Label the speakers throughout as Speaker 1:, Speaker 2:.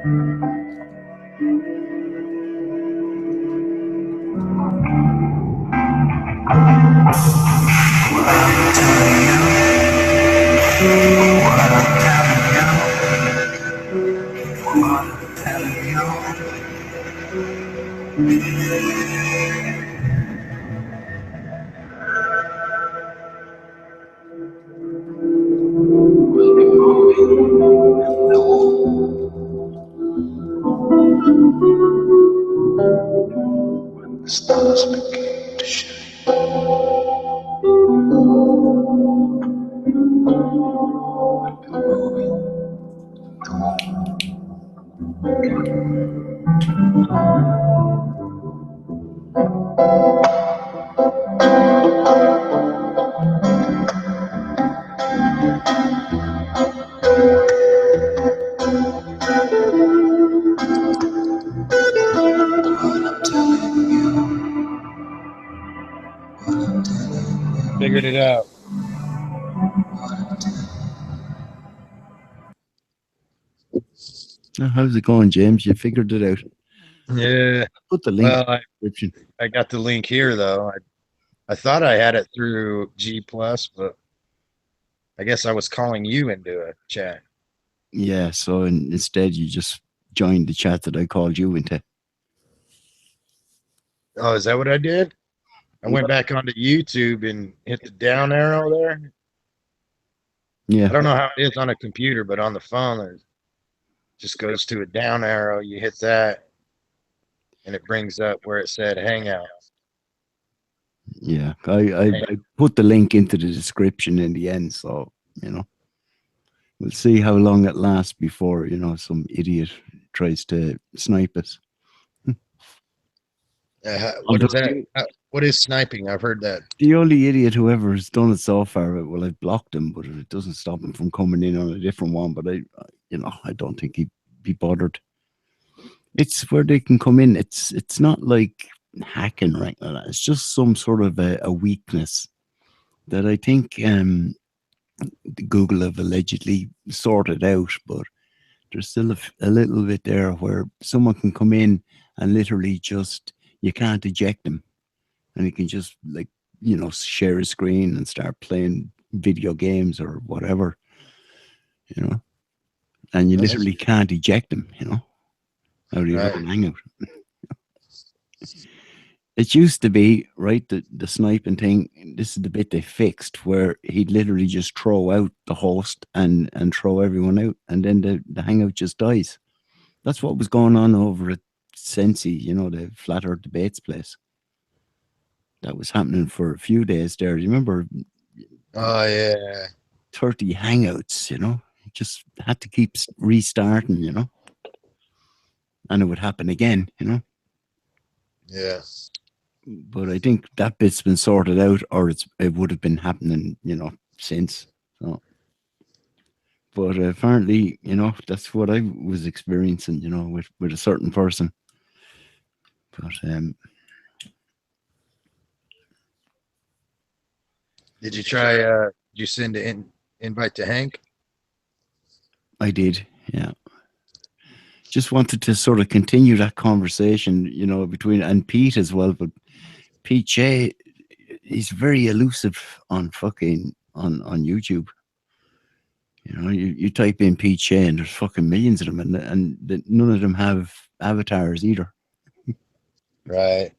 Speaker 1: The stars begin to shine.
Speaker 2: Figured it out.
Speaker 3: How's it going, James? You figured it out.
Speaker 2: Yeah.
Speaker 3: Put the link in
Speaker 2: Well,
Speaker 3: the description.
Speaker 2: I got the link here though. I thought I had it through G Plus, but I guess I was calling you into a chat.
Speaker 3: Yeah, so instead you just joined the chat that I called you into.
Speaker 2: Oh, is that what I did? I went back onto YouTube and hit the down arrow there.
Speaker 3: Yeah.
Speaker 2: I don't know how it is on a computer, but on the phone, it just goes to a down arrow. You hit that, and it brings up where it said Hangout.
Speaker 3: Yeah. I put the link into the description in the end, so we'll see how long it lasts before, some idiot tries to snipe us.
Speaker 2: What is that? What is sniping? I've heard that.
Speaker 3: The only idiot who ever has done it so far, well, I've blocked him, but it doesn't stop him from coming in on a different one. But I don't think he'd be bothered. It's where they can come in. It's not like hacking right like that. It's just some sort of a weakness that I think Google have allegedly sorted out, but there's still a little bit there where someone can come in and literally just, you can't eject them, and he can just share a screen and start playing video games or whatever, and you literally can't eject them, out of your own Hangout. It used to be, right, the sniping thing, this is the bit they fixed, where he'd literally just throw out the host and throw everyone out, and then the Hangout just dies. That's what was going on over at Sensi, the Flat Earth Debates place. That was happening for a few days there. Do you remember?
Speaker 2: Oh, yeah.
Speaker 3: 30 Hangouts, just had to keep restarting, and it would happen again,
Speaker 2: Yeah.
Speaker 3: But I think that bit's been sorted out, or it would have been happening, since. So, but apparently, that's what I was experiencing, with a certain person. But
Speaker 2: did you try? Did you send an invite to Hank?
Speaker 3: I did, yeah. Just wanted to sort of continue that conversation, between, and Pete as well. But Pete J, he's very elusive on YouTube. You type in Pete J and there's fucking millions of them, and none of them have avatars either.
Speaker 2: Right.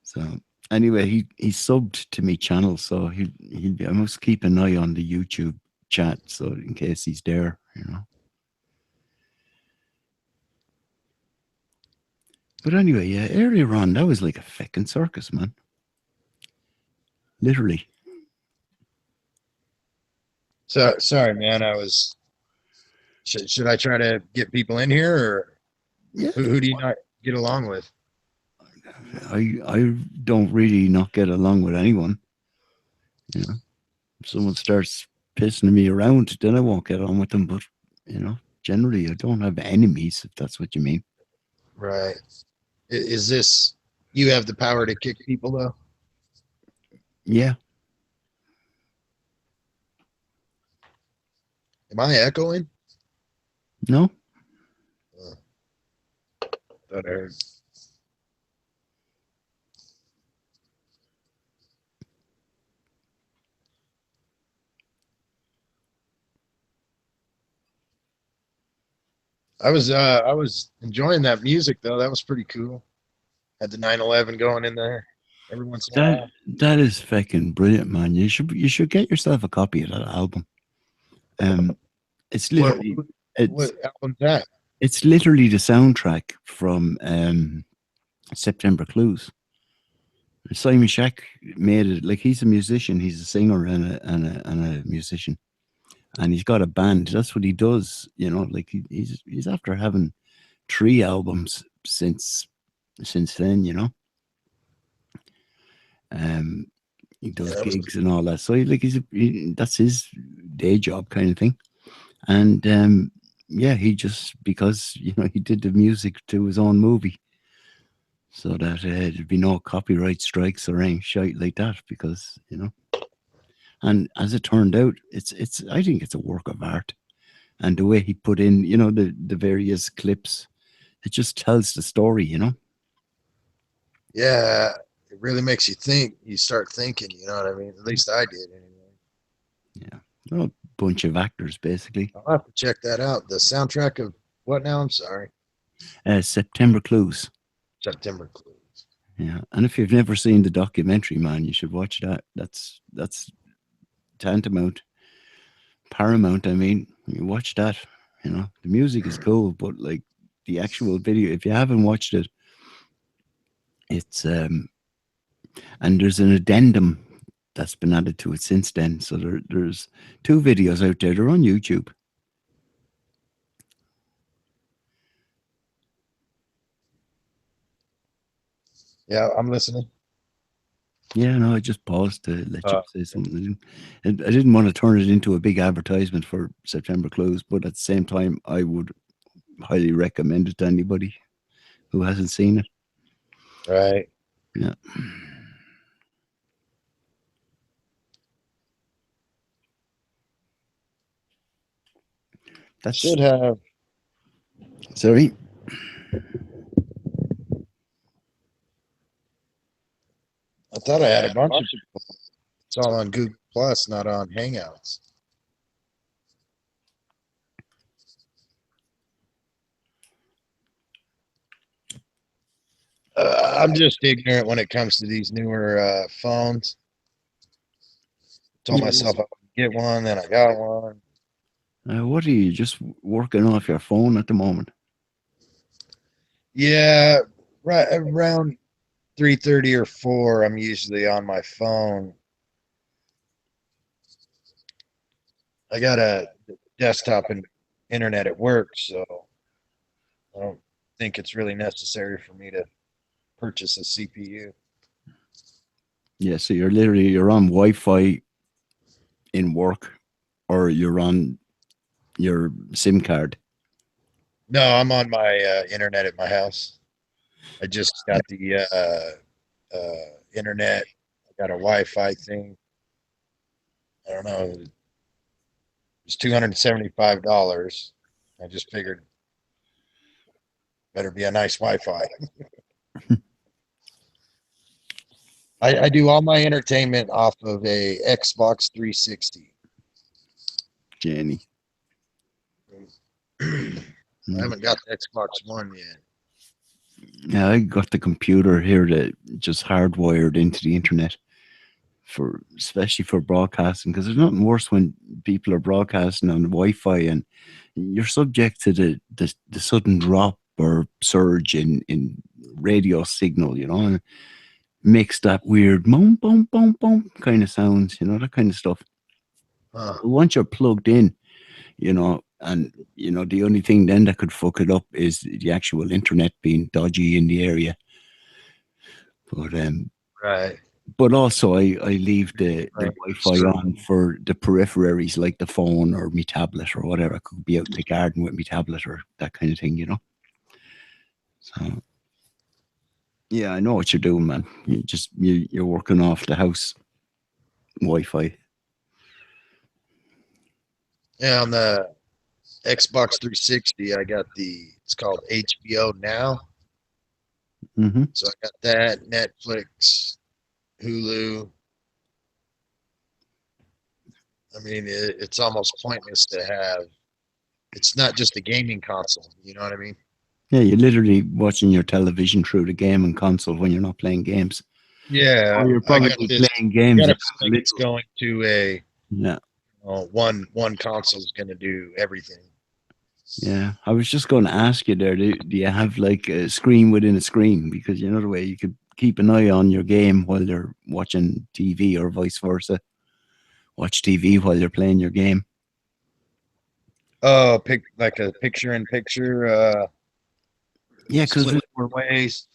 Speaker 3: So anyway, he subbed to me channel, so I must keep an eye on the YouTube chat, so in case he's there, But anyway, yeah, earlier on, that was like a fucking circus, man. Literally.
Speaker 2: So sorry, man. I was. Should I try to get people in here, or who do you not get along with?
Speaker 3: I don't really not get along with anyone. If someone starts pissing me around, then I won't get on with them. But generally, I don't have enemies, if that's what you mean.
Speaker 2: Right. Is this, you have the power to kick people though?
Speaker 3: Yeah.
Speaker 2: Am I echoing?
Speaker 3: No?
Speaker 2: Thought I heard. I was enjoying that music though. That was pretty cool. Had the 911 going in there every once in a
Speaker 3: That
Speaker 2: while.
Speaker 3: that is fucking brilliant, man. You should get yourself a copy of that album. It's
Speaker 2: What
Speaker 3: literally it's
Speaker 2: album's that?
Speaker 3: it's literally the soundtrack from September Clues. Simon Shack made it. Like, he's a musician, he's a singer and a musician, and he's got a band. That's what he does, you know. Like, he's after having 3 albums since then, you know. He does
Speaker 2: Yeah, that was
Speaker 3: gigs and all that. So that's his day job kind of thing. And yeah, he just, because, you know, he did the music to his own movie, so that there'd be no copyright strikes or any shite like that, because, you know. And as it turned out, it's I think it's a work of art. And the way he put in, you know, the various clips, it just tells the story, you know.
Speaker 2: Yeah, it really makes you think. You start thinking, you know what I mean? At least I did anyway.
Speaker 3: Yeah. Well, a bunch of actors, basically.
Speaker 2: I'll have to check that out. The soundtrack of what now? I'm sorry.
Speaker 3: September Clues.
Speaker 2: September Clues.
Speaker 3: Yeah. And if you've never seen the documentary, man, you should watch that. That's tantamount. Paramount, I mean. You watch that, you know. The music is cool, but like the actual video, if you haven't watched it, it's and there's an addendum that's been added to it since then. So there's 2 videos out there. They're on YouTube.
Speaker 2: Yeah, I'm listening.
Speaker 3: Yeah, no, I just paused to let you say something. I didn't want to turn it into a big advertisement for September Clues, but at the same time, I would highly recommend it to anybody who hasn't seen it.
Speaker 2: Right.
Speaker 3: Yeah. That's
Speaker 2: Should have.
Speaker 3: sorry.
Speaker 2: I thought I had a bunch of. It's all on Google Plus, not on Hangouts. I'm just ignorant when it comes to these newer phones. Told myself I would get one, then I got one.
Speaker 3: What are you just working off your phone at the moment?
Speaker 2: Yeah, right around 3:30 or 4, I'm usually on my phone. I got a desktop and internet at work, so I don't think it's really necessary for me to purchase a CPU.
Speaker 3: Yeah, so you're on Wi-Fi in work, or you're on your SIM card.
Speaker 2: No, I'm on my internet at my house. I just got the internet. I got a Wi-Fi thing. I don't know. It's $275. I just figured better be a nice Wi-Fi. I do all my entertainment off of a Xbox 360.
Speaker 3: Jenny.
Speaker 2: I haven't got the Xbox One yet.
Speaker 3: Yeah, I got the computer here that just hardwired into the internet, for especially for broadcasting, because there's nothing worse when people are broadcasting on Wi-Fi and you're subject to the sudden drop or surge in radio signal, you know, and makes that weird boom boom boom boom kind of sounds, you know, that kind of stuff. Once you're plugged in, you know, and you know, the only thing then that could fuck it up is the actual internet being dodgy in the area. But
Speaker 2: Right.
Speaker 3: but also I leave the Wi-Fi on for the peripheries, like the phone or my tablet or whatever. I could be out in the garden with my tablet or that kind of thing, you know. So yeah, I know what you're doing, man. You're working off the house Wi-Fi.
Speaker 2: Yeah, on the Xbox 360, I got it's called HBO Now.
Speaker 3: Mm-hmm.
Speaker 2: So I got that, Netflix, Hulu. I mean, it's almost pointless to have. It's not just a gaming console. You know what I mean?
Speaker 3: Yeah, you're literally watching your television through the game and console when you're not playing games.
Speaker 2: Yeah,
Speaker 3: Or you're
Speaker 2: I
Speaker 3: probably
Speaker 2: got this.
Speaker 3: playing
Speaker 2: I
Speaker 3: games.
Speaker 2: got a
Speaker 3: At
Speaker 2: feeling it's going to a
Speaker 3: yeah,
Speaker 2: one console is going to do everything.
Speaker 3: yeah. I was just going to ask you there. Do you have like a screen within a screen? Because you know the way you could keep an eye on your game while you're watching TV, or vice versa. Watch TV while you're playing your game.
Speaker 2: Oh, pick like a picture-in-picture.
Speaker 3: Yeah, because
Speaker 2: Split 4 ways.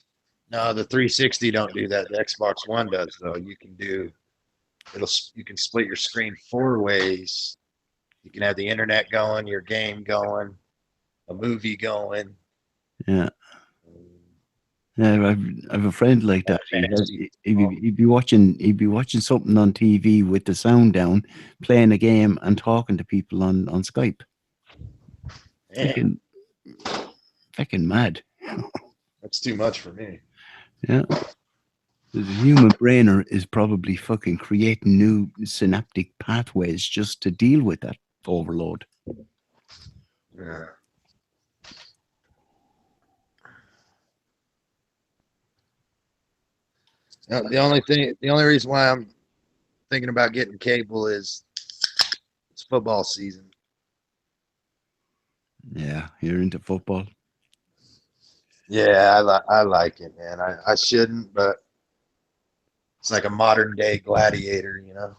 Speaker 2: No, the 360 don't do that. The Xbox One does though. You can do you can split your screen 4 ways. You can have the internet going, your game going, a movie going.
Speaker 3: yeah. Yeah, I have a friend like that.
Speaker 2: Fantasy.
Speaker 3: He'd be watching something on TV with the sound down, playing a game and talking to people on Skype.
Speaker 2: Man,
Speaker 3: Fucking mad.
Speaker 2: that's too much for me.
Speaker 3: Yeah. The human brain is probably fucking creating new synaptic pathways just to deal with that overload.
Speaker 2: Yeah. Now, the only reason why I'm thinking about getting cable is it's football season.
Speaker 3: Yeah, you're into football.
Speaker 2: Yeah, I like it, man. I shouldn't, but it's like a modern day gladiator, you know.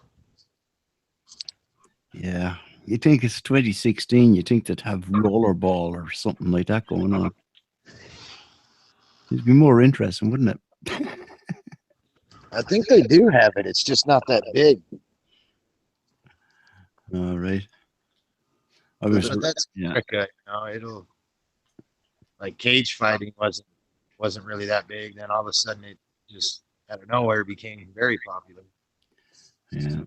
Speaker 3: Yeah. You think it's 2016, you think they'd have rollerball or something like that going on. It'd be more interesting, wouldn't it?
Speaker 2: I think they do have it. It's just not that big.
Speaker 3: All right. I
Speaker 2: But
Speaker 3: was,
Speaker 2: that's
Speaker 3: yeah.
Speaker 2: America, you know. It'll like cage fighting wasn't really that big. Then all of a sudden, it just out of nowhere became very popular.
Speaker 3: Yeah.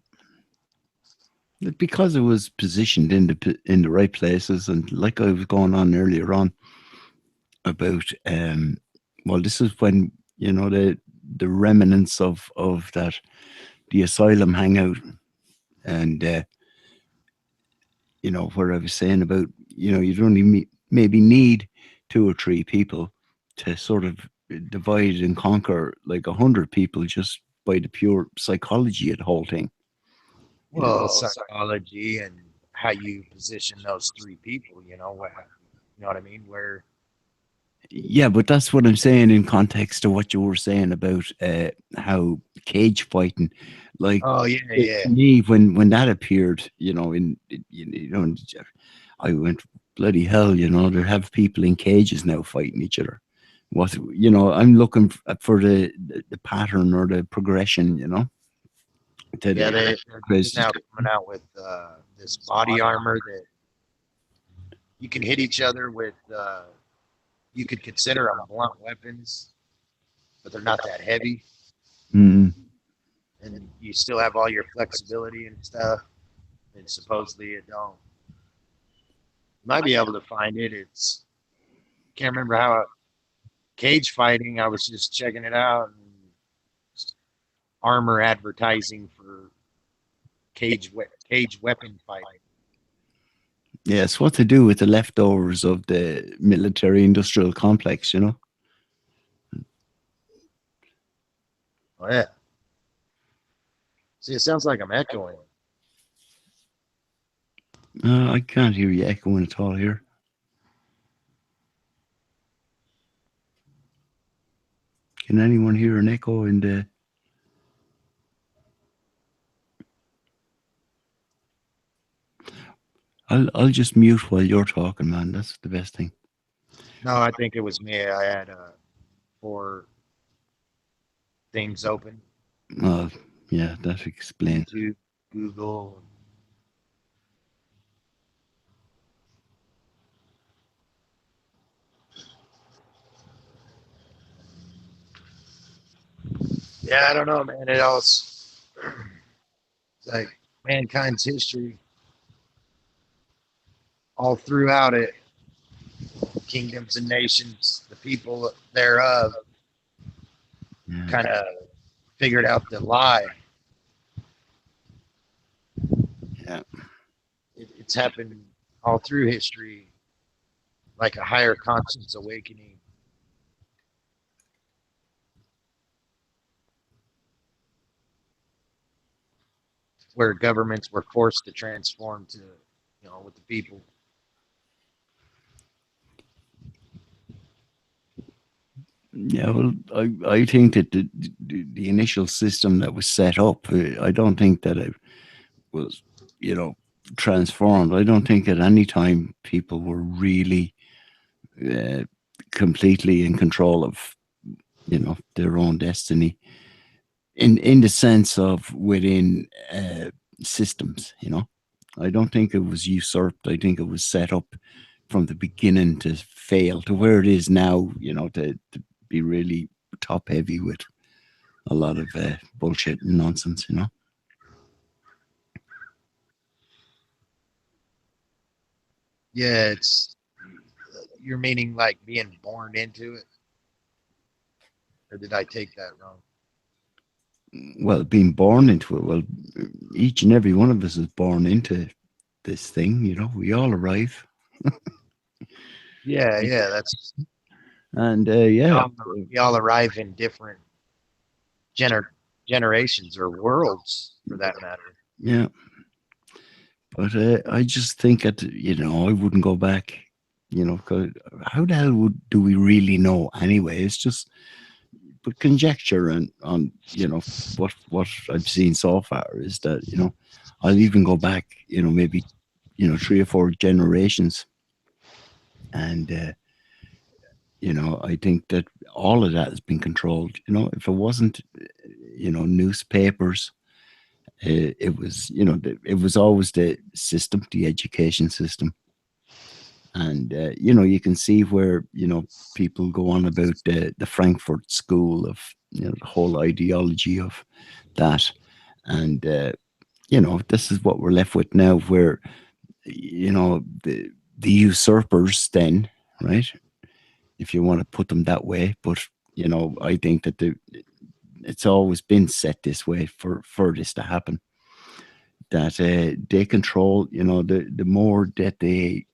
Speaker 3: Because it was positioned in the right places, and like I was going on earlier on about, well, this is when you know the remnants of that the asylum hangout, and you know where I was saying about you'd only maybe need 2 or 3 people to sort of divide and conquer like 100 people just by the pure psychology of the whole thing.
Speaker 2: Well, psychology and how you position those 3 people. You know what I mean? Where
Speaker 3: Yeah, but that's what I'm saying in context to what you were saying about how cage fighting, like
Speaker 2: oh yeah,
Speaker 3: to me, when that appeared, I went bloody hell, they have people in cages now fighting each other. What I'm looking for the pattern or the progression,
Speaker 2: yeah. They're just now coming out with this body armor that you can hit each other with. You could consider them blunt weapons, but they're not that heavy,
Speaker 3: Mm.
Speaker 2: and you still have all your flexibility and stuff. And supposedly it don't. You might be able to find it. It's can't remember how cage fighting. I was just checking it out. And armor advertising for cage weapon fighting.
Speaker 3: Yes, what to do with the leftovers of the military-industrial complex,
Speaker 2: Oh yeah. See, it sounds like I'm echoing.
Speaker 3: I can't hear you echoing at all here. Can anyone hear an echo in the... I'll just mute while you're talking, man. That's the best thing.
Speaker 2: No, I think it was me. I had 4 things open.
Speaker 3: Yeah, that explains.
Speaker 2: YouTube, Google. Yeah, I don't know, man. It's like mankind's history. all throughout it, kingdoms and nations, the people thereof,
Speaker 3: Yeah.
Speaker 2: kind of figured out the lie.
Speaker 3: Yeah.
Speaker 2: It's happened all through history, like a higher conscience awakening. Where governments were forced to transform to, with the people.
Speaker 3: Yeah, well, I think that the initial system that was set up, I don't think that it was, transformed. I don't think at any time people were really uh, completely in control of, their own destiny in the sense of within systems. I don't think it was usurped. I think it was set up from the beginning to fail to where it is now. To be really top heavy with a lot of bullshit and nonsense.
Speaker 2: Yeah, you're meaning like being born into it, or did I take that wrong?
Speaker 3: Well, being born into it. Well, each and every one of us is born into this thing. We all arrive,
Speaker 2: Yeah, that's
Speaker 3: and
Speaker 2: we
Speaker 3: yeah,
Speaker 2: all, we all arrive in different gener- generations or worlds, for that matter.
Speaker 3: yeah. But I just think that I wouldn't go back. 'Cause how the hell do we really know anyway? It's just but conjecture and on what I've seen so far is that I'll even go back maybe 3 or 4 generations, and I think that all of that has been controlled. If it wasn't newspapers, it was it was always the system, the education system. And you can see where people go on about the Frankfurt School of the whole ideology of that, and this is what we're left with now, where the usurpers then, right? If you want to put them that way, but I think that it's always been set this way for this to happen. That they control, the more that they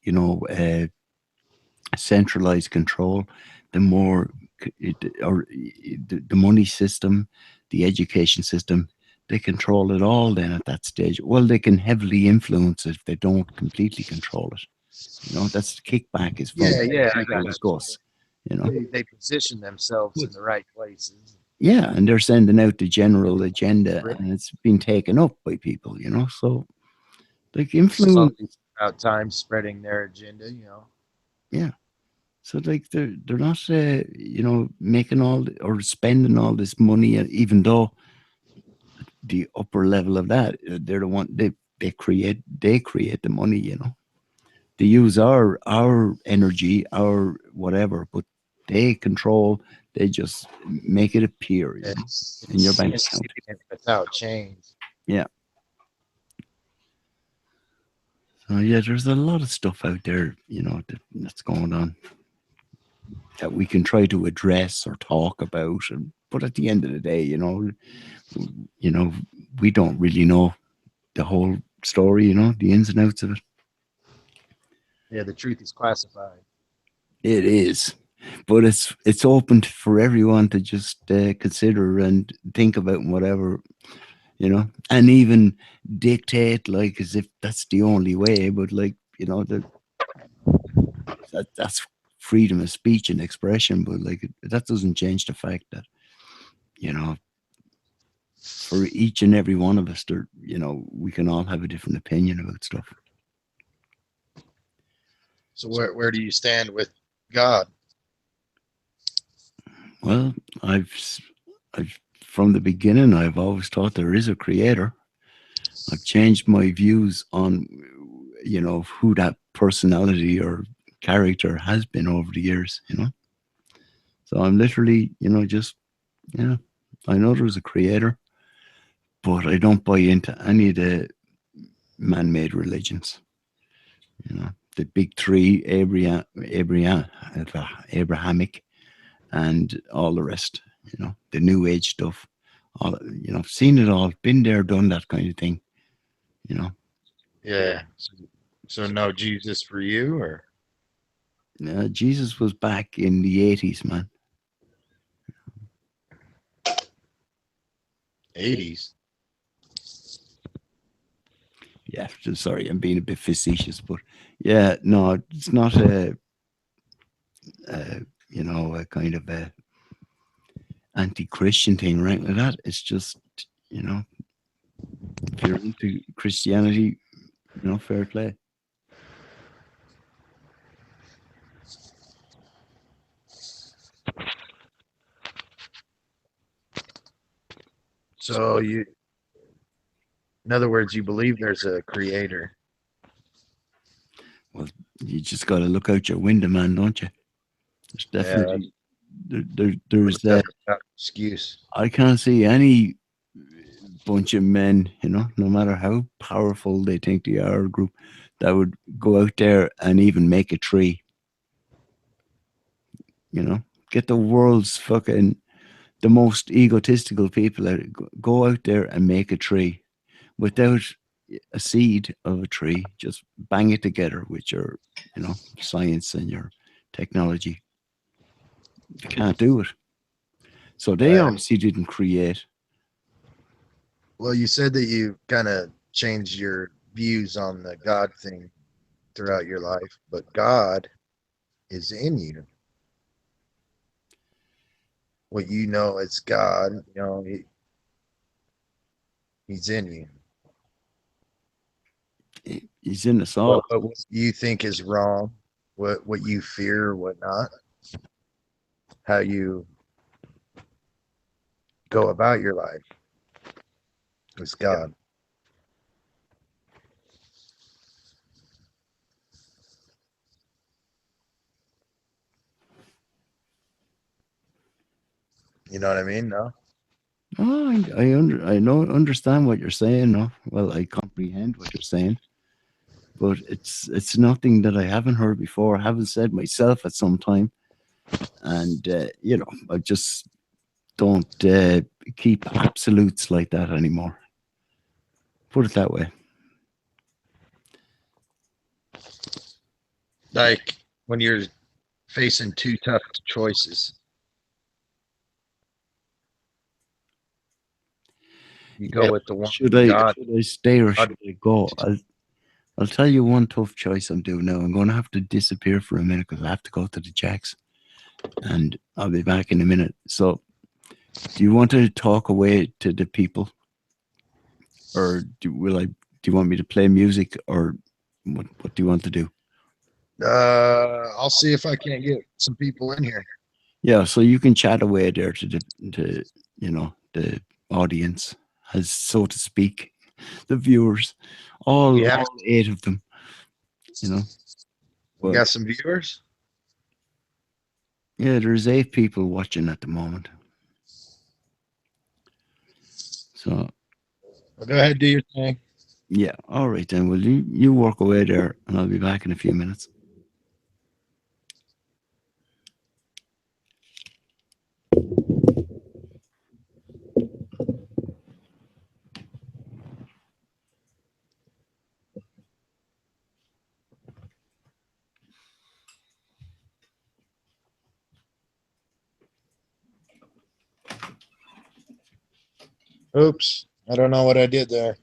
Speaker 3: centralized control, the more the money system, the education system, they control it all. Then at that stage, well, they can heavily influence it if they don't completely control it. That's the kickback is from
Speaker 2: Yeah, I
Speaker 3: people
Speaker 2: got
Speaker 3: like
Speaker 2: you.
Speaker 3: us.
Speaker 2: They position themselves in the right places.
Speaker 3: Yeah, and they're sending out the general agenda, and it's been taken up by people. So like influence.
Speaker 2: About time spreading their agenda.
Speaker 3: Yeah. So like they're not making all or spending all this money, even though the upper level of that they're the one they create the money. They use our energy, our whatever, but they control. They just make it appear
Speaker 2: It's
Speaker 3: in your bank account.
Speaker 2: without change.
Speaker 3: Yeah. So yeah, there's a lot of stuff out there, that's going on that we can try to address or talk about, but at the end of the day, we don't really know the whole story, the ins and outs of it.
Speaker 2: Yeah, the truth is classified.
Speaker 3: It is, but it's open for everyone to just consider and think about whatever, and even dictate like as if that's the only way. But like that's freedom of speech and expression. But like that doesn't change the fact that for each and every one of us, there, we can all have a different opinion about stuff.
Speaker 2: So where do you stand with God?
Speaker 3: Well, I've from the beginning, I've always thought there is a creator. I've changed my views on, who that personality or character has been over the years, So I'm literally, just, I know there's a creator, but I don't buy into any of the man-made religions. the big three, Abrahamic, and all the rest. You know, the New Age stuff. All seen it all, been there, done that kind of thing. You know,
Speaker 2: Yeah. So no Jesus for you, or
Speaker 3: Jesus was back in the 80s, man.
Speaker 2: 80s?
Speaker 3: Yeah, sorry, I'm being a bit facetious, but yeah, no, it's not a kind of a anti-Christian thing, right? Like that. It's just, you know, if you're into Christianity, fair play.
Speaker 2: So you, in other words, you believe there's a creator.
Speaker 3: Well, you just got to look out your window, man, don't you? There's
Speaker 2: Yeah,
Speaker 3: definitely there's
Speaker 2: that's not an excuse.
Speaker 3: I can't see any bunch of men, no matter how powerful they think they are, group that would go out there and even make a tree. Get the world's fucking the most egotistical people out. Go out there and make a tree without a seed of a tree. Just bang it together with your, science and your technology. You can't do it. So they obviously didn't create.
Speaker 2: Well, you said that you kind of changed your views on the God thing throughout your life, but God is in you. What you know as God, He's in you.
Speaker 3: He's in us all.
Speaker 2: What you think is wrong, what you fear, what not, how you go about your life is God. You know what I mean? No?
Speaker 3: Oh, understand what you're saying. No, well, I comprehend what you're saying, but it's nothing that I haven't heard before. I haven't said myself at some time, and I just don't keep absolutes like that anymore. Put it that way.
Speaker 2: Like when you're facing two tough choices, you go with the one
Speaker 3: Should I
Speaker 2: God.
Speaker 3: stay or should I go? I'll tell you one tough choice I'm doing now. I'm going to have to disappear for a minute because I have to go to the Jacks, and I'll be back in a minute. So, do you want to talk away to the people, or do you want me to play music, or what do you want to do?
Speaker 2: I'll see if I can't get some people in here.
Speaker 3: Yeah, so you can chat away there to the audience, as so to speak, the viewers, all 8 of them.
Speaker 2: We got some viewers.
Speaker 3: Yeah, there's 8 people watching at the moment. So,
Speaker 2: Well, go ahead, do your thing.
Speaker 3: Yeah, all right then. Well, you work away there, and I'll be back in a few minutes.
Speaker 2: Oops, I don't know what I did there.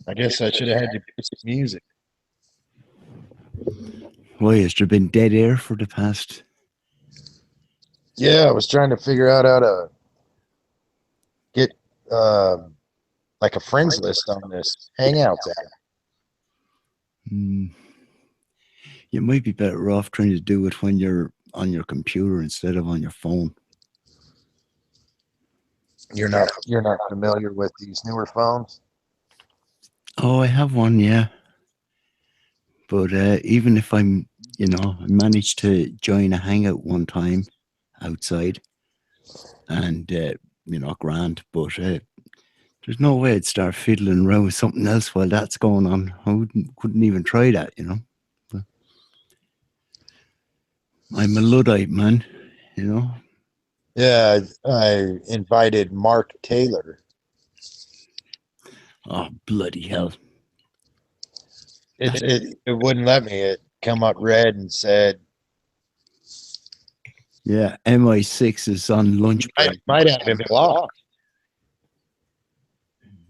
Speaker 2: I guess I should have had you put some music.
Speaker 3: Why has there been dead air for the past?
Speaker 2: Yeah, I was trying to figure out how to get like a friends list on this Hangouts app.
Speaker 3: Hmm, you might be better off trying to do it when you're on your computer instead of on your phone.
Speaker 2: You're not familiar with these newer phones?
Speaker 3: Oh, I have one, yeah. But even if I managed to join a hangout one time outside, and grand, but there's no way I'd start fiddling around with something else while that's going on. Couldn't even try that, But I'm a Luddite, man,
Speaker 2: Yeah, I invited Mark Taylor.
Speaker 3: Oh, bloody hell.
Speaker 2: It wouldn't let me. It come up red and said
Speaker 3: Yeah, MI6 is on lunch break.
Speaker 2: might have been blocked.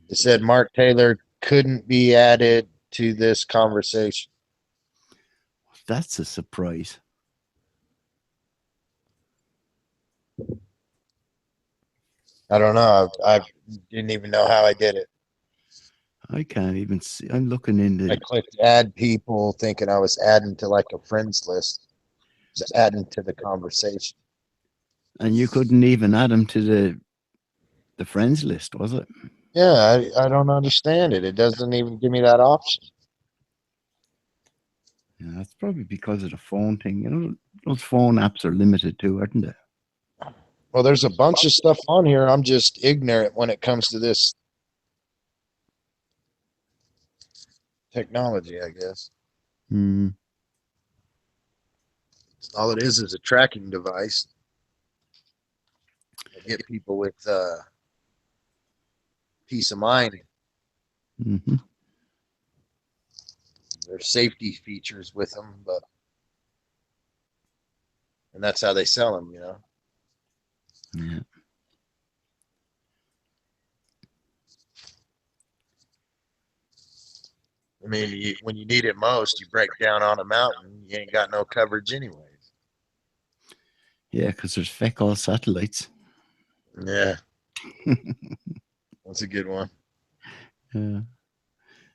Speaker 2: It said Mark Taylor couldn't be added to this conversation.
Speaker 3: That's a surprise.
Speaker 2: I don't know. I didn't even know how I did it.
Speaker 3: I can't even see. I'm looking in
Speaker 2: I
Speaker 3: the.
Speaker 2: clicked add people thinking I was adding to like a friends list. Just adding to the conversation.
Speaker 3: And you couldn't even add them to the friends list, was it?
Speaker 2: Yeah, I don't understand it. It doesn't even give me that option.
Speaker 3: Yeah, that's probably because of the phone thing. Those phone apps are limited too, aren't they?
Speaker 2: Well, there's a bunch of stuff on here. I'm just ignorant when it comes to this technology, I guess.
Speaker 3: Hmm.
Speaker 2: All it is a tracking device. I get people with peace of mind.
Speaker 3: Mm-hmm.
Speaker 2: There's safety features with them, and that's how they sell them,
Speaker 3: Yeah.
Speaker 2: I mean, when you need it most, you break down on a mountain, you ain't got no coverage anyways.
Speaker 3: Yeah, because there's feck all satellites.
Speaker 2: Yeah, that's a good one.
Speaker 3: Yeah.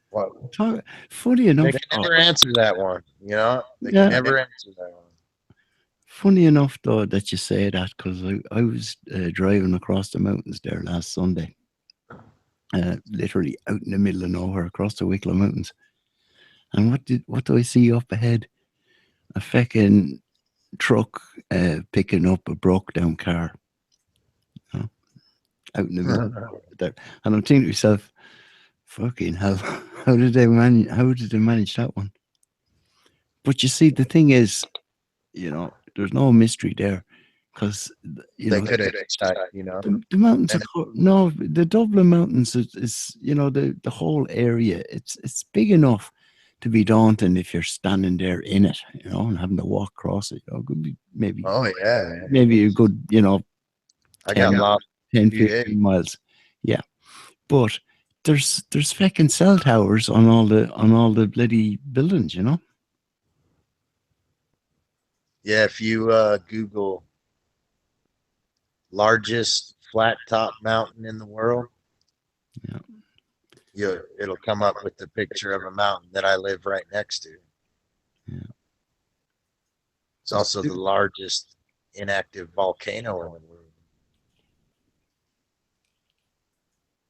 Speaker 2: What?
Speaker 3: Funny enough,
Speaker 2: They can never answer that one, They
Speaker 3: Yeah.
Speaker 2: can never answer that one.
Speaker 3: funny enough though that you say that, because I was driving across the mountains there last Sunday, literally out in the middle of nowhere across the Wicklow Mountains. And what do I see up ahead? A feckin' truck picking up a broke down car, out in the middle there. And I'm thinking to myself, fucking hell, how did they manage that one? But you see, the thing is, there's no mystery there, because
Speaker 2: They could have hitchhiked,
Speaker 3: the mountains are no, the Dublin Mountains is the whole area. It's big enough to be daunting if you're standing there in it, and having to walk across it. Could be maybe
Speaker 2: Oh yeah, man.
Speaker 3: maybe a good
Speaker 2: I got
Speaker 3: 10,
Speaker 2: lost
Speaker 3: 10
Speaker 2: few
Speaker 3: 15
Speaker 2: days.
Speaker 3: miles. Yeah, but there's fucking cell towers on all the bloody buildings.
Speaker 2: Yeah, if you Google largest flat top mountain in the world, it'll come up with the picture of a mountain that I live right next to.
Speaker 3: Yeah.
Speaker 2: It's also the largest inactive volcano in the world.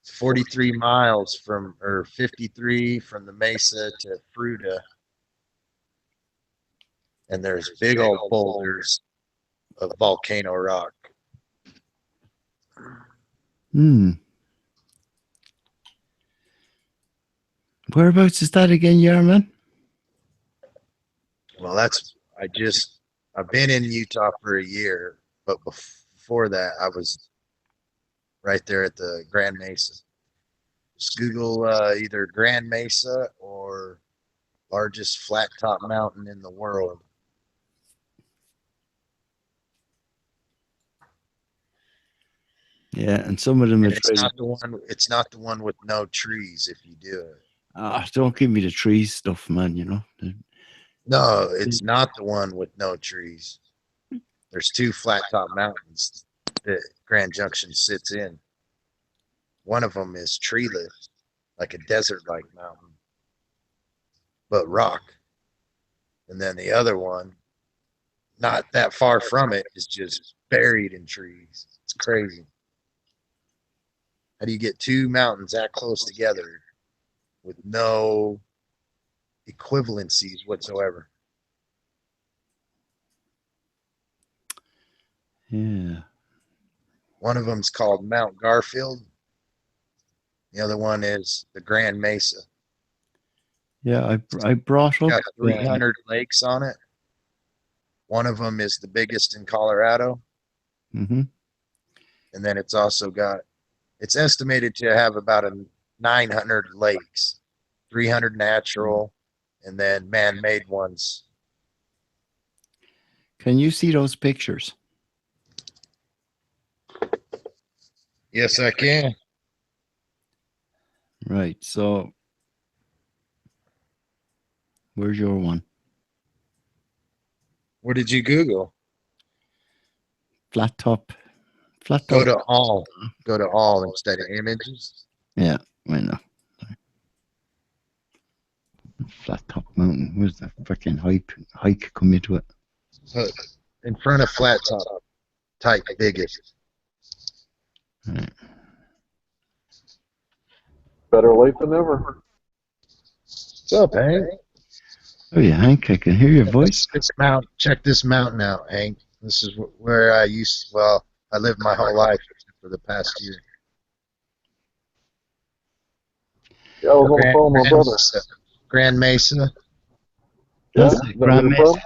Speaker 2: It's 43 miles or 53 from the Mesa to Fruta. And there's big old boulders of volcano rock.
Speaker 3: Hmm. Whereabouts is that again, Yarman?
Speaker 2: Well, I've been in Utah for a year, but before that, I was right there at the Grand Mesa. Just Google either Grand Mesa or largest flat top mountain in the world.
Speaker 3: Yeah, and some of them
Speaker 2: And it's not the one with no trees if you do it.
Speaker 3: Don't give me the tree stuff, man. You know.
Speaker 2: No, it's not the one with no trees. There's two flat top mountains that Grand Junction sits in. One of them is treeless, like a desert-like mountain, but rock. And then the other one, not that far from it, is just buried in trees. It's crazy. How do you get two mountains that close together with no equivalencies whatsoever?
Speaker 3: Yeah.
Speaker 2: One of them's called Mount Garfield. The other one is the Grand Mesa.
Speaker 3: Yeah, I brought up
Speaker 2: Got 300 lakes on it. One of them is the biggest in Colorado.
Speaker 3: Mm-hmm.
Speaker 2: And then it's also got, it's estimated to have about 900 lakes, 300 natural, and then man-made ones.
Speaker 3: Can you see those pictures?
Speaker 2: Yes, I can.
Speaker 3: Right. So, where's your one?
Speaker 2: What did you Google?
Speaker 3: Flat top. Flat
Speaker 2: Go
Speaker 3: top.
Speaker 2: to all. Go to all instead of images.
Speaker 3: Yeah, I know. Flat top mountain. Where's the freaking hike come into it?
Speaker 2: Put in front of flat top. Type biggest.
Speaker 3: Right.
Speaker 4: Better late than never.
Speaker 2: What's up, Hank?
Speaker 3: Oh yeah, Hank, I can hear your voice.
Speaker 2: Check this mountain out, Hank. This is where I I lived my whole life for the past year.
Speaker 4: Yeah, I was on the phone with my brother.
Speaker 2: Grand Mesa.
Speaker 4: Yeah,
Speaker 3: That's
Speaker 4: is
Speaker 3: the
Speaker 4: that
Speaker 3: Grand
Speaker 4: your
Speaker 3: Mesa.
Speaker 4: brother?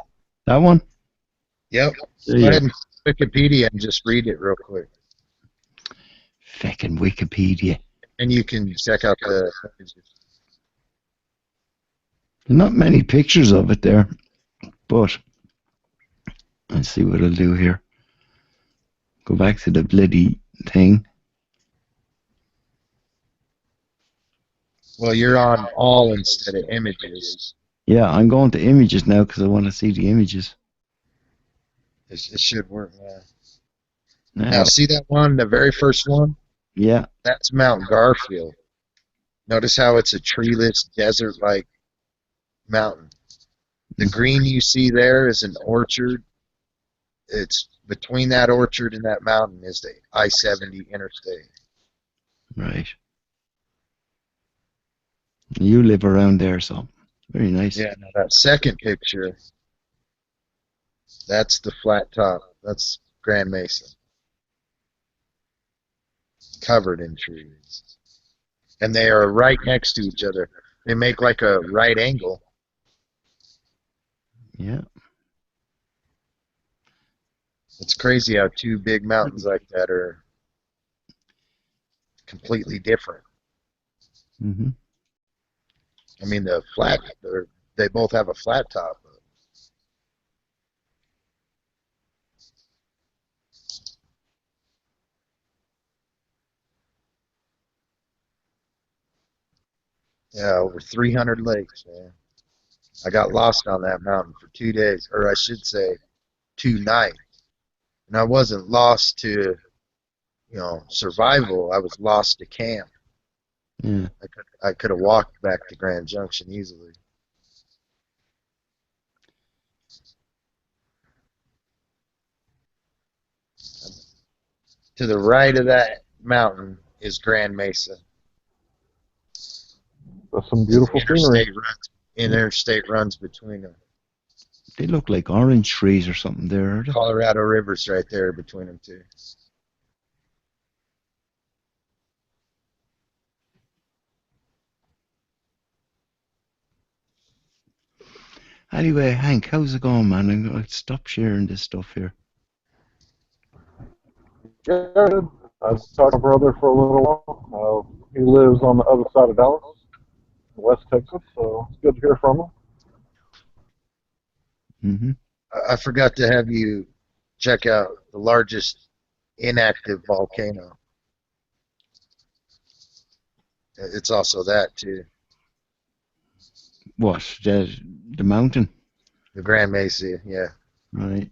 Speaker 3: That one?
Speaker 2: Yep.
Speaker 3: There
Speaker 2: Go
Speaker 3: you
Speaker 2: ahead and Wikipedia and just read it real quick.
Speaker 3: Fucking Wikipedia.
Speaker 2: And you can check out the images.
Speaker 3: There's not many pictures of it there, but let's see what I'll do here. Go back to the bloody thing.
Speaker 2: Well, you're on all instead of images.
Speaker 3: Yeah, I'm going to images now because I want to see the images.
Speaker 2: It should work now.
Speaker 3: Now,
Speaker 2: Now, see that one, the very first one?
Speaker 3: yeah,
Speaker 2: That's Mount Garfield. Notice how it's a treeless, desert-like mountain. The green you see there is an orchard. It's between that orchard and that mountain is the I-70 interstate.
Speaker 3: right. You live around there, so very nice.
Speaker 2: Yeah, now that second picture, that's the flat top. That's Grand Mesa. Covered in trees. And they are right next to each other. They make like a right angle.
Speaker 3: Yeah.
Speaker 2: It's crazy how two big mountains like that are completely different.
Speaker 3: Mm-hmm.
Speaker 2: I mean, they both have a flat top. Yeah, over 300 lakes, man. I got lost on that mountain for 2 days, or I should say 2 nights. And I wasn't lost to, survival. I was lost to camp.
Speaker 3: Yeah.
Speaker 2: I could have walked back to Grand Junction easily. To the right of that mountain is Grand Mesa.
Speaker 4: That's some beautiful scenery.
Speaker 2: Interstate runs between them.
Speaker 3: They look like orange trees or something there. Are they?
Speaker 2: Colorado River's right there between them two.
Speaker 3: Anyway, Hank, how's it going, man? I'm going to stop sharing this stuff here.
Speaker 4: Yeah, I was talking to my brother for a little while. He lives on the other side of Dallas, West Texas, so it's good to hear from him.
Speaker 3: Mm-hmm.
Speaker 2: I forgot to have you check out the largest inactive volcano. It's also that, too.
Speaker 3: What? The mountain,
Speaker 2: The Grand Mesa, yeah.
Speaker 3: right?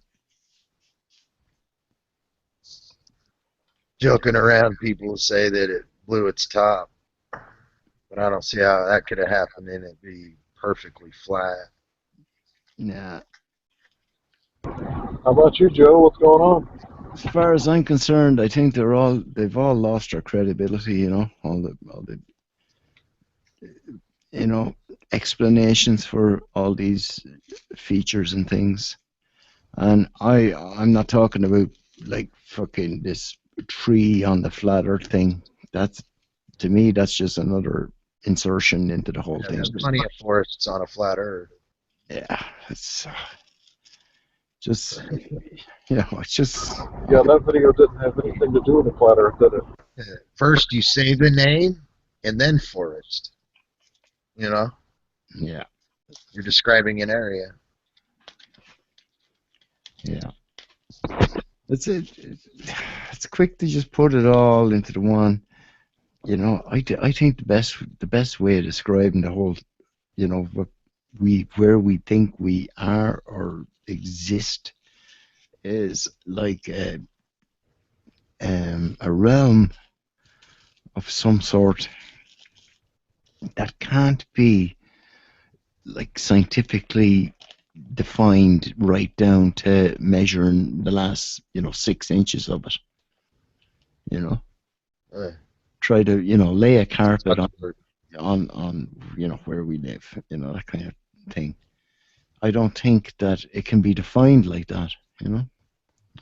Speaker 2: Joking around, people say that it blew its top, but I don't see how that could have happened and it be perfectly flat.
Speaker 3: Yeah.
Speaker 4: How about you, Joe? What's going on?
Speaker 3: As far as I'm concerned, I think they've all lost their credibility. All the explanations for all these features and things. And I'm not talking about like fucking this tree on the flat Earth thing. That's to me that's just another insertion into the whole
Speaker 2: Yeah,
Speaker 3: thing.
Speaker 2: there's plenty of forests on a flat Earth.
Speaker 3: Yeah, it's just it's just
Speaker 4: Yeah, that video didn't have anything to do with the flat Earth, did it?
Speaker 2: First, you say the name, and then forest. You know,
Speaker 3: yeah.
Speaker 2: you're describing an area.
Speaker 3: Yeah. It's it. It's quick to just put it all into the one. I think the best way of describing the whole, where we think we are or exist is like a realm of some sort that can't be like scientifically defined right down to measuring the last 6 inches of it.
Speaker 2: Uh,
Speaker 3: Try to lay a carpet on where we live, that kind of thing. I don't think that it can be defined like that, or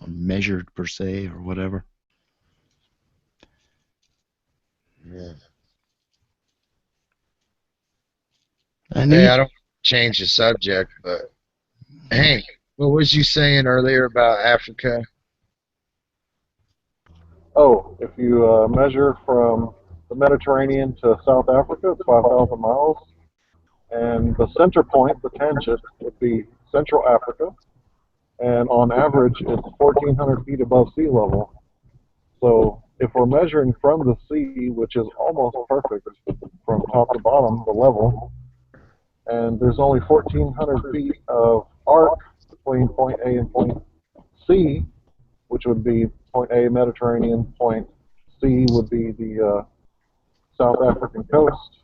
Speaker 3: measured per se or whatever.
Speaker 2: yeah.
Speaker 3: And
Speaker 2: Hey, I don't change the subject, but Hank, what was you saying earlier about Africa?
Speaker 4: Oh, if you measure from the Mediterranean to South Africa, it's 5,000 miles. And the center point, the tangent, would be Central Africa. And on average, it's 1,400 feet above sea level. So if we're measuring from the sea, which is almost perfect from top to bottom, the level, and there's only 1,400 feet of arc between point A and point C, which would be point A, Mediterranean, point C would be the South African coast,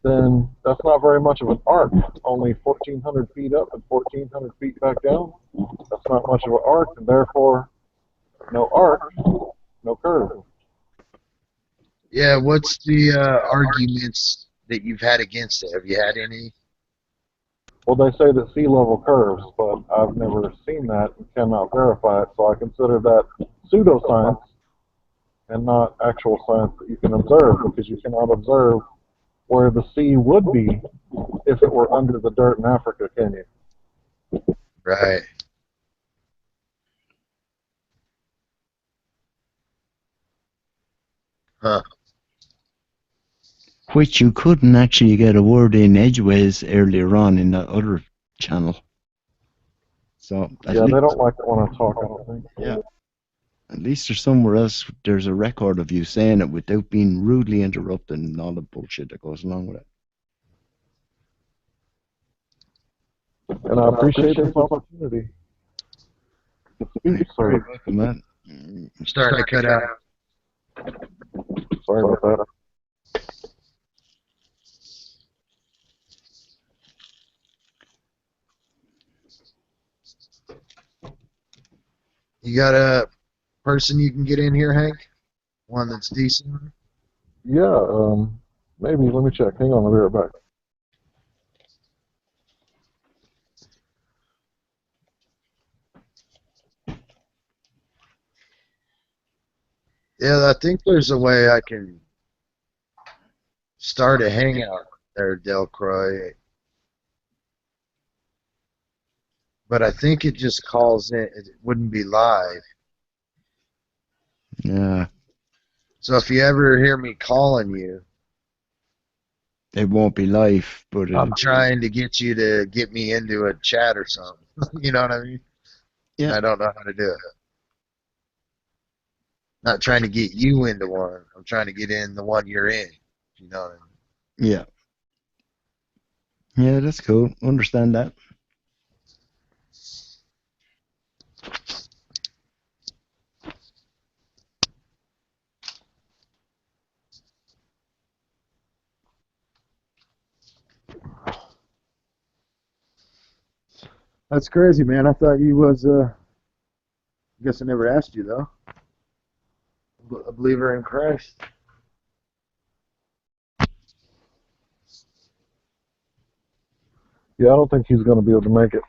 Speaker 4: then that's not very much of an arc. Only 1,400 feet up and 1,400 feet back down. That's not much of an arc, and therefore, no arc, no curve.
Speaker 2: Yeah, what's the arguments that you've had against it? Have you had any?
Speaker 4: Well, they say that sea level curves, but I've never seen that and cannot verify it, so I consider that pseudoscience and not actual science that you can observe, because you cannot observe where the sea would be if it were under the dirt in Africa, can you?
Speaker 2: Right. Huh.
Speaker 3: which you couldn't actually get a word in edgeways earlier on in that other channel. So
Speaker 4: Yeah, they don't like it when I talk, I don't think.
Speaker 3: Yeah. At least there's somewhere else there's a record of you saying it without being rudely interrupted and all the bullshit that goes along with it.
Speaker 4: And I appreciate this opportunity to speak, sir.
Speaker 3: Welcome, man.
Speaker 2: I'm starting to cut out.
Speaker 4: Sorry about that.
Speaker 2: You got a person you can get in here, Hank? One that's decent?
Speaker 4: Yeah, maybe. Let me check. Hang on, I'll be right back.
Speaker 2: Yeah, I think there's a way I can start a hangout there, Delcroix. But I think it just calls in. It wouldn't be live.
Speaker 3: Yeah.
Speaker 2: So if you ever hear me calling you,
Speaker 3: It won't be live, but
Speaker 2: I'm trying to get you to get me into a chat or something. You know what I mean?
Speaker 3: Yeah.
Speaker 2: I don't know how to do it. Not trying to get you into one. I'm trying to get in the one you're in. You know what I mean?
Speaker 3: yeah. Yeah, that's cool. Understand that.
Speaker 5: That's crazy, man. I thought you was, I guess I never asked you, though. A believer in Christ.
Speaker 4: Yeah, I don't think he's going to be able to make it,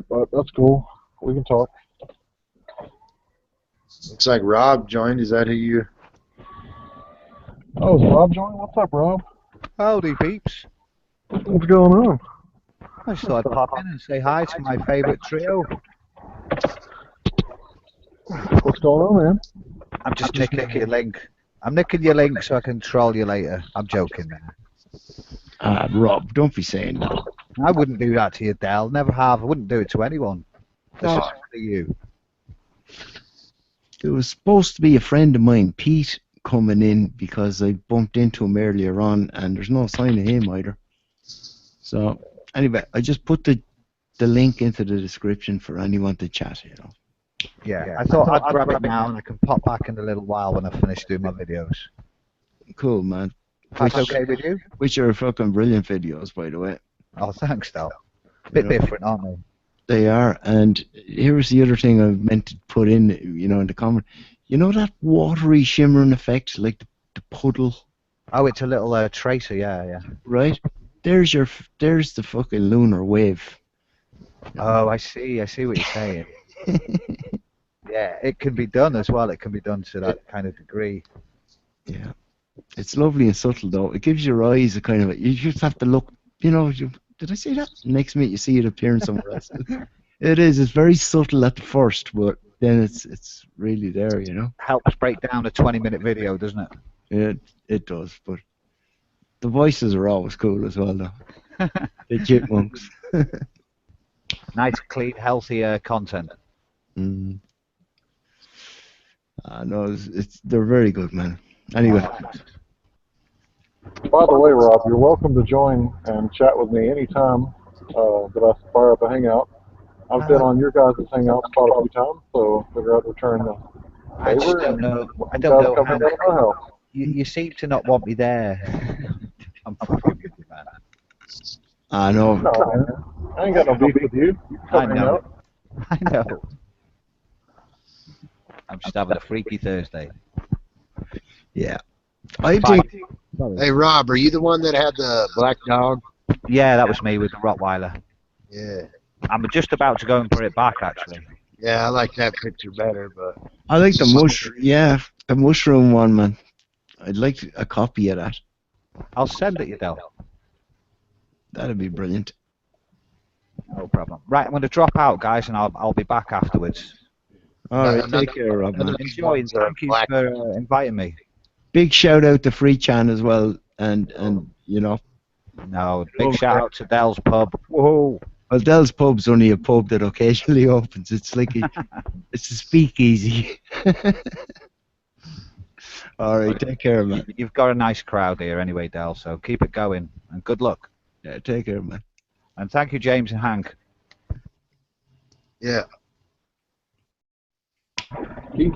Speaker 4: but that's cool. We can talk.
Speaker 5: Looks like Rob joined. Is that who you...
Speaker 4: Oh, is Rob joining? What's up, Rob?
Speaker 6: Howdy, peeps.
Speaker 4: What's going on?
Speaker 6: I just thought I'd pop in and say hi to my favourite trio.
Speaker 4: What's going on, man?
Speaker 6: I'm just nicking your link. I'm nicking your link so I can troll you later. I'm joking, man.
Speaker 3: Rob, don't be saying that.
Speaker 6: I wouldn't do that to you, Del. Never have. I wouldn't do it to anyone. This is for you.
Speaker 3: There was supposed to be a friend of mine, Pete, coming in because I bumped into him earlier on, and there's no sign of him either. So, anyway, I just put the link into the description for anyone to chat, you know.
Speaker 6: Yeah, I thought I'd grab it now and I can pop back in a little while when I finish doing my videos.
Speaker 3: Cool, man.
Speaker 6: That's okay with you?
Speaker 3: Which are fucking brilliant videos, by the way.
Speaker 6: Oh, thanks, Del. A bit different, aren't they?
Speaker 3: They are, and here's the other thing I meant to put in, you know, in the comment. You know that watery shimmering effect, like the puddle?
Speaker 6: Oh, it's a little tracer, yeah.
Speaker 3: Right? There's the fucking lunar wave.
Speaker 6: Oh, I see what you're saying. Yeah, it can be done as well. It can be done to that kind of degree.
Speaker 3: Yeah. It's lovely and subtle, though. It gives your eyes a kind of... You just have to look, you know... Did I say that? Next minute you see it appearing somewhere else. It is. It's very subtle at the first, but then it's really there, you know?
Speaker 6: Helps break down a 20-minute video, doesn't it?
Speaker 3: It does, but the voices are always cool as well, though. The chipmunks.
Speaker 6: Nice, clean, healthy content.
Speaker 3: No, they're very good, man. Anyway.
Speaker 4: By the way, Rob, you're welcome to join and chat with me anytime that I fire up a hangout. I've been on your guys' hangouts quite a few times, so figure I'd return the
Speaker 6: I just
Speaker 4: favor.
Speaker 6: don't know. I
Speaker 4: You
Speaker 6: don't
Speaker 4: guys
Speaker 6: know
Speaker 4: come
Speaker 6: how.
Speaker 4: into my house.
Speaker 6: You seem to not want me there. I'm fucking with you, man.
Speaker 3: I know.
Speaker 4: No, man. I ain't got no beef with you. You can come
Speaker 6: I
Speaker 4: hang
Speaker 6: know.
Speaker 4: out.
Speaker 6: I know. I'm just having a freaky Thursday.
Speaker 3: Yeah. I think...
Speaker 2: Hey, Rob, are you the one that had the black dog?
Speaker 6: Yeah, that was me with the Rottweiler.
Speaker 2: Yeah.
Speaker 6: I'm just about to go and put it back, actually.
Speaker 2: Yeah, I like that picture better, but...
Speaker 3: I like the mushroom. Yeah, the mushroom one, man. I'd like a copy of that.
Speaker 6: I'll send it you, Del.
Speaker 3: That'd be brilliant.
Speaker 6: No problem. Right, I'm going to drop out, guys, and I'll be back afterwards.
Speaker 3: All right, take care, Rob, man.
Speaker 6: Enjoy, and thank you for inviting me.
Speaker 3: Big shout out to Free Chan as well, and you know.
Speaker 6: No, big shout out to Del's Pub. Whoa.
Speaker 3: Well, Del's Pub's only a pub that occasionally opens. It's like it's a speakeasy. All right, take care, man.
Speaker 6: You've got a nice crowd here anyway, Del, so keep it going, and good luck.
Speaker 3: Yeah, take care, man.
Speaker 6: And thank you, James and Hank.
Speaker 2: Yeah.
Speaker 4: Peace.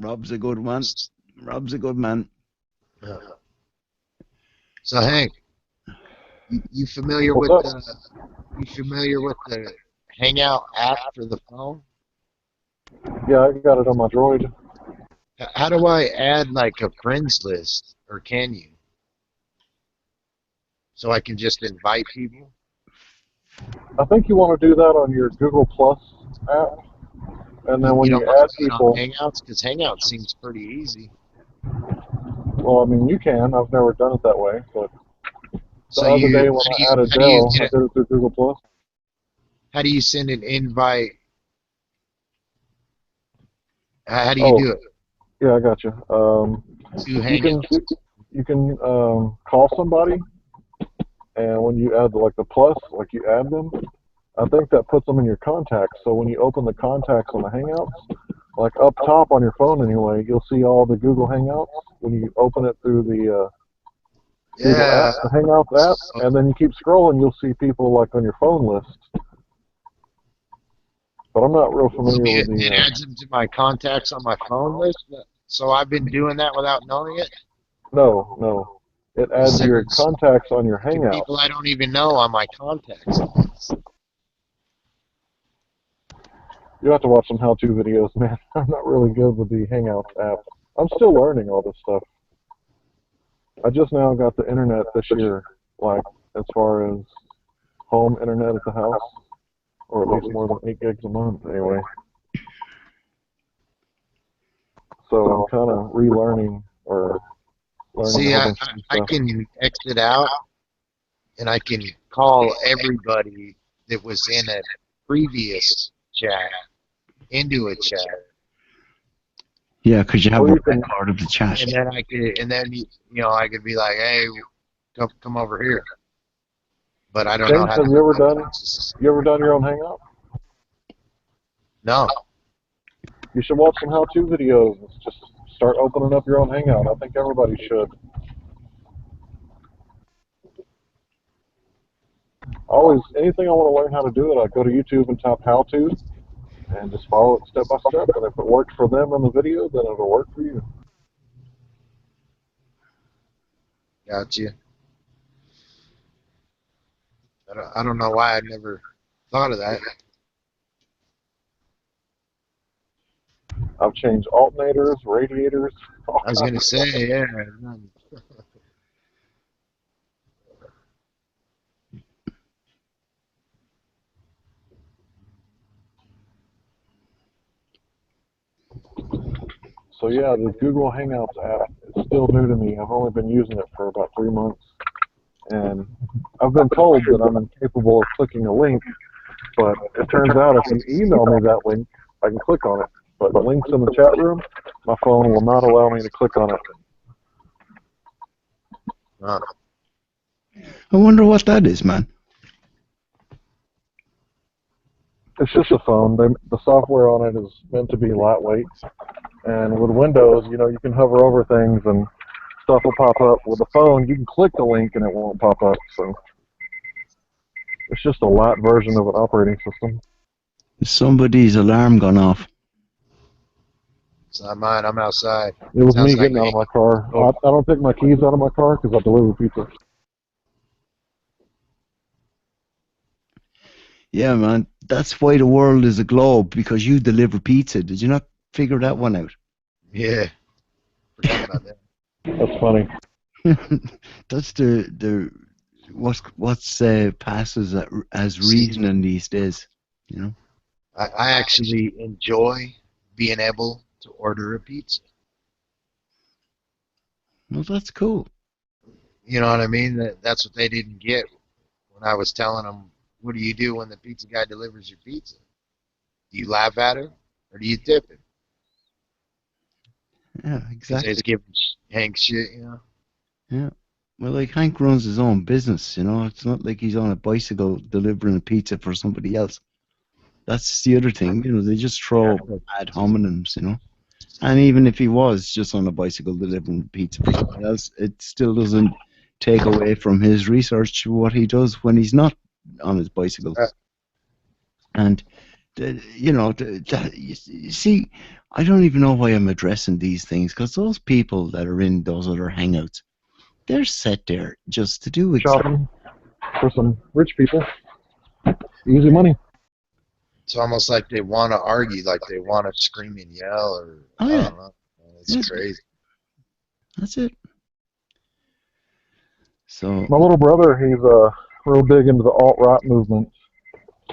Speaker 3: Rob's a good one. Rob's a good man.
Speaker 2: So, Hank, you familiar with
Speaker 4: What's up?
Speaker 2: the Hangout app for the phone?
Speaker 4: Yeah, I got it on my Droid.
Speaker 2: How do I add like a friends list, or can you? So I can just invite people?
Speaker 4: I think you want to do that on your Google Plus app. And then when you
Speaker 2: don't want
Speaker 4: add
Speaker 2: to do it on
Speaker 4: people,
Speaker 2: Hangouts, because Hangouts seems pretty easy.
Speaker 4: well, I mean, you can. I've never done it that way, but the
Speaker 2: So
Speaker 4: other
Speaker 2: you,
Speaker 4: day when I added Dell, I did it through Google Plus.
Speaker 2: how do you send an invite? How do you do it?
Speaker 4: Yeah, I got you.
Speaker 2: To
Speaker 4: You
Speaker 2: Hangouts?
Speaker 4: can call somebody, and when you add the plus, like you add them, I think that puts them in your contacts. So when you open the contacts on the Hangouts, like up top on your phone anyway, you'll see all the Google Hangouts. When you open it through through the
Speaker 2: Yeah.
Speaker 4: app, the Hangouts app, and then you keep scrolling, you'll see people like on your phone list. But I'm not real familiar with
Speaker 2: It
Speaker 4: the.
Speaker 2: adds them to my contacts on my phone list. So I've been doing that without knowing it.
Speaker 4: No. It adds your
Speaker 2: There's
Speaker 4: contacts on your
Speaker 2: fucking
Speaker 4: Hangouts.
Speaker 2: people I don't even know on my contacts list.
Speaker 4: You have to watch some how-to videos, man. I'm not really good with the Hangouts app. I'm still learning all this stuff. I just now got the internet this year, like as far as home internet at the house, or at least more than 8 gigs a month, anyway. So I'm kind of relearning or learning
Speaker 2: See,
Speaker 4: a whole
Speaker 2: I,
Speaker 4: bunch of new
Speaker 2: I
Speaker 4: stuff.
Speaker 2: can exit out and I can call everybody that was in a previous chat into a chat.
Speaker 3: Yeah, because you have
Speaker 4: Or
Speaker 3: a
Speaker 4: you can-
Speaker 3: record of the chat.
Speaker 2: And then I could, I could be like, hey, come over here. But I don't know
Speaker 4: James,
Speaker 2: how
Speaker 4: have
Speaker 2: to.
Speaker 4: you ever done your own Hangout?
Speaker 2: No.
Speaker 4: You should watch some how-to videos. Just start opening up your own Hangout. I think everybody should. Always, anything I want to learn how to do it, I go to YouTube and type how-to, and just follow it step by step. And if it works for them in the video, then it'll work for you.
Speaker 2: Gotcha. I don't know why I never thought of that.
Speaker 4: I've changed alternators, radiators.
Speaker 2: I was gonna say, yeah.
Speaker 4: So yeah, the Google Hangouts app is still new to me. I've only been using it for about 3 months. And I've been told that I'm incapable of clicking a link, but it turns out if you email me that link, I can click on it. But the links in the chat room, my phone will not allow me to click on it.
Speaker 2: Huh.
Speaker 3: I wonder what that is, man.
Speaker 4: It's just a phone. The software on it is meant to be lightweight. And with Windows, you can hover over things and stuff will pop up. With the phone, you can click the link and it won't pop up. So it's just a light version of an operating system.
Speaker 3: Somebody's alarm gone off.
Speaker 2: It's not mine. I'm outside.
Speaker 4: It was
Speaker 2: Sounds
Speaker 4: me getting
Speaker 2: like
Speaker 4: out of my car. I don't take my keys out of my car because I deliver pizza.
Speaker 3: Yeah, man. That's why the world is a globe, because you deliver pizza. Did you not figure that one out?
Speaker 2: Yeah. Forgot about that.
Speaker 4: That's funny.
Speaker 3: That's the what's passes as reasoning these days.
Speaker 2: I actually enjoy being able to order a pizza.
Speaker 3: Well, that's cool.
Speaker 2: You know what I mean? That's what they didn't get when I was telling them, what do you do when the pizza guy delivers your pizza? Do you laugh at him or do you tip him?
Speaker 3: Yeah,
Speaker 2: Because
Speaker 3: exactly.
Speaker 2: they give Hank shit,
Speaker 3: Yeah. Well, like Hank runs his own business, It's not like he's on a bicycle delivering a pizza for somebody else. That's the other thing, They just throw ad hominems, And even if he was just on a bicycle delivering pizza for somebody else, it still doesn't take away from his research what he does when he's not on his bicycle. And you see, I don't even know why I'm addressing these things, because those people that are in those other hangouts, they're set there just to do exactly.
Speaker 4: Shopping for some rich people. Easy money.
Speaker 2: It's almost like they want to argue, like they want to scream and yell, or I don't know. It's crazy.
Speaker 3: That's it. So
Speaker 4: my little brother, he's real big into the alt-right movement,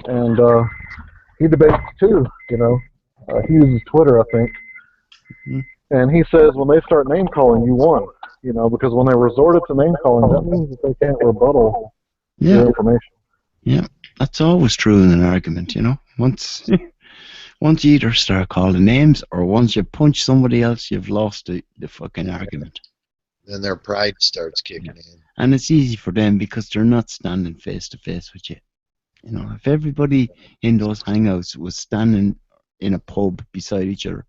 Speaker 4: and he debates too. He uses Twitter, I think, and he says when they start name calling, you won. Because when they resorted to name calling, that means that they can't rebuttal your information.
Speaker 3: Yeah, that's always true in an argument, Once you either start calling names or once you punch somebody else, you've lost the fucking argument.
Speaker 2: Then their pride starts kicking in.
Speaker 3: And it's easy for them because they're not standing face to face with you. If everybody in those hangouts was standing in a pub beside each other,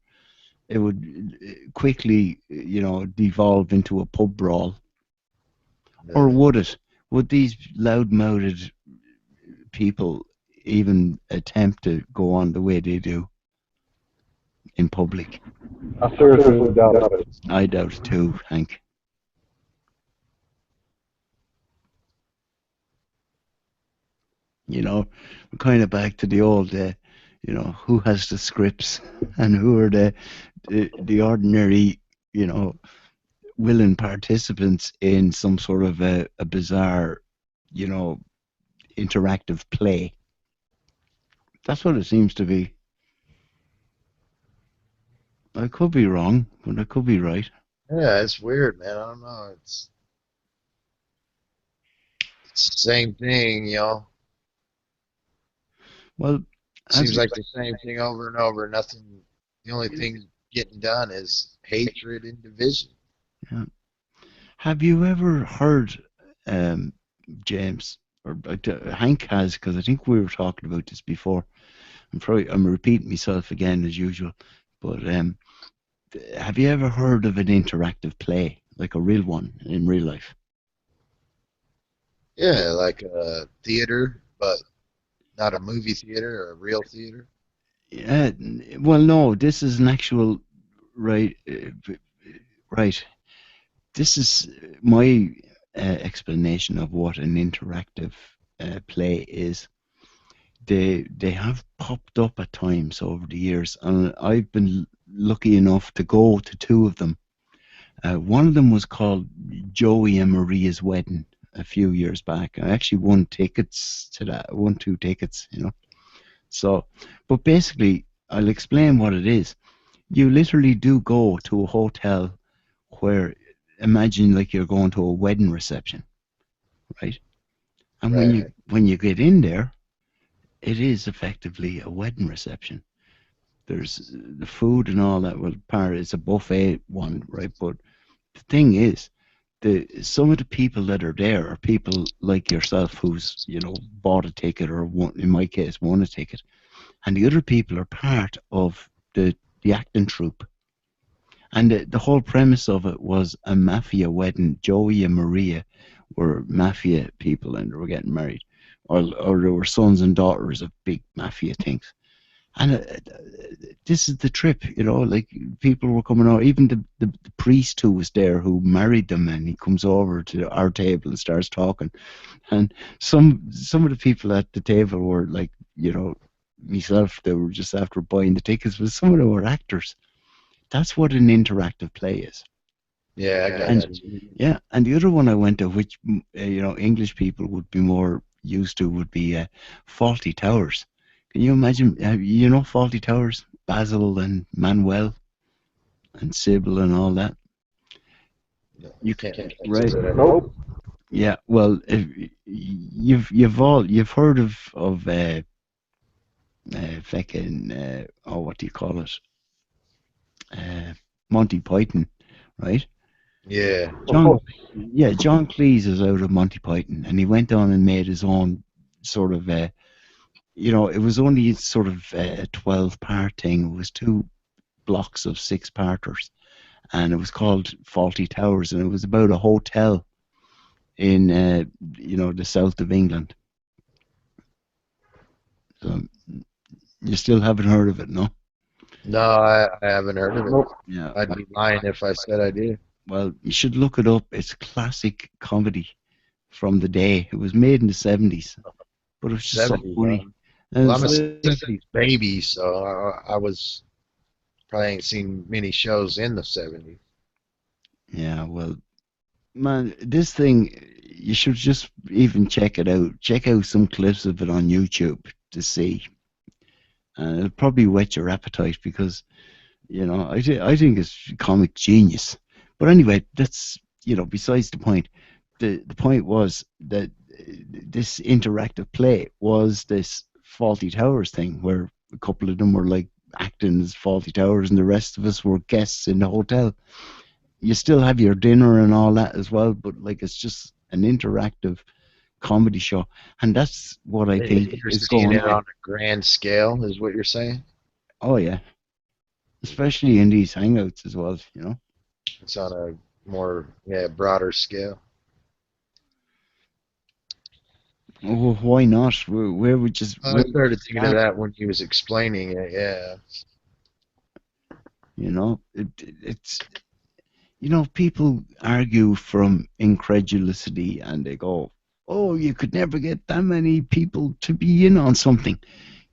Speaker 3: it would quickly, devolve into a pub brawl. Or would it? Would these loud-mouthed people even attempt to go on the way they do in public?
Speaker 4: I seriously doubt it.
Speaker 3: I doubt it too, Hank. You know, we're kind of back to the old, who has the scripts and who are the ordinary, willing participants in some sort of a bizarre, interactive play. That's what it seems to be. I could be wrong, but I could be right.
Speaker 2: Yeah, it's weird, man. I don't know. It's the same thing,
Speaker 3: Well,
Speaker 2: Seems like the same thing over and over. Nothing. The only thing getting done is hatred and division.
Speaker 3: yeah. Have you ever heard, James, or Hank has, because I think we were talking about this before. I'm repeating myself again as usual, but have you ever heard of an interactive play, like a real one in real life?
Speaker 2: Yeah, like a theater, but not a movie theater or a real theater.
Speaker 3: Yeah, well, no, this is an actual, right, right. This is my explanation of what an interactive play is. They have popped up at times over the years, and I've been lucky enough to go to two of them. One of them was called Joey and Maria's Wedding a few years back. I actually won tickets to that. I won 2 tickets, So, but basically, I'll explain what it is. You literally do go to a hotel where, imagine like you're going to a wedding reception, right? And
Speaker 2: Right.
Speaker 3: when you get in there, it is effectively a wedding reception. There's the food and all that. Well, it's a buffet one, right? But the thing is, some of the people that are there are people like yourself who's bought a ticket or in my case won a ticket, and the other people are part of the acting troupe. And the whole premise of it was a mafia wedding. Joey and Maria were mafia people and they were getting married, or they were sons and daughters of big mafia things. And this is the trip, like people were coming over. Even the priest who was there, who married them, and he comes over to our table and starts talking. And some of the people at the table were like, myself, they were just after buying the tickets, but some of them were actors. That's what an interactive play is.
Speaker 2: Yeah, I got
Speaker 3: And
Speaker 2: you.
Speaker 3: yeah, and the other one I went to, which English people would be more used to, would be Faulty Towers. Can you imagine? Faulty Towers, Basil and Manuel and Sybil and all that.
Speaker 2: You can't
Speaker 3: right?
Speaker 4: Nope.
Speaker 3: Yeah, well, you've heard of fucking what do you call it? Monty Python, right?
Speaker 2: Yeah.
Speaker 3: John Cleese is out of Monty Python, and he went on and made his own sort of it was only sort of a 12-part thing. It was 2 blocks of 6-parters, and it was called Faulty Towers, and it was about a hotel in the south of England. So you still haven't heard of it, no?
Speaker 2: No, I haven't heard of it.
Speaker 4: Nope.
Speaker 3: Yeah.
Speaker 2: I'd be lying if I said I did.
Speaker 3: Well, you should look it up. It's classic comedy from the day. It was made in the 70s, but it was just so
Speaker 2: 70s,
Speaker 3: funny.
Speaker 2: huh?
Speaker 3: And
Speaker 2: Well, I'm a
Speaker 3: it's-
Speaker 2: 60s baby, so I was probably ain't seen many shows in the 70s.
Speaker 3: yeah, well, man, this thing, you should just even check it out. Check out some clips of it on YouTube to see. And it'll probably whet your appetite because, I think it's comic genius. But anyway, that's, besides the point. The point was that this interactive play was this Faulty Towers thing where a couple of them were like acting as Faulty Towers and the rest of us were guests in the hotel. You still have your dinner and all that as well, but like it's just an interactive comedy show, and that's what I think
Speaker 2: You're
Speaker 3: is
Speaker 2: seeing
Speaker 3: going
Speaker 2: it
Speaker 3: on.
Speaker 2: on a grand scale, is what you're saying?
Speaker 3: Oh yeah, especially in these hangouts as well.
Speaker 2: It's on a more broader scale.
Speaker 3: Oh, why not? Where would just
Speaker 2: I
Speaker 3: where,
Speaker 2: started thinking of that when he was explaining it. Yeah.
Speaker 3: you know, it's people argue from incredulity and they go, "Oh, you could never get that many people to be in on something."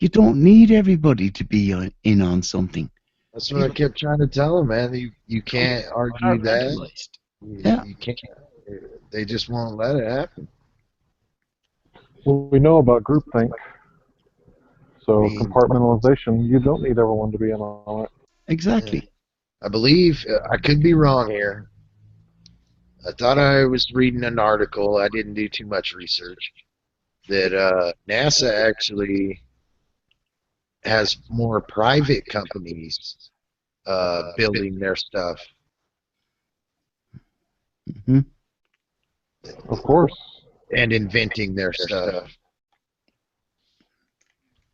Speaker 3: You don't need everybody to be in on something.
Speaker 2: That's what I kept trying to tell him, man. You can't argue that.
Speaker 3: Compartmentalized.
Speaker 2: You,
Speaker 3: Yeah.
Speaker 2: you can't. They just won't let it happen.
Speaker 4: Well, we know about groupthink, so
Speaker 2: I mean,
Speaker 4: compartmentalization, you don't need everyone to be in on it.
Speaker 3: Exactly.
Speaker 2: I believe, I could be wrong here. I thought I was reading an article. I didn't do too much research. That NASA actually has more private companies building their stuff.
Speaker 3: Hmm.
Speaker 4: Of course.
Speaker 2: And inventing their stuff.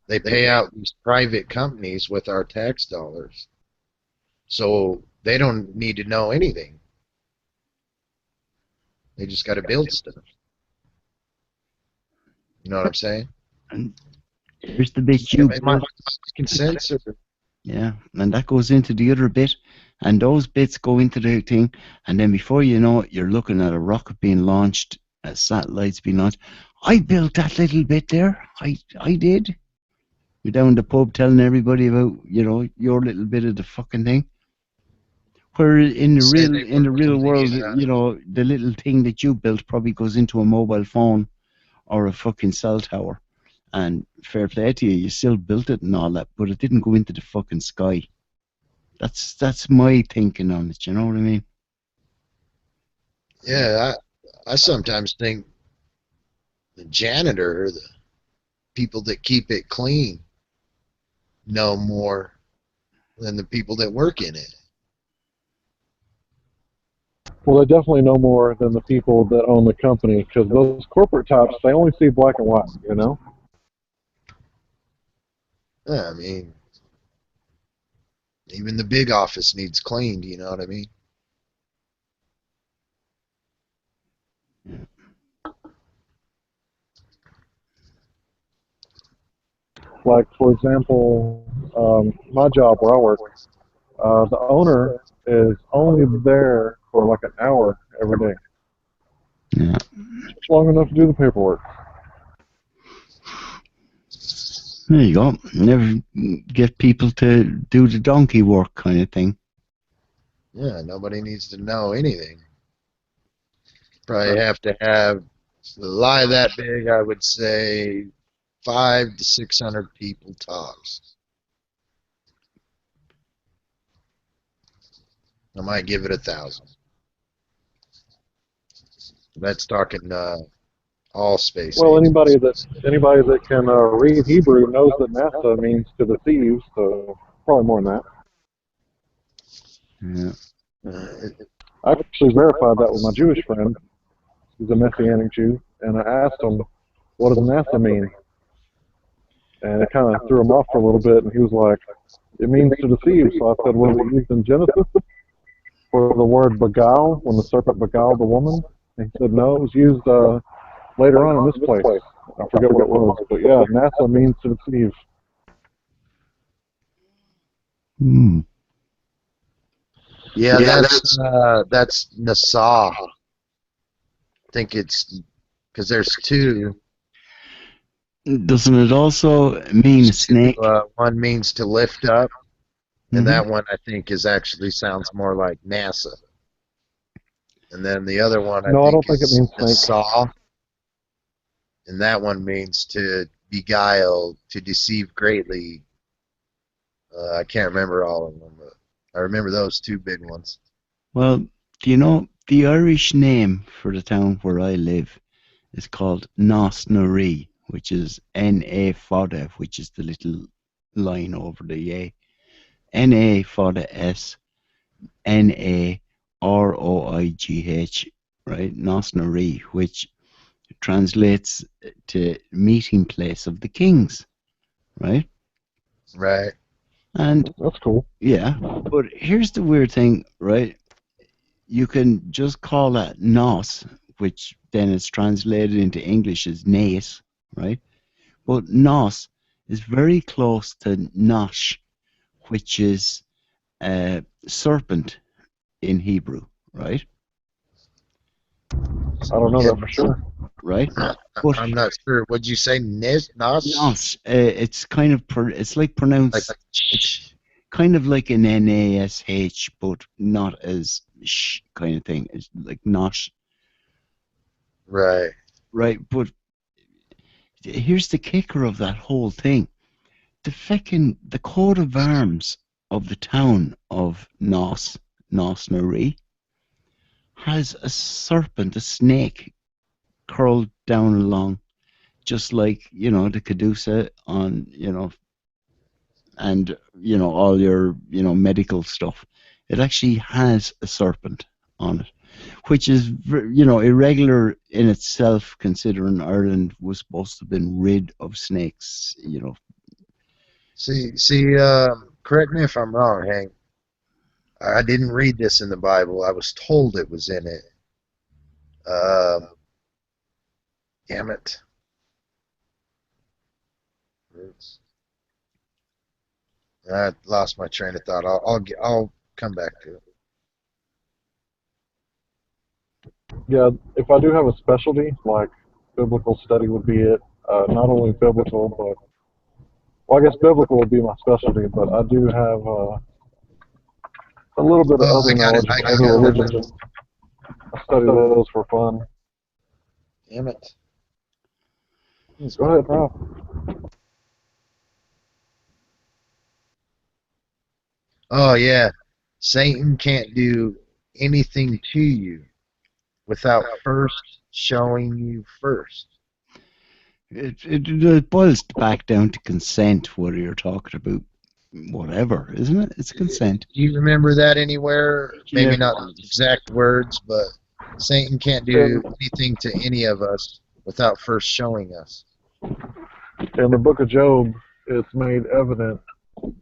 Speaker 2: They pay out these private companies with our tax dollars. So they don't need to know anything. They just got to build stuff. You know what I'm saying?
Speaker 3: And here's the bit you
Speaker 2: Am I making sense? Or?
Speaker 3: Yeah, and that goes into the other bit, and those bits go into the thing, and then before you know it, you're looking at a rocket being launched, satellites being launched. I built that little bit there. I did. You're down the pub telling everybody about your little bit of the fucking thing. Where in the real world, the little thing that you built probably goes into a mobile phone or a fucking cell tower. And fair play to you, you still built it and all that, but it didn't go into the fucking sky. That's my thinking on it, you know what I mean?
Speaker 2: Yeah, I sometimes think the janitor, or the people that keep it clean, know more than the people that work in it.
Speaker 4: Well, they definitely know more than the people that own the company, because those corporate types, they only see black and white, you know?
Speaker 2: Yeah, I mean, even the big office needs cleaned, you know what I mean?
Speaker 4: Like, for example, my job where I work, the owner is only there for like an hour every day.
Speaker 3: Yeah.
Speaker 4: Just long enough to do the paperwork.
Speaker 3: There you go. Never get people to do the donkey work kind of thing.
Speaker 2: Yeah, nobody needs to know anything. Probably have to have a lie that big, I would say 500 to 600 people tops. I might give it 1,000. That's talking all space.
Speaker 4: Well, anybody that can read Hebrew knows that NASA means to the thieves, so probably more than that.
Speaker 3: Yeah.
Speaker 4: I actually verified that with my Jewish friend. He's a Messianic Jew, and I asked him, what does NASA mean? And it kind of threw him off for a little bit, and he was like, it means to deceive. So I said, was it used in Genesis for the word beguile, when the serpent beguiled the woman? And he said, no, it was used later on in this place. I forget what it was, but yeah, NASA means to deceive.
Speaker 3: Hmm.
Speaker 2: Yeah, that's Nassau. I think it's because there's two.
Speaker 3: Doesn't it also mean a snake?
Speaker 2: One means to lift up, and
Speaker 3: Mhm.
Speaker 2: that one I think is actually sounds more like NASA. And then the other one I
Speaker 4: don't
Speaker 2: think
Speaker 4: think it
Speaker 2: is
Speaker 4: means snake.
Speaker 2: Nassau, and that one means to beguile, to deceive greatly. I can't remember all of them, but I remember those two big ones.
Speaker 3: Well, do you know the Irish name for the town where I live is called Nosnaree, which is N-A Fodder, which is the little line over the A. N-A Fodder S, N-A-R-O-I-G-H, right? Nosnaree, which translates to meeting place of the kings, right?
Speaker 2: Right.
Speaker 3: And
Speaker 4: That's cool.
Speaker 3: yeah, but here's the weird thing, right? You can just call that Nos, which then is translated into English as Naas, right? But Nos is very close to Nosh, which is serpent in Hebrew, right?
Speaker 4: I don't know that for sure.
Speaker 3: Right? But
Speaker 2: I'm not sure. What'd you say? Nos?
Speaker 3: Nos, it's kind of it's like pronounced.
Speaker 2: Like,
Speaker 3: It's kind of like an NASH, but not as sh kind of thing. It's like Nosh,
Speaker 2: right.
Speaker 3: right? But here's the kicker of that whole thing. The coat of arms of the town of Nos na Rí, has a serpent, a snake, curled down along, just like, the Cadusa on, and, all your, medical stuff. It actually has a serpent on it, which is, irregular in itself, considering Ireland was supposed to have been rid of snakes,
Speaker 2: See, correct me if I'm wrong, Hank. I didn't read this in the Bible. I was told it was in it. Damn it. I lost my train of thought. I'll come back to it.
Speaker 4: Yeah, if I do have a specialty, like biblical study would be it. Not only biblical, but, well, I guess biblical would be my specialty, but I do have a little bit of
Speaker 2: Oh,
Speaker 4: other
Speaker 2: I got it.
Speaker 4: knowledge of
Speaker 2: I got
Speaker 4: other
Speaker 2: it.
Speaker 4: religions. I study those for fun.
Speaker 2: Damn it.
Speaker 4: Go ahead, Rob.
Speaker 2: Oh, yeah. Satan can't do anything to you without first showing you first.
Speaker 3: it boils back down to consent, whether you're talking about whatever, isn't it? It's consent.
Speaker 2: Do you remember that anywhere? Maybe
Speaker 3: Yeah.
Speaker 2: not exact words, but Satan can't do anything to any of us without first showing us.
Speaker 4: In the book of Job, it's made evident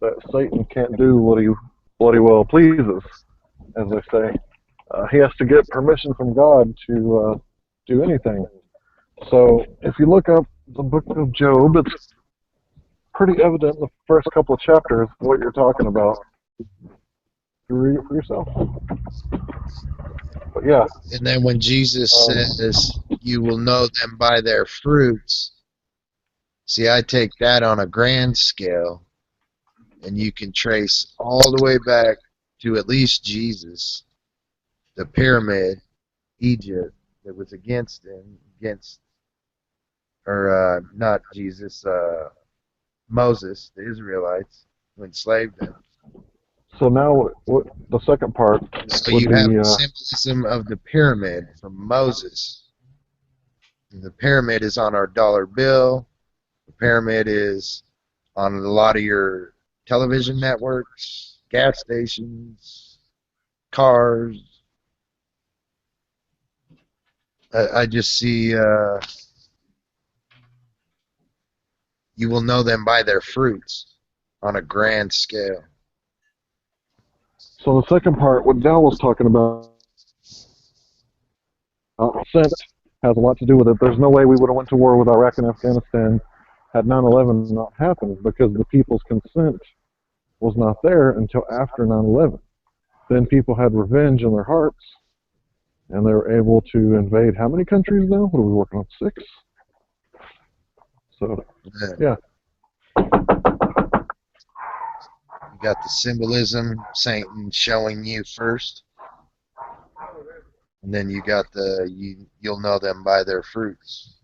Speaker 4: that Satan can't do what he well pleases, as they say. He has to get permission from God to do anything. So if you look up the book of Job, it's pretty evident in the first couple of chapters what you're talking about. You read it for yourself. But yeah,
Speaker 2: And then when Jesus says, you will know them by their fruits, see, I take that on a grand scale, and you can trace all the way back to at least Jesus, the pyramid, Egypt, that was against him, not Jesus, Moses, the Israelites, who enslaved them.
Speaker 4: so now what the second part
Speaker 2: So
Speaker 4: would
Speaker 2: you have
Speaker 4: be,
Speaker 2: the symbolism of the pyramid from Moses. And the pyramid is on our dollar bill. The pyramid is on a lot of your television networks, gas stations, cars. I just see you will know them by their fruits on a grand scale.
Speaker 4: so the second part, what Dell was talking about, consent has a lot to do with it. There's no way we would have went to war with Iraq and Afghanistan had 9/11 not happened, because the people's consent was not there until after 9/11. Then people had revenge in their hearts, and they were able to invade how many countries now? What are we working on? 6? So, yeah.
Speaker 2: You got the symbolism, Satan showing you first. And then you got you'll know them by their fruits.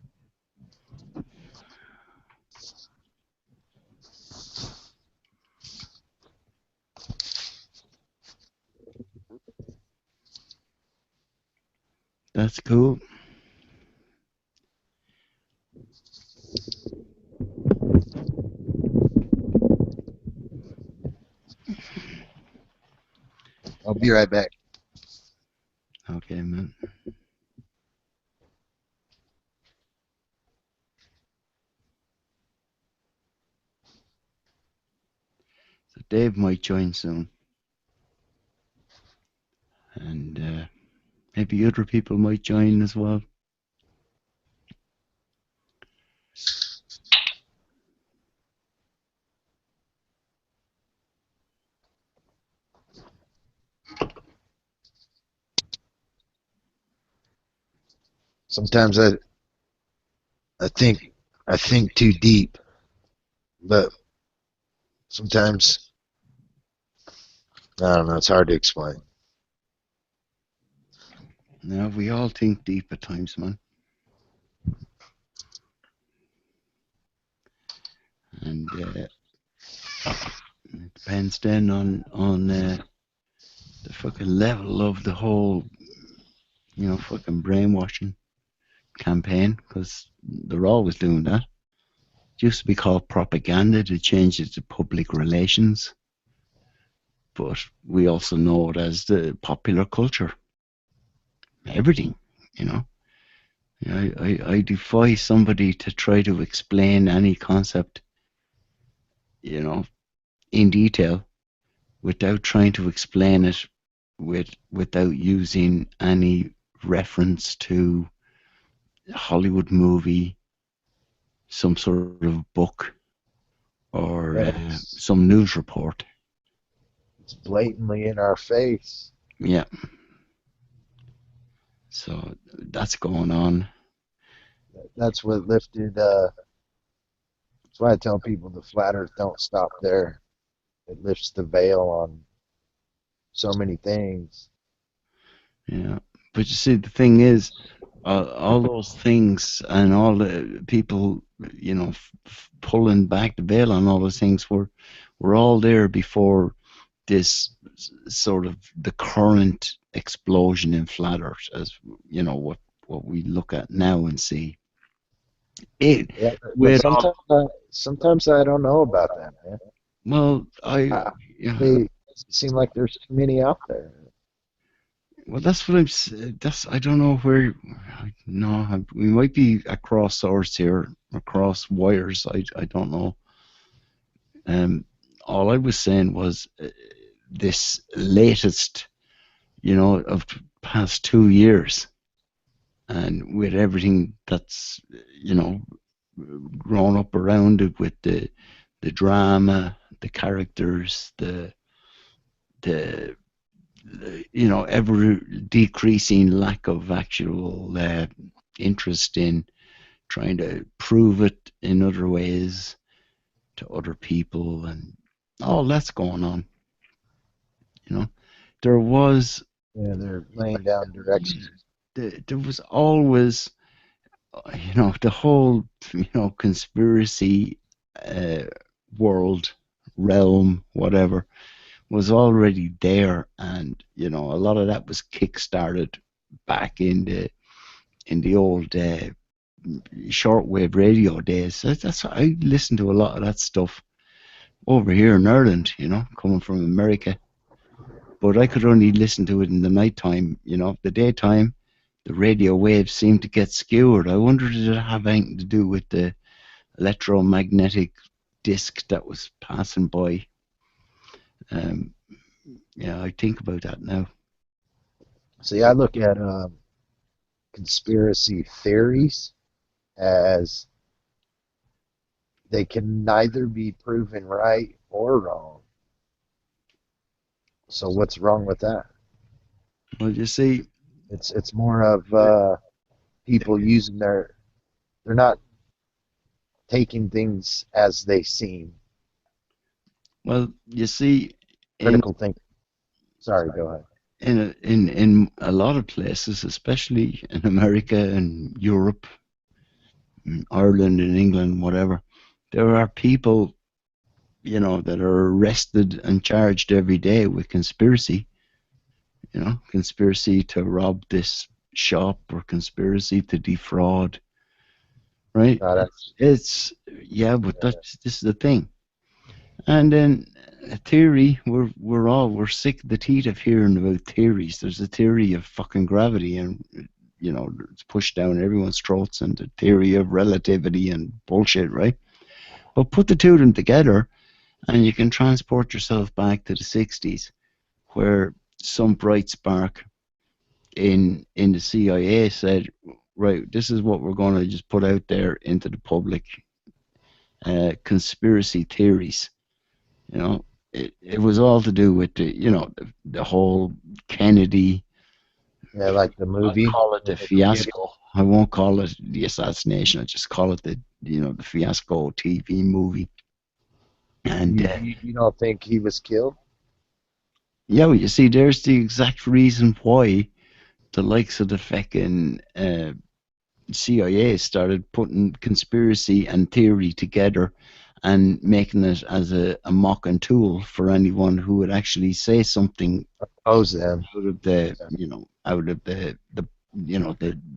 Speaker 3: That's cool.
Speaker 2: I'll be right back.
Speaker 3: Okay, man. So Dave might join soon. And Maybe other people might join as well.
Speaker 2: Sometimes I think too deep, but sometimes I don't know. It's hard to explain.
Speaker 3: Now we all think deep at times, man. And it depends then on the fucking level of the whole, fucking brainwashing campaign, because they're always doing that. It used to be called propaganda. They changed it to public relations. But we also know it as the popular culture. Everything, I defy somebody to try to explain any concept, in detail without trying to explain it without using any reference to a Hollywood movie, some sort of book, or some news report.
Speaker 2: It's blatantly in our face.
Speaker 3: Yeah. So that's going on.
Speaker 2: That's what lifted. That's why I tell people the flat Earth don't stop there. It lifts the veil on so many things.
Speaker 3: Yeah, but you see, the thing is, all those things and all the people, pulling back the veil on all those things were all there before this sort of the current explosion in flat Earth, as what we look at now and see.
Speaker 2: Yeah, but sometimes I don't know about that, man.
Speaker 3: Well,
Speaker 2: They seem like there's too many out there.
Speaker 3: Well, that's what I don't know where. No, we might be across swords here, across wires. I don't know. All I was saying was this latest, of the past 2 years, and with everything that's, grown up around it, with the drama, the characters, the ever decreasing lack of actual interest in trying to prove it in other ways to other people, and all that's going on. There was.
Speaker 2: Yeah, they're laying down directions.
Speaker 3: There was always, the whole, conspiracy world, realm, whatever, was already there, and a lot of that was kick-started back in the old shortwave radio days. That's I listened to a lot of that stuff over here in Ireland, coming from America. But I could only listen to it in the nighttime. The daytime, the radio waves seemed to get skewered. I wonder, did it have anything to do with the electromagnetic disc that was passing by? Yeah, I think about that now.
Speaker 2: See, I look at conspiracy theories as they can neither be proven right or wrong. So what's wrong with that?
Speaker 3: Well, you see,
Speaker 2: it's more of people using they're not taking things as they seem.
Speaker 3: Well, you see,
Speaker 2: Critical thinking. Sorry, go ahead.
Speaker 3: in a lot of places, especially in America and Europe, and Ireland and England, whatever, there are people, that are arrested and charged every day with conspiracy. Conspiracy to rob this shop, or conspiracy to defraud. Right? But this is the thing. And then a theory, we're sick of the teeth of hearing about theories. There's a theory of fucking gravity, and it's pushed down everyone's throats, and the theory of relativity and bullshit, right? But put the two of them together, and you can transport yourself back to the 60s, where some bright spark in the CIA said, right, this is what we're going to just put out there into the public. Conspiracy theories. You know, it was all to do with the whole Kennedy.
Speaker 2: Yeah, like the movie.
Speaker 3: I call it the fiasco. I won't call it the assassination. I just call it the fiasco TV movie. And
Speaker 2: You don't think he was killed?
Speaker 3: yeah, well, you see, there's the exact reason why the likes of the fucking CIA started putting conspiracy and theory together and making it as a mocking tool for anyone who would actually say something
Speaker 2: Oppose them.
Speaker 3: out of the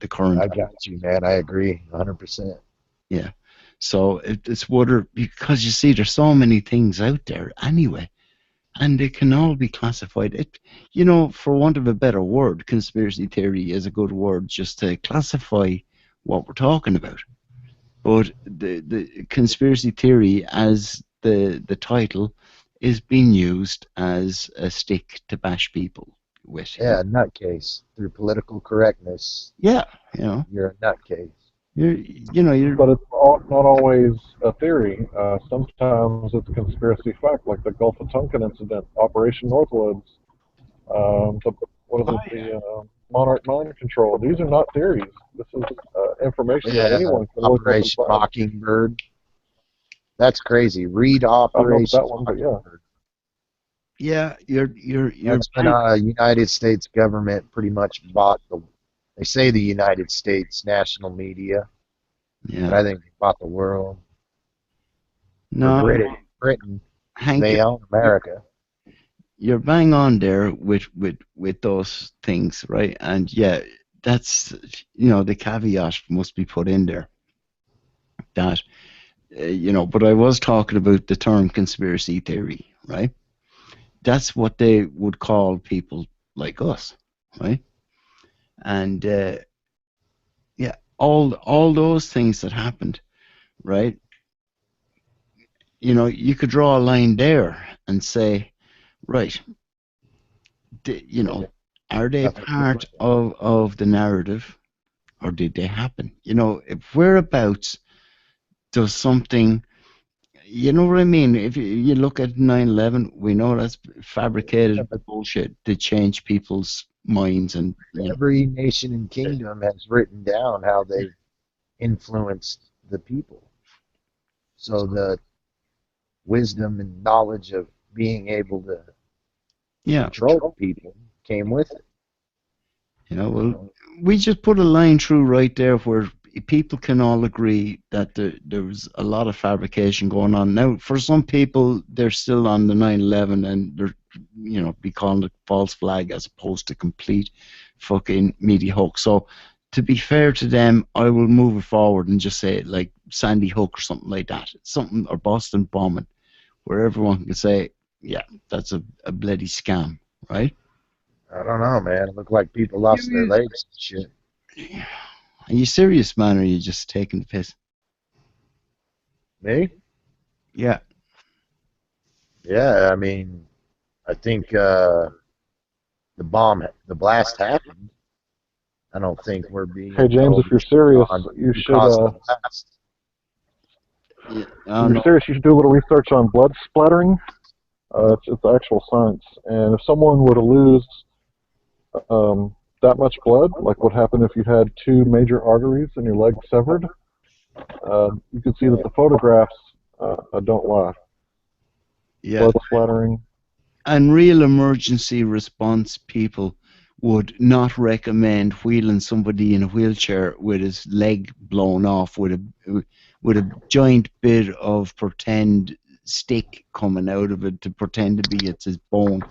Speaker 3: current.
Speaker 2: I got you, man. I agree, 100%.
Speaker 3: Yeah. So it's water, because you see, there's so many things out there anyway, and they can all be classified. For want of a better word, conspiracy theory is a good word just to classify what we're talking about. But the conspiracy theory, as the title, is being used as a stick to bash people with.
Speaker 2: Yeah, nutcase. Through political correctness,
Speaker 3: Yeah,
Speaker 2: you're a nutcase.
Speaker 3: you're.
Speaker 4: But it's not always a theory. Sometimes it's a conspiracy fact, like the Gulf of Tonkin incident, Operation Northwoods, the Monarch Mind Control. These are not theories. This is information that anyone can look up and
Speaker 2: Operation
Speaker 4: find.
Speaker 2: Mockingbird. That's crazy. Read
Speaker 4: I don't know
Speaker 2: Operation
Speaker 4: that one, but yeah.
Speaker 2: Mockingbird.
Speaker 3: Yeah, you're.
Speaker 2: That's when United States government pretty much bought they say the United States national media, but
Speaker 3: Yeah.
Speaker 2: I think they bought the world.
Speaker 3: No,
Speaker 2: Britain,
Speaker 3: Hank,
Speaker 2: they own America.
Speaker 3: you're bang on there with those things, right? And yeah, that's the caveat must be put in there. That but I was talking about the term conspiracy theory, right? That's what they would call people like us, right? And yeah, all those things that happened, right? You could draw a line there and say, right, are they part of the narrative, or did they happen? If whereabouts does something, you know what I mean? If you look at 9/11, we know that's fabricated bullshit to change people's minds, and
Speaker 2: Every nation and kingdom has written down how they influenced the people. So the wisdom and knowledge of being able to control people came with it.
Speaker 3: Well, we just put a line through right there where people can all agree that there was a lot of fabrication going on. Now, for some people, they're still on the 9/11 and they're, be calling it false flag as opposed to complete fucking media hoax. So, to be fair to them, I will move it forward and just say like Sandy Hook or something like that. Something, or Boston bombing, where everyone can say, yeah, that's a bloody scam, right?
Speaker 2: I don't know, man. It looked like people lost their legs and shit.
Speaker 3: Are you serious, man, or are you just taking the piss?
Speaker 2: Me?
Speaker 3: Yeah.
Speaker 2: Yeah, I mean, I think the blast happened. I don't think we're being.
Speaker 4: Hey James, if you're serious, you should. If you're serious, you should do a little research on blood splattering. It's actual science, and if someone were to lose that much blood, like what happened if you had two major arteries and your leg severed, you can see that the photographs don't lie.
Speaker 3: Yeah.
Speaker 4: Blood splattering.
Speaker 3: And real emergency response people would not recommend wheeling somebody in a wheelchair with his leg blown off with a giant bit of pretend stick coming out of it to pretend to be it's his bone.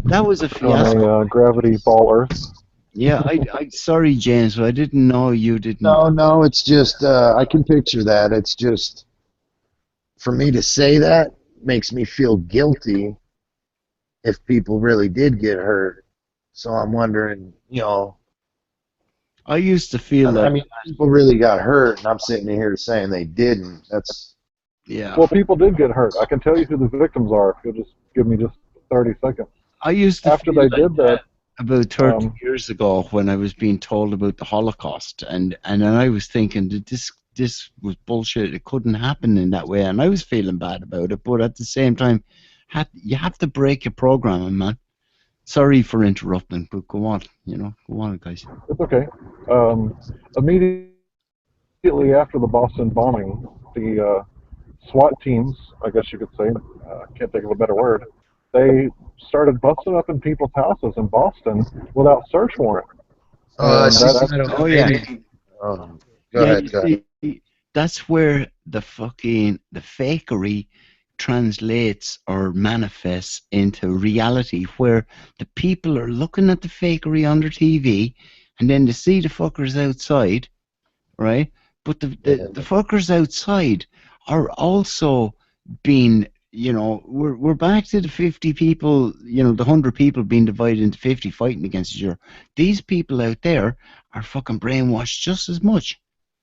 Speaker 3: That was a fiasco.
Speaker 4: On a gravity ball Earth.
Speaker 3: Yeah, I sorry, James, but I didn't know you didn't.
Speaker 2: No, it's just I can picture that. It's just for me to say that makes me feel guilty if people really did get hurt. So I'm wondering,
Speaker 3: I used to feel that.
Speaker 2: I mean, people really got hurt, and I'm sitting here saying they didn't. That's
Speaker 3: yeah.
Speaker 4: Well, people did get hurt. I can tell you who the victims are if you'll just give me just 30 seconds.
Speaker 3: I used to
Speaker 4: after
Speaker 3: feel
Speaker 4: they did that.
Speaker 3: about 30
Speaker 4: Um,
Speaker 3: years ago when I was being told about the Holocaust, and then I was thinking that this was bullshit. It couldn't happen in that way, and I was feeling bad about it. But at the same time, you have to break your programming, man. Sorry for interrupting, but go on. Go on, guys.
Speaker 4: it's okay. Immediately after the Boston bombing, the SWAT teams, I guess you could say, can't think of a better word, they started busting up in people's houses in Boston without search warrant. And
Speaker 2: See,
Speaker 4: that's,
Speaker 2: I don't know.
Speaker 3: Oh yeah,
Speaker 2: Maybe. Go
Speaker 3: yeah.
Speaker 2: ahead. Go ahead.
Speaker 3: See, that's where the fakery translates or manifests into reality, where the people are looking at the fakery on their TV, and then they see the fuckers outside, right? But the fuckers outside are also being, we're back to the 50 people, the 100 people being divided into 50 fighting against each other. These people out there are fucking brainwashed just as much.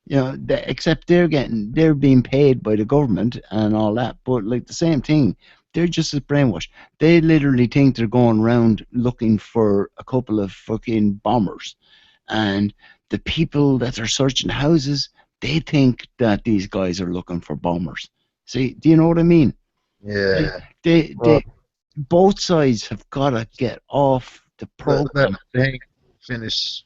Speaker 3: Except they're being paid by the government and all that, but like the same thing, they're just as brainwashed. They literally think they're going around looking for a couple of fucking bombers, and the people that are searching houses, they think that these guys are looking for bombers. See, do you know what I mean?
Speaker 2: Yeah.
Speaker 3: They both sides have got to get off the program.
Speaker 2: Hank, finish.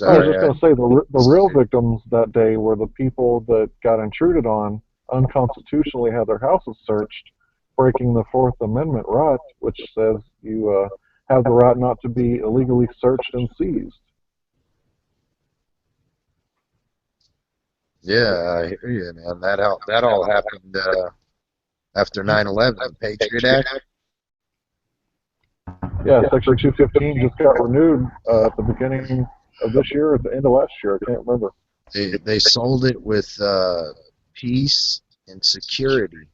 Speaker 4: I was
Speaker 2: Sorry.
Speaker 4: just going to say the real victims that day were the people that got intruded on, unconstitutionally had their houses searched, breaking the Fourth Amendment right, which says you have the right not to be illegally searched and seized.
Speaker 2: Yeah, I hear you, man. That all happened after 9/11, Patriot Act.
Speaker 4: Yeah, Section 215 just got renewed at the beginning of this year, or at the end of last year. I can't remember.
Speaker 2: They sold it with peace and security.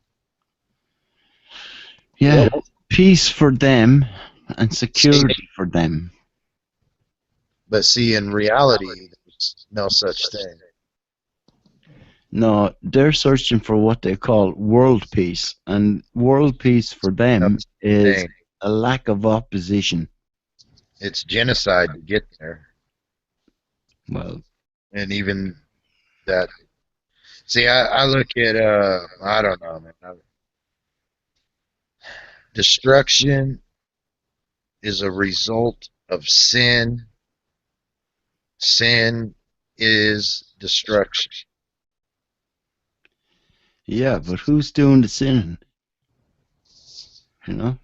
Speaker 3: Yeah,
Speaker 4: Yep.
Speaker 3: peace for them and security for them.
Speaker 2: But see, in reality, there's no such thing.
Speaker 3: No, they're searching for what they call world peace, and world peace for them is
Speaker 2: Thing.
Speaker 3: a lack of opposition.
Speaker 2: It's genocide to get there,
Speaker 3: Well,
Speaker 2: and even that. See, I look at I don't know, man. Destruction is a result of sin. Sin is destruction.
Speaker 3: yeah, but who's doing the sinning? You know,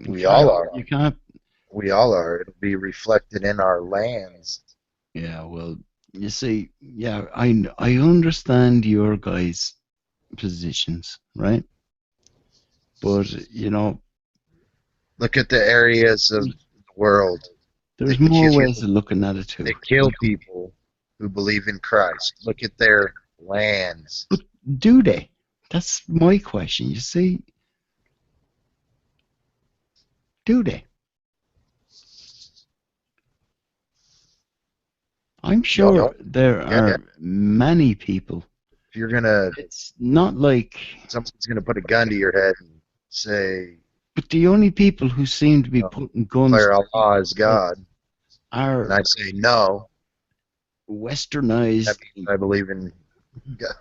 Speaker 2: We all are.
Speaker 3: You can't.
Speaker 2: We all are. It'll be reflected in our lands.
Speaker 3: Yeah, well, you see, yeah, I understand your guys' positions, right? But
Speaker 2: Look at the areas of the world
Speaker 3: there's
Speaker 2: They
Speaker 3: more
Speaker 2: kill-
Speaker 3: ways of looking at it too.
Speaker 2: that kill people who believe in Christ. Look at their lands.
Speaker 3: Do they? That's my question. You see, do they? I'm sure there are many people.
Speaker 2: If you're gonna,
Speaker 3: It's not like,
Speaker 2: someone's gonna put a gun to your head and say,
Speaker 3: but the only people who seem to be putting guns
Speaker 2: "Declare Allah is God,"
Speaker 3: are
Speaker 2: and I say no.
Speaker 3: westernized.
Speaker 2: That means I believe in God.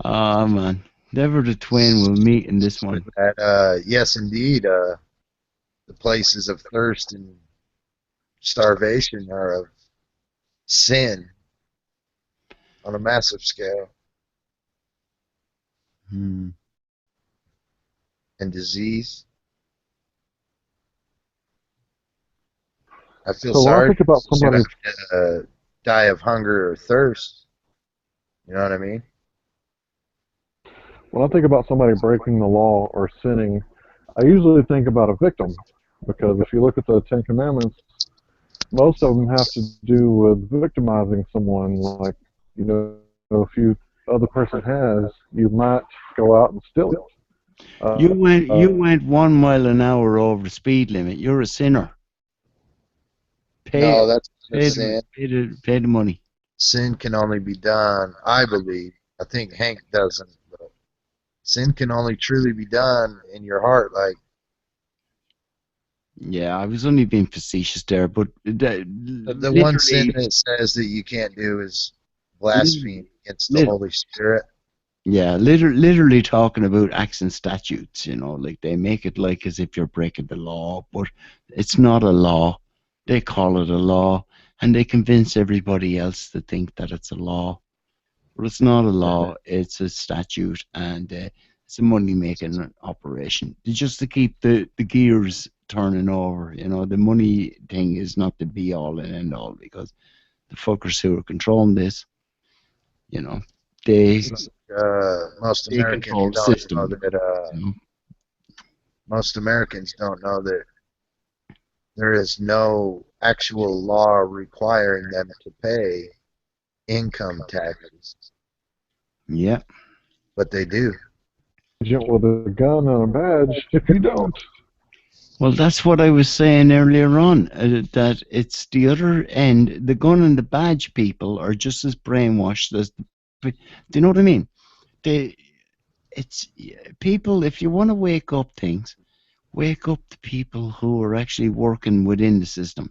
Speaker 3: Ah, man. Never the twain will meet in this one.
Speaker 2: Yes, indeed. The places of thirst and starvation are of sin on a massive scale,
Speaker 3: Hmm.
Speaker 2: and disease. I feel
Speaker 4: So when I
Speaker 2: sorry
Speaker 4: think about
Speaker 2: for
Speaker 4: somebody,
Speaker 2: those that die of hunger or thirst. You know what I mean?
Speaker 4: when I think about somebody breaking the law or sinning, I usually think about a victim, because if you look at the Ten Commandments, most of them have to do with victimizing someone. Like, if the other person has, you might go out and steal it.
Speaker 3: You went 1 mile an hour over the speed limit. You're a sinner.
Speaker 2: No, that's
Speaker 3: Pay
Speaker 2: sin.
Speaker 3: the money.
Speaker 2: Sin can only be done, I believe. I think Hank doesn't, but sin can only truly be done in your heart. Like
Speaker 3: Yeah, I was only being facetious there, but
Speaker 2: The one sin
Speaker 3: literally,
Speaker 2: that says that you can't do is blaspheme against the
Speaker 3: lit-
Speaker 2: Holy Spirit.
Speaker 3: yeah, literally talking about acts and statutes, like they make it like as if you're breaking the law, but it's not a law. They call it a law, and they convince everybody else to think that it's a law. But it's not a law, it's a statute, and it's a money-making operation. Just to keep the gears turning over. The money thing is not the be-all and end-all, because the fuckers who are controlling this, you know, they
Speaker 2: It's like, most
Speaker 3: they
Speaker 2: Americans
Speaker 3: control the
Speaker 2: don't know
Speaker 3: system.
Speaker 2: that. Most Americans don't know that there is no actual law requiring them to pay income taxes,
Speaker 3: Yeah.
Speaker 2: but they do.
Speaker 4: Agent with a gun and a badge if you don't.
Speaker 3: Well, that's what I was saying earlier on, that it's the other end. The gun and the badge people are just as brainwashed as do you know what I mean? It's people. If you want to wake up things, wake up the people who are actually working within the system.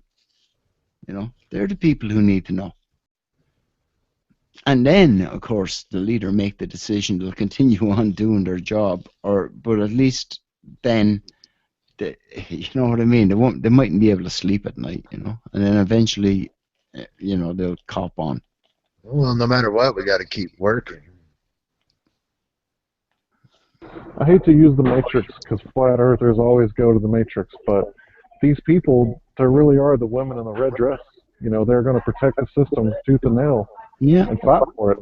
Speaker 3: They're the people who need to know. And then, of course, the leader make the decision to continue on doing their job, but at least then, you know what I mean. They mightn't be able to sleep at night, and then eventually, they'll cop on.
Speaker 2: Well, no matter what, we got to keep working.
Speaker 4: I hate to use the Matrix because flat earthers always go to the Matrix, but these people, they really are the women in the red dress. They're going to protect the system tooth and nail
Speaker 3: Yeah,
Speaker 4: and fight for it.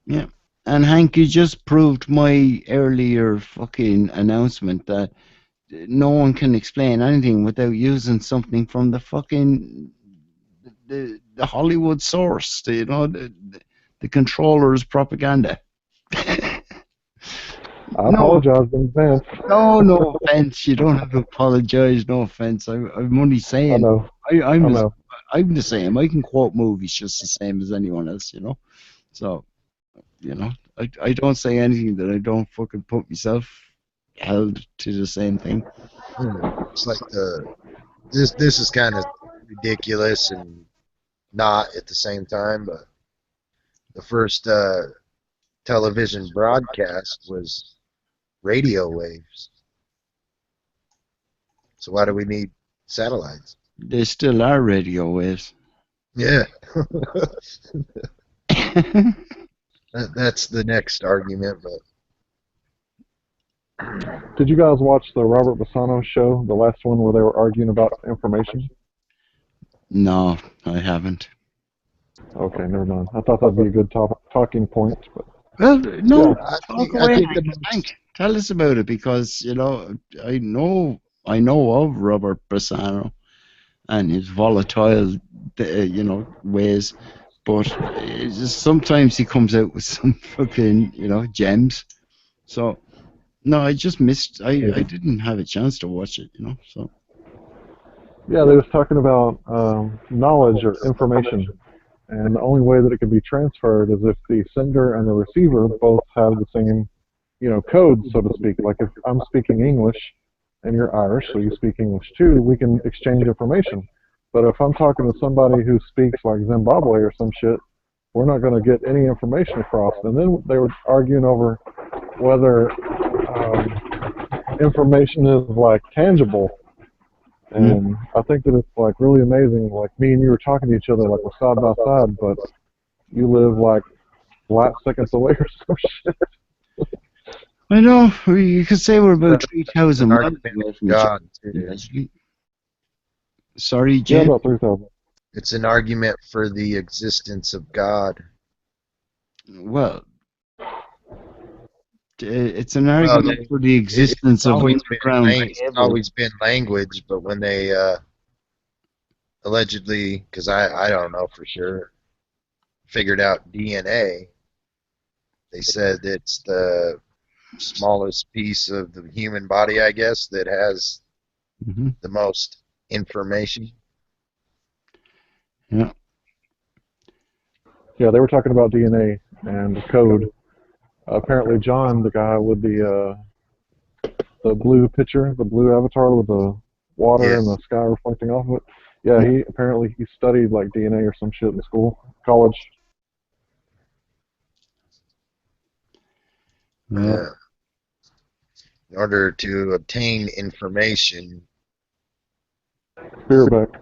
Speaker 3: yeah. And Hank, you just proved my earlier fucking announcement that no one can explain anything without using something from the fucking the Hollywood source, the controller's propaganda.
Speaker 4: I
Speaker 3: No,
Speaker 4: apologize in advance.
Speaker 3: no offense. You don't have to apologize. No offense. I'm only
Speaker 4: I
Speaker 3: saying.
Speaker 4: know. I know.
Speaker 3: I'm the same. I can quote movies just the same as anyone else. So, I don't say anything that I don't fucking put myself held to the same thing.
Speaker 2: It's like this is kind of ridiculous and not at the same time, but the first television broadcast was radio waves. So why do we need satellites?
Speaker 3: They still are radio waves.
Speaker 2: Yeah, that's the next argument, but
Speaker 4: Did you guys watch the Robert Bassano show, the last one where they were arguing about information?
Speaker 3: No, I haven't.
Speaker 4: Okay, never mind. I thought that'd be a good talking point, but
Speaker 3: Well, no,
Speaker 4: yeah.
Speaker 3: talk
Speaker 2: I
Speaker 3: away,
Speaker 2: think
Speaker 3: Hank. Tell us about it, because I know of Robert Bassano and his volatile, ways, but sometimes he comes out with some fucking, gems. So no, I just missed. I didn't have a chance to watch it, So
Speaker 4: Yeah, they was talking about knowledge or information, and the only way that it can be transferred is if the sender and the receiver both have the same, code, so to speak. Like if I'm speaking English and you're Irish, so you speak English too, we can exchange information. But if I'm talking to somebody who speaks like Zimbabwe or some shit, we're not going to get any information across. And then they were arguing over whether information is like tangible. And I think that it's like really amazing. Like me and you were talking to each other like we're side by side, but you live like light seconds away or some shit.
Speaker 3: I know you could say we're about 3,000 miles
Speaker 2: argument
Speaker 3: away
Speaker 2: with
Speaker 3: from each other.
Speaker 2: God, too.
Speaker 3: Actually. Sorry,
Speaker 4: Yeah,
Speaker 3: Jim.
Speaker 4: about 3,000.
Speaker 2: It's an argument for the existence of God.
Speaker 3: Well, it's an argument for the existence of underground.
Speaker 2: It's always been language, but when they allegedly, because I don't know for sure, figured out DNA, they said it's the smallest piece of the human body, I guess, that has the most information.
Speaker 3: Yeah.
Speaker 4: Yeah, they were talking about DNA and code. Apparently, John, the guy with the blue picture, the blue avatar with the water and
Speaker 2: Yes.
Speaker 4: the sky reflecting off of it. Yeah, he studied like DNA or some shit in college.
Speaker 3: Well,
Speaker 2: In order to obtain information,
Speaker 4: Spearback.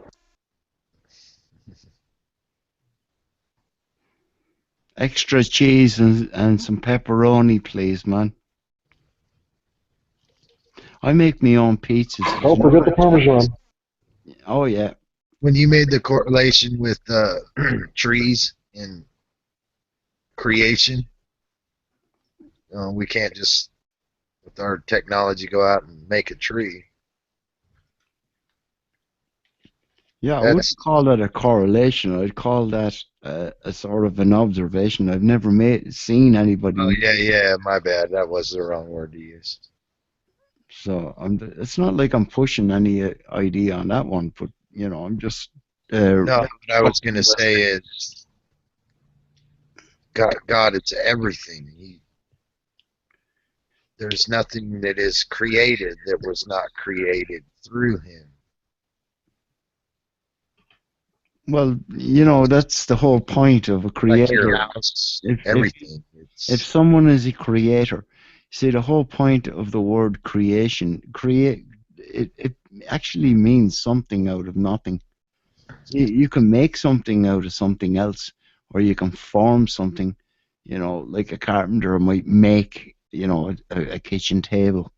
Speaker 3: extra cheese and some pepperoni, please, man. I make my own pizzas.
Speaker 4: Don't forget the Parmesan.
Speaker 3: Oh yeah.
Speaker 2: when you made the correlation with trees and creation, we can't just, with our technology, go out and make a tree.
Speaker 3: Yeah, I
Speaker 2: That's-
Speaker 3: wouldn't call that a correlation. I'd call that a sort of an observation. I've never seen anybody.
Speaker 2: Oh, yeah, my bad. That was the wrong word to use.
Speaker 3: So it's not like I'm pushing any idea on that one, but you know, I'm just.
Speaker 2: No, what I was going to say is God is everything. There's nothing that is created that was not created through him.
Speaker 3: Well, you know, that's the whole point of a
Speaker 2: Like
Speaker 3: creator.
Speaker 2: your house, everything.
Speaker 3: If someone is a creator, see, the whole point of the word creation, it actually means something out of nothing. You can make something out of something else, or you can form something, you know, like a carpenter might make, you know, a kitchen table.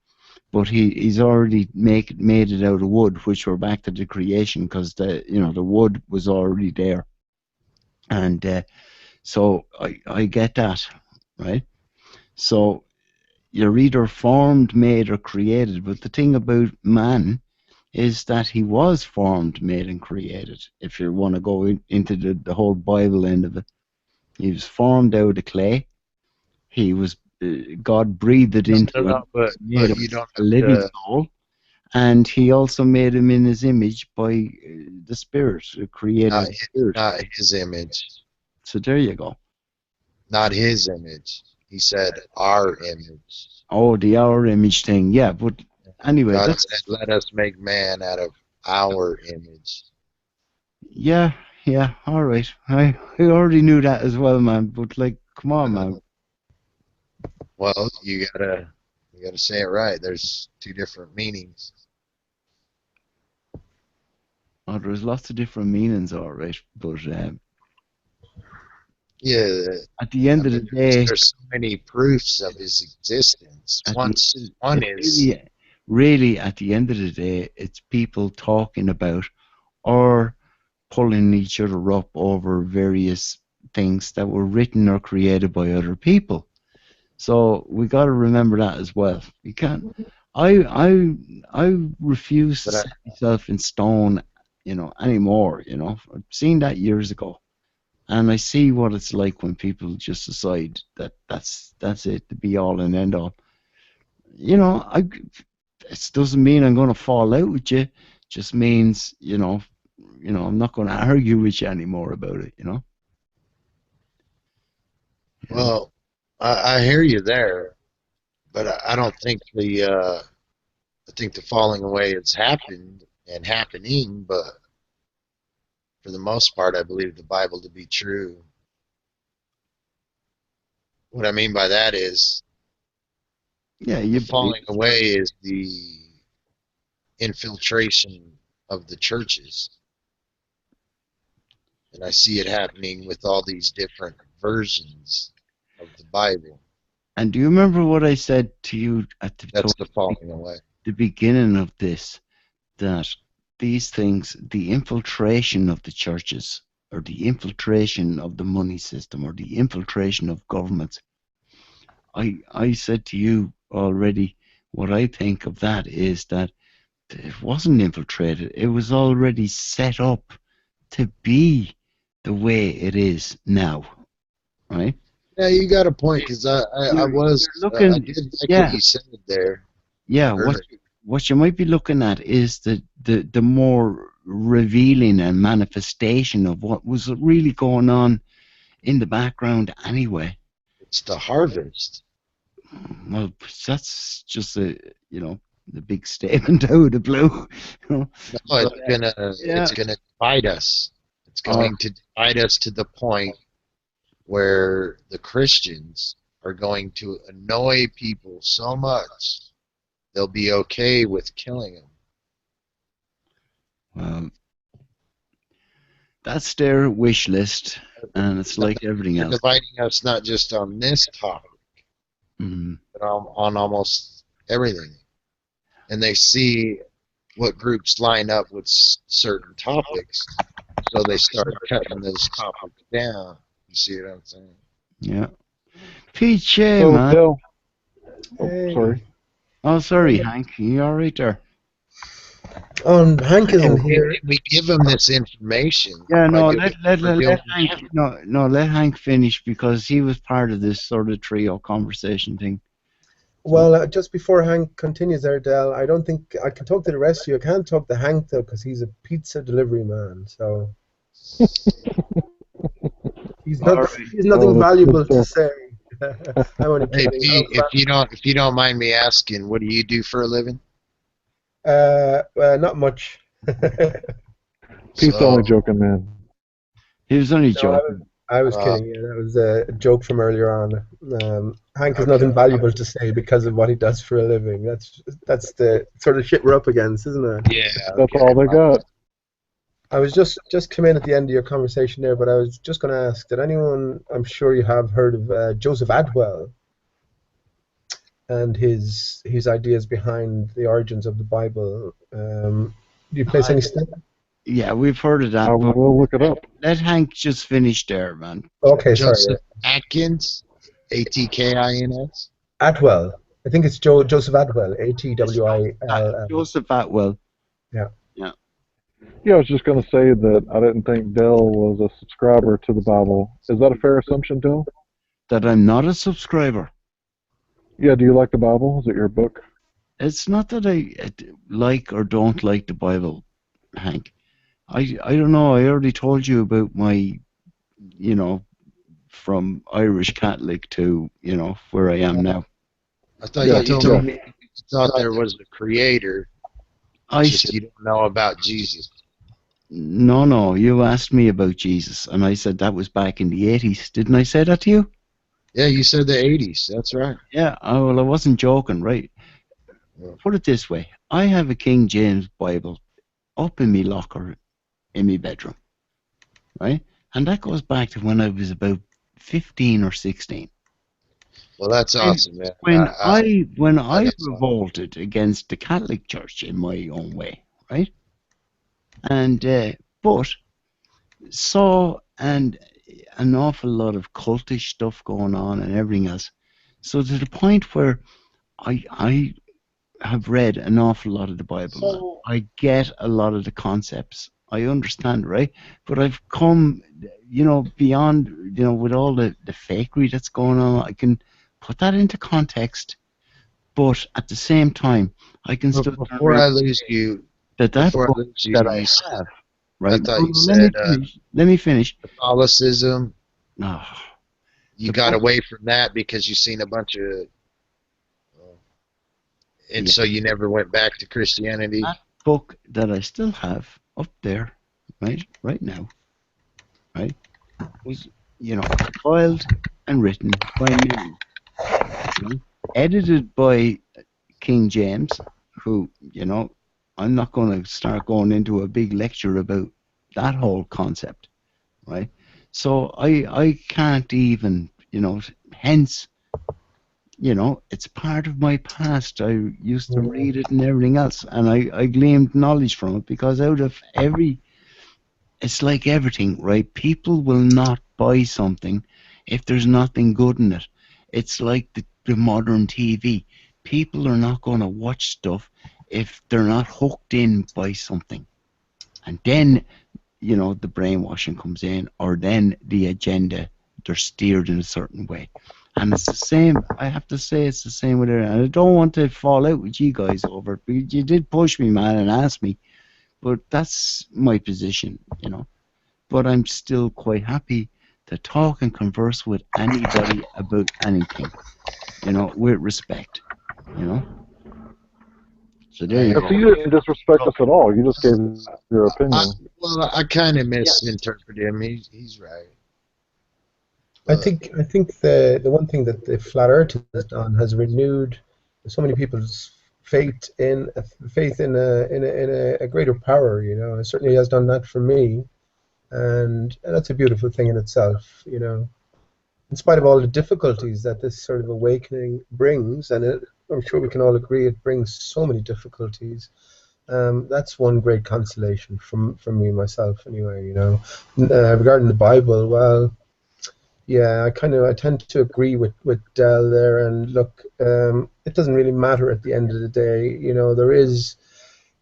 Speaker 3: But he's already made it out of wood, which we're back to the creation, because the wood was already there, and so I get that, right? So you're either formed, made, or created. But the thing about man is that he was formed, made, and created. If you want to go into the whole Bible end of it, he was formed out of clay. He was God breathed it into him,
Speaker 2: but
Speaker 3: made him
Speaker 2: you don't
Speaker 3: a living
Speaker 2: have to,
Speaker 3: soul, and he also made him in his image by the Spirit, the Creator Spirit.
Speaker 2: not his image.
Speaker 3: So there you go.
Speaker 2: Not his image. He said our image.
Speaker 3: Oh, the our image thing, yeah. But anyway,
Speaker 2: God
Speaker 3: that's
Speaker 2: said, let us make man out of our image.
Speaker 3: yeah, all right. I already knew that as well, man. But like, come on, man.
Speaker 2: Well, you gotta say it right. There's two different meanings.
Speaker 3: Oh, there's lots of different meanings, all right. But
Speaker 2: Yeah.
Speaker 3: at the end of the day,
Speaker 2: there's so many proofs of his existence. One is
Speaker 3: really at the end of the day, it's people talking about or pulling each other up over various things that were written or created by other people. So we got to remember that as well. You can't. I refuse to set myself in stone, you know, anymore. You know, I've seen that years ago, and I see what it's like when people just decide that that's it, the be all and end all. You know, it doesn't mean I'm going to fall out with you. It just means, you know, I'm not going to argue with you anymore about it. You know.
Speaker 2: well, I hear you there, but I don't think I think the falling away has happened and happening, but for the most part, I believe the Bible to be true. What I mean by that is,
Speaker 3: yeah,
Speaker 2: the falling away is the infiltration of the churches. And I see it happening with all these different versions of the Bible.
Speaker 3: And do you remember what I said to you at
Speaker 2: the falling away.
Speaker 3: The beginning of this, that these things, the infiltration of the churches, or the infiltration of the money system, or the infiltration of governments, I said to you already, what I think of that is that it wasn't infiltrated. It was already set up to be the way it is now, right?
Speaker 2: Yeah, you got a point, because I did like what you said there.
Speaker 3: Yeah, what you might be looking at is the more revealing and manifestation of what was really going on in the background anyway.
Speaker 2: It's the harvest.
Speaker 3: Well, that's just a, you know, the big statement out of the blue. You know?
Speaker 2: No,
Speaker 3: Yeah.
Speaker 2: it's gonna divide us. It's
Speaker 3: Oh.
Speaker 2: going to divide us to the point where the Christians are going to annoy people so much they'll be okay with killing them.
Speaker 3: Well, that's their wish list, and it's like everything
Speaker 2: They're
Speaker 3: else.
Speaker 2: dividing us not just on this topic,
Speaker 3: Mhm.
Speaker 2: but on almost everything. And they see what groups line up with certain topics, so they start cutting those topics down. You see what I'm saying?
Speaker 3: Yeah. PJ,
Speaker 4: So,
Speaker 3: man.
Speaker 4: Dale, oh,
Speaker 7: Hey.
Speaker 4: sorry.
Speaker 3: Oh, sorry, Hank. You all right there?
Speaker 7: Hank isn't here.
Speaker 2: If we give them this information,
Speaker 3: Yeah, no,
Speaker 2: like if
Speaker 3: let
Speaker 2: we're building
Speaker 3: Hank, let Hank finish because he was part of this sort of trio conversation thing.
Speaker 7: Well, just before Hank continues there, Del, I don't think I can talk to the rest of you. I can't talk to Hank though because he's a pizza delivery man. So he's not.
Speaker 3: Alright.
Speaker 7: He's nothing
Speaker 4: Oh, that's
Speaker 7: valuable
Speaker 4: good
Speaker 7: to say. I'm only
Speaker 2: Hey,
Speaker 7: kidding.
Speaker 2: if you don't mind me asking, what do you do for a living?
Speaker 7: Not much.
Speaker 4: Pete's
Speaker 2: So-
Speaker 4: only joking, man.
Speaker 3: He was only
Speaker 7: No,
Speaker 3: joking.
Speaker 7: I was kidding. Yeah, that was a joke from earlier on. Hank has nothing valuable to say because of what he does for a living. That's the sort of shit we're up against, isn't it?
Speaker 2: Yeah,
Speaker 4: That's all they got.
Speaker 7: I was just come in at the end of your conversation there, but I was just going to ask: did anyone? I'm sure you have heard of Joseph Adwell and his ideas behind the origins of the Bible. Do you place any stake?
Speaker 3: Yeah, we've heard of that.
Speaker 4: I
Speaker 3: But
Speaker 4: will look it up.
Speaker 3: let Hank just finish there, man.
Speaker 7: Okay, sorry.
Speaker 2: Joseph Atkins, Atkins.
Speaker 7: Atwell. I think it's Joseph Atwell. Atwill.
Speaker 3: Joseph Atwell.
Speaker 4: Yeah, I was just going to say that I didn't think Dell was a subscriber to the Bible. Is that a fair assumption, Dell?
Speaker 3: That I'm not a subscriber.
Speaker 4: Yeah, do you like the Bible? Is it your book?
Speaker 3: It's not that I like or don't like the Bible, Hank. I don't know. I already told you about my, from Irish Catholic to, where I am now.
Speaker 2: I thought
Speaker 4: Yeah,
Speaker 2: you told me you thought there was a creator, just you don't know about Jesus.
Speaker 3: No, you asked me about Jesus, and I said that was back in the 80s. Didn't I say that to you?
Speaker 2: Yeah, you said the 80s. That's right.
Speaker 3: Yeah, well, I wasn't joking, right?
Speaker 2: Yeah.
Speaker 3: Put it this way. I have a King James Bible up in my locker in my bedroom, right? And that goes back to when I was about 15 or 16.
Speaker 2: Well, that's awesome, man.
Speaker 3: When I
Speaker 2: that's
Speaker 3: revolted against the Catholic Church in my own way, right? And but saw an awful lot of cultish stuff going on and everything else. So to the point where I have read an awful lot of the Bible. I get a lot of the concepts. I understand, right? But I've come, beyond, with all the fakery that's going on, I can put that into context. But at the same time, I can still
Speaker 2: before I lose you,
Speaker 3: that
Speaker 2: before I
Speaker 3: book
Speaker 2: lose you,
Speaker 3: that I
Speaker 2: you said-
Speaker 3: have, right?
Speaker 2: I thought you
Speaker 3: Let me finish.
Speaker 2: Catholicism.
Speaker 3: No.
Speaker 2: You
Speaker 3: The
Speaker 2: got
Speaker 3: book-
Speaker 2: away from that because you seen a bunch of, and
Speaker 3: Yeah.
Speaker 2: so you never went back to Christianity.
Speaker 3: Book that I still have up there, right now, right, was, compiled and written by me, edited by King James, who, I'm not going to start going into a big lecture about that whole concept, right? So I can't even, hence, it's part of my past. I used to read it and everything else, and I gleaned knowledge from it because out of it's like everything, right? People will not buy something if there's nothing good in it. It's like the modern TV. People are not going to watch stuff if they're not hooked in by something. And then, the brainwashing comes in, or then the agenda, they're steered in a certain way. And it's the same, I have to say, it's the same with it. And I don't want to fall out with you guys over it, because you did push me, man, and ask me. But that's my position, But I'm still quite happy to talk and converse with anybody about anything, with respect, So there you
Speaker 4: So
Speaker 3: go.
Speaker 4: you didn't disrespect us at all. You just gave your opinion.
Speaker 2: I kind of misinterpreted him. He's right.
Speaker 7: I think the one thing that the flat Earth has done has renewed so many people's faith in a greater power. You know, it certainly has done that for me, and that's a beautiful thing in itself. You know, in spite of all the difficulties that this sort of awakening brings, and I'm sure we can all agree it brings so many difficulties. That's one great consolation from me myself, anyway. You know, regarding the Bible, well. Yeah, I tend to agree with Del there, and look, it doesn't really matter at the end of the day. You know, there is,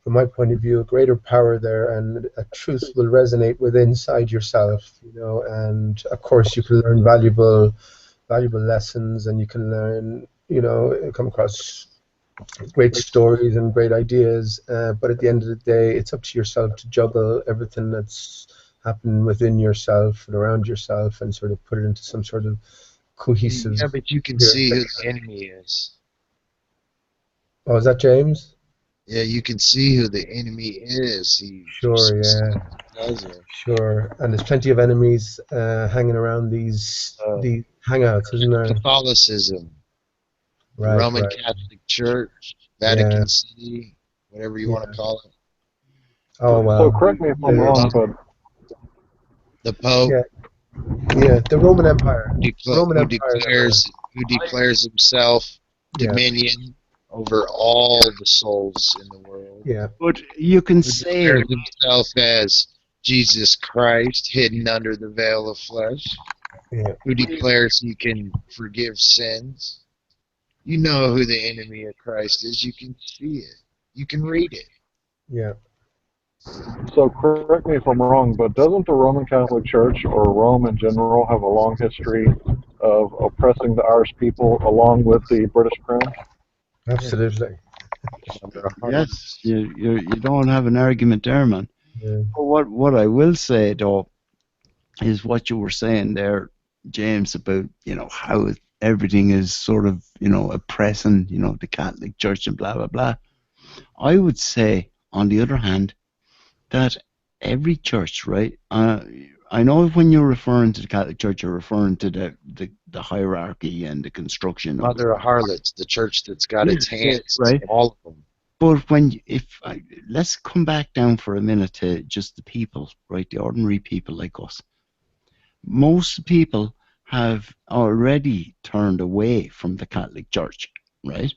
Speaker 7: from my point of view, a greater power there, and a truth will resonate within inside yourself. You know, and of course you can learn valuable lessons, and you can learn, you know, come across great stories and great ideas. But at the end of the day, it's up to yourself to juggle everything that's happen within yourself and around yourself, and sort of put it into some sort of cohesive.
Speaker 2: Yeah, but you can see who the enemy is.
Speaker 7: Oh, is that James?
Speaker 2: Yeah, you can see who the enemy is. He
Speaker 7: Sure, yeah,
Speaker 2: does it.
Speaker 7: sure. And there's plenty of enemies hanging around these hangouts, isn't there?
Speaker 2: Catholicism, the
Speaker 7: Right,
Speaker 2: Roman
Speaker 7: right.
Speaker 2: Catholic Church, Vatican
Speaker 7: Yeah.
Speaker 2: City, whatever you want to call it.
Speaker 7: Oh
Speaker 4: So
Speaker 7: well.
Speaker 4: correct me if I'm wrong, but
Speaker 2: The Pope,
Speaker 7: Yeah, the Roman Empire.
Speaker 2: who declares himself
Speaker 7: Yeah.
Speaker 2: dominion over all the souls in the world.
Speaker 7: Yeah,
Speaker 3: But you can
Speaker 2: Who
Speaker 3: say,
Speaker 2: declares himself as Jesus Christ hidden under the veil of flesh.
Speaker 7: yeah,
Speaker 2: Who declares he can forgive sins. You know who the enemy of Christ is. You can see it. You can read it.
Speaker 7: yeah.
Speaker 4: so correct me if I'm wrong, but doesn't the Roman Catholic Church or Rome in general have a long history of oppressing the Irish people along with the British Crown?
Speaker 7: Absolutely.
Speaker 3: yes, you don't have an argument there, man.
Speaker 7: Yeah.
Speaker 3: But what I will say though is what you were saying there, James, about, you know, how everything is sort of, you know, oppressing, you know, the Catholic Church and blah blah blah. I would say, on the other hand, that every church, right? I know when you're referring to the Catholic Church, you're referring to the hierarchy and the construction of
Speaker 2: Mother of Harlots, the church that's got its hands
Speaker 3: right.
Speaker 2: in all of them.
Speaker 3: But let's come back down for a minute to just the people, right? The ordinary people like us. Most people have already turned away from the Catholic Church, right?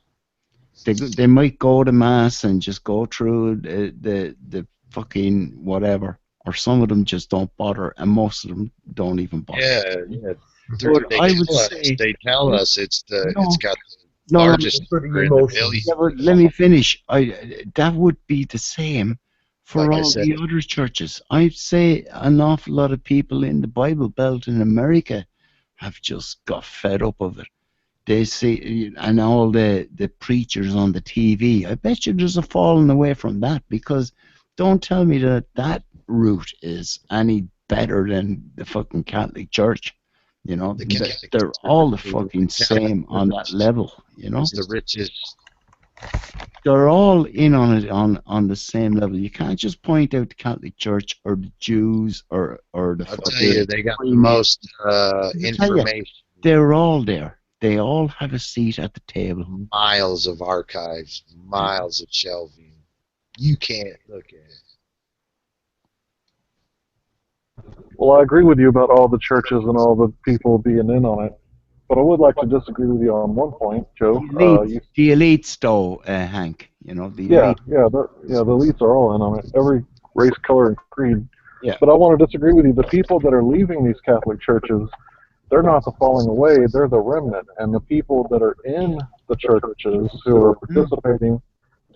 Speaker 3: They might go to mass and just go through the fucking whatever, or some of them just don't bother, and most of them don't even bother.
Speaker 2: Yeah.
Speaker 3: But I would say,
Speaker 2: They tell us it's got the
Speaker 3: no,
Speaker 2: largest
Speaker 7: For the
Speaker 2: number in the
Speaker 7: emotions.
Speaker 2: billions.
Speaker 3: yeah, but let me finish. That would be the same for
Speaker 2: Like I
Speaker 3: all
Speaker 2: said.
Speaker 3: the other churches. I'd say an awful lot of people in the Bible Belt in America have just got fed up of it. They see, and all the preachers on the TV, I bet you there's a falling away from that, because don't tell me that route is any better than the fucking Catholic Church. You know,
Speaker 2: The Catholic
Speaker 3: they're all the
Speaker 2: Church
Speaker 3: fucking same on that level, you know?
Speaker 2: It's the richest.
Speaker 3: They're all in on it on the same level. You can't just point out the Catholic Church or the Jews or the
Speaker 2: I'll tell you, they got the
Speaker 3: Freemasons.
Speaker 2: most
Speaker 3: tell you.
Speaker 2: information.
Speaker 3: They're all there. They all have a seat at the table.
Speaker 2: Miles of archives, miles of shelving. You can't look at it.
Speaker 4: Well, I agree with you about all the churches and all the people being in on it, but I would like to disagree with you on one point, Joe.
Speaker 3: The elites, though, Hank. You know, the
Speaker 4: Yeah,
Speaker 3: elite.
Speaker 4: the elites are all in on it. Every race, color, and creed.
Speaker 3: Yeah.
Speaker 4: But I want to disagree with you. The people that are leaving these Catholic churches, they're not the falling away. They're the remnant. And the people that are in the churches who are participating,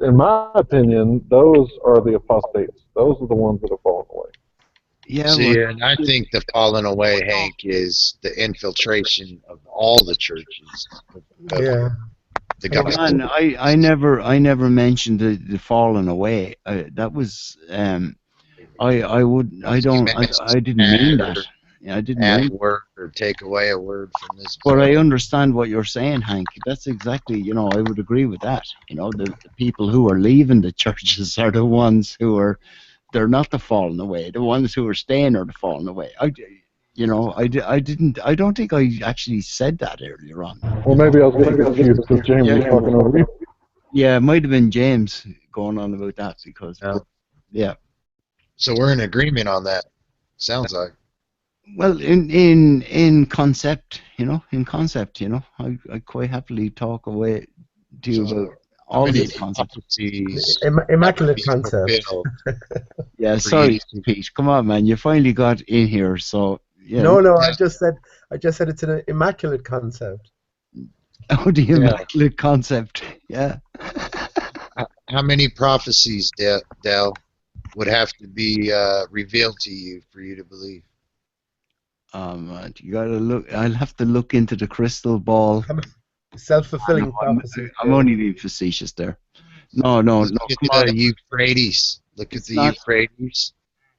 Speaker 4: in my opinion, those are the apostates. Those are the ones that are falling away.
Speaker 3: Yeah,
Speaker 2: See,
Speaker 3: well,
Speaker 2: and I think the falling away, Hank, is the infiltration of all the churches.
Speaker 7: Yeah.
Speaker 2: The
Speaker 3: man,
Speaker 2: gospel.
Speaker 3: I never mentioned the falling away. That was I didn't mean that. I didn't
Speaker 2: add
Speaker 3: mind.
Speaker 2: a word or take away a word from this
Speaker 3: But
Speaker 2: book.
Speaker 3: I understand what you're saying, Hank. That's exactly, I would agree with that. The people who are leaving the churches are the ones who are, they're not the falling away. The ones who are staying are the falling away. I don't think I actually said that earlier on.
Speaker 4: Well, maybe I was getting confused because James was talking over you.
Speaker 3: Yeah, it might have been James going on about that because,
Speaker 2: Yeah.
Speaker 3: yeah.
Speaker 2: So we're in agreement on that. Sounds like.
Speaker 3: Well, in concept, I quite happily talk away to you about
Speaker 2: How
Speaker 3: all
Speaker 2: many
Speaker 3: these concepts.
Speaker 2: prophecies
Speaker 7: Immaculate
Speaker 2: be
Speaker 7: concept.
Speaker 2: fulfilled
Speaker 3: Yeah,
Speaker 2: for
Speaker 3: sorry,
Speaker 2: you to-
Speaker 3: Pete. Come on, man. You finally got in here, so yeah.
Speaker 7: No,
Speaker 2: Yeah.
Speaker 7: I just said it's an immaculate concept.
Speaker 3: Oh, the
Speaker 2: Yeah.
Speaker 3: immaculate concept. Yeah.
Speaker 2: How many prophecies, Del, would have to be revealed to you for you to believe?
Speaker 3: You gotta look. I'll have to look into the crystal ball.
Speaker 7: Self-fulfilling
Speaker 3: No,
Speaker 7: prophecy.
Speaker 3: I'm only being facetious there. No.
Speaker 2: Look at
Speaker 3: Come on.
Speaker 2: the Euphrates. Look at
Speaker 3: It's
Speaker 2: the
Speaker 3: not-
Speaker 2: Euphrates.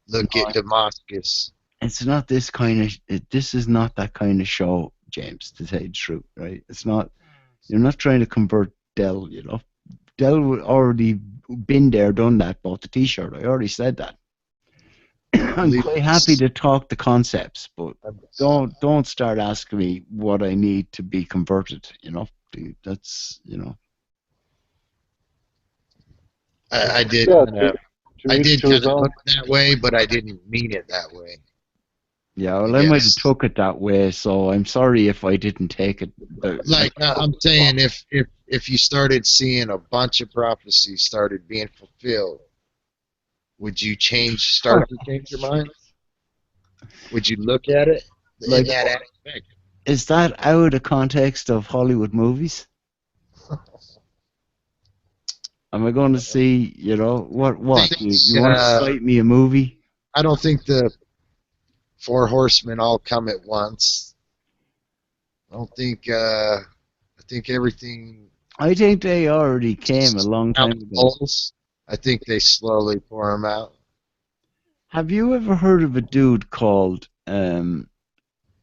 Speaker 2: Look at Damascus.
Speaker 3: It's not this kind of. This is not that kind of show, James. To tell you the truth, right? It's not. You're not trying to convert Dell. Dell would already been there, done that. Bought the T-shirt. I already said that. I'm
Speaker 2: Believe
Speaker 3: quite
Speaker 2: it's-
Speaker 3: happy to talk the concepts, but don't start asking me what I need to be converted. That's
Speaker 2: I did.
Speaker 4: Yeah,
Speaker 2: I
Speaker 4: to
Speaker 2: did
Speaker 4: each to his
Speaker 2: kind of
Speaker 4: own.
Speaker 2: look that way, but I didn't mean it that way.
Speaker 3: Yeah. Well, I might have
Speaker 2: Yes.
Speaker 3: took it that way, so I'm sorry if I didn't take it.
Speaker 2: Like I'm saying, if you started seeing a bunch of prophecies started being fulfilled, would you start to change your mind? Would you look at it
Speaker 3: Like-
Speaker 2: in that aspect?
Speaker 3: Is that out of context of Hollywood movies? Am I going to see? What? You want to cite me a movie?
Speaker 2: I don't think the four horsemen all come at once. I don't think. I think everything.
Speaker 3: I think they already came a long time ago.
Speaker 2: Holes, I think they slowly pour them out.
Speaker 3: Have you ever heard of a dude called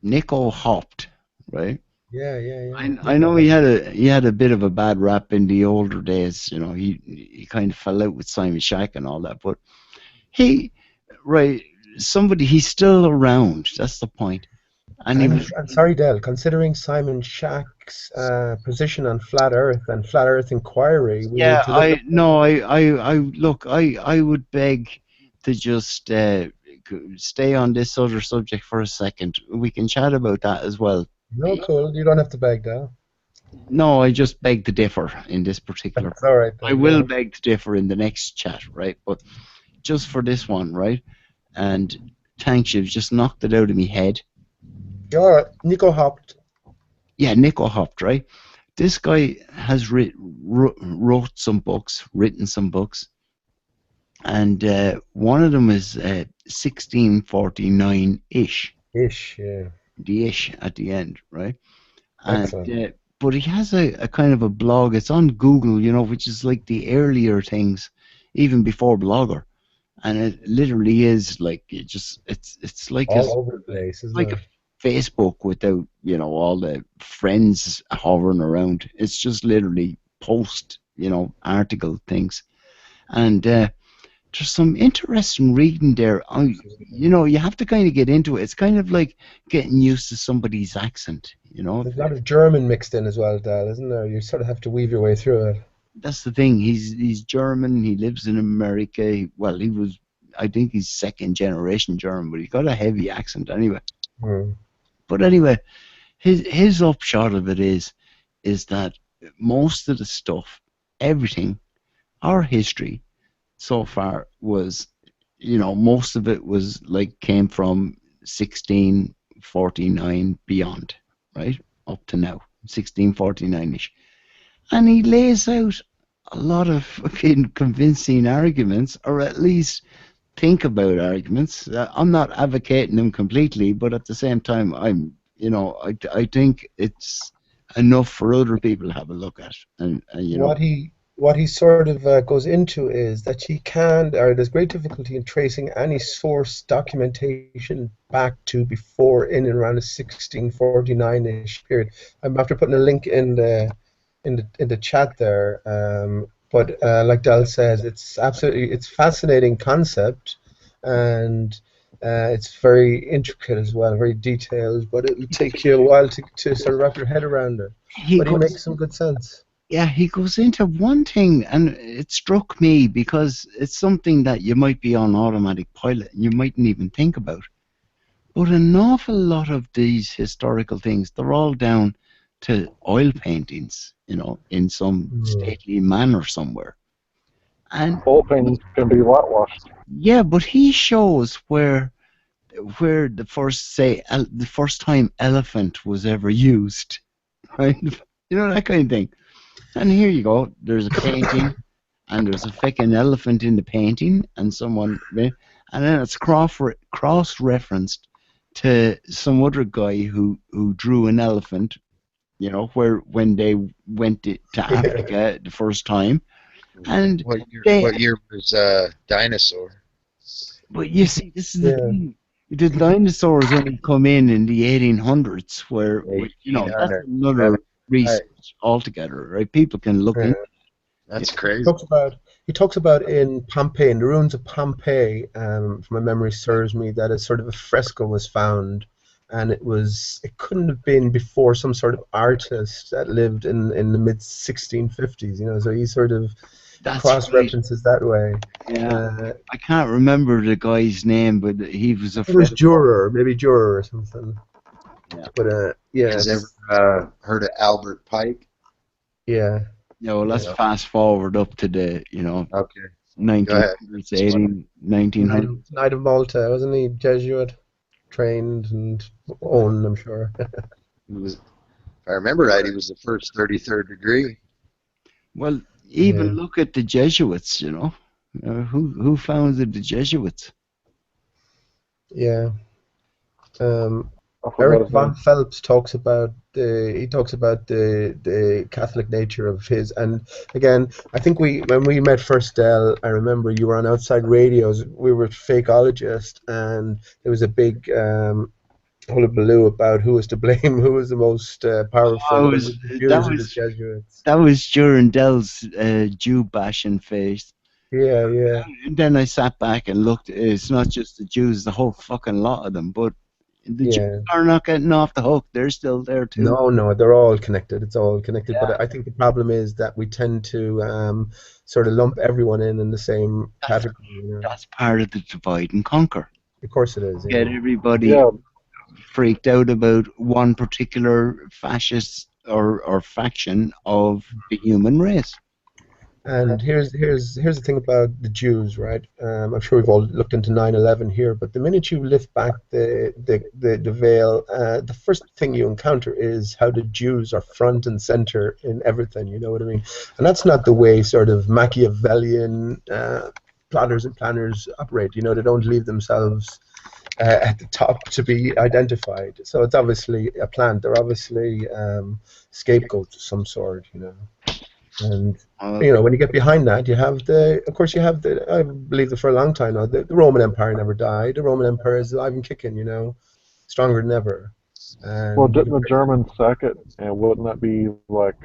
Speaker 3: Nico Hopt? Right.
Speaker 7: Yeah.
Speaker 3: I know he had a bit of a bad rap in the older days. He kind of fell out with Simon Shack and all that, but he's still around. That's the point. And he was,
Speaker 7: I'm sorry, Del. Considering Simon Shack's position on flat Earth and flat Earth inquiry, we need to look at
Speaker 3: I would beg to just stay on this other subject for a second. We can chat about that as well.
Speaker 7: No, cool. You don't have to beg, Del.
Speaker 3: No, I just beg to differ in this particular.
Speaker 7: It's all right.
Speaker 3: I will beg to differ in the next chat, right? But just for this one, right? And thanks, you've just knocked it out of me head.
Speaker 7: You're all right. Nico Hopt.
Speaker 3: Yeah, Nico Hopt, right? This guy has written some books, and one of them is 1649-ish.
Speaker 7: Ish, yeah.
Speaker 3: The ish at the end, right? And
Speaker 7: Excellent.
Speaker 3: but he has a kind of a blog. It's on Google, which is like the earlier things, even before Blogger, and it literally is like it's like
Speaker 7: All over the place, isn't
Speaker 3: like
Speaker 7: it?
Speaker 3: a Facebook without all the friends hovering around. It's just literally post article things, and there's some interesting reading there. You have to kind of get into it. It's kind of like getting used to somebody's accent.
Speaker 7: There's a lot of German mixed in as well, Del, isn't there? You sort of have to weave your way through it.
Speaker 3: That's the thing. He's German. He lives in America. Well, I think he's second generation German, but he's got a heavy accent anyway.
Speaker 7: Hmm.
Speaker 3: But anyway, his upshot of it is that most of the stuff, everything, our history so far was, most of it was came from 1649 beyond, right? Up to now, 1649-ish. And he lays out a lot of fucking convincing arguments, or at least think about arguments. I'm not advocating them completely, but at the same time, I think it's enough for other people to have a look at. And
Speaker 7: What he what he sort of goes into is that he can, or there's great difficulty in tracing any source documentation back to before in and around the 1649-ish period. I'm after putting a link in the chat there. But like Del says, it's fascinating concept, and it's very intricate as well, very detailed. But it will take you a while to sort of wrap your head around it. But he makes some good sense.
Speaker 3: Yeah, he goes into one thing, and it struck me because it's something that you might be on automatic pilot and you mightn't even think about. But an awful lot of these historical things, they're all down to oil paintings, in some stately manner somewhere. And
Speaker 4: Oil paintings can be whitewashed.
Speaker 3: yeah, but he shows where the first time elephant was ever used, right? That kind of thing. And here you go. There's a painting, and there's a fucking elephant in the painting, and then it's cross-referenced to some other guy who drew an elephant, when they went to Africa the first time. And
Speaker 2: what year was Dinosaur?
Speaker 3: But you see, this is the thing. The dinosaurs only come in the 1800s, where that's another research altogether, right? People can look into.
Speaker 2: That's crazy.
Speaker 7: He talks about in Pompeii, in the ruins of Pompeii, if my memory serves me, that a sort of a fresco was found, and it couldn't have been before some sort of artist that lived in the mid 1650s. So he sort of cross references that way.
Speaker 3: Yeah, I can't remember the guy's name, but he was
Speaker 7: It was Dürer, maybe Dürer or something.
Speaker 3: Yeah.
Speaker 7: But yeah.
Speaker 2: Has ever heard of Albert Pike?
Speaker 7: Yeah.
Speaker 3: Let's fast forward up to the
Speaker 2: Okay.
Speaker 3: 1900s, 1900s.
Speaker 7: Knight of Malta, wasn't he? Jesuit, trained and owned, I'm sure.
Speaker 2: If I remember right, he was the first 33rd degree.
Speaker 3: Well, even look at the Jesuits. Who founded the Jesuits?
Speaker 7: Yeah. Eric von Phelps talks about the Catholic nature of his, and again, I think when we met first, Del, I remember you were on Outside Radios. We were fakeologists, and there was a big hullabaloo about who was to blame, who was the most powerful. The Jesuits.
Speaker 3: That was during Del's Jew bashing phase.
Speaker 7: Yeah.
Speaker 3: And then I sat back and looked. It's not just the Jews; the whole fucking lot of them, but. The Jews are not getting off the hook. They're still there too.
Speaker 7: No, they're all connected. It's all connected. Yeah. But I think the problem is that we tend to sort of lump everyone in the same category.
Speaker 3: That's part of the divide and conquer.
Speaker 7: Of course it is.
Speaker 3: Get everybody freaked out about one particular fascist or faction of the human race.
Speaker 7: And here's the thing about the Jews, right? I'm sure we've all looked into 9/11 here, but the minute you lift back the veil, the first thing you encounter is how the Jews are front and center in everything. You know what I mean? And that's not the way sort of Machiavellian plotters and planners operate. They don't leave themselves at the top to be identified. So it's obviously a plant. They're obviously scapegoats of some sort. And when you get behind that, you have I believe that for a long time now, the Roman Empire never died. The Roman Empire is alive and kicking, stronger than ever. And
Speaker 4: well, didn't the Germans sack it, and wouldn't that be like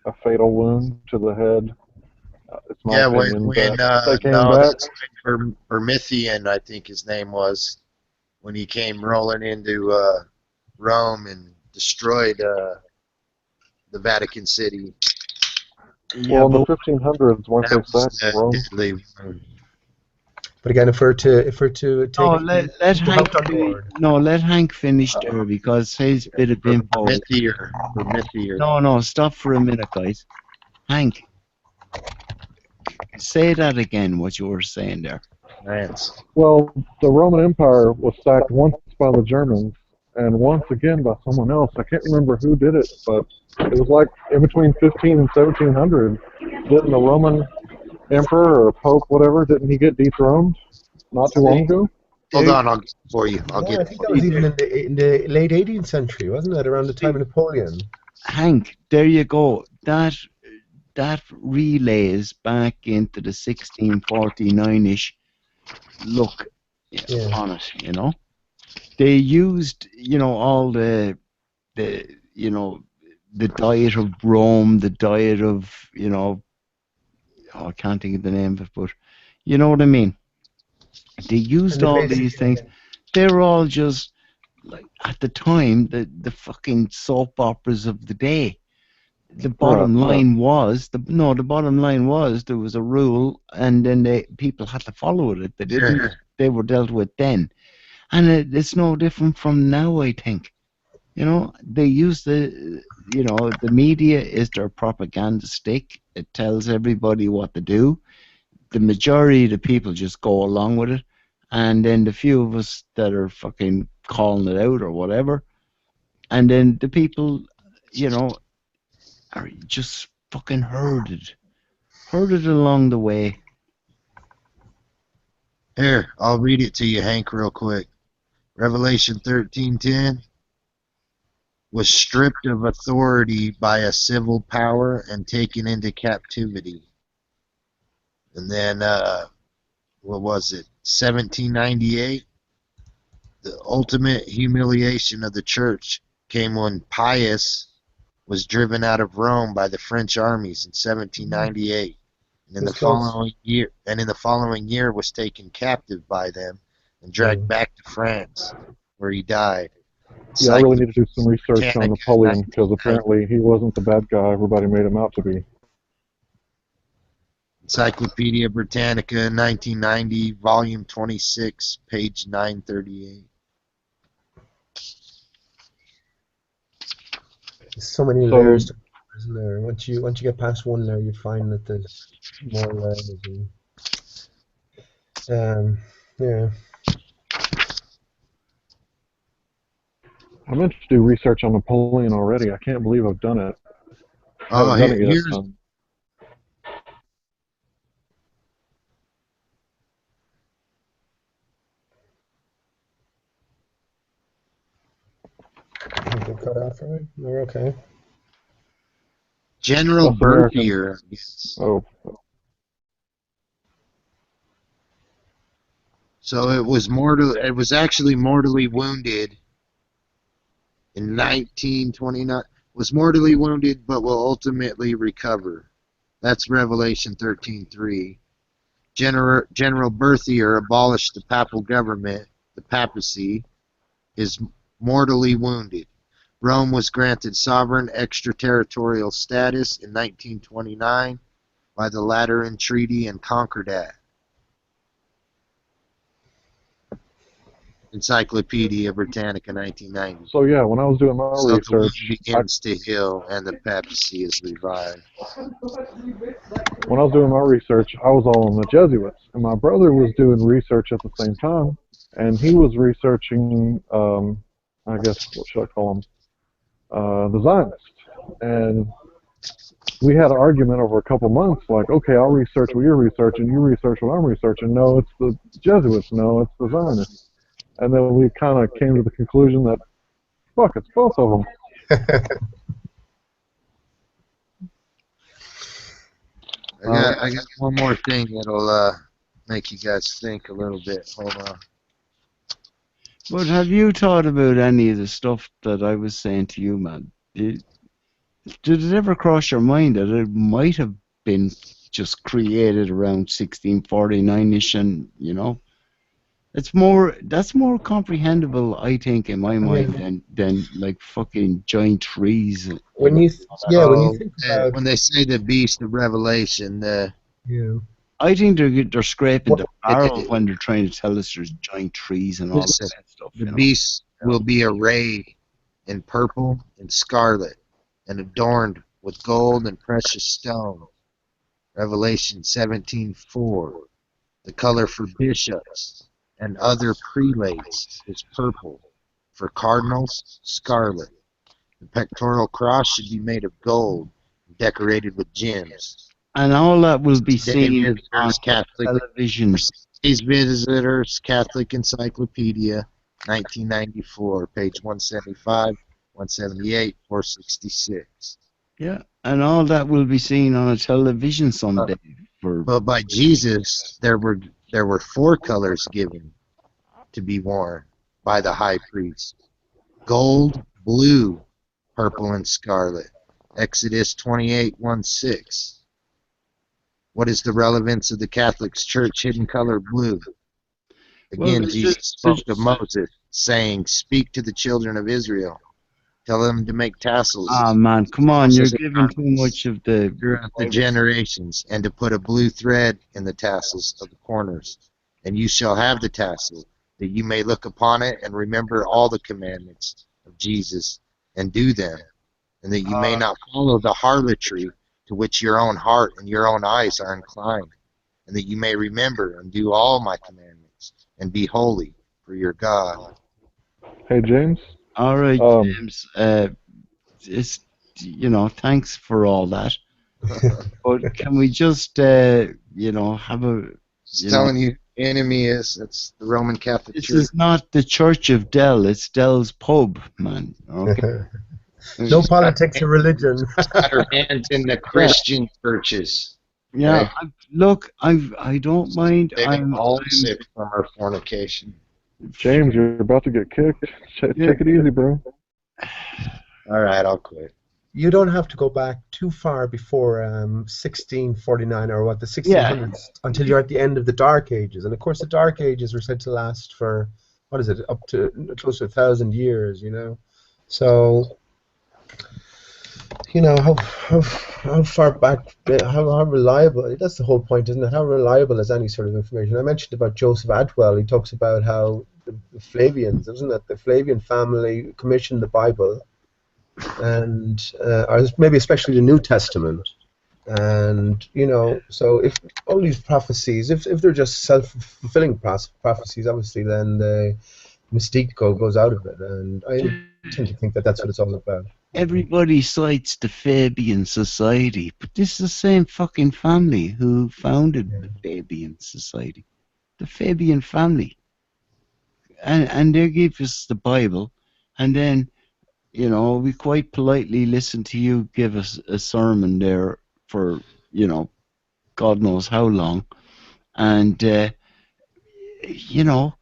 Speaker 4: a fatal wound to the head? It's my opinion they came back.
Speaker 2: Bermithian, I think his name was, when he came rolling into Rome and destroyed the Vatican City.
Speaker 4: Well, in the 1500s, once they sacked Rome.
Speaker 7: But again, if we're to take
Speaker 3: let Hank finish there, because his bit of info. No, stop for a minute, guys. Hank, say that again. What you were saying there.
Speaker 4: Well, the Roman Empire was sacked once by the Germans, and once again by someone else. I can't remember who did it, but it was like in between 15 and 1700. Didn't the Roman emperor or pope, whatever, didn't he get dethroned not too long ago?
Speaker 2: Hold on, I'll get it for you.
Speaker 7: I think that was even in the late 18th century, wasn't it? Around the time of Napoleon.
Speaker 3: Hank, there you go. That that relays back into the 1649-ish look
Speaker 7: Yeah.
Speaker 3: on it, you know. They used, you know, all the you know, the diet of Rome, the diet of, you know, I can't think of the name of it, but you know what I mean. They used
Speaker 7: And they
Speaker 3: all these things. They were all just like at the time the fucking soap operas of the day. The bottom line was the bottom line was there was a rule, and then people had to follow it. If they didn't, they were dealt with then. And it's no different from now, I think. You know, they use the media is their propaganda stick. It tells everybody what to do. The majority of the people just go along with it. And then the few of us that are fucking calling it out or whatever. And then the people, you know, are just fucking herded along the way.
Speaker 2: Here, I'll read it to you, Hank, real quick. Revelation 13:10 was stripped of authority by a civil power and taken into captivity. And then, what was it? 1798. The ultimate humiliation of the church came when Pius was driven out of Rome by the French armies in 1798. And in the following year was taken captive by them and dragged back to France, where he died.
Speaker 4: Yeah, I really need to do some research on Napoleon, because apparently he wasn't the bad guy everybody made him out to be.
Speaker 2: Encyclopedia Britannica, 1990, volume 26, page 938.
Speaker 7: There's so many layers to it, isn't there? Once you get past one layer, you find that there's more layers. Yeah.
Speaker 4: I meant to do research on Napoleon already. I can't believe I've done it.
Speaker 2: Oh, here's
Speaker 7: Get cut out from it. We're okay.
Speaker 2: General Berthier.
Speaker 4: Oh.
Speaker 2: So it was actually mortally wounded in 1929. Was mortally wounded but will ultimately recover. That's Revelation 13:3. General Berthier abolished the papal government, the papacy, is mortally wounded. Rome was granted sovereign extraterritorial status in 1929 by the Lateran Treaty and Concordat. Encyclopedia Britannica, 1990.
Speaker 4: So yeah, when I was doing my research,
Speaker 2: the begins to heal and the papacy is revived.
Speaker 4: When I was doing my research, I was all on the Jesuits, and my brother was doing research at the same time, and he was researching, I guess, what should I call him, the Zionists. And we had an argument over a couple months, like, okay, I'll research what you're researching, you research what I'm researching. No, it's the Jesuits. No, it's the Zionists. And then we kind of came to the conclusion that, fuck, it's both of them.
Speaker 2: I got one more thing that'll make you guys think a little bit. Hold on.
Speaker 3: But have you thought about any of the stuff that I was saying to you, man? Did it ever cross your mind that it might have been just created around 1649-ish, and, you know, that's more comprehensible, I think, in my mind, than like fucking giant trees.
Speaker 7: When you think about
Speaker 2: when they say the beast of Revelation,
Speaker 3: I think they're scraping the barrel when they're trying to tell us there's giant trees and all that stuff.
Speaker 2: The beast will be arrayed in purple and scarlet and adorned with gold and precious stone. Revelation 17:4. The color for bishops and other prelates is purple. For cardinals, scarlet. The pectoral cross should be made of gold, decorated with gems.
Speaker 3: And all that will be seen on
Speaker 2: Catholic
Speaker 3: television.
Speaker 2: These visitors, Catholic Encyclopedia, 1994, page 175, 178, 466.
Speaker 3: Yeah, and all that will be seen on a television someday.
Speaker 2: But by Jesus, there were 4 colors given to be worn by the high priest: gold, blue, purple, and scarlet. Exodus 28:1-6. What is the relevance of the Catholic Church hidden color blue?
Speaker 3: Well,
Speaker 2: Again,
Speaker 3: there's
Speaker 2: Jesus
Speaker 3: just
Speaker 2: spoke to Moses, saying, "Speak to the children of Israel. Tell them to make tassels
Speaker 3: man, come on, you're
Speaker 2: tassels of
Speaker 3: giving too
Speaker 2: garments
Speaker 3: much of the
Speaker 2: throughout the generations, and to put a blue thread in the tassels of the corners. And you shall have the tassel, that you may look upon it and remember all the commandments of Jesus, and do them, and that you may not follow the harlotry to which your own heart and your own eyes are inclined, and that you may remember and do all my commandments, and be holy, for your God."
Speaker 4: Hey, James.
Speaker 3: All right,
Speaker 4: Um,
Speaker 3: James. It's thanks for all that. But can we just have a
Speaker 2: Just telling you, enemy is, that's the Roman Catholic
Speaker 3: this
Speaker 2: Church.
Speaker 3: is not the Church of Dell, it's Dell's pub, man. Okay.
Speaker 7: No politics or religion.
Speaker 2: Got her hands in the Christian churches.
Speaker 3: Yeah,
Speaker 2: Okay.
Speaker 3: I don't mind.
Speaker 2: They're all sick from our fornication.
Speaker 4: James, you're about to get kicked. Take it easy, bro.
Speaker 2: All right, I'll quit.
Speaker 7: You don't have to go back too far before 1649 or what, the 1600s, until you're at the end of the Dark Ages. And of course, the Dark Ages were said to last for, what is it, up to close to 1,000 years, you know? So, you know, how far back, how reliable, that's the whole point, isn't it? How reliable is any sort of information? I mentioned about Joseph Atwell. He talks about how the Flavians, isn't it? The Flavian family commissioned the Bible, and or maybe especially the New Testament. And, you know, so if all these prophecies, if they're just self-fulfilling prophecies, obviously then the mystique goes out of it. And I tend to think that that's what it's all about.
Speaker 3: Everybody cites the Fabian Society, but this is the same fucking family who founded the Fabian Society. The Fabian family. And they gave us the Bible, and then, you know, we quite politely listened to you give us a sermon there for, you know, God knows how long. And, you know,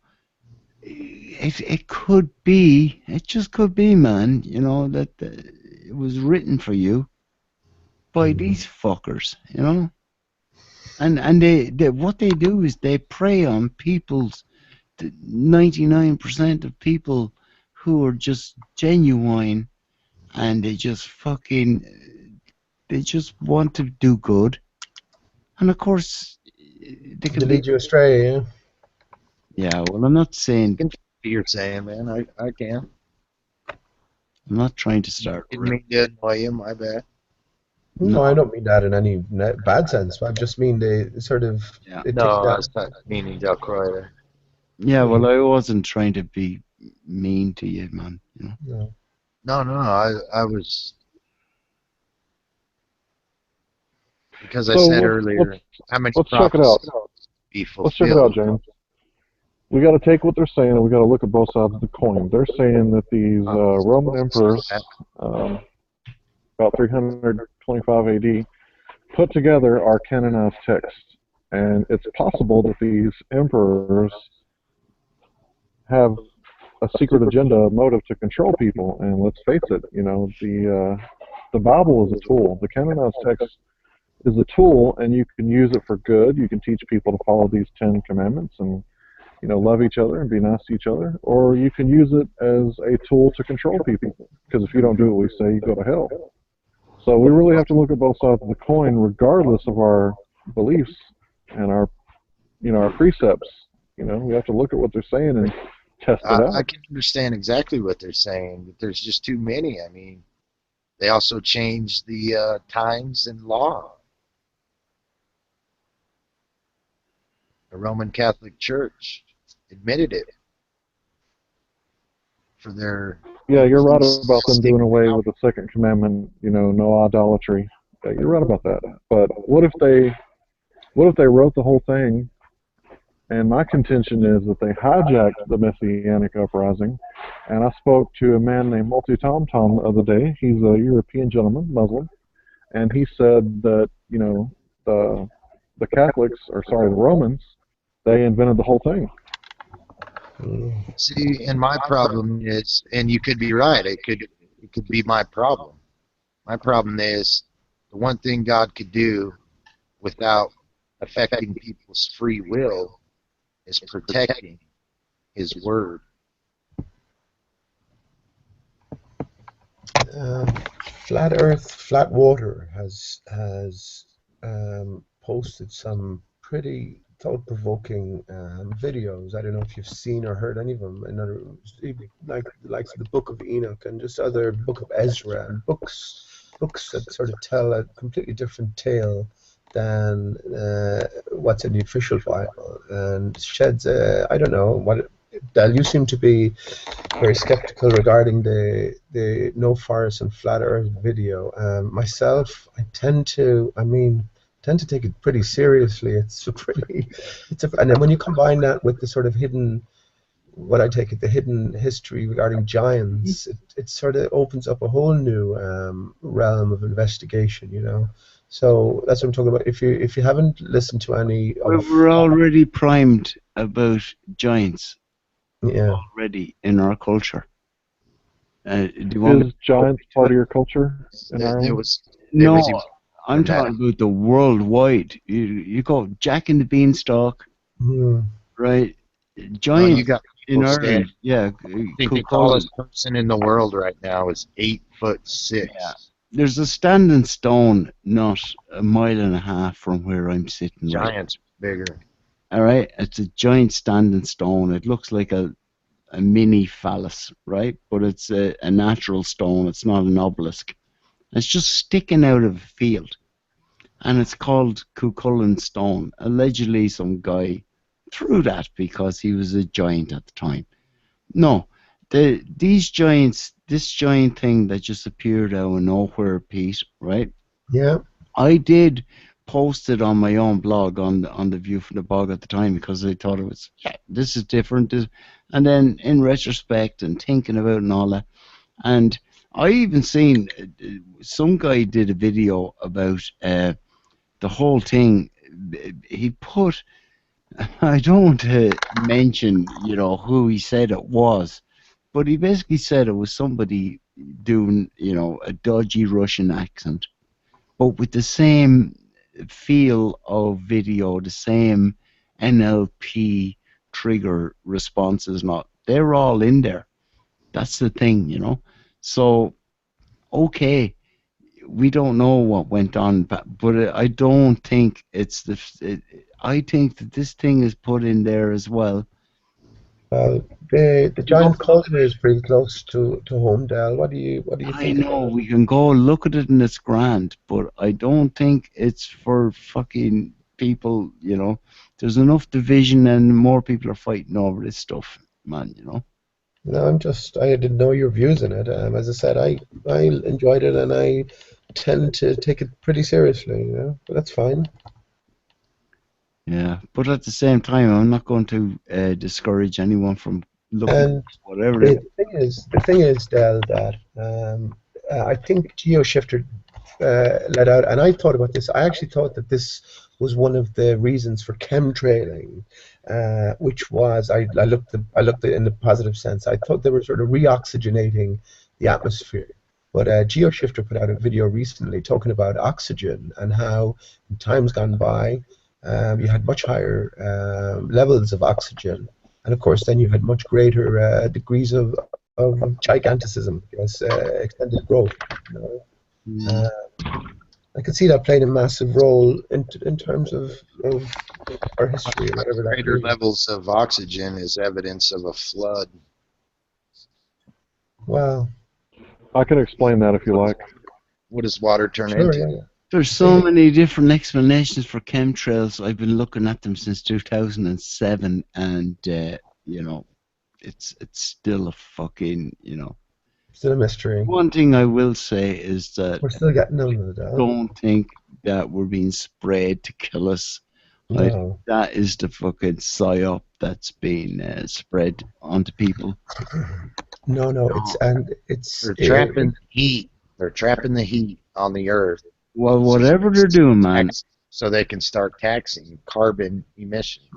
Speaker 3: it could be, it just could be, man, you know, that it was written for you by these fuckers, you know. And they what they do is they prey on people's, 99% of people who are just genuine, and they just want to do good. And of course, they can
Speaker 7: lead you astray, yeah.
Speaker 3: Yeah, well, I'm not saying
Speaker 2: You're saying, man, I can.
Speaker 3: I'm not trying to start.
Speaker 2: Didn't mean to annoy you, my bad.
Speaker 7: No, I don't mean that in any bad sense. I just mean they sort of...
Speaker 3: Yeah.
Speaker 2: No, I was not meaning Del Croy there.
Speaker 3: Yeah, well, I wasn't trying to be mean to you, man. You know?
Speaker 7: No.
Speaker 2: No, I was... Because I
Speaker 4: So
Speaker 2: said earlier, how many
Speaker 4: let's check it out.
Speaker 2: be fulfilled?
Speaker 4: Let's check it out, James. We got to take what they're saying, and we got to look at both sides of the coin. They're saying that these Roman emperors, about 325 AD, put together our canonized text, and it's possible that these emperors have a secret agenda, a motive to control people. And let's face it, you know, the Bible is a tool. The canonized text is a tool, and you can use it for good. You can teach people to follow these 10 commandments and, you know, love each other and be nice to each other, or you can use it as a tool to control people, because if you don't do what we say, you go to hell. So we really have to look at both sides of the coin, regardless of our beliefs and our, you know, our precepts. You know, we have to look at what they're saying and test it out.
Speaker 2: I can understand exactly what they're saying, but there's just too many. I mean, they also changed the times and law. The Roman Catholic Church admitted it for their...
Speaker 4: Yeah, you're right about them doing away with the second commandment, you know, no idolatry. Yeah, you're right about that. But what if they wrote the whole thing? And my contention is that they hijacked the Messianic uprising. And I spoke to a man named Multi Tom Tom the other day. He's a European gentleman, Muslim. and he said that the Catholics, or sorry, the Romans, they invented the whole thing.
Speaker 2: See, and my problem is, and you could be right. It could be my problem. My problem is the one thing God could do without affecting people's free will is protecting His word.
Speaker 7: Flat Earth, Flat Water has posted some pretty thought-provoking videos. I don't know if you've seen or heard any of them. Like the likes of the Book of Enoch and just other Book of Ezra and books that sort of tell a completely different tale than what's in the official Bible, and sheds I don't know what. Del, you seem to be very skeptical regarding the No Forest and Flat Earth video. Myself, I tend to take it pretty seriously. And then when you combine that with the sort of hidden, what I take it, the hidden history regarding giants, it sort of opens up a whole new realm of investigation, you know. So that's what I'm talking about. If you haven't listened to any,
Speaker 3: We're already primed about giants.
Speaker 7: Yeah.
Speaker 3: Already in our culture. Do you want
Speaker 4: Is giants part of your culture in Ireland?
Speaker 3: No, I'm talking about the worldwide. You go Jack and the Beanstalk, right? Giants
Speaker 2: you got
Speaker 3: in Ireland. Yeah,
Speaker 2: I think the tallest person in the world right now is 8'6".
Speaker 3: Yeah. There's a standing stone not a mile and a half from where I'm sitting.
Speaker 2: Giant's bigger.
Speaker 3: All right, it's a giant standing stone. It looks like a mini phallus, right? But it's a natural stone. It's not an obelisk. It's just sticking out of a field, and it's called Cuchulainn Stone. Allegedly, some guy threw that because he was a giant at the time. No, these giants, this giant thing that just appeared out of nowhere, Pete, right?
Speaker 7: Yeah.
Speaker 3: I did post it on my own blog on the View from the Bog at the time because I thought it was, this is different. And then in retrospect and thinking about it and all that, and I even seen some guy did a video about the whole thing. He put, I don't want to mention, who he said it was, but he basically said it was somebody doing, a dodgy Russian accent, but with the same feel of video, the same NLP trigger responses, they're all in there. That's the thing, So, okay, we don't know what went on, but I don't think it's I think that this thing is put in there as well.
Speaker 7: Well, the giant culture is pretty close to home, Del. What do you think?
Speaker 3: I know we can go look at it and it's grand, but I don't think it's for fucking people. There's enough division and more people are fighting over this stuff, man.
Speaker 7: No, I didn't know your views on it. As I said, I enjoyed it and I tend to take it pretty seriously. But that's fine.
Speaker 3: Yeah, but at the same time, I'm not going to discourage anyone from looking at whatever.
Speaker 7: The thing is, Del, that I think GeoShifter let out, and I thought about this. I actually thought that this was one of the reasons for chemtrailing, which was I looked at it in the positive sense. I thought they were sort of reoxygenating the atmosphere. But GeoShifter put out a video recently talking about oxygen and how in times gone by, you had much higher levels of oxygen, and of course then you had much greater degrees of giganticism, extended growth. I could see that playing a massive role in terms of our history. Whatever that
Speaker 2: Greater
Speaker 7: is.
Speaker 2: levels of oxygen is evidence of a flood.
Speaker 7: Wow.
Speaker 4: I can explain that if you like.
Speaker 2: What does water turn
Speaker 7: Sure,
Speaker 2: into?
Speaker 7: yeah.
Speaker 3: There's so many different explanations for chemtrails. I've been looking at them since 2007, and it's still a fucking
Speaker 7: Still a mystery.
Speaker 3: One thing I will say is that
Speaker 7: We're still getting them, though.
Speaker 3: don't think that we're being sprayed to kill us.
Speaker 7: No.
Speaker 3: That is the fucking psyop that's being spread onto people.
Speaker 7: No, it's
Speaker 2: They're trapping heat. They're trapping the heat on the earth
Speaker 3: Well, whatever they're doing, man,
Speaker 2: so they can start taxing carbon emissions.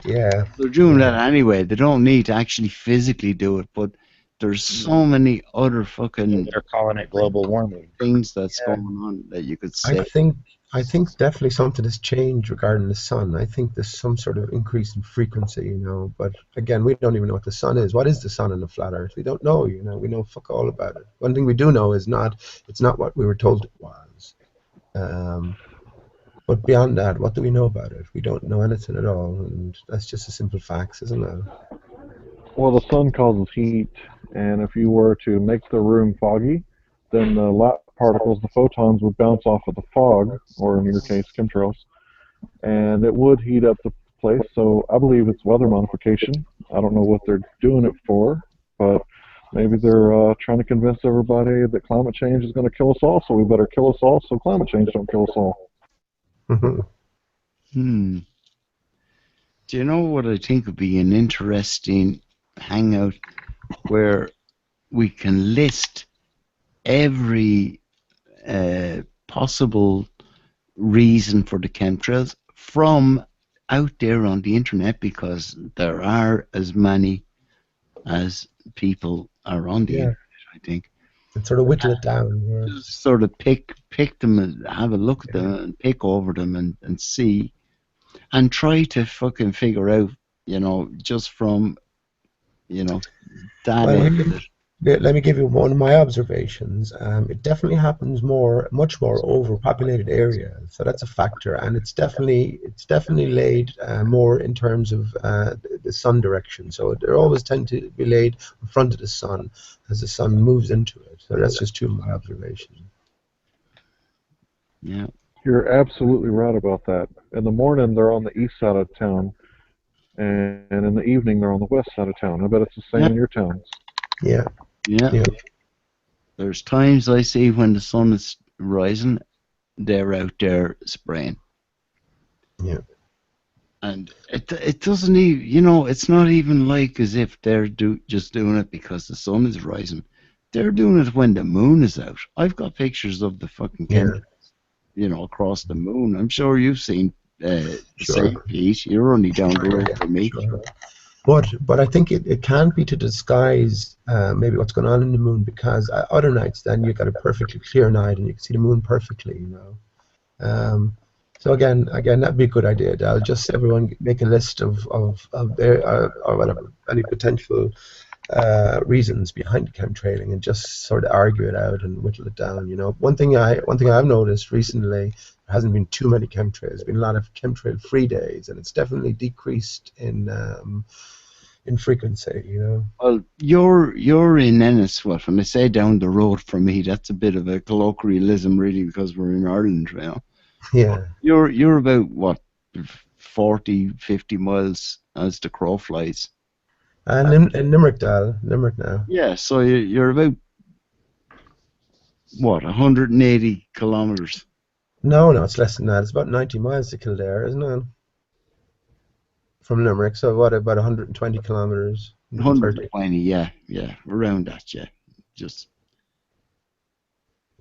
Speaker 7: Yeah.
Speaker 3: they're doing that anyway. They don't need to actually physically do it, but there's so many other fucking
Speaker 2: They're calling it global warming.
Speaker 3: things that's going on that you could say.
Speaker 7: I think definitely something has changed regarding the sun. I think there's some sort of increase in frequency, you know. But again, we don't even know what the sun is. What is the sun in the flat Earth? We don't know, you know. We know fuck all about it. One thing we do know is it's not what we were told it was. But beyond that, what do we know about it? We don't know anything at all, and that's just a simple fact, isn't it?
Speaker 4: Well, the sun causes heat, and if you were to make the room foggy, then the light particles, the photons, would bounce off of the fog, or in your case, chemtrails, and it would heat up the place. So I believe it's weather modification. I don't know what they're doing it for, but maybe they're trying to convince everybody that climate change is going to kill us all, so we better kill us all so climate change don't kill us all.
Speaker 3: Do you know what I think would be an interesting hangout where we can list every possible reason for the chemtrails from out there on the internet, because there are as many as people are on the internet, I think.
Speaker 7: And sort of whittle it down. Yeah.
Speaker 3: Just sort of pick them and have a look at them and pick over them and see and try to fucking figure out, you know, just from, you know, that end of it.
Speaker 7: Let me give you one of my observations. It definitely happens much more overpopulated areas, so that's a factor, and it's definitely laid more in terms of the sun direction. So they always tend to be laid in front of the sun as the sun moves into it. So that's just two of my observations.
Speaker 3: Yeah,
Speaker 4: You're absolutely right about that. In the morning, they're on the east side of town, and in the evening, they're on the west side of town. I bet it's the same in your towns.
Speaker 7: Yeah.
Speaker 3: yeah. There's times I see when the sun is rising, they're out there spraying.
Speaker 7: Yeah.
Speaker 3: And it doesn't even, you know, it's not even like as if they're just doing it because the sun is rising. They're doing it when the moon is out. I've got pictures of the fucking chemtrails, you know, across the moon. I'm sure you've seen St. Pete. You're only down the road from me.
Speaker 7: Sure. But I think it can't be to disguise maybe what's going on in the moon, because other nights then you've got a perfectly clear night and you can see the moon perfectly, you know. So again, that'd be a good idea, Dal. Just everyone make a list of their or whatever, any potential reasons behind chemtrailing, and just sort of argue it out and whittle it down. You know, one thing I've noticed recently, there hasn't been too many chemtrails. There's been a lot of chemtrail-free days, and it's definitely decreased in frequency. You know.
Speaker 3: Well, you're in Enniswood. When I say down the road from me, that's a bit of a colloquialism, really, because we're in Ireland, you know.
Speaker 7: Yeah.
Speaker 3: You're about what, 40, 50 miles as the crow flies.
Speaker 7: And in Limerick, Dal. Limerick now.
Speaker 3: Yeah, so you're about what, 180 kilometers.
Speaker 7: No, it's less than that. It's about 90 miles to Kildare, isn't it? From Limerick, so what, about 120 kilometers?
Speaker 3: 120, yeah, around that, yeah. Just.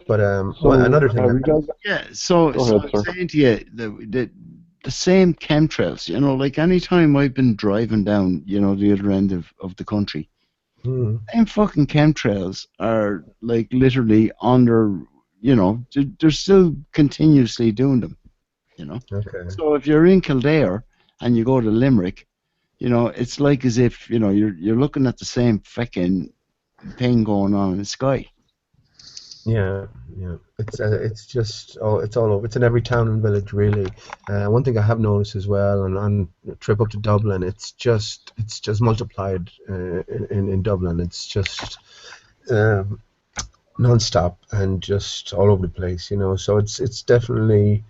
Speaker 7: But
Speaker 4: So,
Speaker 7: another thing.
Speaker 4: have you guys,
Speaker 3: Yeah, so
Speaker 4: ahead,
Speaker 3: I'm
Speaker 4: sir.
Speaker 3: saying to you, the same chemtrails, you know, like any time I've been driving down, you know, the other end of the country, them fucking chemtrails are like literally on their, you know, they're still continuously doing them, you know.
Speaker 7: Okay.
Speaker 3: So if you're in Kildare and you go to Limerick, you know, it's like as if, you know, you're looking at the same fucking thing going on in the sky.
Speaker 7: Yeah. It's just it's all over. It's in every town and village, really. One thing I have noticed as well, and on a trip up to Dublin, it's just multiplied in Dublin. It's just non-stop and just all over the place, you know. So it's definitely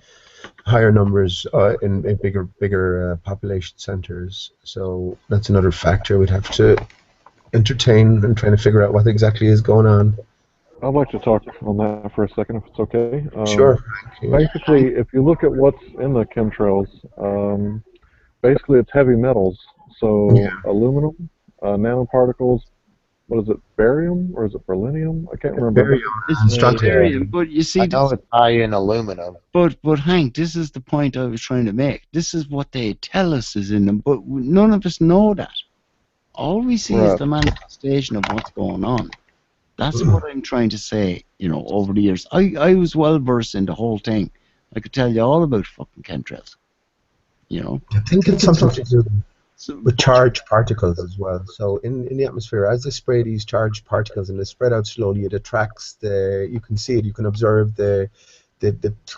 Speaker 7: higher numbers in bigger population centers. So that's another factor we'd have to entertain and trying to figure out what exactly is going on.
Speaker 4: I'd like to talk on that for a second, if it's okay.
Speaker 7: Sure.
Speaker 4: Basically, if you look at what's in the chemtrails, basically it's heavy metals. So aluminum, nanoparticles, what is it, barium or is it beryllium? I can't remember.
Speaker 7: Barium
Speaker 3: It's
Speaker 7: and
Speaker 2: Yeah.
Speaker 7: strontium.
Speaker 3: but you
Speaker 2: I
Speaker 3: see,
Speaker 2: know it's high in aluminum.
Speaker 3: but Hank, this is the point I was trying to make. This is what they tell us is in them, but none of us know that. All we see is
Speaker 4: Right.
Speaker 3: the manifestation of what's going on. That's what I'm trying to say. Over the years, I was well versed in the whole thing. I could tell you all about fucking chemtrails.
Speaker 7: I think it's something to do
Speaker 3: So,
Speaker 7: with charged particles as well. So in the atmosphere, as they spray these charged particles and they spread out slowly, it attracts you can see it, you can observe the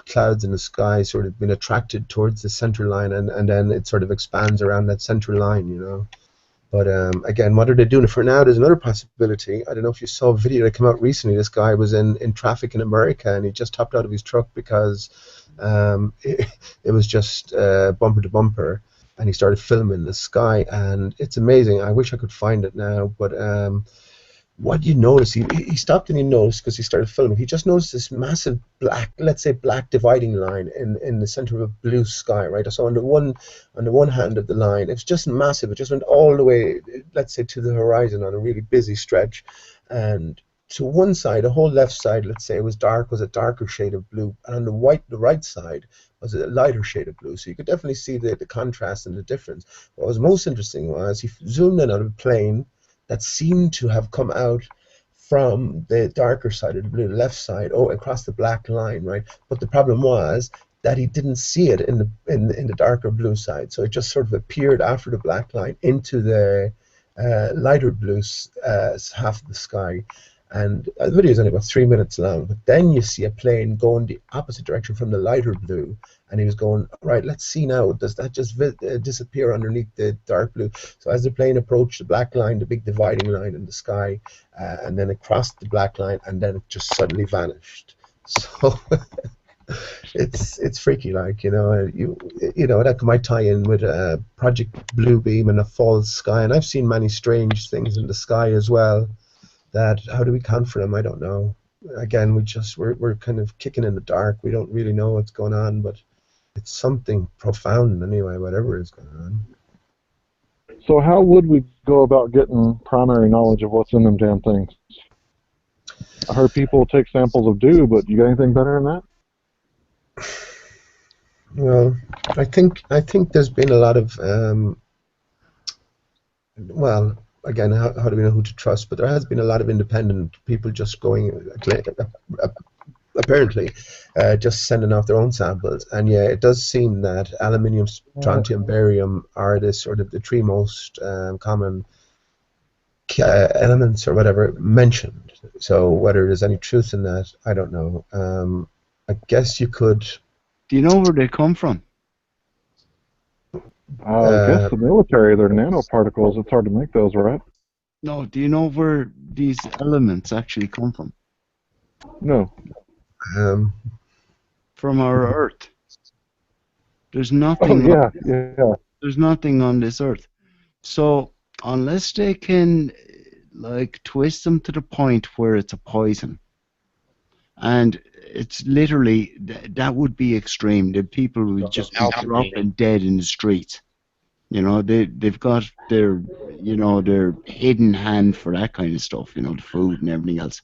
Speaker 7: clouds in the sky sort of being attracted towards the center line, and then it sort of expands around that center line. But again, what are they doing for now? There's another possibility. I don't know if you saw a video that came out recently. This guy was in traffic in America, and he just hopped out of his truck because it was just bumper to bumper, and he started filming the sky, and it's amazing. I wish I could find it now, but what you notice, he stopped and he noticed because he started filming. He just noticed this massive black, let's say black dividing line in the center of a blue sky, right? So on the one hand of the line, it's just massive. It just went all the way, let's say, to the horizon on a really busy stretch, and to one side, the whole left side, let's say, was a darker shade of blue, and on the right side was a lighter shade of blue. So you could definitely see the contrast and the difference. What was most interesting was he zoomed in on a plane that seemed to have come out from the darker side of the blue, left side, across the black line, right? But the problem was that he didn't see it in the darker blue side, so it just sort of appeared after the black line into the lighter blue half of the sky. And the video is only about 3 minutes long, but then you see a plane going the opposite direction from the lighter blue, and he was going, right, let's see now, does that just disappear underneath the dark blue? So as the plane approached the black line, the big dividing line in the sky, and then it crossed the black line, and then it just suddenly vanished. So it's freaky, like, that might tie in with Project Bluebeam and a false sky, and I've seen many strange things in the sky as well. That, how do we count for them? I don't know. Again, we're kind of kicking in the dark. We don't really know what's going on, but it's something profound anyway, whatever is going on.
Speaker 4: So how would we go about getting primary knowledge of what's in them damn things? I heard people take samples of dew, but you got anything better than that?
Speaker 7: Well, I think there's been a lot of well, again, how do we know who to trust? But there has been a lot of independent people just going, apparently, just sending off their own samples. And yeah, it does seem that aluminium, strontium, barium are the sort of the three most common elements or whatever mentioned. So whether there's any truth in that, I don't know. I guess you could.
Speaker 3: do you know where they come from?
Speaker 4: I guess the military, they're nanoparticles. It's hard to make those, right?
Speaker 3: No, do you know where these elements actually come from?
Speaker 4: No.
Speaker 3: From our Earth. There's
Speaker 4: Oh,
Speaker 3: nothing.
Speaker 4: yeah.
Speaker 3: There's nothing on this Earth. So unless they can twist them to the point where it's a poison, and it's literally that would be extreme. The people would just be dropping dead in the streets. They've got their their hidden hand for that kind of stuff. The food and everything else.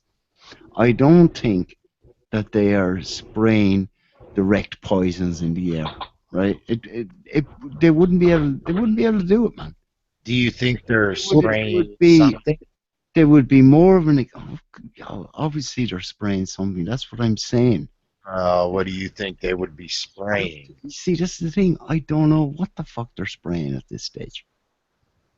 Speaker 3: I don't think that they are spraying direct poisons in the air, right? They wouldn't be able to do it, man.
Speaker 2: Do you think they're
Speaker 3: would
Speaker 2: spraying
Speaker 3: be-
Speaker 2: something?
Speaker 3: There would be more of an. Obviously, they're spraying something. That's what I'm saying.
Speaker 2: What do you think they would be spraying?
Speaker 3: You see, this is the thing. I don't know what the fuck they're spraying at this stage.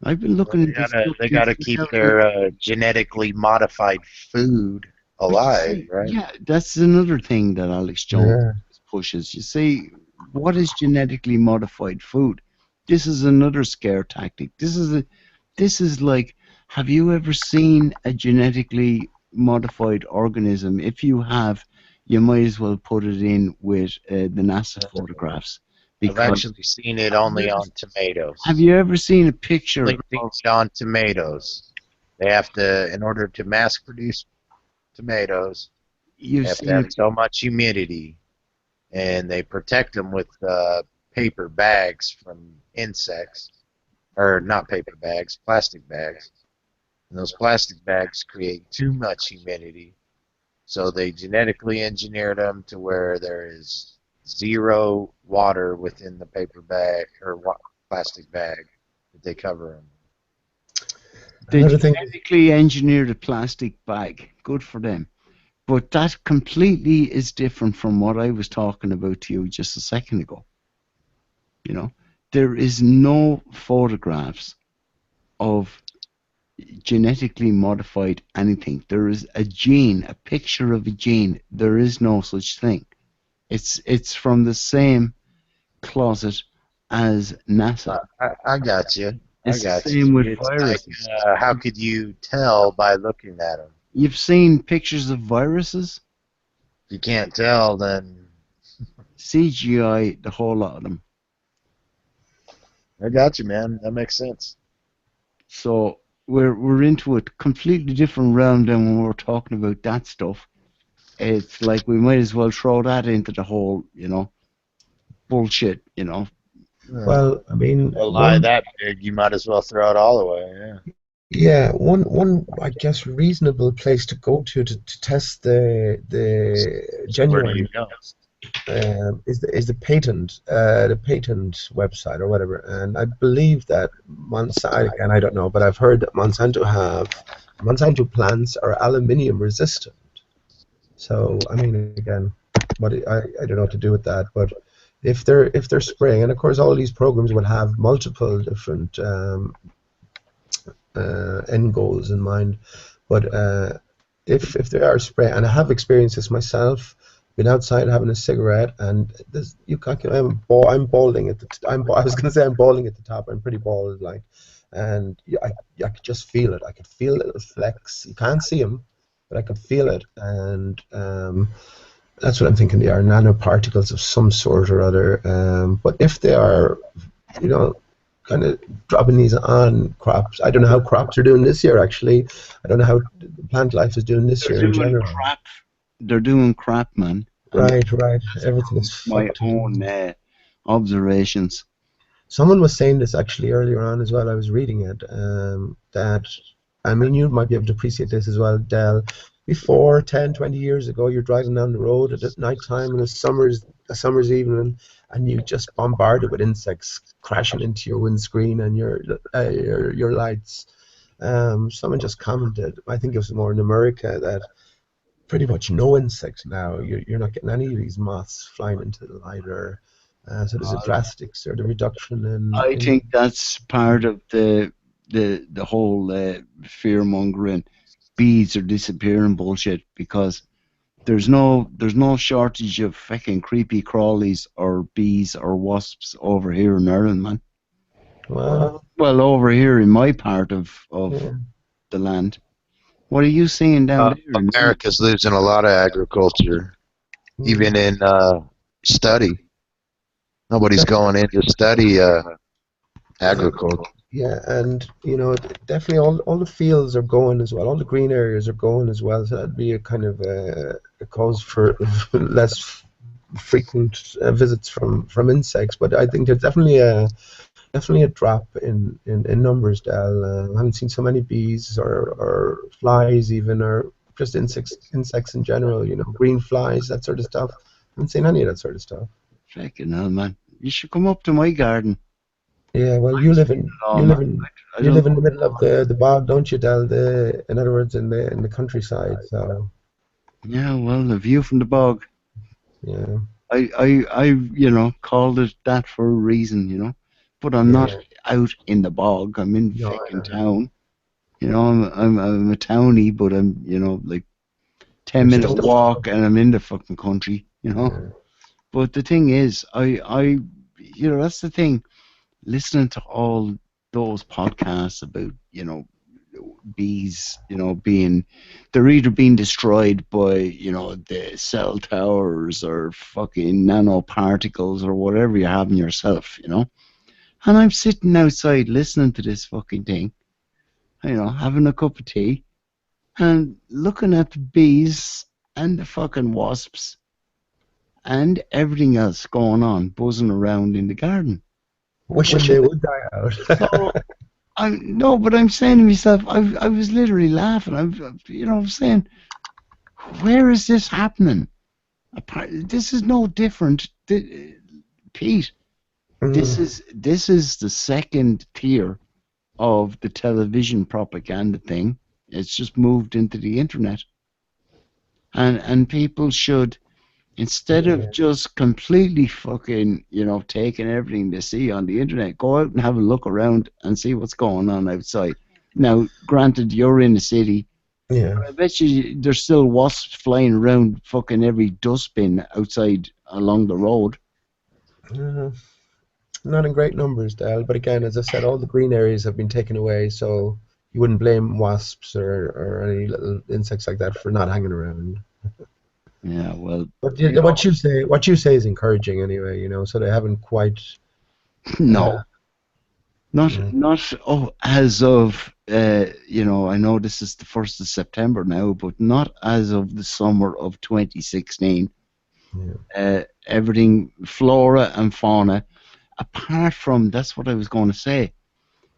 Speaker 3: I've been looking at this.
Speaker 2: They gotta keep their genetically modified food alive, right?
Speaker 3: Yeah, that's another thing that Alex Jones pushes. You see, what is genetically modified food? This is another scare tactic. This is like, have you ever seen a genetically modified organism? If you have, you might as well put it in with the NASA photographs.
Speaker 2: I've actually seen it only on tomatoes.
Speaker 3: Have you ever seen a picture
Speaker 2: Only on tomatoes? They have to, in order to mass produce tomatoes, they have to have so much humidity, and they protect them with paper bags from insects, or not paper bags, plastic bags. And those plastic bags create too much humidity. So they genetically engineered them to where there is zero water within the paper bag or plastic bag that they cover them.
Speaker 3: They
Speaker 7: Another thing is,
Speaker 3: genetically engineered a plastic bag. Good for them. But that completely is different from what I was talking about to you just a second ago. You know, there is no photographs of genetically modified anything. There is a gene, a picture of a gene. There is no such thing. It's from the same closet as NASA.
Speaker 2: I got you.
Speaker 3: It's
Speaker 2: I got
Speaker 3: the same with
Speaker 2: you. It's like,
Speaker 3: viruses.
Speaker 2: how could you tell by looking at them?
Speaker 3: You've seen pictures of viruses?
Speaker 2: If you can't tell, then
Speaker 3: CGI, the whole lot of them.
Speaker 2: I got you, man. That makes sense.
Speaker 3: So we're into a completely different realm than when we're talking about that stuff. It's like we might as well throw that into the whole, bullshit,
Speaker 7: well, I mean,
Speaker 2: A lie that big, you might as well throw it all away. Yeah.
Speaker 7: yeah, one I guess reasonable place to go to test the
Speaker 2: Where do
Speaker 7: genuine
Speaker 2: you go?
Speaker 7: is the patent website or whatever, and I believe that Monsanto, and I don't know, but I've heard that Monsanto plants are aluminium resistant. So I mean, again, what I don't know what to do with that, but if they're spraying, and of course all these programs will have multiple different end goals in mind, but if they are spraying, and I have experienced this myself, been outside having a cigarette, and this I'm balding at the I was going to say I'm balding at the top. I'm pretty bald, like, and I could just feel it. I could feel little flecks. You can't see them, but I could feel it, and that's what I'm thinking. They are nanoparticles of some sort or other. But if they are, kind of dropping these on crops, I don't know how crops are doing this year. Actually, I don't know how plant life is doing this year in general.
Speaker 3: Crap. They're doing crap, man.
Speaker 7: Right. Everything is
Speaker 3: My
Speaker 7: fucked.
Speaker 3: own observations.
Speaker 7: Someone was saying this actually earlier on as well. I was reading it. That, I mean, you might be able to appreciate this as well, Del. Before 10, 20 years ago, you're driving down the road at night time in a summer's evening, and you just bombarded with insects crashing into your windscreen and your lights. Someone just commented, I think it was more in America, that pretty much no insects now. You're not getting any of these moths flying into the light, or so there's a drastic sort of reduction in.
Speaker 3: I think that's part of the whole fear mongering. Bees are disappearing bullshit, because there's no shortage of fucking creepy crawlies or bees or wasps over here in Ireland, man.
Speaker 7: Well,
Speaker 3: over here in my part of
Speaker 7: yeah.
Speaker 3: the land. What are you seeing down there?
Speaker 2: America's losing a lot of agriculture, even in study. Nobody's going in to study agriculture.
Speaker 7: Yeah, and definitely all the fields are going as well. All the green areas are going as well. So that'd be a kind of a cause for less frequent visits from insects. But I think there's definitely a drop in numbers, Del. I haven't seen so many bees or flies even, or just insects in general. Green flies, that sort of stuff. I haven't seen any of that sort of stuff.
Speaker 3: Fucking hell, man! You should come up to my garden.
Speaker 7: Yeah, well, you live in the middle of the bog, don't you, Del? In other words, in the countryside. So.
Speaker 3: Yeah, well, the view from the bog.
Speaker 7: Yeah.
Speaker 3: I called it that for a reason, but I'm not out in the bog. I'm in fucking town. I'm a townie, but I'm like 10-minute walk, and I'm in the fucking country.
Speaker 7: Yeah.
Speaker 3: But the thing is, I that's the thing. Listening to all those podcasts about bees, they're either being destroyed by the cell towers or fucking nanoparticles or whatever you have in yourself, and I'm sitting outside listening to this fucking thing, having a cup of tea and looking at the bees and the fucking wasps and everything else going on, buzzing around in the garden.
Speaker 7: Wishing they would die out.
Speaker 3: So, No, but I'm saying to myself, I was literally laughing. I'm saying, where is this happening? This is no different, Pete. This is the second tier of the television propaganda thing. It's just moved into the internet, and people should, instead of just completely fucking, taking everything they see on the internet, go out and have a look around and see what's going on outside. Now, granted, you're in the city.
Speaker 7: Yeah.
Speaker 3: But I bet you there's still wasps flying around fucking every dustbin outside along the road.
Speaker 7: Not in great numbers, Dal, but again, as I said, all the green areas have been taken away, so you wouldn't blame wasps or any little insects like that for not hanging around.
Speaker 3: Yeah, well,
Speaker 7: But what you say is encouraging anyway, so they haven't quite.
Speaker 3: no, not as of I know this is the 1st of September now, but not as of the summer of 2016. Everything, flora and fauna, apart from, that's what I was going to say,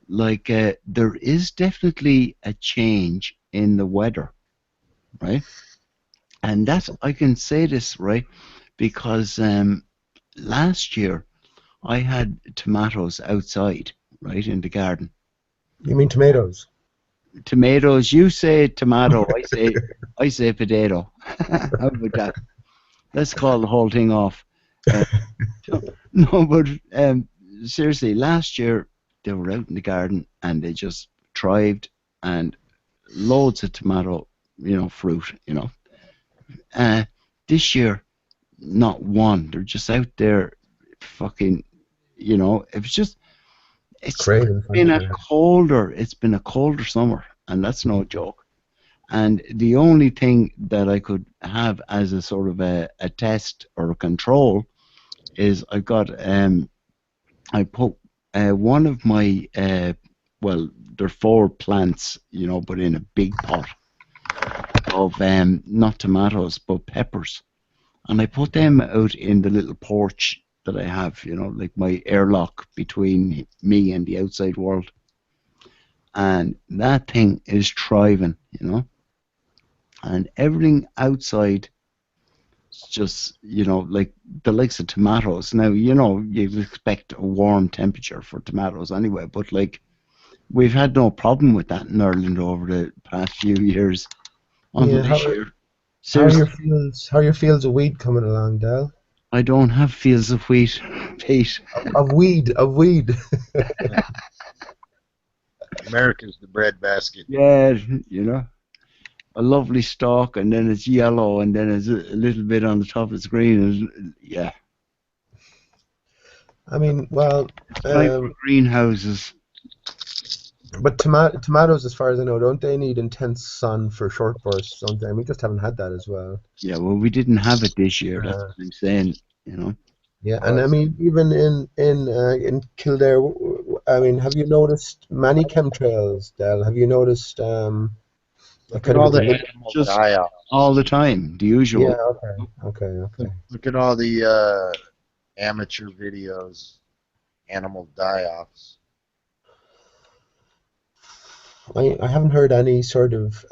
Speaker 3: like there is definitely a change in the weather, right? And that's, I can say this, right, because last year I had tomatoes outside, right, in the garden.
Speaker 7: You mean tomatoes?
Speaker 3: Tomatoes, you say tomato, I say potato. How about that? Let's call the whole thing off. No, but seriously, last year they were out in the garden and they just thrived, and loads of tomato, fruit, this year, not one. They're just out there, fucking, it was just, it's been a colder summer, and that's no joke. And the only thing that I could have as a sort of a test or a control is I put one of my, well, there are 4 plants, but in a big pot of not tomatoes but peppers, and I put them out in the little porch that I have, like my airlock between me and the outside world, and that thing is thriving, and everything outside is just, like the likes of tomatoes. Now, you expect a warm temperature for tomatoes anyway, but like we've had no problem with that in Ireland over the past few years. Until this year.
Speaker 7: How are your fields of wheat coming along, Dal?
Speaker 3: I don't have fields of wheat, Pete.
Speaker 7: Of weed.
Speaker 2: America's the breadbasket.
Speaker 3: Yeah, a lovely stalk, and then it's yellow, and then it's a little bit on the top it's green. Yeah.
Speaker 7: I mean, well,
Speaker 3: greenhouses.
Speaker 7: But tomatoes, as far as I know, don't they need intense sun for short bursts? Don't they? And we just haven't had that as well.
Speaker 3: Yeah, well, we didn't have it this year. That's what I'm saying.
Speaker 7: Yeah, and I mean, even in Kildare, I mean, have you noticed many chemtrails, Del? Have you noticed?
Speaker 2: Look at all the animal die-offs.
Speaker 3: All the time, the usual.
Speaker 7: Yeah. Okay.
Speaker 2: Look at all the amateur videos, animal die-offs.
Speaker 7: I haven't heard any sort of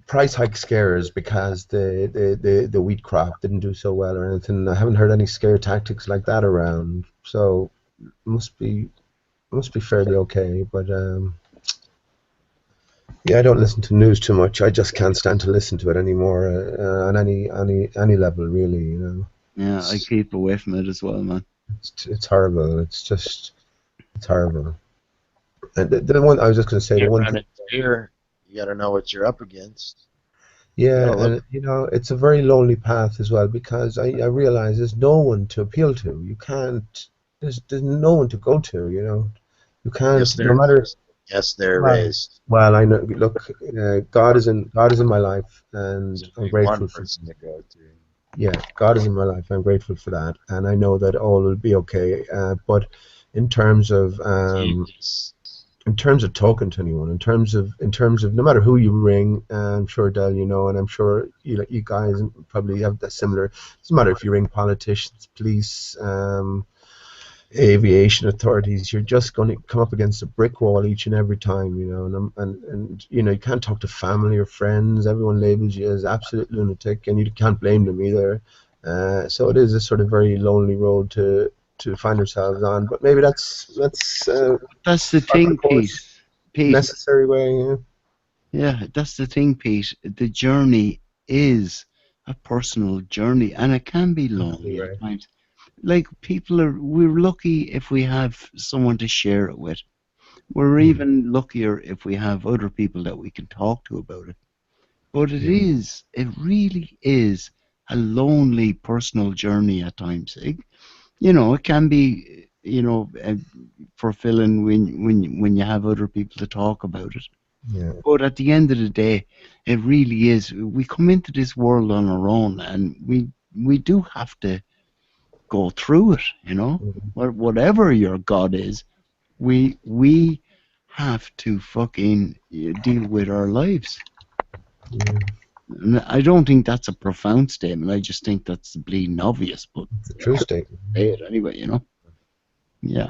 Speaker 7: price hike scares because the wheat crop didn't do so well or anything. I haven't heard any scare tactics like that around, so it must be fairly okay. But yeah, I don't listen to news too much. I just can't stand to listen to it anymore on any level, really.
Speaker 3: Yeah, I keep away from it as well, man.
Speaker 7: It's horrible. It's horrible. And the one I was just going to say, the one thing
Speaker 2: here, you got to know what you're up against.
Speaker 7: Yeah, and it's a very lonely path as well, because I realize there's no one to appeal to. You can't. There's no one to go to. You can't.
Speaker 2: Yes,
Speaker 7: no matter.
Speaker 2: Yes, there is.
Speaker 7: Well, I know. Look, God is in my life, and I'm grateful for.
Speaker 2: To go to.
Speaker 7: Yeah, God is in my life. I'm grateful for that, and I know that all will be okay. But in terms of talking to anyone, in terms of no matter who you ring, I'm sure Del, and I'm sure you guys probably have that similar. It doesn't matter if you ring politicians, police, aviation authorities, you're just going to come up against a brick wall each and every time, you know, and you know, you can't talk to family or friends. Everyone labels you as absolute lunatic, and you can't blame them either. So it is a sort of very lonely road to find ourselves on. But maybe that's
Speaker 3: That's the
Speaker 7: part of
Speaker 3: thing,
Speaker 7: the course,
Speaker 3: Pete.
Speaker 7: necessary way. Yeah.
Speaker 3: Yeah, that's the thing, Pete. The journey is a personal journey, and it can be lonely
Speaker 7: Right.
Speaker 3: at times. Like we're lucky if we have someone to share it with. We're even luckier if we have other people that we can talk to about it. But it really is a lonely personal journey at times. You know, it can be, you know, fulfilling when you have other people to talk about it.
Speaker 7: Yeah.
Speaker 3: But at the end of the day, it really is. We come into this world on our own, and we do have to go through it. You know, whatever your God is, we have to fucking deal with our lives.
Speaker 7: Yeah.
Speaker 3: And I don't think that's a profound statement. I just think that's bleeding obvious. But
Speaker 7: It's a true statement.
Speaker 3: say it anyway. You know. Yeah.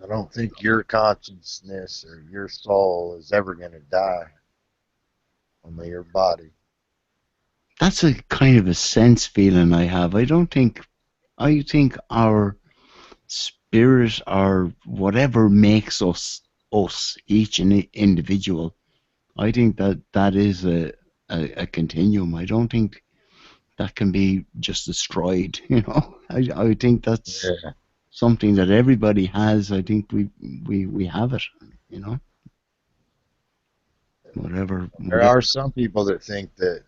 Speaker 2: I don't think your consciousness or your soul is ever going to die. Only your body.
Speaker 3: That's a kind of a sense feeling I have. I think our spirit or whatever makes us each individual, I think that is a continuum. I don't think that can be just destroyed, you know. I think that's something that everybody has. I think we have it, you know. Whatever.
Speaker 2: There are some people that think that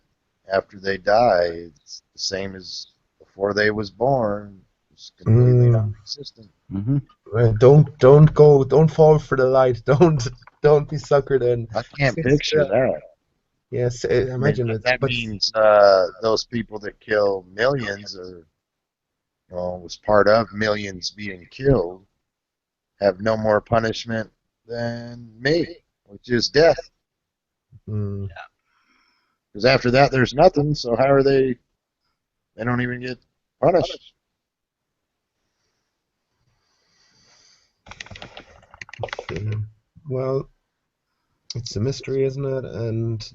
Speaker 2: after they die, it's the same as before they was born. It's completely non-existent.
Speaker 3: Mm-hmm.
Speaker 7: Right. Don't fall for the light. Don't be suckered in.
Speaker 2: I can't picture that.
Speaker 7: Yes, imagine it.
Speaker 2: That means those people that kill millions or was part of millions being killed have no more punishment than me, which is death. Because after that, there's nothing. So how are they? They don't even get punished.
Speaker 7: Well, it's a mystery, isn't it? And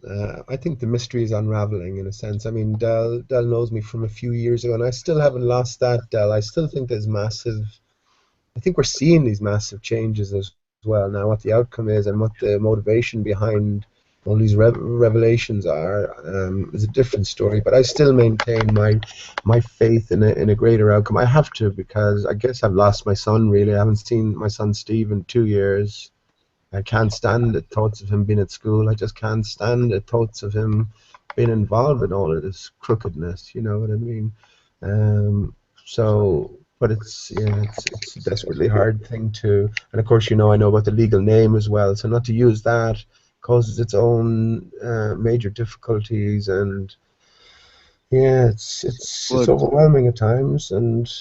Speaker 7: I think the mystery is unraveling in a sense. I mean, Del knows me from a few years ago, and I still haven't lost that, Del. I still think there's massive. I think we're seeing these massive changes as well now. What the outcome is and what the motivation behind all these revelations are is a different story. But I still maintain my faith in a greater outcome. I have to, because I guess I've lost my son. Really, I haven't seen my son Steve in 2 years. I can't stand the thoughts of him being at school. I just can't stand the thoughts of him being involved in all of this crookedness. You know what I mean? But it's a desperately hard thing to. And of course, you know, I know about the legal name as well. So not to use that causes its own major difficulties, and yeah, it's overwhelming at times. And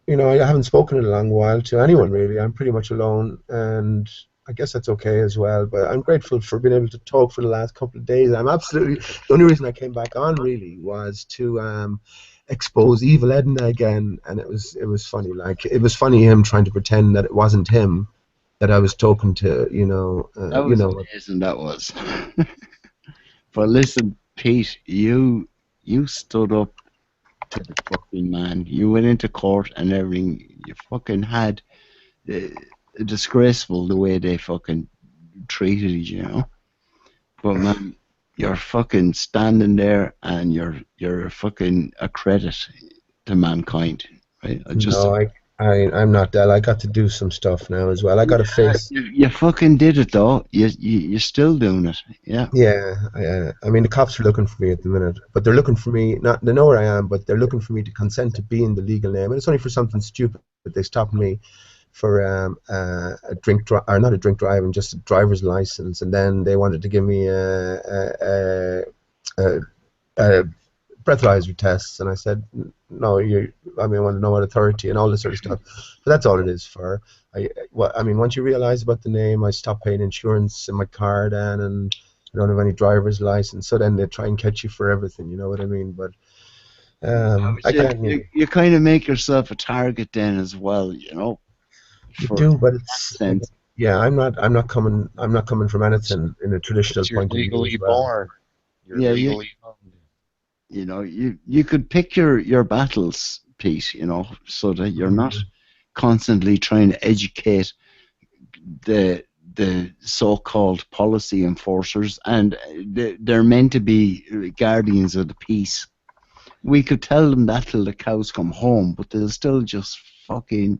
Speaker 7: you know, I haven't spoken in a long while to anyone really. I'm pretty much alone, and I guess that's okay as well. But I'm grateful for being able to talk for the last couple of days. I'm absolutely, the only reason I came back on really was to expose Evil Edna again, and it was funny. Like, it was funny him trying to pretend that it wasn't him that I was talking to. You know,
Speaker 3: that was amazing. That was. But listen, Pete, you stood up to the fucking man. You went into court and everything. You fucking had disgraceful the way they fucking treated you, you know. But man, you're fucking standing there, and you're fucking a credit to mankind, right?
Speaker 7: I'm not Del. I got to do some stuff now as well. I got to face.
Speaker 3: You fucking did it though. You're still doing it. Yeah.
Speaker 7: Yeah. I mean, the cops are looking for me at the minute, but they're looking for me. Not they know where I am, but they're looking for me to consent to be in the legal name, and it's only for something stupid. But they stopped me for a not a drink driving, just a driver's license, and then they wanted to give me a breathalyzer tests, and I said no. I want to know what authority and all this sort of stuff. But that's all it is for. I mean, once you realize about the name, I stopped paying insurance in my car then, and I don't have any driver's license. So then they try and catch you for everything. You know what I mean? But Again,
Speaker 3: You kind of make yourself a target then as well, you know.
Speaker 7: you
Speaker 3: For
Speaker 7: do, but
Speaker 3: that
Speaker 7: it's
Speaker 3: sense,
Speaker 7: yeah. I'm not coming from anything in a traditional
Speaker 2: But you're
Speaker 7: point of view
Speaker 2: legally
Speaker 7: as well.
Speaker 2: born. You're
Speaker 3: Yeah,
Speaker 2: legally owned.
Speaker 3: you know, you could pick your battles, Pete. You know, so that you're not constantly trying to educate the so-called policy enforcers, and they're meant to be guardians of the peace. We could tell them that till the cows come home, but they'll still just fucking,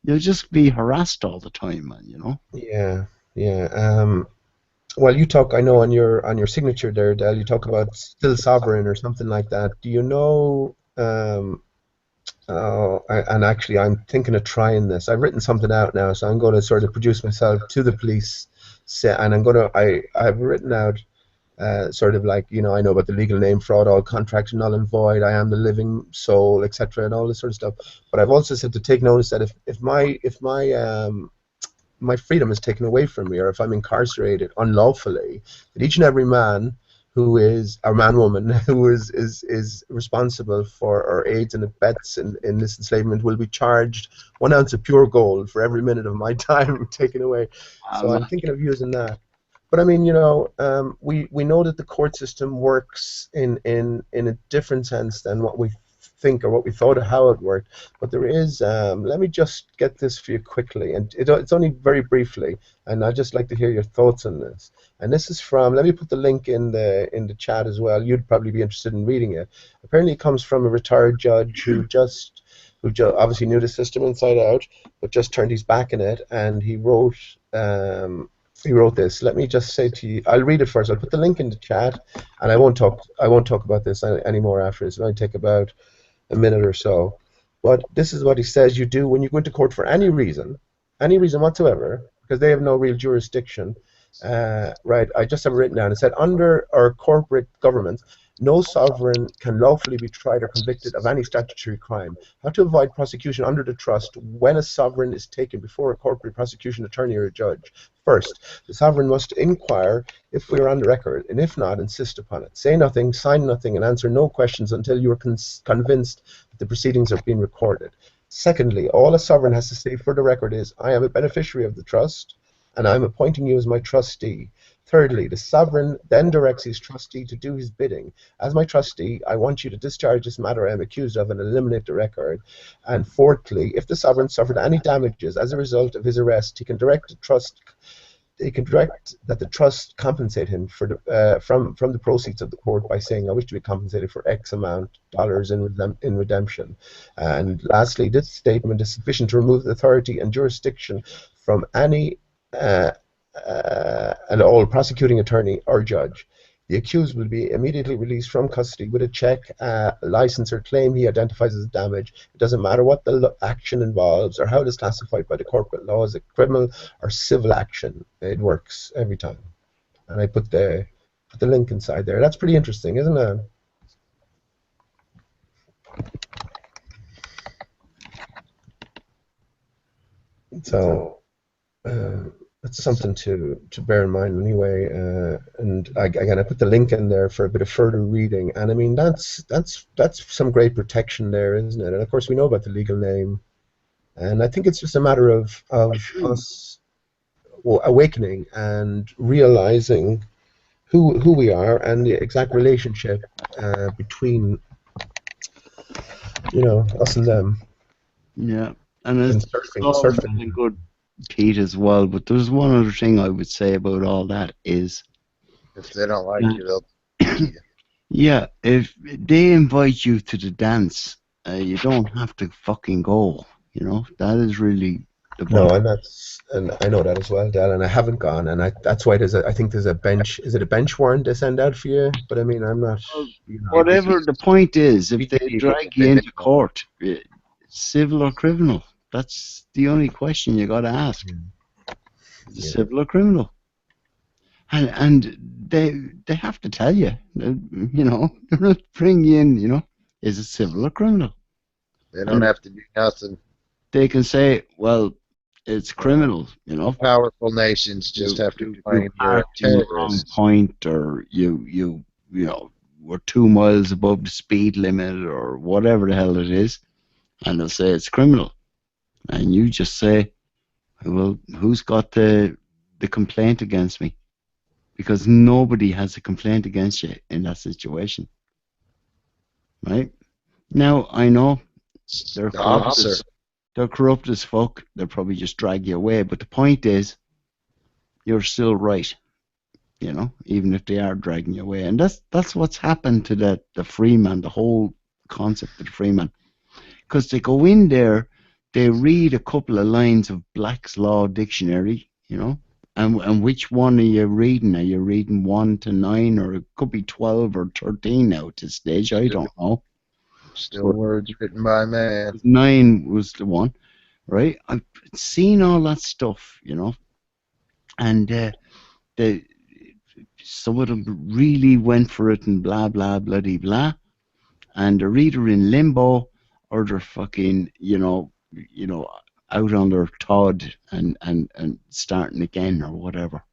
Speaker 3: you'll just be harassed all the time, man, you know?
Speaker 7: Yeah, yeah. Well, you talk. I know on your signature there, Del. You talk about still sovereign or something like that. Do you know? And actually, I'm thinking of trying this. I've written something out now, so I'm going to sort of produce myself to the police, and I've written out sort of like, you know, I know about the legal name, fraud, all contracts null and void, I am the living soul, etc., and all this sort of stuff. But I've also said to take notice that if my freedom is taken away from me, or if I'm incarcerated unlawfully, that each and every man who is, or man, woman, who is responsible for or aids and abets in this enslavement will be charged 1 ounce of pure gold for every minute of my time taken away. So I'm thinking of using that. But I mean, you know, we know that the court system works in a different sense than what we think or what we thought of how it worked. But there is, let me just get this for you quickly, and it's only very briefly, and I'd just like to hear your thoughts on this. And this is from, let me put the link in the chat as well. You'd probably be interested in reading it. Apparently it comes from a retired judge who obviously knew the system inside out, but just turned his back on it, and he wrote this. Let me just say to you, I'll read it first. I'll put the link in the chat, and I won't talk about this anymore after. It's going to take about a minute or so. But this is what he says you do when you go into court for any reason whatsoever, because they have no real jurisdiction. Right, I just have it written down. It said, under our corporate government, no sovereign can lawfully be tried or convicted of any statutory crime. How to avoid prosecution under the trust when a sovereign is taken before a corporate prosecution attorney or a judge. First, the sovereign must inquire if we are on the record, and if not, insist upon it. Say nothing, sign nothing, and answer no questions until you are convinced that the proceedings are being recorded. Secondly, all a sovereign has to say for the record is, I am a beneficiary of the trust, and I am appointing you as my trustee. Thirdly, the sovereign then directs his trustee to do his bidding. As my trustee, I want you to discharge this matter I am accused of and eliminate the record. And fourthly, if the sovereign suffered any damages as a result of his arrest, he can direct that the trust compensate him for from the proceeds of the court by saying, I wish to be compensated for X amount dollars in redemption. And lastly, this statement is sufficient to remove the authority and jurisdiction from any and all prosecuting attorney or judge. The accused will be immediately released from custody with a check, license, or claim he identifies as damage. It doesn't matter what the action involves or how it is classified by the corporate law as a criminal or civil action. It works every time. And I put the link inside there. That's pretty interesting, isn't it? So that's something to bear in mind anyway. And again, I put the link in there for a bit of further reading. And I mean, that's some great protection there, isn't it? And of course, we know about the legal name. And I think it's just a matter of us awakening and realizing who we are and the exact relationship between, you know, us and them.
Speaker 3: Yeah, and it's
Speaker 7: surfing.
Speaker 3: Good, Pete, as well. But there's one other thing I would say about all that is,
Speaker 2: if they don't like you, they'll kick you.
Speaker 3: Yeah, if they invite you to the dance, you don't have to fucking go. You know, that is really the point.
Speaker 7: No, and I know that as well, Dal, and I haven't gone, and that's why I think there's a bench. Is it a bench warrant they send out for you? But I mean, I'm not. You know,
Speaker 3: whatever the point is, if they drag you into court, civil or criminal, that's the only question you got to ask. Is it civil or criminal? And they have to tell you, you know, they're not bringing you in, you know, is it civil or criminal?
Speaker 2: They don't have to do nothing.
Speaker 3: They can say, well, it's criminal, you know.
Speaker 2: Powerful nations just have to claim you're a terrorist.
Speaker 3: Point, or you know, we're 2 miles above the speed limit or whatever the hell it is, and they'll say it's criminal. And you just say, well, who's got the complaint against me? Because nobody has a complaint against you in that situation. Right? Now, I know they're
Speaker 2: The
Speaker 3: corrupt
Speaker 2: officer.
Speaker 3: as, they're corrupt as fuck. They'll probably just drag you away. But the point is, you're still right. You know, even if they are dragging you away. And that's what's happened to the free man, the whole concept of the free man. Because they go in there, they read a couple of lines of Black's Law Dictionary, you know, and which one are you reading? Are you reading 1 to 9, or it could be 12 or 13 now at this stage? I don't know.
Speaker 2: Still words written by man.
Speaker 3: 9 was the one, right? I've seen all that stuff, you know, and some of them really went for it and blah blah bloody blah, and they're either in limbo or they're fucking, you know, out on their Todd and starting again or whatever.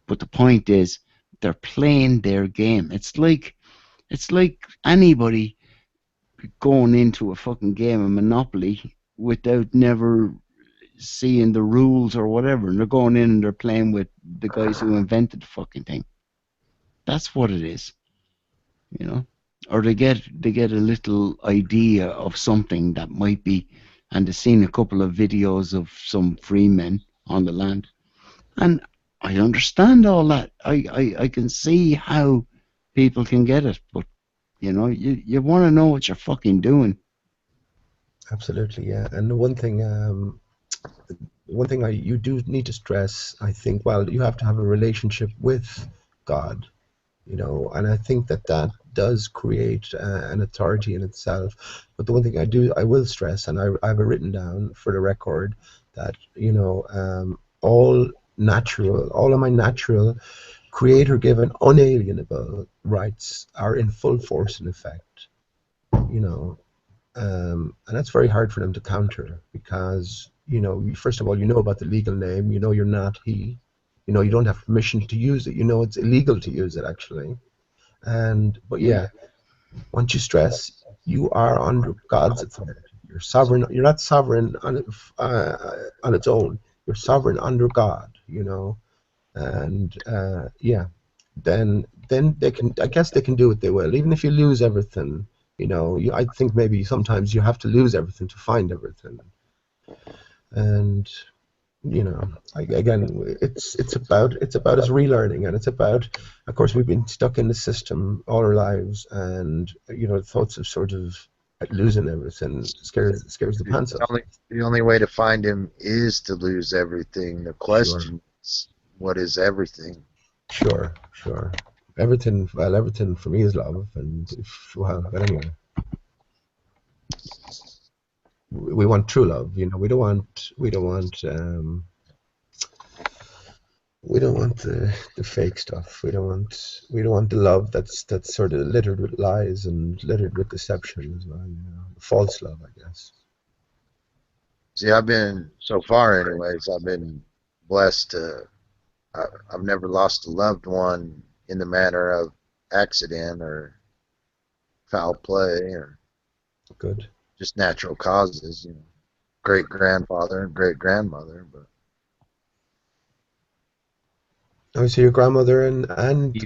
Speaker 3: But the point is, they're playing their game. It's like anybody going into a fucking game of Monopoly without never seeing the rules or whatever, and they're going in and they're playing with the guys who invented the fucking thing. That's what it is, you know. Or they get a little idea of something that might be, and they've seen a couple of videos of some free men on the land, and I understand all that. I can see how people can get it, but you know, you want to know what you're fucking doing.
Speaker 7: Absolutely, yeah. And the one thing you do need to stress, I think, well, you have to have a relationship with God, you know, and I think that does create an authority in itself. But the one thing I will stress, and I have it written down for the record, that, you know, all of my natural, creator-given, unalienable rights are in full force and effect, you know. And that's very hard for them to counter, because, you know, first of all, you know about the legal name, you know you're not he, you know you don't have permission to use it, you know it's illegal to use it actually. But yeah, once you stress, you are under God's authority. You're sovereign. You're not sovereign on its own. You're sovereign under God, you know. And yeah, then they can, I guess they can do what they will, even if you lose everything. You know, I think maybe sometimes you have to lose everything to find everything. And you know, again, it's about us relearning, and it's about, of course, we've been stuck in the system all our lives, and you know, thoughts of sort of losing everything scares the pants off.
Speaker 2: The only way to find him is to lose everything. The question is, what is everything?
Speaker 7: Sure. Everything for me is love, and but anyway, we want true love. You know, we don't want the fake stuff. We don't want the love that's sort of littered with lies and littered with deception as well. You know, false love, I guess.
Speaker 2: See, I've been, so far anyways, I've been blessed to, I've never lost a loved one in the manner of accident or foul play or
Speaker 7: Good.
Speaker 2: just natural causes, you know, great grandfather and great grandmother. But
Speaker 7: Oh, so your grandmother and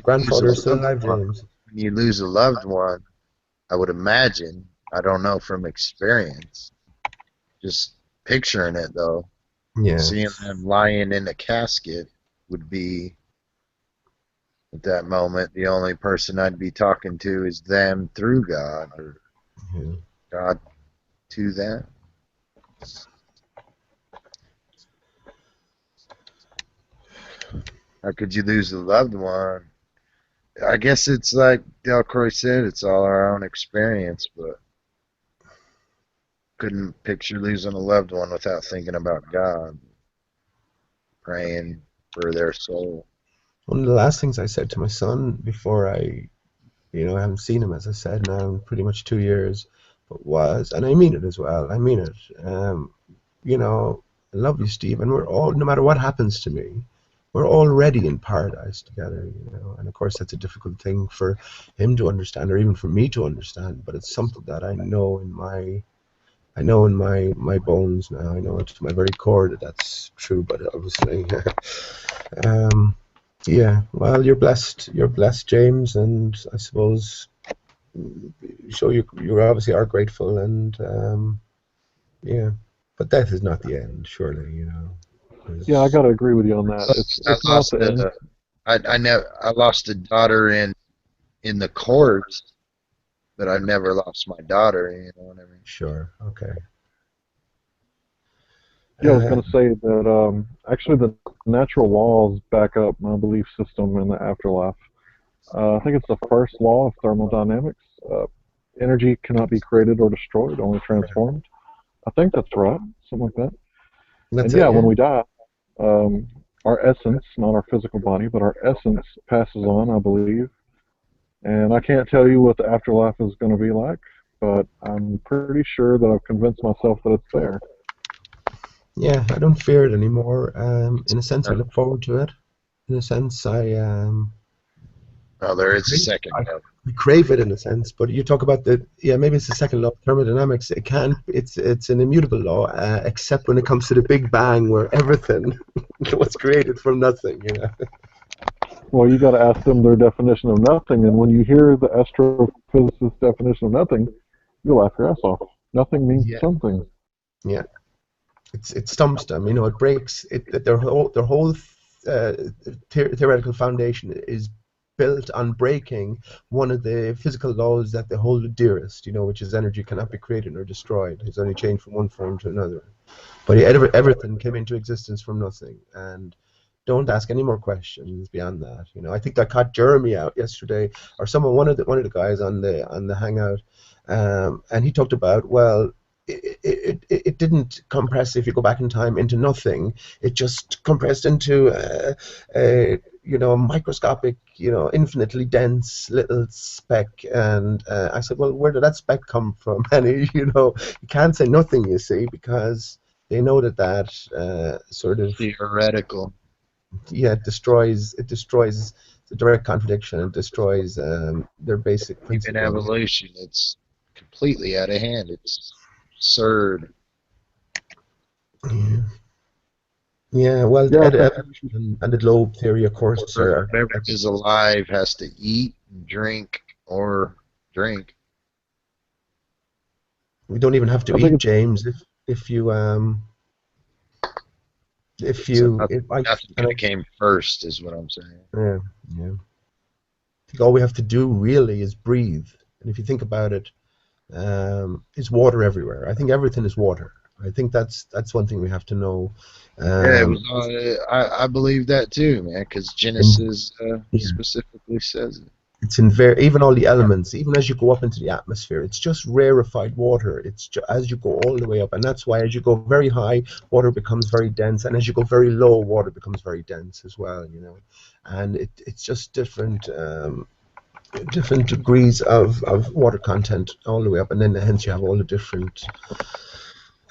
Speaker 7: grandfather are still alive, James?
Speaker 2: when you lose a loved one, I would imagine, I don't know from experience, just picturing it though,
Speaker 7: Yeah.
Speaker 2: seeing them lying in a casket would be, at that moment, the only person I'd be talking to is them through God, or
Speaker 7: Yeah.
Speaker 2: God to them. How could you lose a loved one? I guess it's like Delcroix said, it's all our own experience, but couldn't picture losing a loved one without thinking about God, praying for their soul.
Speaker 7: One of the last things I said to my son before I haven't seen him, as I said, now in pretty much 2 years, but was, and I mean it as well, I mean it, I love you, Steve, and we're all, no matter what happens to me, we're already in paradise together, you know. And of course, that's a difficult thing for him to understand, or even for me to understand. But it's something that I know in my bones now. I know it to my very core that that's true. But obviously, yeah. Well, you're blessed. You're blessed, James, and I suppose so. You obviously are grateful, and yeah. But death is not the end, surely, you know.
Speaker 4: Yeah, I gotta agree with you on that.
Speaker 2: I
Speaker 4: It's not
Speaker 2: lost
Speaker 4: the end.
Speaker 2: I lost a daughter in the court, but I never lost my daughter. You know what I mean?
Speaker 7: Sure. Okay.
Speaker 4: Yeah, I was gonna say that actually the natural laws back up my belief system in the afterlife. I think it's the first law of thermodynamics. Energy cannot be created or destroyed, only transformed. I think that's right, something like that.
Speaker 7: That's
Speaker 4: And yeah,
Speaker 7: it.
Speaker 4: when
Speaker 7: Yeah.
Speaker 4: we die, our essence, not our physical body, but our essence passes on, I believe. And I can't tell you what the afterlife is going to be like, but I'm pretty sure that I've convinced myself that it's there.
Speaker 7: Yeah, I don't fear it anymore. In a sense, I look forward to it. In a sense,
Speaker 2: Oh, there is a
Speaker 7: crave,
Speaker 2: second
Speaker 7: I,
Speaker 2: love.
Speaker 7: I crave it in a sense. But you talk about maybe it's the second law of thermodynamics. It's an immutable law, except when it comes to the Big Bang, where everything was created from nothing. You know.
Speaker 4: Well, you got to ask them their definition of nothing, and when you hear the astrophysicist definition of nothing, you laugh your ass off. Nothing means
Speaker 7: Yeah.
Speaker 4: something.
Speaker 7: Yeah. It stumps them. You know, it breaks it. Their whole theoretical foundation is built on breaking one of the physical laws that they hold dearest. You know, which is energy cannot be created or destroyed. It's only changed from one form to another. But everything came into existence from nothing, and don't ask any more questions beyond that. You know, I think I caught Jeremy out yesterday, or one of the guys on the Hangout, and he talked about, well, it didn't compress, if you go back in time, into nothing. It just compressed into a microscopic, infinitely dense little speck. And I said, well, where did that speck come from? And you can't say nothing, you see, because they know that sort of
Speaker 2: Theoretical.
Speaker 7: it destroys the direct contradiction. It destroys their basic
Speaker 2: Even
Speaker 7: principle.
Speaker 2: evolution, it's completely out of hand. It's absurd.
Speaker 7: Yeah, well,
Speaker 4: Yeah,
Speaker 7: evolution and the globe theory, of course, are
Speaker 2: Whatever is alive has to eat, drink, or drink.
Speaker 7: we don't even have to
Speaker 4: I think
Speaker 7: eat,
Speaker 4: it's
Speaker 7: James. If you
Speaker 2: So nothing,
Speaker 7: I
Speaker 2: nothing could have came first, is what I'm saying.
Speaker 7: yeah, yeah. I think all we have to do really is breathe. And if you think about it, it's water everywhere. I think everything is water. I think that's one thing we have to know.
Speaker 2: Yeah, it was. I believe that too, man, because Genesis
Speaker 7: yeah.
Speaker 2: specifically says it.
Speaker 7: It's even all the elements, even as you go up into the atmosphere, it's just rarefied water. It's as you go all the way up, and that's why as you go very high, water becomes very dense, and as you go very low, water becomes very dense as well. You know, and it's just different degrees of water content all the way up, and then hence you have all the different,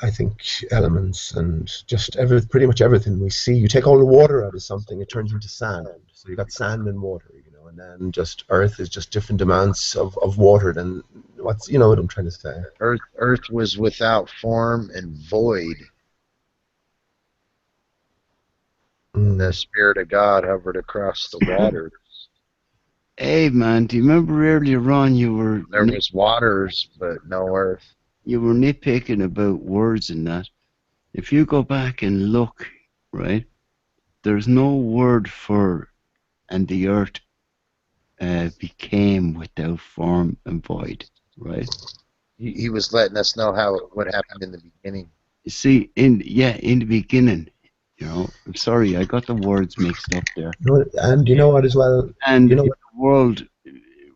Speaker 7: I think, elements, and just pretty much everything we see. You take all the water out of something, it turns into sand. So you got sand and water, and then just Earth is just different amounts of water than what I'm trying to say.
Speaker 2: Earth was without form and void. The Spirit of God hovered across the waters.
Speaker 3: Hey man, do you remember earlier on
Speaker 2: There was waters, but no earth.
Speaker 3: You were nitpicking about words and that. If you go back and look, right, there's no word for "and the earth became without form and void," right?
Speaker 2: He was letting us know what happened in the beginning.
Speaker 3: You see, in the beginning, I'm sorry, I got the words mixed up there.
Speaker 7: And you know what as well?
Speaker 3: And the world,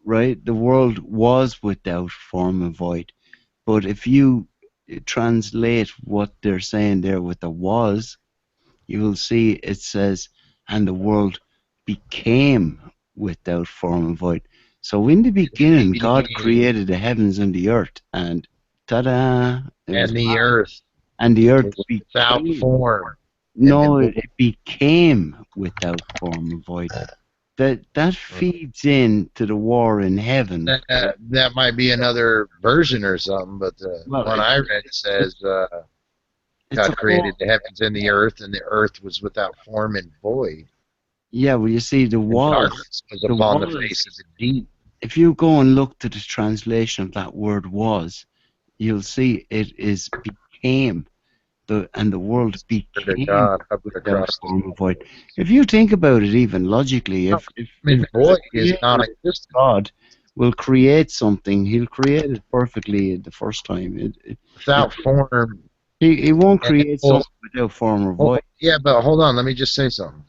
Speaker 3: right, the world was without form and void. But if you translate what they're saying there with the was, you will see it says, and the world became without form and void. So in the beginning, God created the heavens and the earth, and ta-da!
Speaker 2: And the earth.
Speaker 3: And the earth
Speaker 2: without form.
Speaker 3: No,
Speaker 2: then
Speaker 3: it became without form or void. That feeds into the war in heaven.
Speaker 2: that might be another version or something, but the
Speaker 3: Well,
Speaker 2: one I read says
Speaker 3: It's
Speaker 2: God
Speaker 3: a
Speaker 2: created the heavens and the earth, and the earth was without form and void,
Speaker 3: Yeah, well, you see, the
Speaker 2: and
Speaker 3: was,
Speaker 2: darkness was
Speaker 3: the
Speaker 2: upon the
Speaker 3: was.
Speaker 2: face of the deep.
Speaker 3: If you go and look to the translation of that word "was," you'll see it is became. And the world
Speaker 2: Spirit of
Speaker 3: became
Speaker 2: God hovered
Speaker 3: without
Speaker 2: across the
Speaker 3: form or void. If you think about it, even logically,
Speaker 2: I
Speaker 3: if
Speaker 2: mean,
Speaker 3: the
Speaker 2: void is
Speaker 3: creator
Speaker 2: non-existent.
Speaker 3: God will create something, he'll create it perfectly the first time.
Speaker 2: Without form
Speaker 3: He won't
Speaker 2: and
Speaker 3: create something without form or void.
Speaker 2: yeah, but hold on, let me just say something.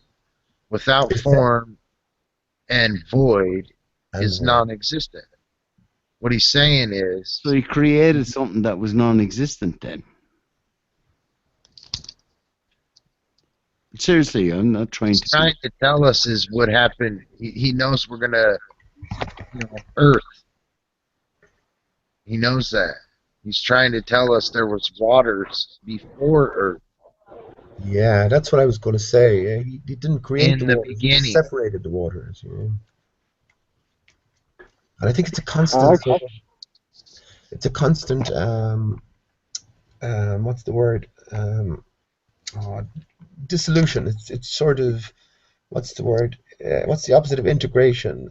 Speaker 2: Without form and void
Speaker 7: And
Speaker 2: is non-existent. What he's saying is
Speaker 3: So he created something that was non-existent then. Seriously, I'm not trying
Speaker 2: he's
Speaker 3: to.
Speaker 2: trying to tell us is what happened. He knows we're gonna, Earth. He knows that. He's trying to tell us there was waters before Earth
Speaker 7: yeah, that's what I was going to say. He didn't create the
Speaker 2: in the
Speaker 7: waters; he just
Speaker 2: beginning.
Speaker 7: separated the waters. You know? And I think it's a
Speaker 4: I
Speaker 7: constant.
Speaker 4: actually,
Speaker 7: It's a constant. What's the word? Oh, dissolution. It's sort of what's the word? What's the opposite of integration?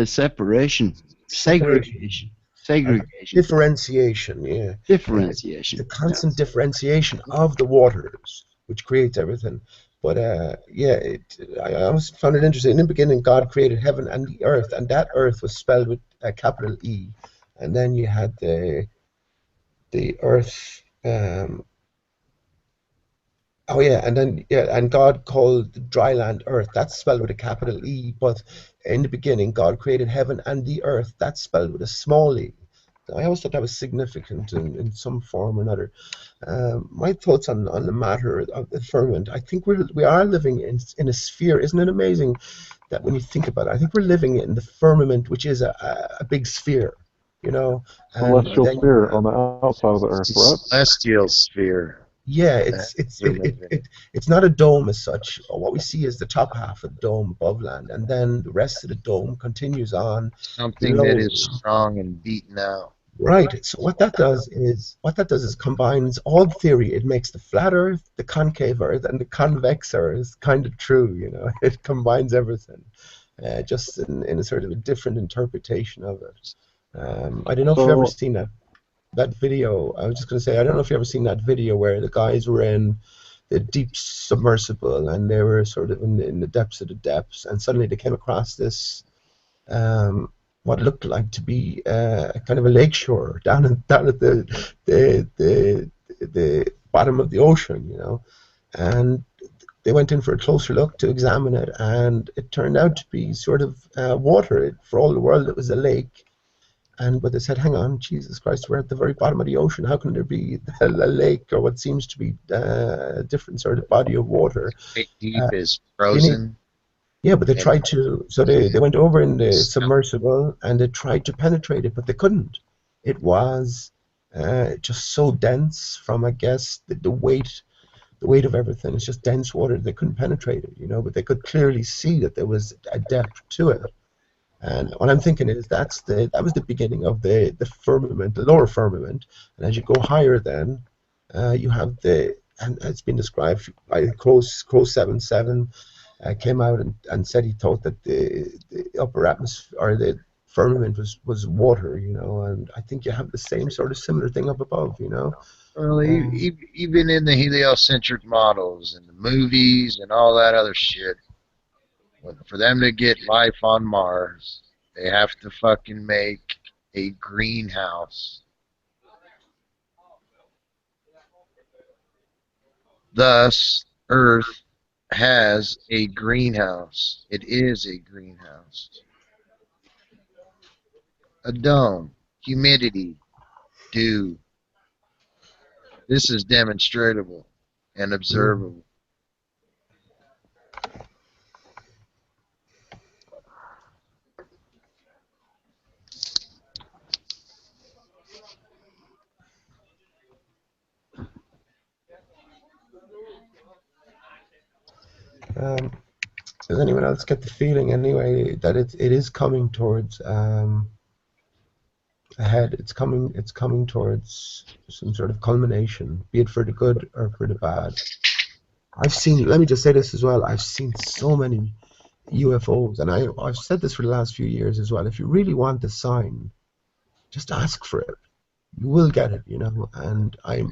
Speaker 3: Separation,
Speaker 7: Separation.
Speaker 3: segregation,
Speaker 7: Differentiation. Yeah,
Speaker 3: differentiation.
Speaker 7: the constant differentiation of the waters, which creates everything. But yeah, I always found it interesting. In the beginning, God created heaven and the earth, and that earth was spelled with a capital E. And then you had the earth. Oh yeah, and then yeah, and God called the dry land earth. That's spelled with a capital E. But in the beginning, God created heaven and the earth. That's spelled with a small e. I always thought that was significant in some form or another. My thoughts on the matter of the firmament. I think we are living in a sphere. Isn't it amazing that when you think about it, I think we're living in the firmament, which is a big sphere, you know. And
Speaker 4: celestial
Speaker 7: then you
Speaker 4: sphere
Speaker 7: have
Speaker 4: on the outside of the earth, right?
Speaker 2: Celestial sphere
Speaker 7: yeah,
Speaker 2: that
Speaker 7: it's
Speaker 2: we're living in.
Speaker 7: it's not a dome as such. What we see is the top half of the dome above land, and then the rest of the dome continues on
Speaker 2: Something that
Speaker 7: below.
Speaker 2: is strong and beaten out.
Speaker 7: Right. So what that does is combines all theory. It makes the flat Earth, the concave Earth, and the convex Earth kind of true. You know, it combines everything, just in a sort of a different interpretation of it. I don't know if you've ever
Speaker 4: So
Speaker 7: seen that video. I was just going to say I don't know if you've ever seen that video where the guys were in the deep submersible and they were sort of in the depths of the depths, and suddenly they came across this. What looked like to be kind of a lakeshore down at the bottom of the ocean, you know, and they went in for a closer look to examine it, and it turned out to be sort of water. For all the world, it was a lake. But they said, "Hang on, Jesus Christ, we're at the very bottom of the ocean. How can there be a lake or what seems to be a different sort of body of water?"
Speaker 2: Great deep
Speaker 7: Uh,
Speaker 2: is
Speaker 7: you need
Speaker 2: frozen
Speaker 7: Yeah, but they
Speaker 2: and
Speaker 7: tried to, so they went over in the
Speaker 2: stuff.
Speaker 7: submersible and they tried to penetrate it, but they couldn't. It was just so dense from, I guess, the weight of everything. It's just dense water. They couldn't penetrate it, you know, but they could clearly see that there was a depth to it. And what I'm thinking is that was the beginning of the firmament, the lower firmament. And as you go higher, then you have and it's been described by Crow 77 came out and said he thought that the upper atmosphere or the firmament was water, you know, and I think you have the same sort of similar thing up above, you know.
Speaker 2: Well,
Speaker 7: Um,
Speaker 2: even in the heliocentric models and the movies and all that other shit, for them to get life on Mars, they have to fucking make a greenhouse. Thus, Earth has a greenhouse. It is a greenhouse. A dome, humidity, dew. This is demonstrable and observable.
Speaker 7: Does anyone else get the feeling anyway that it is coming towards ahead? It's coming towards some sort of culmination, be it for the good or for the bad. I've seen. Let me just say this as well. I've seen so many UFOs, and I've said this for the last few years as well. If you really want the sign, just ask for it. You will get it, you know. And I'm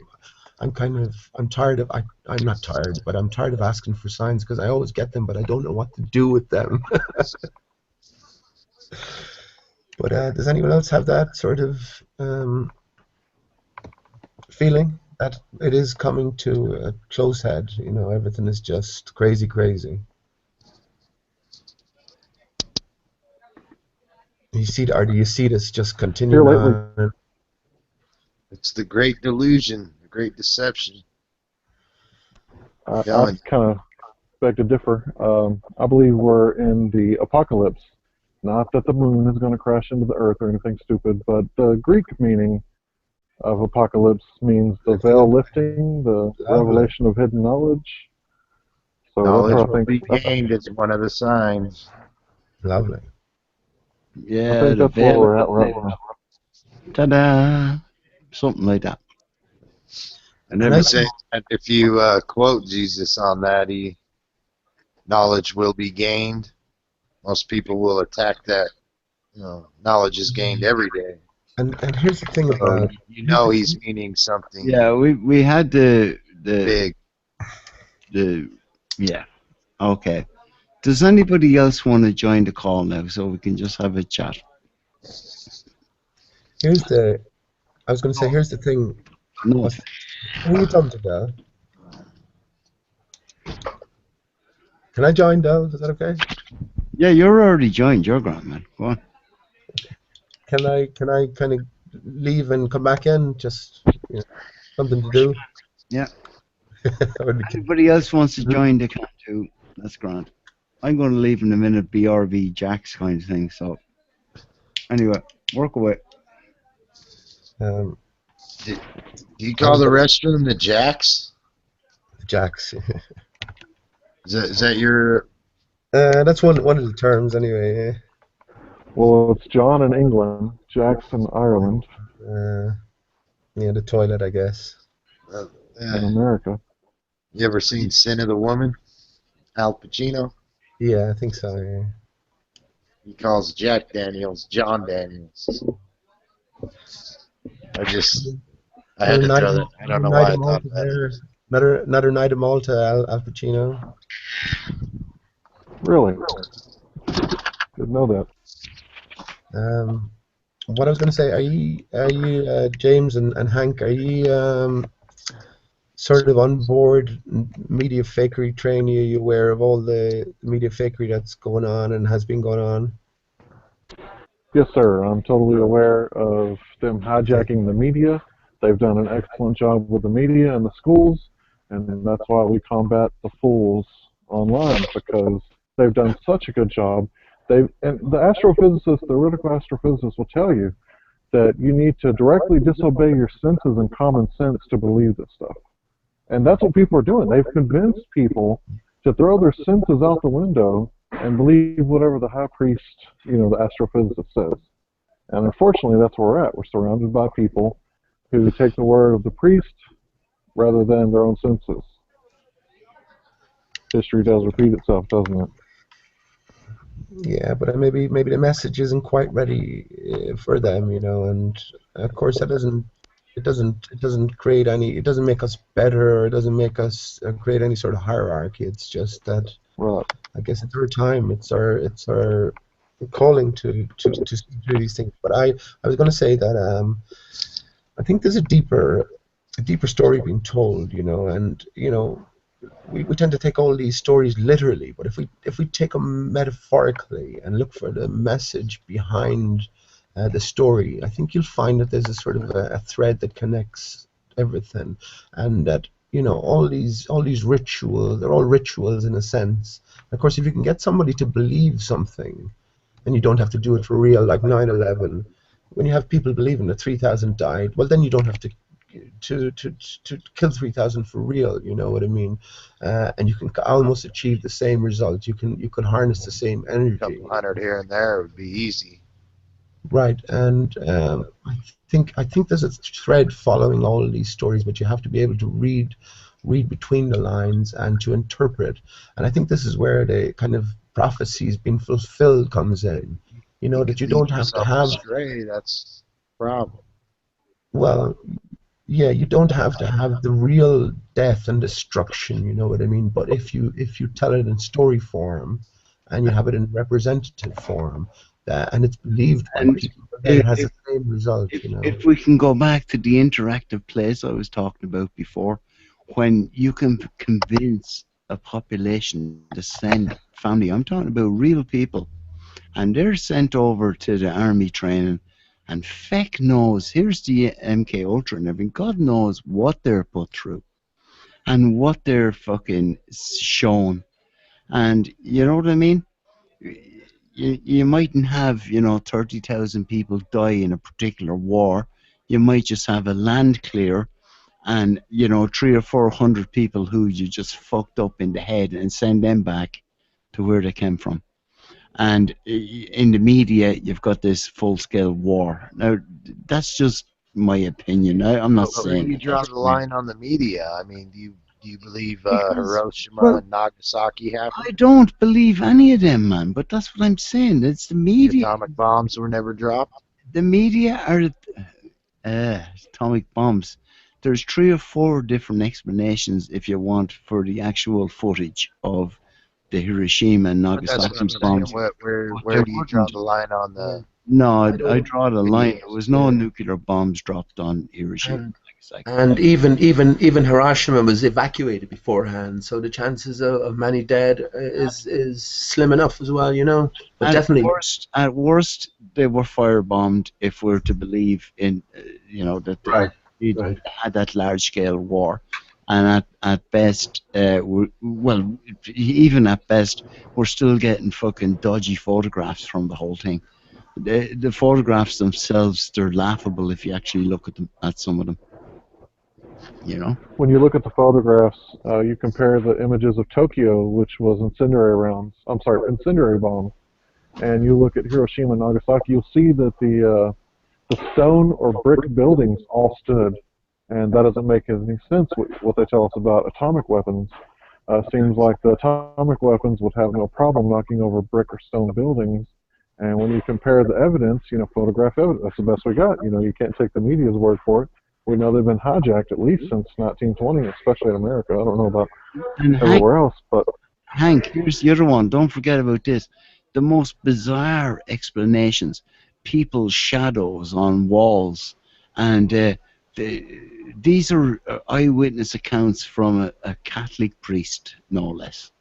Speaker 7: tired of. I'm not tired, but I'm tired of asking for signs because I always get them, but I don't know what to do with them. But does anyone else have that sort of feeling that it is coming to a close head? You know, everything is just crazy, crazy. You see, or do you see this just continuing
Speaker 4: Here lately.
Speaker 7: on?
Speaker 2: It's the great delusion, the great deception.
Speaker 4: I
Speaker 2: Going.
Speaker 4: kind of beg to differ. I believe we're in the apocalypse. Not that the moon is going to crash into the earth or anything stupid, but the Greek meaning of apocalypse means the veil lifting, the revelation of hidden knowledge. So
Speaker 2: Knowledge
Speaker 4: that's what I
Speaker 2: will be
Speaker 4: think.
Speaker 2: gained is one of the signs.
Speaker 7: Lovely.
Speaker 4: I
Speaker 3: Yeah,
Speaker 4: think
Speaker 3: the
Speaker 4: that's where
Speaker 3: veil.
Speaker 4: we're at right now.
Speaker 3: Ta-da! Something like that.
Speaker 2: And
Speaker 7: And
Speaker 2: then
Speaker 7: I
Speaker 2: say that if you quote Jesus on that, knowledge will be gained. Most people will attack that. You know, knowledge is gained every day.
Speaker 7: and here's the thing
Speaker 2: So
Speaker 7: about
Speaker 2: you know he's meaning something
Speaker 3: Yeah, we had the
Speaker 2: big.
Speaker 3: yeah. Okay. Does anybody else want to join the call now so we can just have a chat?
Speaker 7: here's the. I was going to say here's the thing.
Speaker 3: No.
Speaker 7: Who are you talking to, Del? Can I join, Del? Is that okay?
Speaker 3: Yeah, you're already joined. You're grand, man. Go on.
Speaker 7: Can I kind of leave and come back in? Just something to do.
Speaker 3: Yeah.
Speaker 7: That would be cute.
Speaker 3: Anybody else wants to join, they can too. That's grand. I'm going to leave in a minute, BRV Jacks kind of thing. So, anyway, work away.
Speaker 2: Do you call the restroom the Jacks?
Speaker 7: Jacks.
Speaker 2: Is that your?
Speaker 7: That's one of the terms anyway.
Speaker 4: Well, it's John in England, Jackson, Ireland,
Speaker 7: Yeah, the toilet, I guess.
Speaker 4: in America.
Speaker 2: You ever seen Sin of the Woman? Al Pacino.
Speaker 7: Yeah, I think so. Yeah.
Speaker 2: He calls Jack Daniels John Daniels. I had to throw that. I don't know why I thought that.
Speaker 7: Another night of Malta, Al Pacino.
Speaker 4: Really? Didn't know that.
Speaker 7: What I was going to say, are you James and Hank? Are you sort of on board media fakery train? Are you aware of all the media fakery that's going on and has been going on?
Speaker 4: Yes, sir. I'm totally aware of them hijacking the media. They've done an excellent job with the media and the schools, and that's why we combat the fools online, because they've done such a good job. And the astrophysicists, the theoretical astrophysicists will tell you that you need to directly disobey your senses and common sense to believe this stuff. And that's what people are doing. They've convinced people to throw their senses out the window and believe whatever the high priest, the astrophysicist says. And unfortunately, that's where we're at. We're surrounded by people who take the word of the priest rather than their own senses. History does repeat itself, doesn't it?
Speaker 7: Yeah, but maybe the message isn't quite ready for them, and of course it doesn't create any, it doesn't make us better, or it doesn't make us create any sort of hierarchy. It's just that,
Speaker 4: Right.
Speaker 7: I guess it's our time, it's our calling to do these things. But I was going to say that I think there's a deeper story being told, and we tend to take all these stories literally, but if we take them metaphorically and look for the message behind the story, I think you'll find that there's a sort of a thread that connects everything, and that all these rituals, they're all rituals in a sense. Of course, if you can get somebody to believe something, and you don't have to do it for real, like 9/11, when you have people believing that 3,000 died, well, then you don't have to to kill 3,000 for real. You know what I mean? And you can almost achieve the same result. You could harness the same
Speaker 2: A
Speaker 7: energy.
Speaker 2: couple hundred here and there would be easy.
Speaker 7: Right, and I think there's a thread following all of these stories, but you have to be able to read between the lines and to interpret. And I think this is where the kind of prophecies being fulfilled comes in. You know, that you don't have to have,
Speaker 2: Astray, that's the problem.
Speaker 7: well, yeah, you don't have to have the real death and destruction. You know what I mean? But if you tell it in story form, and you have it in representative form, and it's believed by
Speaker 3: And
Speaker 7: people, then it has
Speaker 3: if-
Speaker 7: the same result. You know.
Speaker 3: If we can go back to the interactive plays I was talking about before, when you can convince a population to send family, I'm talking about real people, and they're sent over to the army training, and feck knows, here's the MK Ultra and everything, God knows what they're put through and what they're fucking shown. And you know what I mean? You mightn't have 30,000 people die in a particular war. You might just have a land clear, and 300 or 400 people who you just fucked up in the head, and send them back to where they came from. And in the media, you've got this full-scale war. Now, that's just my opinion. I'm not
Speaker 2: But where
Speaker 3: saying
Speaker 2: do you draw
Speaker 3: that's
Speaker 2: the
Speaker 3: right.
Speaker 2: line on the media? I mean, do you believe
Speaker 3: Because,
Speaker 2: Hiroshima
Speaker 3: well,
Speaker 2: and Nagasaki happened?
Speaker 3: I don't believe any of them, man. But that's what I'm saying. It's the
Speaker 2: The
Speaker 3: media.
Speaker 2: atomic bombs were never dropped.
Speaker 3: The media are atomic bombs. There's 3 or 4 different explanations, if you want, for the actual footage of the Hiroshima and
Speaker 2: But that's what
Speaker 3: Nagasaki
Speaker 2: I'm saying.
Speaker 3: bombs.
Speaker 2: Where
Speaker 3: But
Speaker 2: where
Speaker 3: there
Speaker 2: do you draw
Speaker 3: wasn't.
Speaker 2: the line on the
Speaker 3: No, I draw the line.
Speaker 2: videos?
Speaker 3: There was no nuclear bombs dropped on Hiroshima and Nagasaki.
Speaker 8: And even Hiroshima was evacuated beforehand, so the chances of many dead is slim enough as well, you know. But definitely,
Speaker 3: At worst, they were firebombed. If we're to believe in, that
Speaker 4: Right.
Speaker 3: they
Speaker 4: Right.
Speaker 3: had that large-scale war, and at best, even at best, we're still getting fucking dodgy photographs from the whole thing. The photographs themselves, they're laughable if you actually look at them, at some of them.
Speaker 4: When you look at the photographs, you compare the images of Tokyo, which was incendiary bombs, and you look at Hiroshima and Nagasaki, you'll see that the stone or brick buildings all stood, and that doesn't make any sense what they tell us about atomic weapons. Seems like the atomic weapons would have no problem knocking over brick or stone buildings. And when you compare the evidence, photograph evidence, that's the best we got. You can't take the media's word for it. We know they've been hijacked at least since 1920, especially in America. I don't know about
Speaker 3: And
Speaker 4: everywhere else, but
Speaker 3: Hank, here's the other one. Don't forget about this. The most bizarre explanations. People's shadows on walls. And these are eyewitness accounts from a Catholic priest, no less.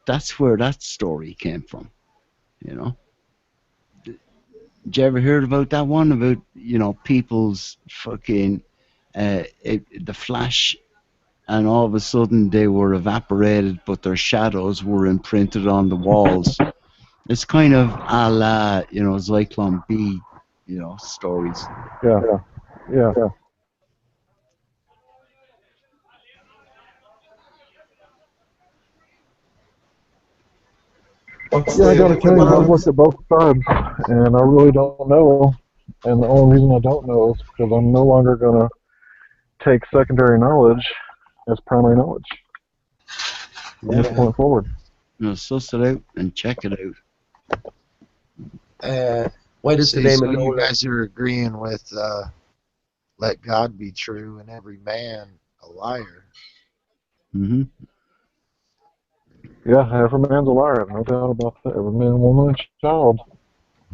Speaker 3: That's where that story came from. Did you ever hear about that one? About, people's fucking, the flash, and all of a sudden they were evaporated, but their shadows were imprinted on the walls. It's kind of a la, Zyklon B, stories.
Speaker 4: yeah. Yeah, I gotta tell you, I've looked at both sides, and I really don't know. And the only reason I don't know is because I'm no longer gonna take secondary knowledge as primary knowledge from this point forward.
Speaker 3: Suss it out and check it out.
Speaker 8: why does the
Speaker 2: See,
Speaker 8: name
Speaker 2: so
Speaker 8: of
Speaker 2: you
Speaker 8: Nolan?
Speaker 2: guys are agreeing with let God be true and every man a liar.
Speaker 3: Mm-hmm.
Speaker 4: Yeah, every man's a liar, no doubt about that. Every man, woman, and child.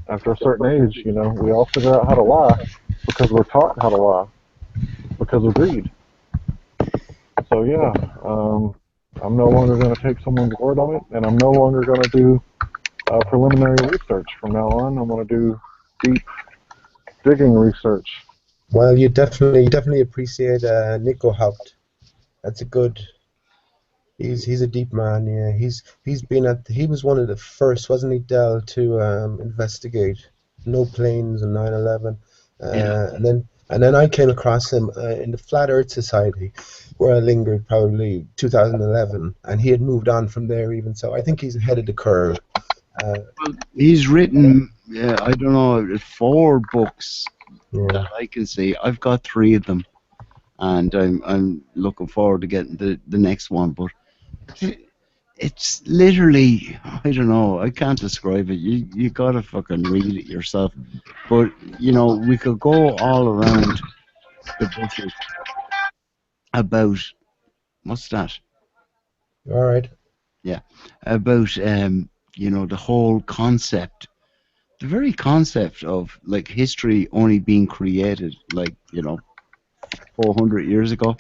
Speaker 4: After a certain age, we all figure out how to lie because we're taught how to lie because of greed. So yeah, I'm no longer going to take someone's word on it, and I'm no longer going to do preliminary research. From now on, I'm going to do deep digging research.
Speaker 7: Well, you definitely appreciate Nico Haupt. That's a good. He's a deep man. Yeah, he was one of the first, wasn't he, Del, to investigate no planes and 9/11,
Speaker 3: Yeah.
Speaker 7: and then And then I came across him in the Flat Earth Society, where I lingered probably 2011, and he had moved on from there even. So I think he's ahead of the curve.
Speaker 3: He's written, I don't know, 4 books
Speaker 7: Yeah.
Speaker 3: that I can see. I've got 3 of them, and I'm looking forward to getting the next one. But it's literally, I don't know, I can't describe it. You gotta fucking read it yourself. But you know, we could go all around the bushes about what's that?
Speaker 7: All right.
Speaker 3: About you know, the whole concept, the very concept of like history only being created, like, you know, 400 years ago,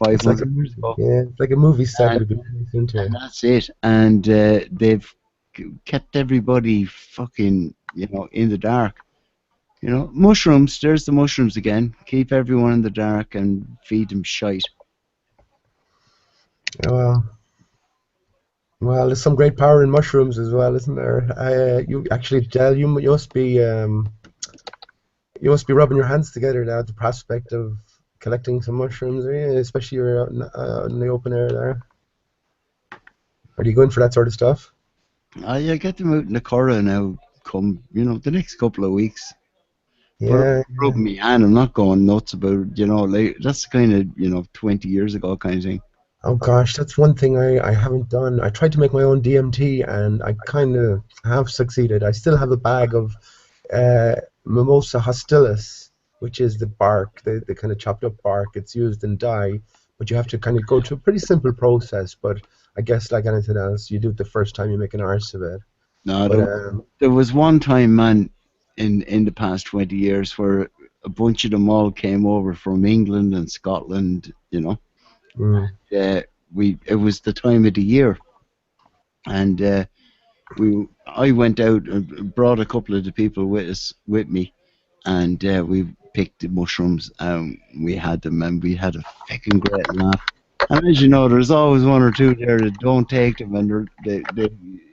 Speaker 7: It's like
Speaker 3: 500 years ago,
Speaker 7: it's like a movie set
Speaker 3: and,
Speaker 7: we've been placed into.
Speaker 3: and that's it. And they've kept everybody fucking, you know, in the dark. You know, mushrooms. There's the mushrooms again. Keep everyone in the dark and feed them shite.
Speaker 7: Yeah, well, there's some great power in mushrooms as well, isn't there? You actually, Del, you must be rubbing your hands together now at the prospect of collecting some mushrooms, especially you're out in the open air there. Are you going for that sort of stuff?
Speaker 3: I get them out in the Curragh now. Come, you know, the next couple of weeks.
Speaker 7: Yeah.
Speaker 3: Rubbing me hand. I'm not going nuts about it, you know. Like that's kind of, you know, 20 years ago kind of thing.
Speaker 7: Oh gosh, that's one thing I haven't done. I tried to make my own DMT and I kind of have succeeded. I still have a bag of Mimosa hostilis, which is the bark, the kind of chopped up bark. It's used in dye, but you have to kind of go through a pretty simple process. But I guess like anything else, you do it the first time you make an arse of it.
Speaker 3: No,
Speaker 7: But
Speaker 3: there was one time, man, in the past 20 years where a bunch of them all came over from England and Scotland, you know. It was the time of the year, and I went out and brought a couple of the people with me, and we picked the mushrooms and we had them and we had a fucking great laugh. And as you know, there's always one or two there that don't take them, and they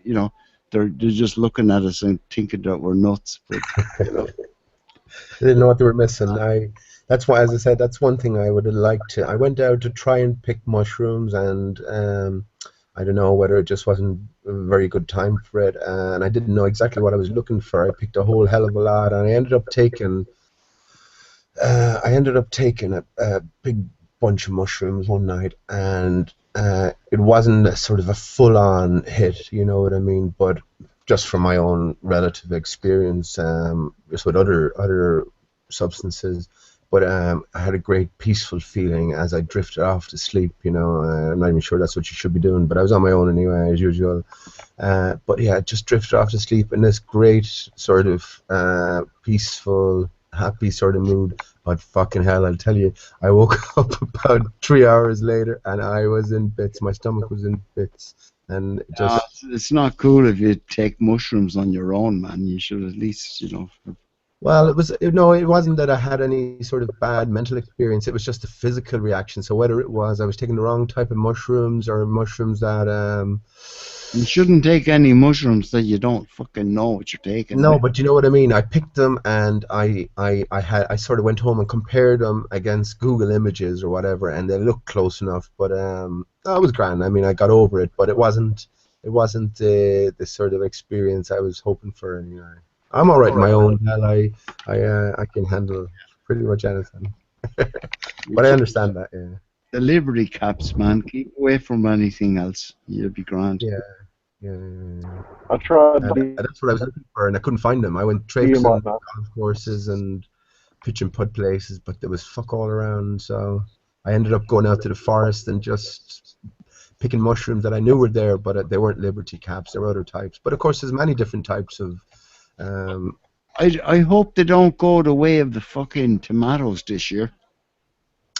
Speaker 3: you know, they're just looking at us and thinking that we're nuts. But you know,
Speaker 7: they didn't know what they were missing. That's why, as I said, that's one thing I would have liked to. I went out to try and pick mushrooms, and I don't know whether it just wasn't a very good time for it, and I didn't know exactly what I was looking for. I picked a whole hell of a lot, and I ended up taking a big bunch of mushrooms one night, and it wasn't a sort of a full-on hit, you know what I mean? But just from my own relative experience, just with other substances. But I had a great peaceful feeling as I drifted off to sleep, you know. I'm not even sure that's what you should be doing, but I was on my own anyway, as usual. But yeah, just drifted off to sleep in this great sort of peaceful, happy sort of mood. But fucking hell, I'll tell you, I woke up about 3 hours later and I was in bits. My stomach was in bits. And just...
Speaker 3: it's not cool if you take mushrooms on your own, man. You should at least, you know...
Speaker 7: Well, it wasn't that I had any sort of bad mental experience. It was just a physical reaction. So whether it was I was taking the wrong type of mushrooms or mushrooms that
Speaker 3: you shouldn't take any mushrooms that you don't fucking know what you're taking.
Speaker 7: No, but you know what I mean. I picked them and I sort of went home and compared them against Google Images or whatever, and they looked close enough. But it was grand. I mean, I got over it, but it wasn't the sort of experience I was hoping for anyway. I'm all right in my own hell. I can handle pretty much anything. But I understand that, yeah.
Speaker 3: The Liberty Caps, man. Keep away from anything else. You'll be grand.
Speaker 7: Yeah.
Speaker 4: I tried.
Speaker 7: That's what I was looking for, and I couldn't find them. I went traipsing golf courses and pitch and putt places, but there was fuck all around. So I ended up going out to the forest and just picking mushrooms that I knew were there, but they weren't Liberty Caps. There were other types. But of course, there's many different types of.
Speaker 3: I hope they don't go the way of the fucking tomatoes this year.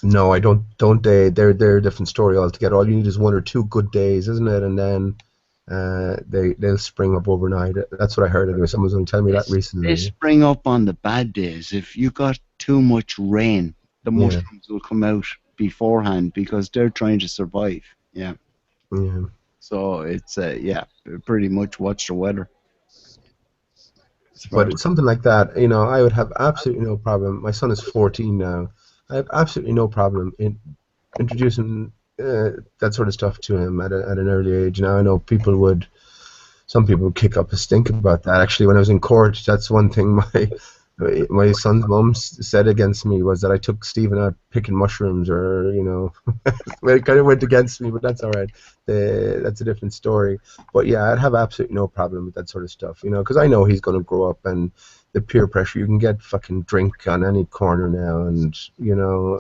Speaker 7: No, I don't. They're a different story altogether. All you need is 1 or 2 good days, isn't it? And then they'll spring up overnight. That's what I heard anyway. Someone was going to tell me that recently.
Speaker 3: They spring up on the bad days. If you got too much rain, the mushrooms will come out beforehand because they're trying to survive. Yeah.
Speaker 7: Yeah.
Speaker 3: So it's pretty much watch the weather. Smart.
Speaker 7: But something like that, you know, I would have absolutely no problem. My son is 14 now. I have absolutely no problem in introducing that sort of stuff to him at an early age. Now I know some people would kick up a stink about that. Actually, when I was in court, that's one thing my son's mum said against me was that I took Stephen out picking mushrooms, or you know, well, it kind of went against me, but that's all right. That's a different story. But yeah, I'd have absolutely no problem with that sort of stuff, you know, because I know he's going to grow up, and the peer pressure, you can get fucking drink on any corner now, and you know,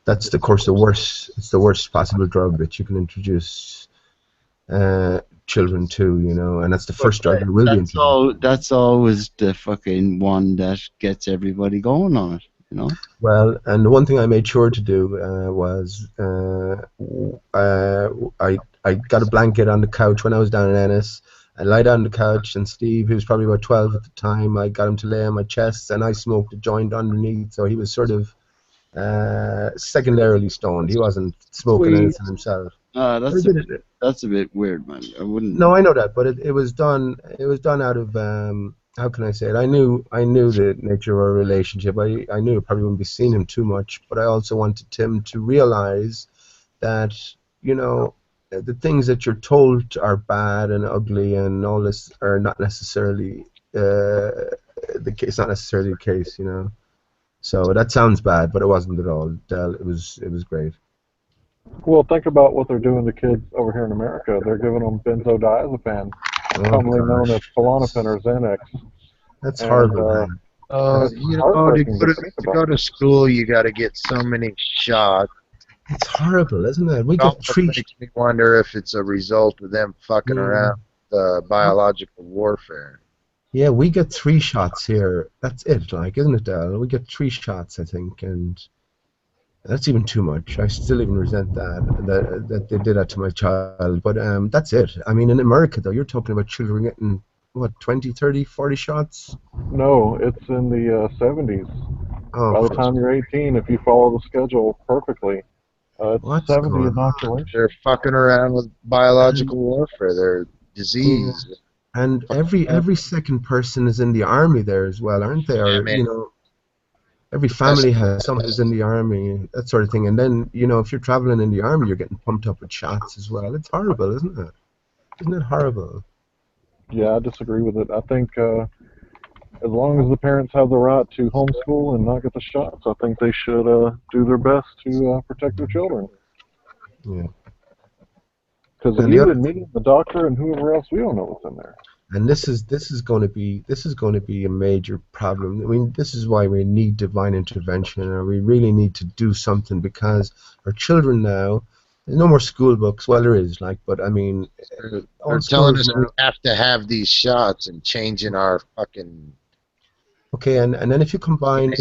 Speaker 7: that's of course the worst. It's the worst possible drug that you can introduce children to, you know, and that's the first drug that will be introduced.
Speaker 3: That's always the fucking one that gets everybody going on it, you know.
Speaker 7: Well, and the one thing I made sure to do was I got a blanket on the couch when I was down in Ennis. I lie down on the couch, and Steve, who was probably about 12 at the time, I got him to lay on my chest, and I smoked a joint underneath, so he was sort of secondarily stoned. He wasn't smoking anything himself.
Speaker 3: That's a bit weird, man. I wouldn't.
Speaker 7: No, I know that, but it was done. It was done out of how can I say it? I knew the nature of our relationship. I knew it probably wouldn't be seeing him too much, but I also wanted Tim to realize that, you know, the things that you're told are bad and ugly and all this are not necessarily the case. Not necessarily the case, you know. So that sounds bad, but it wasn't at all. It was great.
Speaker 4: Well, think about what they're doing to kids over here in America. They're giving them benzodiazepine, commonly known as Klonopin or Xanax.
Speaker 7: That's
Speaker 4: And,
Speaker 7: horrible. Man.
Speaker 4: It's
Speaker 2: You know,
Speaker 4: heartbreaking to
Speaker 2: to
Speaker 4: think
Speaker 2: go
Speaker 4: about.
Speaker 2: to school, you got to get so many shots.
Speaker 7: It's horrible, isn't it? We
Speaker 2: It
Speaker 7: get
Speaker 2: almost
Speaker 7: 3
Speaker 2: makes me wonder if it's a result of them fucking around with biological warfare.
Speaker 7: Yeah, we get 3 shots here. That's it, like, isn't it, Dal? We get 3 shots, I think, and that's even too much. I still even resent that they did that to my child. But that's it. I mean, in America, though, you're talking about children getting, what, 20, 30, 40 shots?
Speaker 4: No, it's in the 70s.
Speaker 7: Oh,
Speaker 4: By the time you're 18, if you follow the schedule perfectly, it's
Speaker 7: what's
Speaker 4: 70
Speaker 7: going on?
Speaker 4: inoculations.
Speaker 2: They're fucking around with biological warfare. They're disease.
Speaker 7: And every second person is in the army there as well, aren't they? Or,
Speaker 2: man.
Speaker 7: you know, every family has someone who's in the army, that sort of thing. And then, you know, if you're traveling in the army, you're getting pumped up with shots as well. It's horrible, isn't it? Isn't it horrible?
Speaker 4: Yeah, I disagree with it. I think as long as the parents have the right to homeschool and not get the shots, I think they should do their best to protect their children.
Speaker 7: Yeah.
Speaker 4: Because
Speaker 7: And
Speaker 4: you
Speaker 7: the
Speaker 4: and me, the doctor, and whoever else, we don't know what's in there.
Speaker 7: And this is going to be a major problem. I mean, this is why we need divine intervention, and we really need to do something, because our children now, there's no more school books. Well, there is, like, but I mean,
Speaker 2: They're telling us we have to have these shots and changing our fucking.
Speaker 7: Okay, and then if you combine,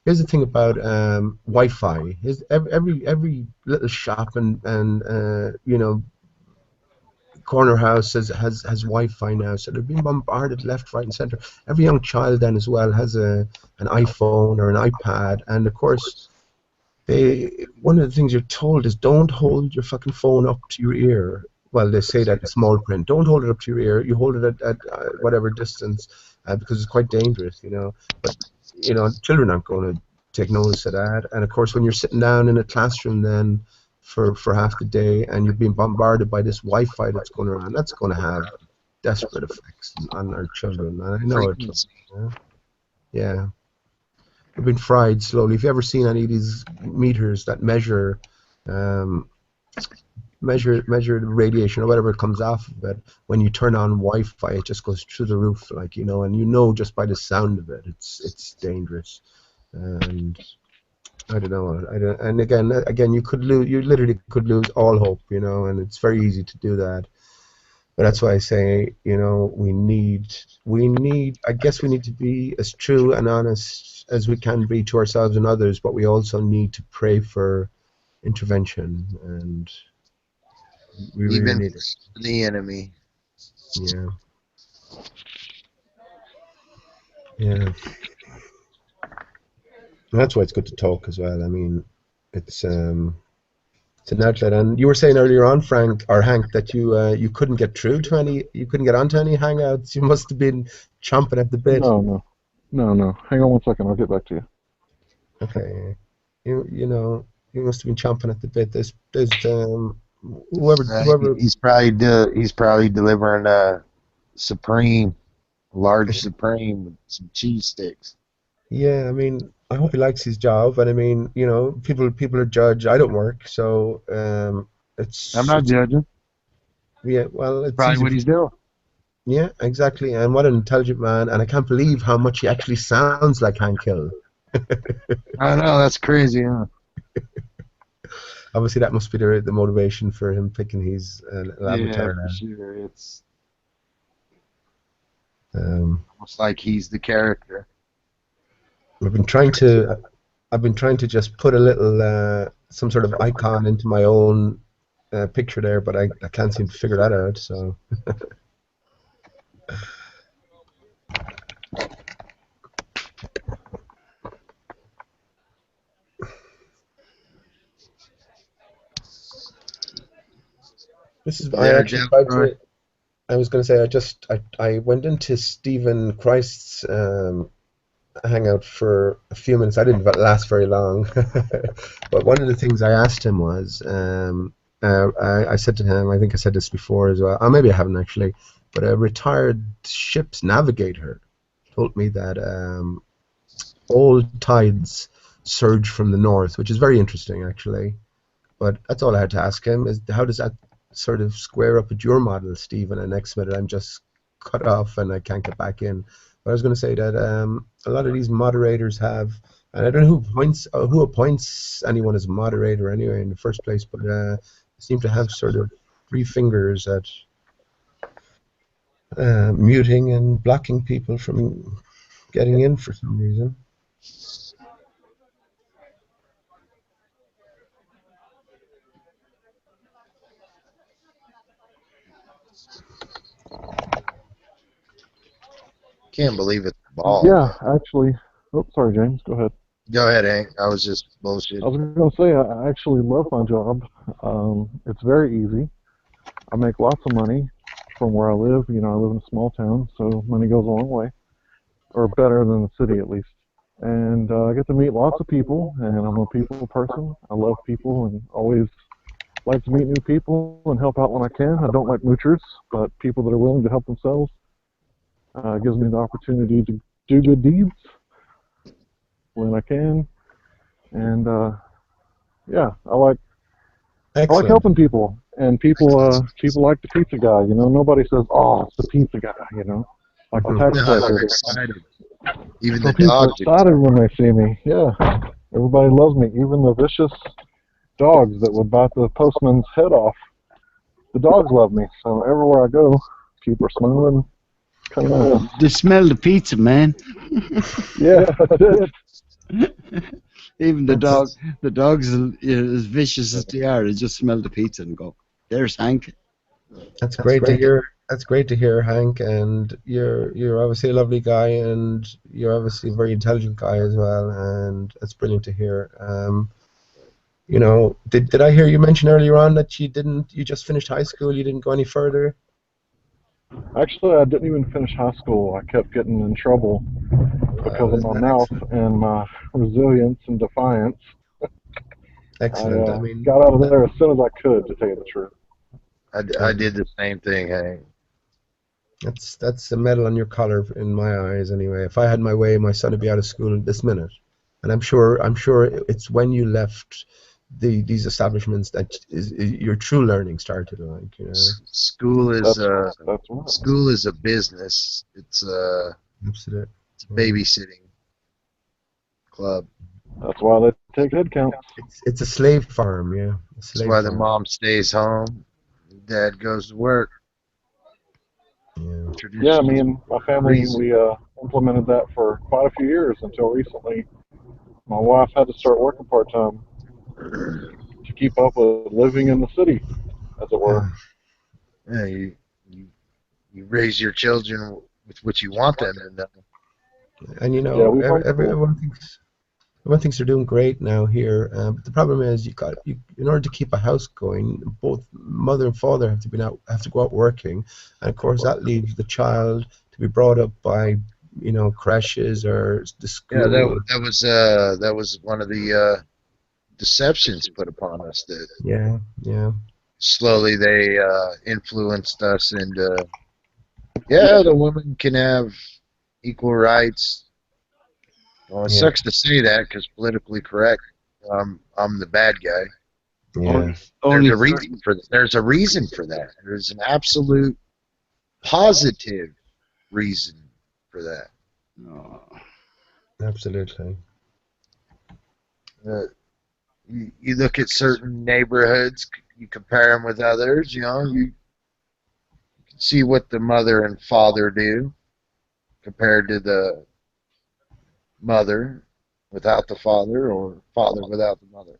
Speaker 7: here's the thing about Wi-Fi. Here's every little shop and you know, corner house has Wi-Fi now, so they're being bombarded left, right, and center. Every young child then as well has an iPhone or an iPad, and of course, one of the things you're told is don't hold your fucking phone up to your ear. Well, they say that in small print. Don't hold it up to your ear. You hold it at whatever distance, because it's quite dangerous, you know. But you know, children aren't going to take notice of that. And of course, when you're sitting down in a classroom, then for half the day, and you're being bombarded by this Wi-Fi that's going around, that's going to have desperate effects on our children. And I know it. Yeah. They've been fried slowly. If you ever seen any of these meters that measure the radiation or whatever comes off of it, when you turn on Wi-Fi, it just goes through the roof, like, you know, and you know just by the sound of it, it's dangerous. And I don't know. And again, you literally could lose all hope, you know, and it's very easy to do that. But that's why I say, you know, I guess we need to be as true and honest as we can be to ourselves and others, but we also need to pray for intervention, and we really
Speaker 2: Even
Speaker 7: need it.
Speaker 2: the enemy.
Speaker 7: Yeah. Yeah. And that's why it's good to talk as well. I mean, it's It's an outlet. And you were saying earlier on, Frank or Hank, that you couldn't get through to any, you couldn't get onto any hangouts. You must have been chomping at the bit.
Speaker 4: No. Hang on one second. I'll get back to you.
Speaker 7: Okay. You must have been chomping at the bit. There's whoever.
Speaker 2: He's probably delivering a large Supreme with some cheese sticks.
Speaker 7: Yeah, I mean, I hope he likes his job, and I mean, people are judge. I don't work, so it's.
Speaker 2: I'm not judging.
Speaker 7: Yeah, well, it's
Speaker 2: Probably
Speaker 7: easy
Speaker 2: what he's doing.
Speaker 7: Yeah, exactly. And what an intelligent man, and I can't believe how much he actually sounds like Hank Hill.
Speaker 2: I know, that's crazy, huh?
Speaker 7: Obviously, that must be the motivation for him picking his avatar.
Speaker 2: Yeah, for sure. It's
Speaker 7: Um,
Speaker 2: almost like he's the character.
Speaker 7: I've been trying to just put a little some sort of icon into my own picture there, but I can't seem to figure that out. So. This is. I actually tried to. I was going to say I went into Stephen Christ's hangout for a few minutes. I didn't last very long, but one of the things I asked him was, I said to him, I think I said this before as well. Oh, maybe I haven't actually, but a retired ship's navigator told me that all tides surge from the north, which is very interesting actually. But that's all I had to ask him: is how does that sort of square up with your model, Stephen? And next minute I'm just cut off and I can't get back in. But I was going to say that a lot of these moderators have, and I don't know who appoints anyone as a moderator anyway in the first place, but seem to have sort of 3 fingers at muting and blocking people from getting in for some reason.
Speaker 2: Can't believe it's bald.
Speaker 4: Yeah, actually. Oh, sorry, James. Go ahead.
Speaker 2: Go ahead, Hank. I was just bullshit.
Speaker 4: I was going to say I actually love my job. It's very easy. I make lots of money from where I live. I live in a small town, so money goes a long way, or better than the city at least. And I get to meet lots of people, and I'm a people person. I love people and always like to meet new people and help out when I can. I don't like moochers, but people that are willing to help themselves. Gives me the opportunity to do good deeds when I can, and yeah, I like helping people, and people like the pizza guy. Nobody says, "Oh, it's the pizza guy," like the tax collector.
Speaker 2: Excited. Even
Speaker 4: So
Speaker 2: the
Speaker 4: people are
Speaker 2: dogs.
Speaker 4: excited when they see me. Yeah, everybody loves me, even the vicious dogs that would bite the postman's head off. The dogs love me, so everywhere I go, people are smiling. Kind of nice.
Speaker 3: They smell the pizza, man.
Speaker 4: Yeah, that's it.
Speaker 3: Even the dogs as vicious as they are, they just smell the pizza and go, "There's Hank."
Speaker 7: That's great to hear. That's great to hear, Hank. And you're obviously a lovely guy, and you're obviously a very intelligent guy as well. And that's brilliant to hear. Did I hear you mention earlier on that you just finished high school? You didn't go any further?
Speaker 4: Actually, I didn't even finish high school. I kept getting in trouble because of my mouth and my resilience and defiance.
Speaker 7: Excellent.
Speaker 4: I got out of there as soon as I could, to tell you the truth.
Speaker 2: I did the same thing, Hank.
Speaker 7: That's a medal on your collar in my eyes, anyway. If I had my way, my son would be out of school this minute. And I'm sure it's when you left these establishments that your true learning started.
Speaker 2: School is
Speaker 4: that's right.
Speaker 2: School is a business. It's a babysitting club.
Speaker 4: That's why they take head counts.
Speaker 7: It's a slave farm, yeah.
Speaker 2: That's why the mom stays home, dad goes to work.
Speaker 4: Yeah, me and my family, we implemented that for quite a few years until recently. My wife had to start working part-time to keep up with living in the city, as it were.
Speaker 2: Yeah, you raise your children with what you want them to know.
Speaker 7: And everyone Everyone thinks they're doing great now here, but the problem is in order to keep a house going, both mother and father have to go out working, and of course that leaves the child to be brought up by creches or the school.
Speaker 2: Yeah, that was one of the deceptions put upon us that
Speaker 7: Yeah.
Speaker 2: slowly they influenced us into the woman can have equal rights. Well, it sucks to say that because politically correct, I'm the bad guy.
Speaker 7: Yeah.
Speaker 3: Only
Speaker 2: There's a reason for that. There's an absolute positive reason for that.
Speaker 7: Absolutely.
Speaker 2: You look at certain neighborhoods, you compare them with others. You can see what the mother and father do compared to the mother without the father or father without the mother.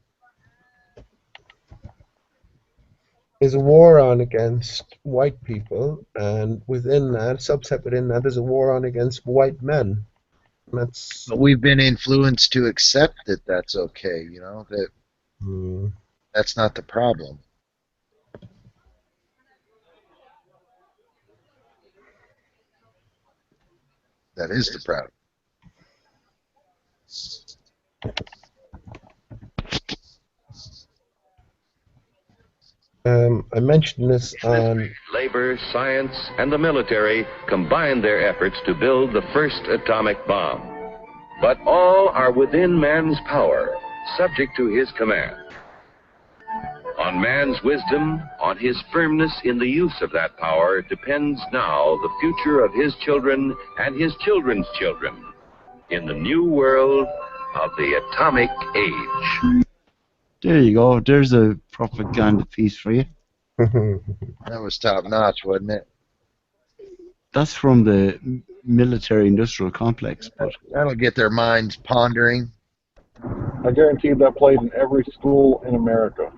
Speaker 7: There's a war on against white people, and within that, subset within that, there's a war on against white men.
Speaker 2: But we've been influenced to accept that that's okay, that that's not the problem. That is the problem.
Speaker 7: I mentioned this on...
Speaker 9: Labor, science, and the military combined their efforts to build the first atomic bomb. But all are within man's power, subject to his command. On man's wisdom, on his firmness in the use of that power, depends now the future of his children and his children's children in the new world of the atomic age.
Speaker 3: There you go. There's a propaganda piece for you.
Speaker 2: That was top notch, wasn't it?
Speaker 3: That's from the military-industrial complex. But
Speaker 2: that'll get their minds pondering.
Speaker 4: I guarantee that played in every school in America.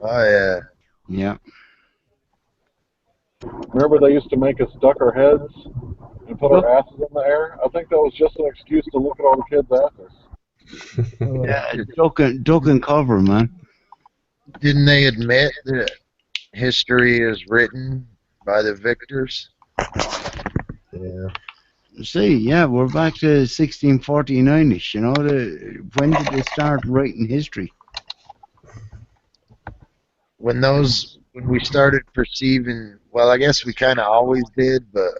Speaker 2: Oh, yeah.
Speaker 3: Yeah.
Speaker 4: Remember they used to make us duck our heads and put our asses in the air? I think that was just an excuse to look at all the kids' asses.
Speaker 3: Yeah, duck and cover, man.
Speaker 2: Didn't they admit that history is written by the victors?
Speaker 7: Yeah.
Speaker 3: See, yeah, we're back to 1649-ish, when did they start writing history?
Speaker 2: When we started perceiving, well, I guess we kind of always did, but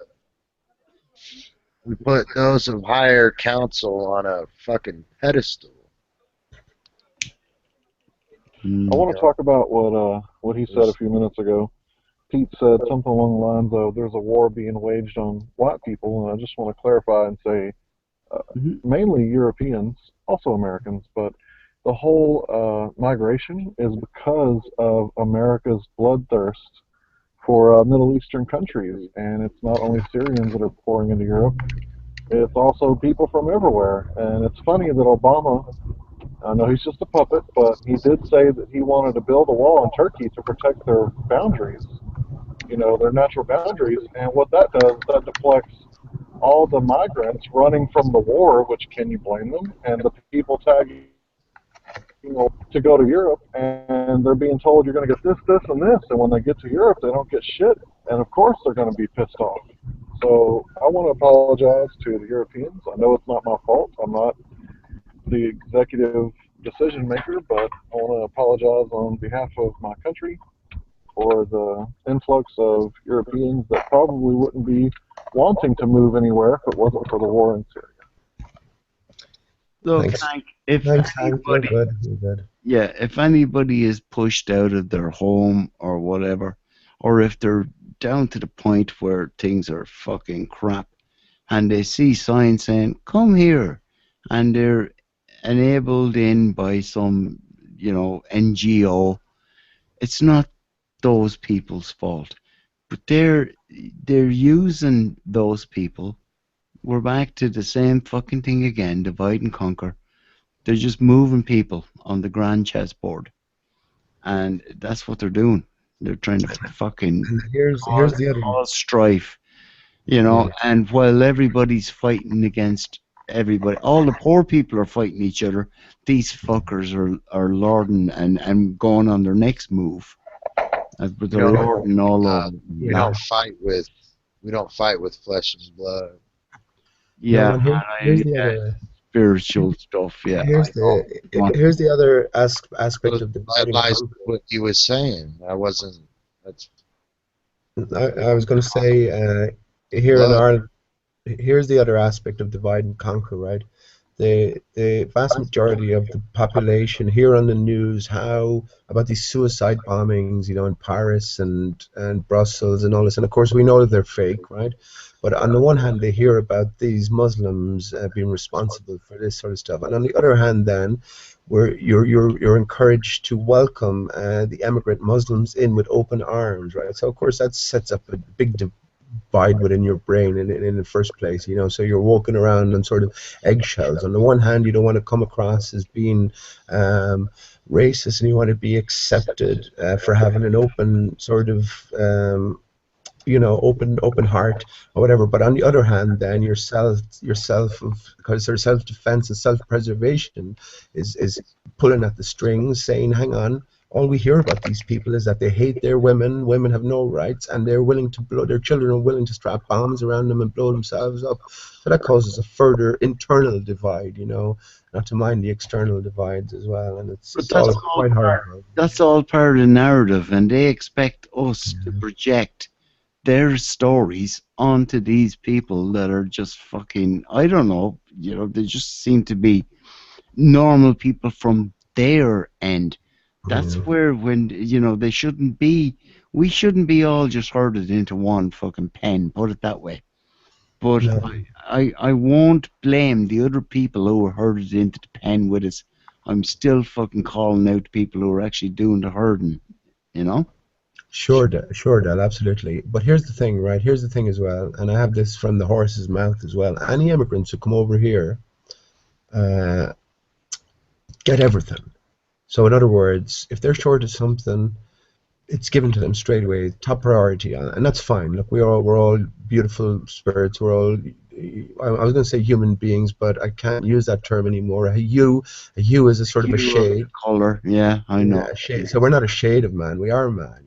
Speaker 2: we put those of higher council on a fucking pedestal.
Speaker 4: I want to talk about what he said a few minutes ago. Pete said something along the lines of there's a war being waged on white people, and I just want to clarify and say mainly Europeans, also Americans, but the whole migration is because of America's bloodthirst for Middle Eastern countries, and it's not only Syrians that are pouring into Europe, it's also people from everywhere. And it's funny that Obama, I know he's just a puppet, but he did say that he wanted to build a wall in Turkey to protect their boundaries, their natural boundaries, and what that does, that deflects all the migrants running from the war, which can you blame them, and the people tagging to go to Europe, and they're being told you're going to get this, this, and this, and when they get to Europe, they don't get shit, and of course they're going to be pissed off. So I want to apologize to the Europeans. I know it's not my fault. I'm not the executive decision maker, but I want to apologize on behalf of my country for the influx of Europeans that probably wouldn't be wanting to move anywhere if it wasn't for the war in Syria.
Speaker 3: Look,
Speaker 7: Thanks.
Speaker 3: Hank, if
Speaker 7: Thanks, Hank.
Speaker 3: anybody,
Speaker 7: You're good.
Speaker 3: yeah, if anybody is pushed out of their home or whatever, or if they're down to the point where things are fucking crap, and they see signs saying, come here, and they're enabled in by some, NGO, it's not those people's fault. But they're using those people. We're back to the same fucking thing again, divide and conquer. They're just moving people on the grand chessboard. And that's what they're doing. They're trying to fucking
Speaker 7: Here's the other
Speaker 3: cause strife, and while everybody's fighting against everybody. All the poor people are fighting each other. These fuckers are lording and going on their next move. But they're
Speaker 2: Yeah.
Speaker 3: lording all
Speaker 2: Uh,
Speaker 3: over.
Speaker 2: we don't fight with flesh and blood.
Speaker 3: Yeah,
Speaker 7: No, and here's the other.
Speaker 3: spiritual stuff. Yeah,
Speaker 7: Here's the other aspect
Speaker 2: Those
Speaker 7: of divide and
Speaker 2: lies
Speaker 7: conquer.
Speaker 2: what you was saying. I wasn't. That's
Speaker 7: I was going to say here in
Speaker 2: blood.
Speaker 7: Ireland, here's the other aspect of divide and conquer, right? The vast majority of the population hear on the news how about these suicide bombings, in Paris and Brussels and all this, and of course we know that they're fake, right? But on the one hand, they hear about these Muslims being responsible for this sort of stuff, and on the other hand, then where you're encouraged to welcome the emigrant Muslims in with open arms, right? So of course that sets up a big divide within your brain in the first place, so you're walking around on sort of eggshells. On the one hand, you don't want to come across as being racist, and you want to be accepted for having an open sort of open heart or whatever. But on the other hand, then because their self-defense and self-preservation is pulling at the strings, saying, hang on, all we hear about these people is that they hate their women. Women have no rights, and they're willing to blow. Their children are willing to strap bombs around them and blow themselves up. So that causes a further internal divide, not to mind the external divides as well. And it's all quite hard.
Speaker 3: That's all part of the narrative, and they expect us to project their stories onto these people that are just fucking, I don't know, they just seem to be normal people from their end. That's where they shouldn't be. We shouldn't be all just herded into one fucking pen, put it that way. But
Speaker 7: No.
Speaker 3: I won't blame the other people who were herded into the pen with us. I'm still fucking calling out the people who are actually doing the herding,
Speaker 7: Sure, Dad, absolutely. But here's the thing, right? Here's the thing as well, and I have this from the horse's mouth as well. Any immigrants who come over here get everything. So in other words, if they're short of something, it's given to them straight away, top priority, and that's fine. Look, we're all beautiful spirits. We're all, I was going to say human beings, but I can't use that term anymore. A hue is a sort of a shade.
Speaker 3: Color, yeah, I know.
Speaker 7: Yeah, shade. So we're not a shade of man. We are man,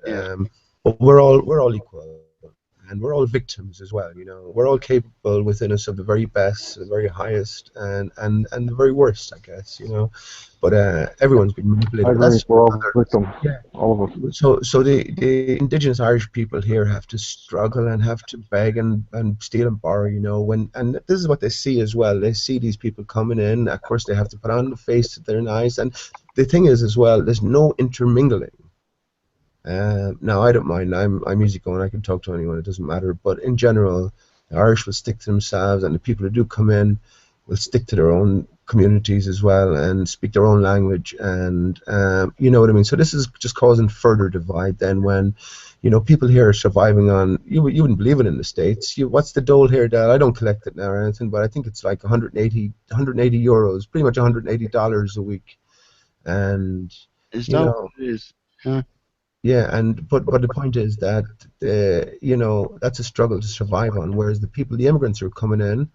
Speaker 7: and but we're all equal, and we're all victims as well. We're all capable within us of the very best, the very highest, and the very worst, I guess. But everyone's been manipulated.
Speaker 4: I agree.
Speaker 7: That's
Speaker 4: We're all victims.
Speaker 7: Yeah.
Speaker 4: All of us.
Speaker 7: So the indigenous Irish people here have to struggle and have to beg and steal and borrow, and this is what they see as well. They see these people coming in. Of course, they have to put on the face that they're nice. And the thing is as well, there's no intermingling. Now, I don't mind. I'm easygoing. I can talk to anyone. It doesn't matter. But in general, the Irish will stick to themselves, and the people who do come in will stick to their own communities as well and speak their own language, and you know what I mean. So this is just causing further divide. Then when people here are surviving on, you wouldn't believe it in the States. What's the dole here, Dad? I don't collect it now or anything, but I think it's like 180 euros, pretty much $180 a week. And
Speaker 3: is that what it is? Huh?
Speaker 7: Yeah, but the point is that that's a struggle to survive on. Whereas the immigrants who are coming in,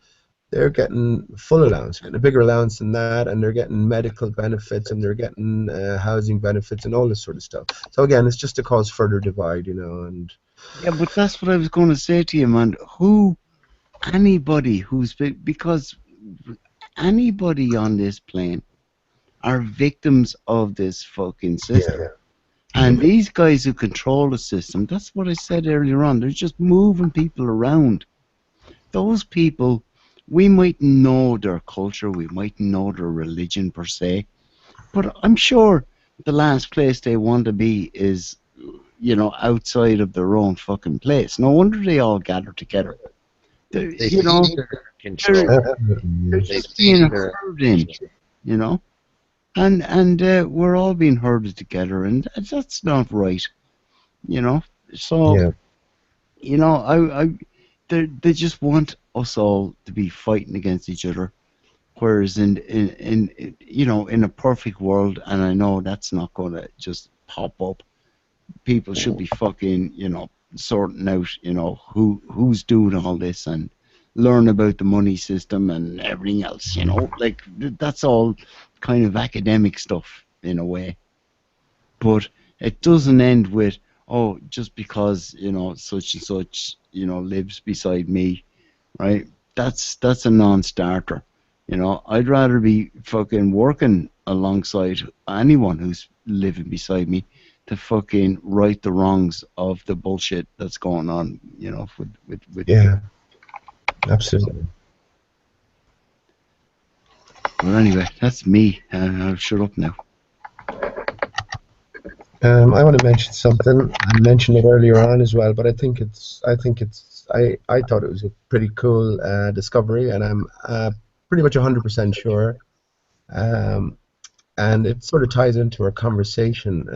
Speaker 7: they're getting full allowance, getting a bigger allowance than that, and they're getting medical benefits, and they're getting housing benefits, and all this sort of stuff. So again, it's just to cause further divide, and
Speaker 3: yeah, but that's what I was going to say to you, man. Anybody because anybody on this plane are victims of this fucking system.
Speaker 7: Yeah.
Speaker 3: And these guys who control the system, that's what I said earlier on, they're just moving people around. Those people, we might know their culture, we might know their religion per se, but I'm sure the last place they want to be is, outside of their own fucking place. No wonder they all gather together. They're
Speaker 2: control.
Speaker 3: just being herded in, And we're all being herded together, and that's not right, So,
Speaker 7: yeah.
Speaker 3: they just want us all to be fighting against each other, whereas in a perfect world, and I know that's not going to just pop up. People should be fucking, sorting out, who's doing all this and learn about the money system and everything else. You know, like that's all kind of academic stuff in a way. But it doesn't end with, oh, just because, you know, such and such, you know, lives beside me, right? That's a non-starter. You know, I'd rather be fucking working alongside anyone who's living beside me to fucking right the wrongs of the bullshit that's going on, you know, with
Speaker 7: Yeah, absolutely.
Speaker 3: Well, anyway, that's me. I'll shut up now.
Speaker 7: I want to mention something. I mentioned it earlier on as well, but I thought it was a pretty cool discovery, and I'm pretty much 100% sure. And it sort of ties into our conversation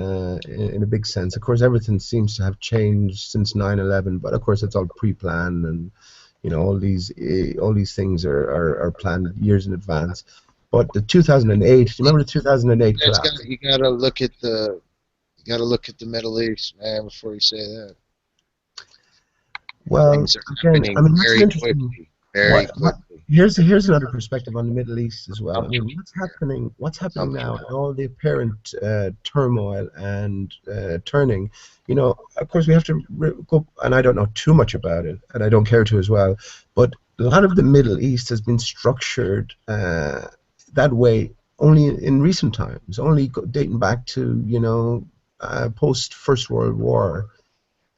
Speaker 7: in a big sense. Of course, everything seems to have changed since 9/11, but of course, it's all pre-planned, and you know, all these things are planned years in advance. But the 2008, do you remember the 2008 collapse?
Speaker 2: You gotta look at the Middle East, man, before you say that.
Speaker 7: Well,
Speaker 2: Things are
Speaker 7: again,
Speaker 2: happening
Speaker 7: I mean, that's
Speaker 2: very
Speaker 7: interesting.
Speaker 2: quickly. Very quickly.
Speaker 7: Here's another perspective on the Middle East as well. I mean, what's happening now, and all the apparent turmoil and turning. You know, of course, we have to go, and I don't know too much about it, and I don't care to as well. But a lot of the Middle East has been structured that way only in recent times, only dating back to, you know, post First World War,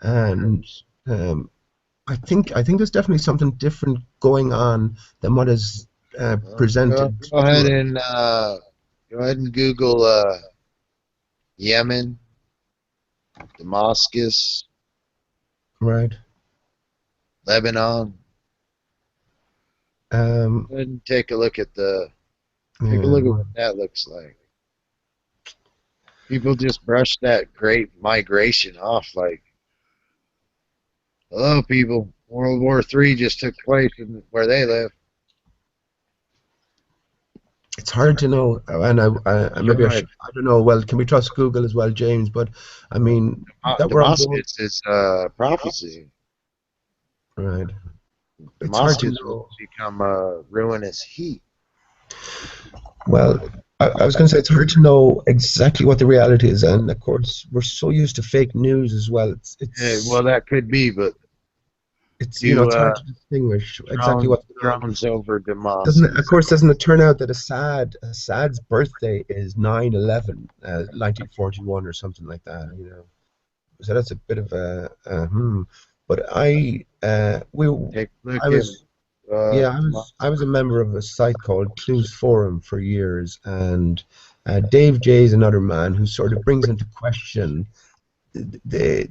Speaker 7: and I think there's definitely something different going on than what is presented.
Speaker 2: Go ahead and Google Yemen, Damascus,
Speaker 7: Right.
Speaker 2: Lebanon. Go ahead and take a look at what that looks like. People just brush that great migration off like, hello, people. World War III just took place where they live.
Speaker 7: It's hard to know, and I don't know. Well, can we trust Google as well, James? But I mean, that we're on board.
Speaker 2: Damascus is prophecy.
Speaker 7: Right. It's hard to
Speaker 2: Damascus
Speaker 7: know.
Speaker 2: will become a ruinous heat.
Speaker 7: Well, I was going to say it's hard to know exactly what the reality is, and of course we're so used to fake news as well.
Speaker 2: Well, that could be, but
Speaker 7: it's it's hard to distinguish exactly what's going on.
Speaker 2: Drones over Damascus.
Speaker 7: Doesn't it turn out that Assad's birthday is 9/11, 1941 or something like that? You know, so that's a bit of a But I was a member of a site called Clues Forum for years, and Dave Jay is another man who sort of brings into question the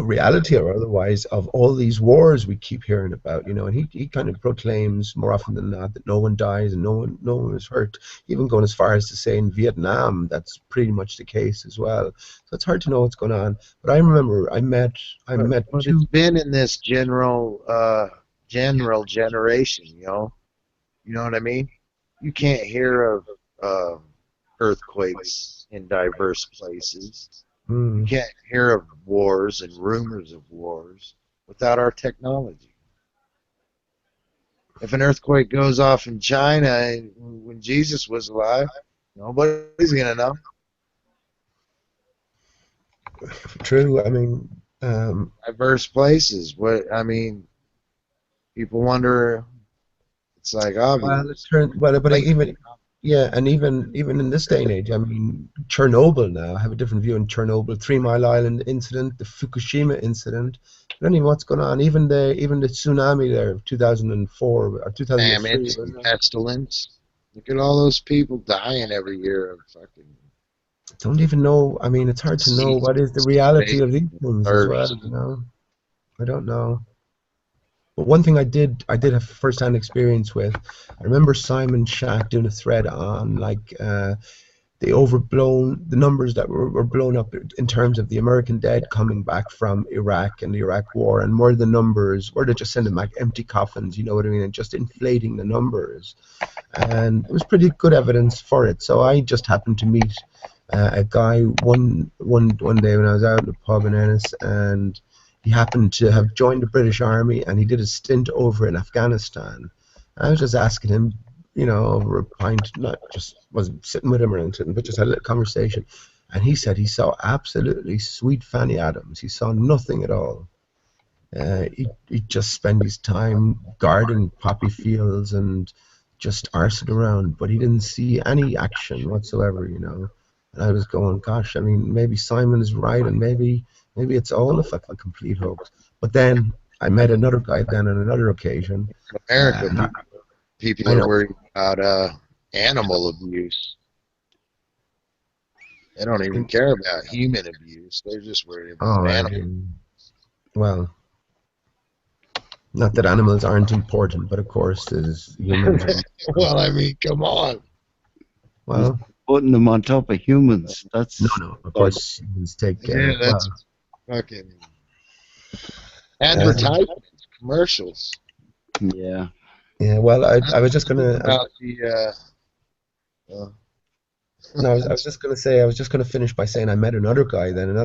Speaker 7: reality or otherwise of all these wars we keep hearing about, you know, and he kind of proclaims more often than not that no one dies and no one is hurt, even going as far as to say in Vietnam that's pretty much the case as well. So it's hard to know what's going on. But I remember I met
Speaker 2: It's been in this general generation, you know what I mean? You can't hear of earthquakes in diverse places. You can't hear of wars and rumors of wars without our technology. If an earthquake goes off in China when Jesus was alive, nobody's going to know.
Speaker 7: True. I mean,
Speaker 2: diverse places. People wonder. It's like obvious.
Speaker 7: Even in this day and age, I mean, Chernobyl now, I have a different view on Chernobyl, 3 Mile Island incident, the Fukushima incident. I don't even know what's going on. Even the tsunami there of 2004 or 2003.
Speaker 2: Damn, pestilence. Look at all those people dying every year of fucking.
Speaker 7: Don't even know. I mean, it's hard to know what is the reality of these things as well. You know, I don't know. But one thing I did have first-hand experience with. I remember Simon Shack doing a thread on like the numbers that were blown up in terms of the American dead coming back from Iraq and the Iraq War, and were the numbers, were they just sending back empty coffins, you know what I mean, and just inflating the numbers, and it was pretty good evidence for it. So I just happened to meet a guy one day when I was out in the pub in Ennis, and he happened to have joined the British Army, and he did a stint over in Afghanistan. I was just asking him, you know, over a pint, not just wasn't sitting with him or anything, but just had a little conversation. And he said he saw absolutely sweet Fanny Adams. He saw nothing at all. He'd just spend his time guarding poppy fields and just arsing around, but he didn't see any action whatsoever, you know. And I was going, gosh, I mean, maybe Simon is right, and maybe it's all a complete hoax. But then I met another guy then on another occasion.
Speaker 2: America, people are worried about animal abuse. They don't even care about human abuse. They're just worried about animals.
Speaker 7: Well, not that animals aren't important, but of course, as humans.
Speaker 2: Well, I mean, come on.
Speaker 7: Well,
Speaker 3: putting them on top of humans. That's
Speaker 7: no. Of course, humans take.
Speaker 2: Yeah, that's fucking advertisements, commercials.
Speaker 3: Yeah.
Speaker 7: Yeah. Well, I was just gonna.
Speaker 2: About the.
Speaker 7: No, I was just gonna finish by saying I met another guy then, an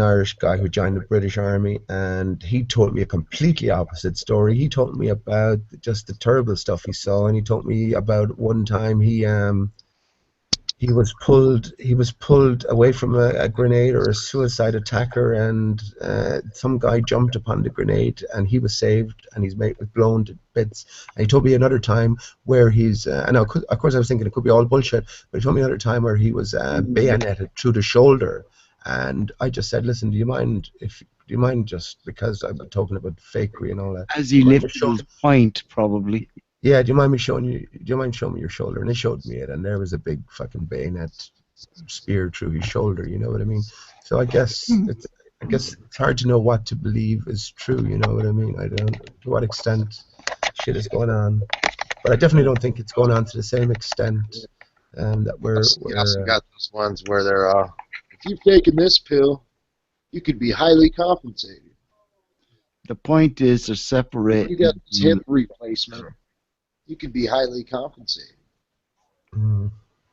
Speaker 7: Irish guy who joined the British Army, and he told me a completely opposite story. He told me about just the terrible stuff he saw, and he told me about one time he was pulled away from a grenade or a suicide attacker, and some guy jumped upon the grenade, and he was saved, and he's blown to bits. And he told me another time where he's and of course I was thinking it could be all bullshit, but he told me another time where he was bayoneted through the shoulder, and I just said, listen, do you mind just because I'm talking about fakery and all that?
Speaker 3: As he lifted his point, probably.
Speaker 7: Yeah, do you mind showing me your shoulder? And they showed me it, and there was a big fucking bayonet spear through his shoulder. You know what I mean? So I guess it's hard to know what to believe is true. You know what I mean? I don't know to what extent shit is going on, but I definitely don't think it's going on to the same extent that we're.
Speaker 2: You also got those ones where they're if you've taken this pill, you could be highly compensated.
Speaker 3: The point is they're separated.
Speaker 2: You got this hip replacement. You could be highly compensated.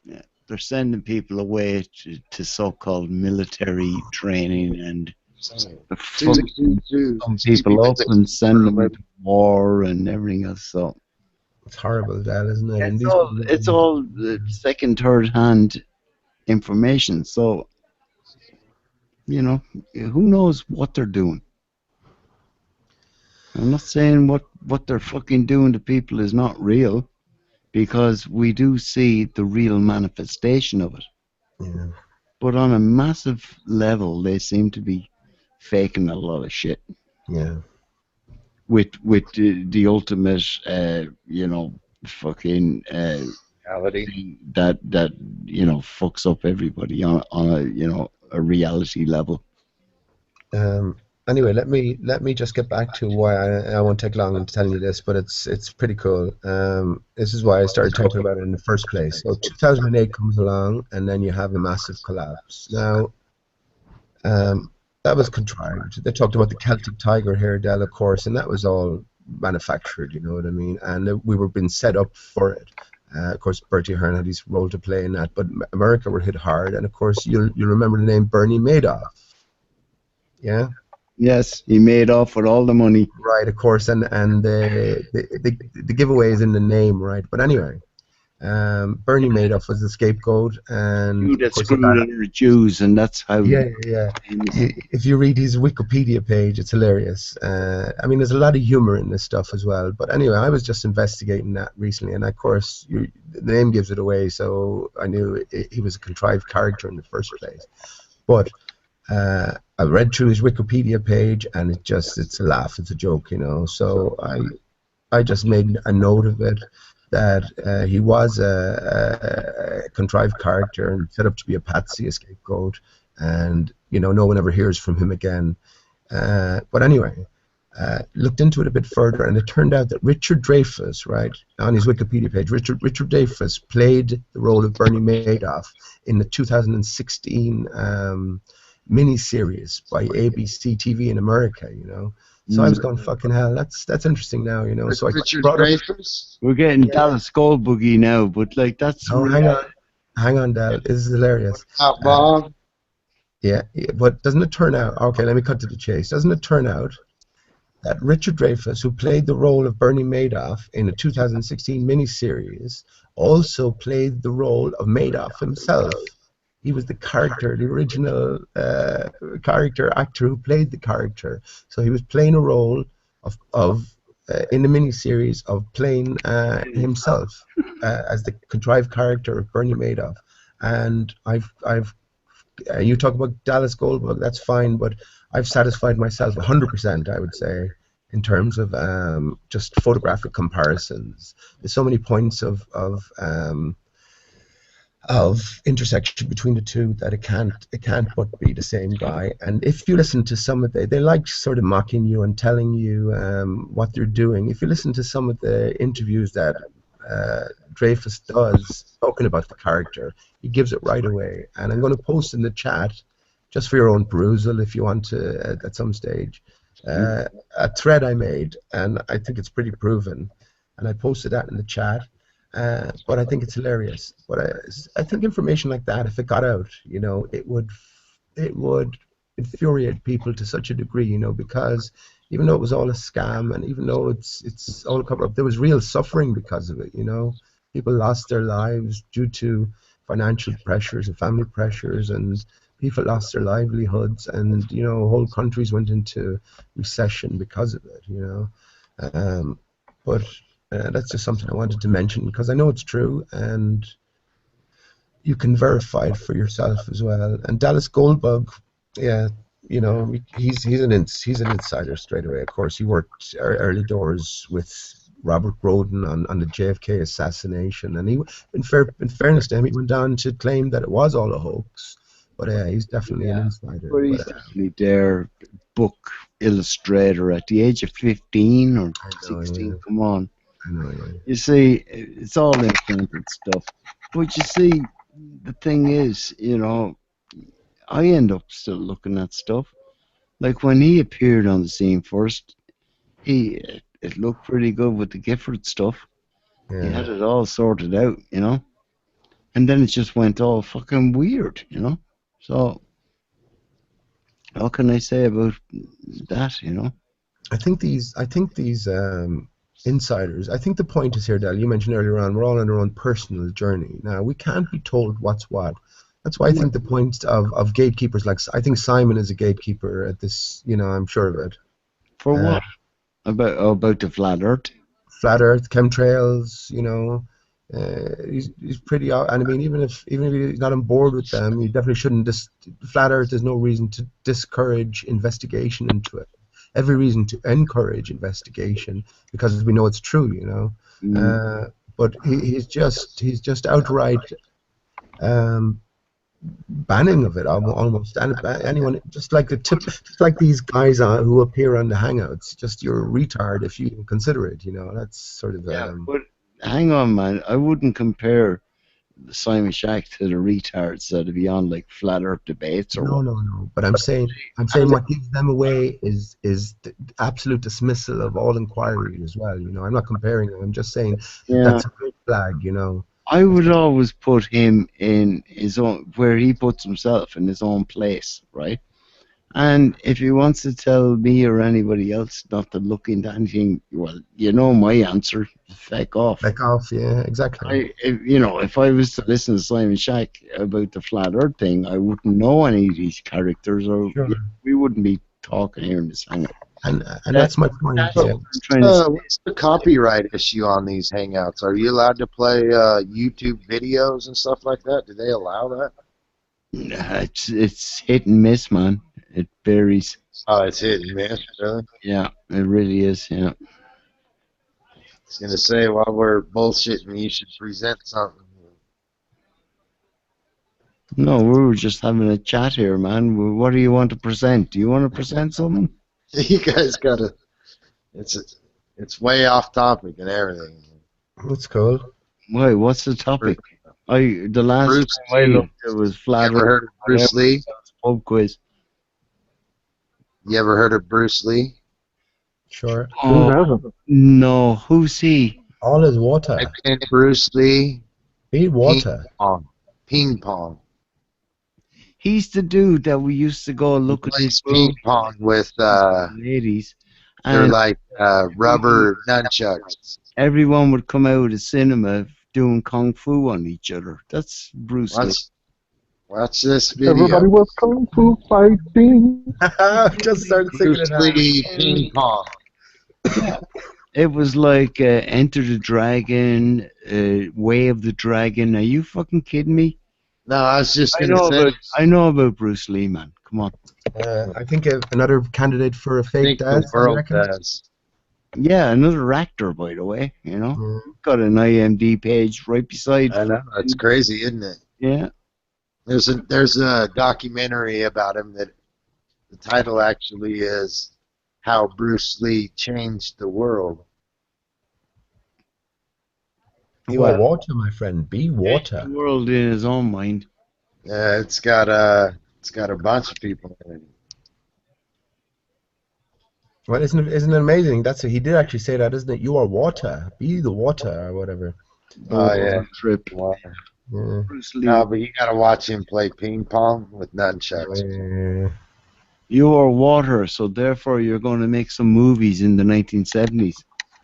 Speaker 3: Yeah, they're sending people away to so-called military training, and some people up and send them to war and everything else. So
Speaker 7: it's horrible, that isn't it?
Speaker 3: It's all second, third-hand information. So you know, who knows what they're doing? I'm not saying what they're fucking doing to people is not real, because we do see the real manifestation of it.
Speaker 7: Yeah.
Speaker 3: But on a massive level, they seem to be faking a lot of shit.
Speaker 7: Yeah.
Speaker 3: With the ultimate, you know, fucking
Speaker 2: reality
Speaker 3: that you know fucks up everybody on a you know a reality level.
Speaker 7: Anyway, let me just get back to why I won't take long in telling you this, but it's pretty cool. This is why I started talking about it in the first place. So 2008 comes along, and then you have a massive collapse. Now, that was contrived. They talked about the Celtic Tiger here, Del, of course, and that was all manufactured. You know what I mean? And we were being set up for it. Of course, Bertie Ahern had his role to play in that, but America were hit hard, and of course, you'll remember the name Bernie Madoff. Yeah.
Speaker 3: Yes, he made off with all the money.
Speaker 7: Right, of course, and the giveaway is in the name, right? But anyway, Bernie Madoff was the scapegoat, and
Speaker 3: that screwed under Jews, and that's how.
Speaker 7: Yeah. If you read his Wikipedia page, it's hilarious. I mean, there's a lot of humor in this stuff as well. But anyway, I was just investigating that recently, and of course, the name gives it away, so I knew he was a contrived character in the first place. But I read through his Wikipedia page, and it's a laugh, it's a joke, you know. So I just made a note of it, that he was a contrived character and set up to be a patsy, a scapegoat, and you know no one ever hears from him again. But anyway, looked into it a bit further, and it turned out that Richard Dreyfuss, right, on his Wikipedia page, Richard Dreyfuss played the role of Bernie Madoff in the 2016 miniseries by ABC TV in America, you know. So I was going, fucking hell, that's interesting now, you know. So
Speaker 2: Richard Dreyfuss?
Speaker 3: We're getting Dallas Gold Boogie now, but like that's.
Speaker 7: Oh, hang on, Dad. This is hilarious.
Speaker 2: Bob.
Speaker 7: Yeah, but doesn't it turn out? Okay, let me cut to the chase. Doesn't it turn out that Richard Dreyfuss, who played the role of Bernie Madoff in a 2016 miniseries, also played the role of Madoff himself? He was the character, the original character actor who played the character. So he was playing a role of in the miniseries of playing himself as the contrived character of Bernie Madoff. And you talk about Dallas Goldbug, that's fine, but I've satisfied myself 100%, I would say, in terms of just photographic comparisons. There's so many points of intersection between the two that it can't but be the same guy. And if you listen to some of they like sort of mocking you and telling you what they're doing. If you listen to some of the interviews that Dreyfuss does talking about the character, he gives it right away. And I'm going to post in the chat, just for your own perusal if you want to at some stage, a thread I made, and I think it's pretty proven, and I posted that in the chat. But I think it's hilarious. But I think information like that, if it got out, you know, it would infuriate people to such a degree, you know, because even though it was all a scam, and even though it's all covered up, there was real suffering because of it, you know. People lost their lives due to financial pressures and family pressures, and people lost their livelihoods, and, you know, whole countries went into recession because of it, you know. But that's just something I wanted to mention because I know it's true, and you can verify it for yourself as well. And Dallas Goldbug, yeah, you know, he's an insider straight away. Of course, he worked early doors with Robert Broden on the JFK assassination, and he, in fairness to him, he went on to claim that it was all a hoax. But yeah, he's definitely an insider.
Speaker 3: But he's definitely their book illustrator at the age of 15 or 16. Yeah. Come on.
Speaker 7: I know, yeah.
Speaker 3: You see, it's all implanted stuff. But you see, the thing is, you know, I end up still looking at stuff. Like when he appeared on the scene first, it looked pretty good with the Gifford stuff.
Speaker 7: Yeah.
Speaker 3: He had it all sorted out, you know. And then it just went all fucking weird, you know. So, what can I say about that, you know?
Speaker 7: I think these insiders, I think the point is here, Del, you mentioned earlier on, we're all on our own personal journey. Now, we can't be told what's what. That's why I think the point of gatekeepers, like, I think Simon is a gatekeeper at this, you know, I'm sure of it.
Speaker 3: For what? About the flat earth?
Speaker 7: Flat earth, chemtrails, you know. He's pretty, and I mean, even if he's not on board with them, he definitely shouldn't. Flat earth, there's no reason to discourage investigation into it. Every reason to encourage investigation because we know it's true, you know. But he's just outright banning of it almost. Anyone, just like these guys who appear on the Hangouts, just you're a retard if you even consider it, you know. That's sort of
Speaker 3: but hang on, man. I wouldn't compare Simon Shack to the retards that would be on like flat earth debates or
Speaker 7: no. But I'm saying what gives them away is the absolute dismissal of all inquiry as well. You know, I'm not comparing them. I'm just saying that's a red flag. You know,
Speaker 3: I would always put him in his own, where he puts himself in his own place, right? And if he wants to tell me or anybody else not to look into anything, well, you know my answer, feck off.
Speaker 7: Feck off, yeah, exactly.
Speaker 3: If I was to listen to Simon Shack about the flat earth thing, I wouldn't know any of these characters, or we wouldn't be talking here in this hangout.
Speaker 7: And that's my point.
Speaker 2: What's the copyright issue on these hangouts? Are you allowed to play YouTube videos and stuff like that? Do they allow that?
Speaker 3: It's hit and miss, man. It varies.
Speaker 2: Oh, it's hit and miss, really?
Speaker 3: Yeah, it really is, yeah.
Speaker 2: I was going to say, while we're bullshitting, you should present something.
Speaker 3: No, we were just having a chat here, man. What do you want to present? Do you want to present something?
Speaker 2: You guys got to... It's way off topic and everything.
Speaker 7: That's cool.
Speaker 3: Wait, what's the topic? The last
Speaker 2: Bruce
Speaker 3: time I looked, it was flat earth.
Speaker 2: You ever heard of Bruce Lee?
Speaker 3: Pub quiz.
Speaker 2: You ever heard of Bruce Lee?
Speaker 7: Sure.
Speaker 3: Oh,
Speaker 4: Who hasn't?
Speaker 3: no, who's he?
Speaker 7: All is water.
Speaker 2: Type in Bruce Lee.
Speaker 7: Be water.
Speaker 2: Ping pong.
Speaker 3: He's the dude that we used to go look at his
Speaker 2: Plays ping
Speaker 3: boobs
Speaker 2: pong with
Speaker 3: ladies,
Speaker 2: they're
Speaker 3: and
Speaker 2: like rubber nunchucks.
Speaker 3: everyone would come out of the cinema doing kung fu on each other. That's Bruce Lee.
Speaker 2: Watch this
Speaker 4: Everybody
Speaker 2: video.
Speaker 4: was kung fu fighting.
Speaker 7: Just started singing
Speaker 2: Bruce
Speaker 7: it.
Speaker 2: Lee ping pong.
Speaker 3: It was like Enter the Dragon, Way of the Dragon. Are you fucking kidding me?
Speaker 2: No, I was just
Speaker 3: I
Speaker 2: gonna say.
Speaker 3: I know about Bruce Lee, man. Come on.
Speaker 7: I think another candidate for a
Speaker 2: I
Speaker 7: fake
Speaker 2: think
Speaker 7: dad.
Speaker 2: the world
Speaker 7: reckon?
Speaker 2: does.
Speaker 3: Yeah, another actor, by the way. You know,
Speaker 7: Mm.
Speaker 3: got an IMDb page right beside.
Speaker 2: I know it's crazy, isn't it?
Speaker 3: Yeah.
Speaker 2: There's a documentary about him that the title actually is How Bruce Lee Changed the World.
Speaker 7: You are water, my friend. Be water.
Speaker 3: The world in his own mind.
Speaker 2: Yeah, it's got a bunch of people in it.
Speaker 7: Well, isn't it amazing? He did actually say that, isn't it? You are water. Be the water or whatever.
Speaker 2: Oh yeah,
Speaker 3: Trip.
Speaker 2: water.
Speaker 7: Yeah.
Speaker 3: Bruce Lee.
Speaker 2: No, but you gotta watch him play ping pong with nunchucks.
Speaker 3: You are water, so therefore you're going to make some movies in the 1970s.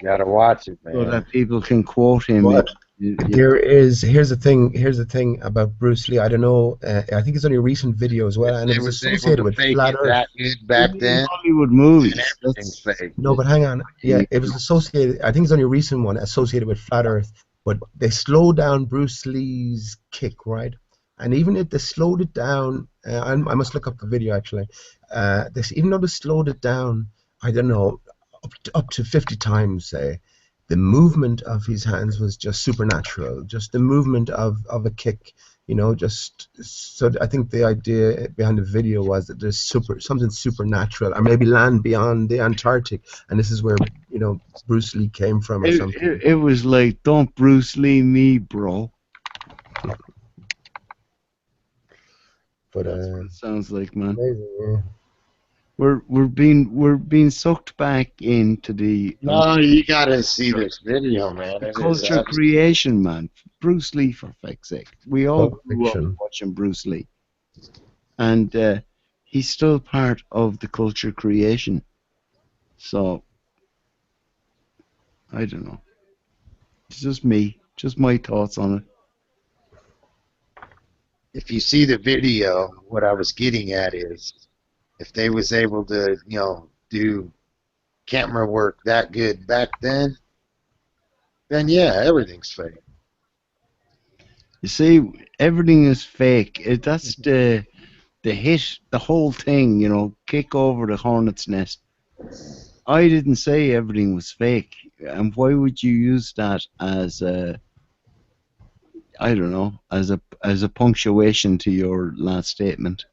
Speaker 2: You gotta watch it, man.
Speaker 3: So that people can quote him.
Speaker 7: But here's the thing about Bruce Lee. I don't know. I think it's only a recent video as well, and it
Speaker 2: They
Speaker 7: was
Speaker 2: was able
Speaker 7: associated
Speaker 2: to
Speaker 7: with
Speaker 2: fake
Speaker 7: flat
Speaker 2: it
Speaker 7: Earth.
Speaker 2: that good back then.
Speaker 3: Hollywood movies.
Speaker 2: And everything's fake.
Speaker 7: No, but hang on. Yeah, it was associated. I think it's only a recent one associated with flat Earth. But they slowed down Bruce Lee's kick, right? And even if they slowed it down, I must look up the video actually. Even though they slowed it down, I don't know, up to 50 times, say, the movement of his hands was just supernatural. Just the movement of a kick, you know. Just so I think the idea behind the video was that there's something supernatural, or maybe land beyond the Antarctic, and this is where Bruce Lee came from, or something.
Speaker 3: It was like, don't Bruce Lee me, bro.
Speaker 7: But
Speaker 3: That's what it sounds like, man.
Speaker 7: amazing, yeah.
Speaker 3: We're being sucked back into the
Speaker 2: No, you gotta see this video, man. It is
Speaker 3: culture
Speaker 2: absolutely-
Speaker 3: creation, man. Bruce Lee, for fuck's sake. We all
Speaker 7: Pulp
Speaker 3: grew up
Speaker 7: Fiction.
Speaker 3: watching Bruce Lee, and he's still part of the culture creation. So I don't know. It's just me, just my thoughts on it.
Speaker 2: If you see the video, what I was getting at is, if they was able to, do camera work that good back then yeah, everything's fake.
Speaker 3: You see, everything is fake. That's the hit, the whole thing. Kick over the hornet's nest. I didn't say everything was fake, and why would you use that as a, I don't know, as a punctuation to your last statement?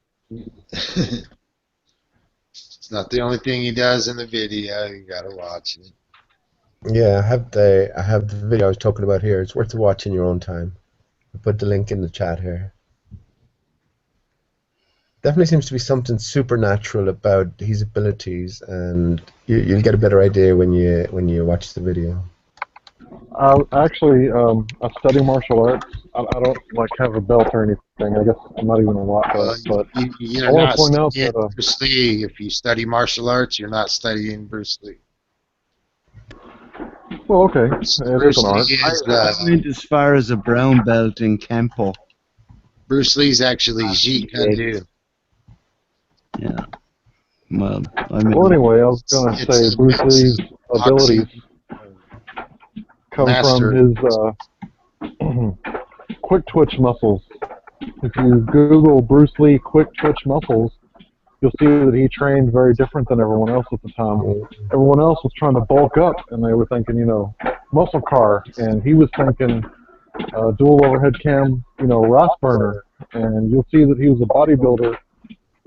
Speaker 2: It's not the only thing he does in the video. You gotta watch it.
Speaker 7: Yeah, I have the video I was talking about here. It's worth a watch in your own time. I'll put the link in the chat here. Definitely seems to be something supernatural about his abilities, and you'll get a better idea when you watch the video.
Speaker 4: Actually, I study martial arts. I don't have a belt or anything. I guess I'm not even a lot belt, but
Speaker 2: You're
Speaker 4: I want
Speaker 2: not
Speaker 4: to point out
Speaker 2: studying
Speaker 4: that
Speaker 2: Bruce Lee. If you study martial arts, you're not studying Bruce Lee.
Speaker 4: well, okay, it is
Speaker 2: Bruce
Speaker 4: an art.
Speaker 2: Lee is,
Speaker 3: I went as far as a brown belt in Kempo.
Speaker 2: Bruce Lee's actually Jeet Kune Do.
Speaker 3: Yeah. Well, I mean,
Speaker 4: Well, anyway, I was going to say Bruce Lee's abilities come
Speaker 2: Master.
Speaker 4: from his quick twitch muscles. If you Google Bruce Lee quick twitch muscles, you'll see that he trained very different than everyone else at the time. Everyone else was trying to bulk up, and they were thinking, muscle car, and he was thinking dual overhead cam, Ross burner. And you'll see that he was a bodybuilder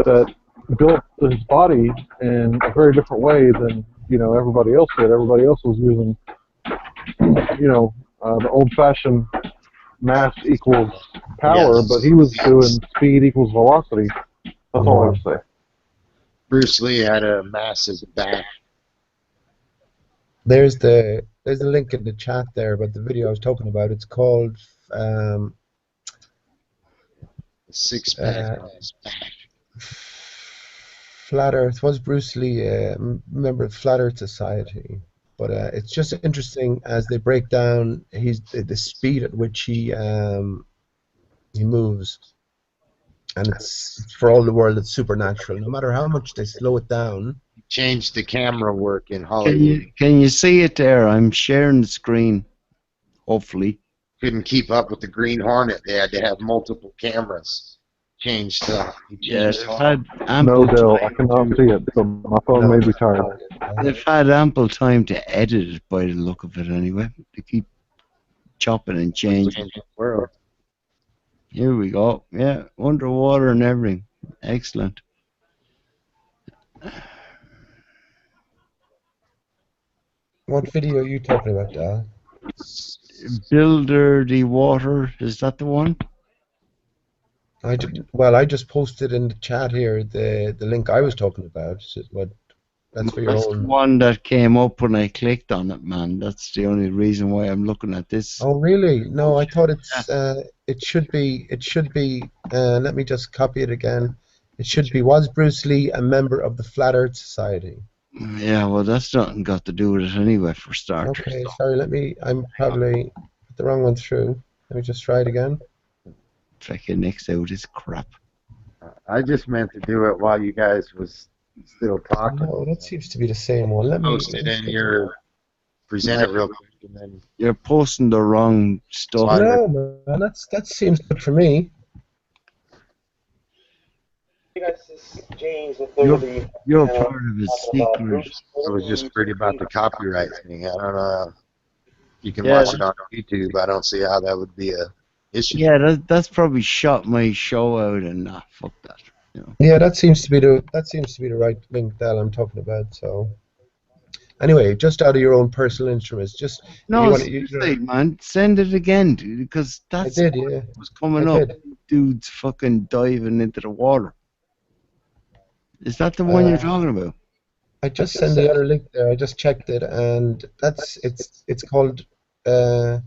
Speaker 4: that built his body in a very different way than everybody else did. Everybody else was using the old-fashioned mass equals power,
Speaker 2: Yes.
Speaker 4: but he was doing speed equals velocity. That's all I have to say.
Speaker 2: Bruce Lee had a massive back.
Speaker 7: There's the link in the chat there about the video I was talking about. It's called
Speaker 2: The six pack.
Speaker 7: Flat Earth. Was Bruce Lee a member of Flat Earth Society? But it's just interesting as they break down the speed at which he moves, and it's for all the world it's supernatural. No matter how much they slow it down.
Speaker 2: Change the camera work in Hollywood.
Speaker 3: Can you see it there? I'm sharing the screen. Hopefully.
Speaker 2: Couldn't keep up with the Green Hornet. They had to have multiple cameras. Changed the.
Speaker 3: Yeah, they've had
Speaker 4: No,
Speaker 3: ample
Speaker 4: Bill, I
Speaker 3: time.
Speaker 4: cannot see it, so my phone may be tired.
Speaker 3: They've had ample time to edit it by the look of it anyway. They keep chopping and changing.
Speaker 2: World.
Speaker 3: Here we go. Yeah, underwater and everything. Excellent.
Speaker 7: What video are you talking about, Dal?
Speaker 3: Builder the Water, is that the one?
Speaker 7: I just posted in the chat here the link I was talking about. That's for your
Speaker 3: That's
Speaker 7: own.
Speaker 3: the one that came up when I clicked on it, man. That's the only reason why I'm looking at this.
Speaker 7: Oh really? No, I thought it should be let me just copy it again. It should be, was Bruce Lee a member of the Flat Earth Society?
Speaker 3: Yeah, well, that's nothing got to do with it anyway, for starters.
Speaker 7: Okay, sorry, I'm probably put the wrong one through. Let me just try it again.
Speaker 3: Fucking next out is crap.
Speaker 10: I just meant to do it while you guys was still talking.
Speaker 7: No, that seems to be the same one. Let me
Speaker 2: Post it in your. Present it real quick and then.
Speaker 3: You're posting the wrong stuff.
Speaker 7: No, man, that seems good for me.
Speaker 3: You're part of his secret.
Speaker 2: I was just pretty about the copyright thing. I don't know. You can
Speaker 3: Yeah.
Speaker 2: watch it on YouTube. I don't see how that would be a issue.
Speaker 3: Yeah, that's probably shot my show out and fuck that. You know.
Speaker 7: Yeah, that seems to be the right link that I'm talking about. So, anyway, just out of your own personal interest, just
Speaker 3: No,
Speaker 7: you
Speaker 3: seriously, man, send it again, dude, because that's
Speaker 7: did,
Speaker 3: what
Speaker 7: yeah.
Speaker 3: was coming
Speaker 7: I
Speaker 3: up.
Speaker 7: did.
Speaker 3: Dudes fucking diving into the water. Is that the one you're talking about?
Speaker 7: I just sent the other link there. I just checked it, and it's called Flat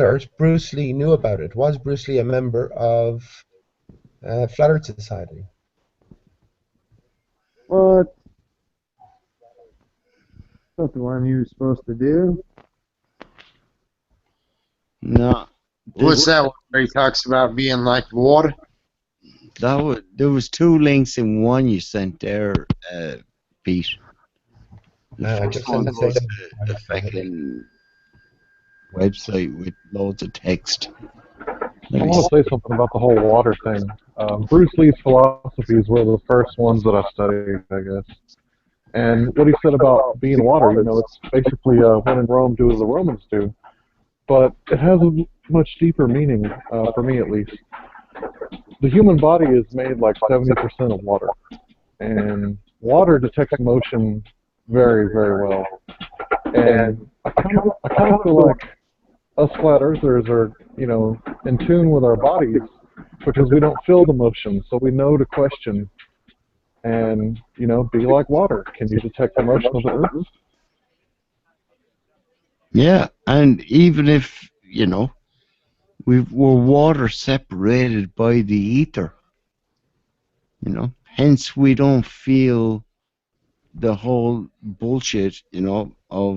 Speaker 7: Earth. Bruce Lee knew about it. Was Bruce Lee a member of Flat Earth Society?
Speaker 5: What? That's the one you were supposed to do.
Speaker 3: No.
Speaker 2: What's that one where he talks about being like water?
Speaker 3: There was two links in one you sent there, Pete. The
Speaker 7: I
Speaker 3: first
Speaker 7: just
Speaker 3: one
Speaker 7: sent the
Speaker 3: goes
Speaker 7: same.
Speaker 3: to the fucking website with loads of text.
Speaker 4: I want to say something about the whole water thing. Bruce Lee's philosophies were the first ones that I studied, I guess. And what he said about being water, it's basically when in Rome, do as the Romans do. But it has a much deeper meaning, for me at least. The human body is made like 70% of water. And water detects motion very, very well. And I kind of feel like us flat earthers are, in tune with our bodies because we don't feel the motion, so we know to question and, be like water. Can you detect the motion of the earth?
Speaker 3: Yeah, and even if, we're water separated by the ether, hence we don't feel the whole bullshit, of,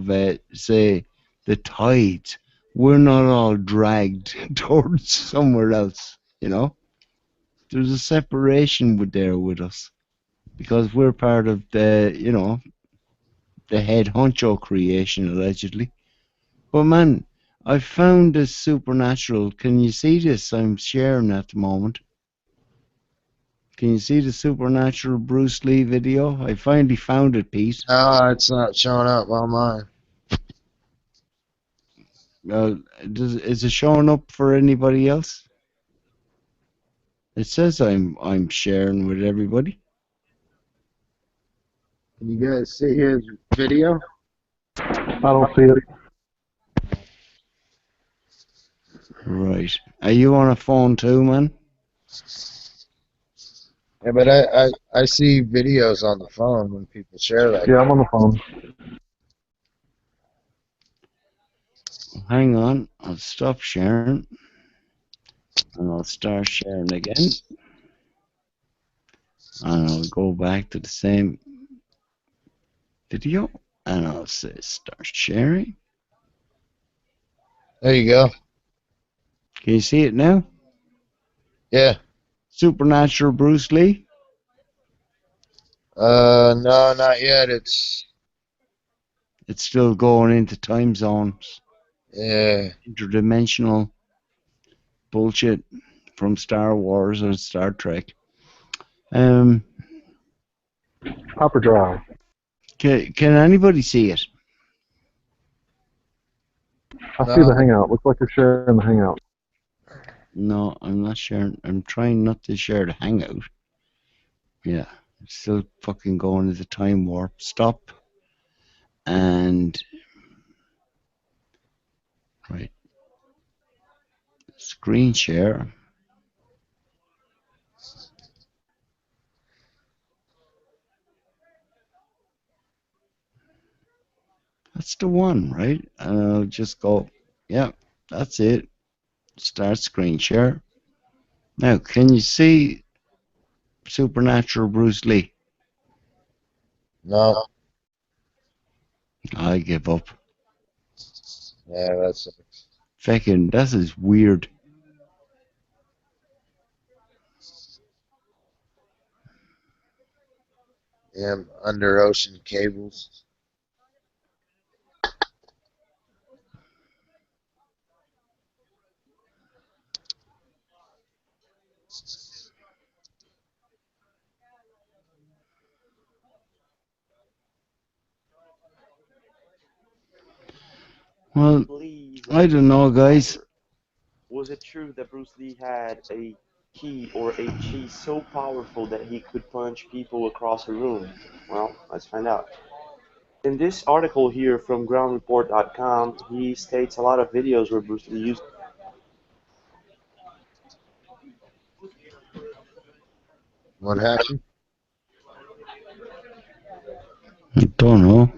Speaker 3: say, the tides. We're not all dragged towards somewhere else, There's a separation with us because we're part of the, the head honcho creation, allegedly. But man, I found this supernatural. Can you see this? I'm sharing at the moment. Can you see the supernatural Bruce Lee video? I finally found it, Pete.
Speaker 2: No, it's not showing up on mine.
Speaker 3: Is it showing up for anybody else? It says I'm sharing with everybody.
Speaker 10: Can you guys see his video?
Speaker 4: I don't see it.
Speaker 3: Right. Are you on a phone too, man?
Speaker 2: Yeah, but I see videos on the phone when people share that.
Speaker 4: Yeah, I'm on the phone.
Speaker 3: Hang on. I'll stop sharing. And I'll start sharing again. And I'll go back to the same video. And I'll say start sharing.
Speaker 11: There you go.
Speaker 3: Can you see it now?
Speaker 11: Yeah.
Speaker 3: Supernatural Bruce Lee?
Speaker 11: No, not yet. It's
Speaker 3: still going into time zones.
Speaker 11: Yeah.
Speaker 3: Interdimensional bullshit from Star Wars or Star Trek.
Speaker 4: Hyperdrive.
Speaker 3: Can anybody see it?
Speaker 4: I see the Hangout. Looks like you're sharing the Hangout.
Speaker 3: No, I'm not sharing. I'm trying not to share the Hangout. Yeah, it's still fucking going into time warp. Stop. And right. Screen share. That's the one, right? And I'll just go, yeah, that's it. Start screen share. Now, can you see Supernatural Bruce Lee?
Speaker 11: No.
Speaker 3: I give up.
Speaker 11: Yeah, that's
Speaker 3: Fucking, this is weird.
Speaker 11: under ocean cables.
Speaker 3: Well, I don't know, guys.
Speaker 12: Was it true that Bruce Lee had a key or a chi so powerful that he could punch people across a room? Well, let's find out. In this article here from groundreport.com, he states a lot of videos where Bruce Lee used.
Speaker 11: What happened?
Speaker 3: I don't know.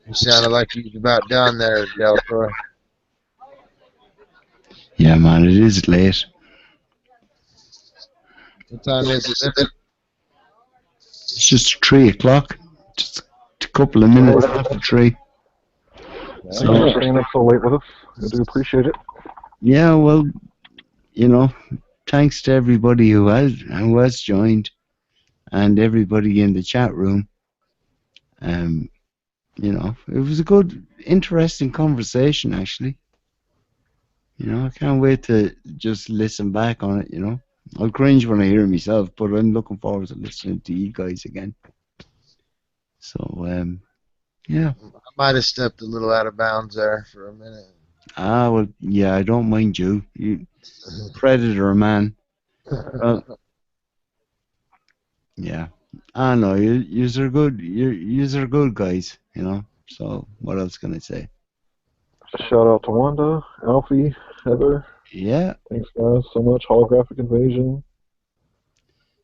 Speaker 11: You sounded like you was about done there, Delroy.
Speaker 3: Yeah, man, it is late.
Speaker 11: What time is it?
Speaker 3: It's just 3 o'clock. Just a couple of minutes after 3.
Speaker 4: Thanks for staying up so late with us. I do appreciate it.
Speaker 3: Yeah, well, you know, thanks to everybody who has joined, and everybody in the chat room. You know, it was a good, interesting conversation, actually. You know, I can't wait to just listen back on it, you know. I'll cringe when I hear it myself, but I'm looking forward to listening to you guys again. So, yeah.
Speaker 11: I might have stepped a little out of bounds there for a minute.
Speaker 3: Ah, well, yeah, I don't mind you. You predator, man. Yeah. I know, yous are good. Yous are good guys, you know. So, what else can I say?
Speaker 4: Shout out to Wanda, Alfie, Heather.
Speaker 3: Yeah.
Speaker 4: Thanks, guys, so much. Holographic Invasion.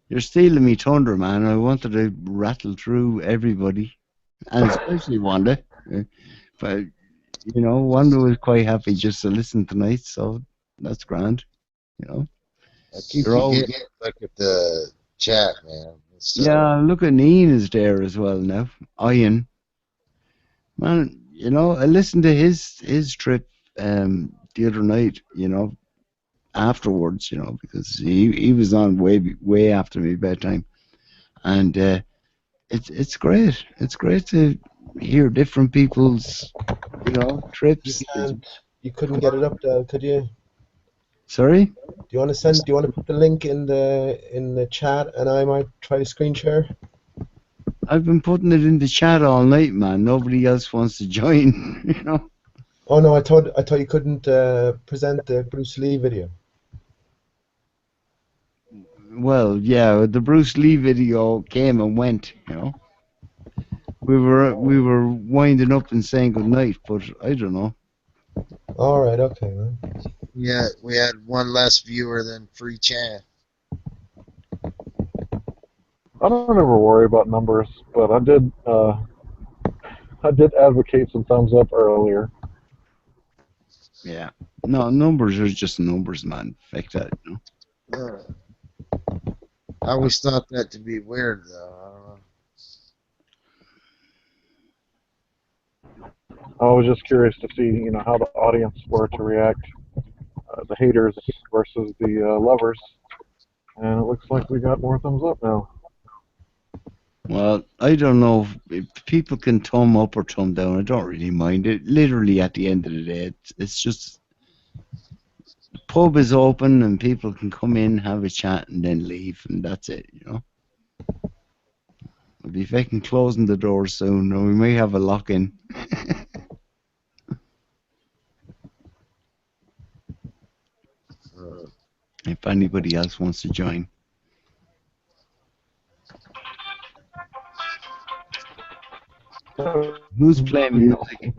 Speaker 3: You're stealing me thunder, man. I wanted to rattle through everybody, and especially Wanda. But, you know, Wanda was quite happy just to listen tonight, so that's grand, you know.
Speaker 11: I keep forgetting to look at the chat, man.
Speaker 3: Yeah, look at Ian is there as well now. Ian. Man, you know, I listened to his trip the other night, you know, afterwards, you know, because he was on way after me bedtime, and it's great. It's great to hear different people's, you know, trips.
Speaker 7: You couldn't get it up there, could you?
Speaker 3: Sorry?
Speaker 7: Do you want to put the link in the chat, and I might try to screen share?
Speaker 3: I've been putting it in the chat all night, man. Nobody else wants to join, you know.
Speaker 7: Oh no, I thought you couldn't present the Bruce Lee video.
Speaker 3: Well, yeah, the Bruce Lee video came and went, you know. we were winding up and saying good night, but I don't know.
Speaker 7: All right, okay, man.
Speaker 2: Yeah, we had one less viewer than free chat.
Speaker 4: I don't ever worry about numbers, but I did advocate some thumbs up earlier.
Speaker 3: Yeah. No, numbers are just numbers, man. Fuck that, you know.
Speaker 2: I always thought that to be weird, though. I don't know.
Speaker 4: I was just curious to see, how the audience were to react, the haters versus the lovers, and it looks like we got more thumbs up now.
Speaker 3: Well, I don't know if people can thumb up or thumb down. I don't really mind it. Literally, at the end of the day, it's just the pub is open and people can come in, have a chat, and then leave, and that's it. You know. We'll be fucking closing the doors soon, or we may have a lock-in. If anybody else wants to join. Who's playing music?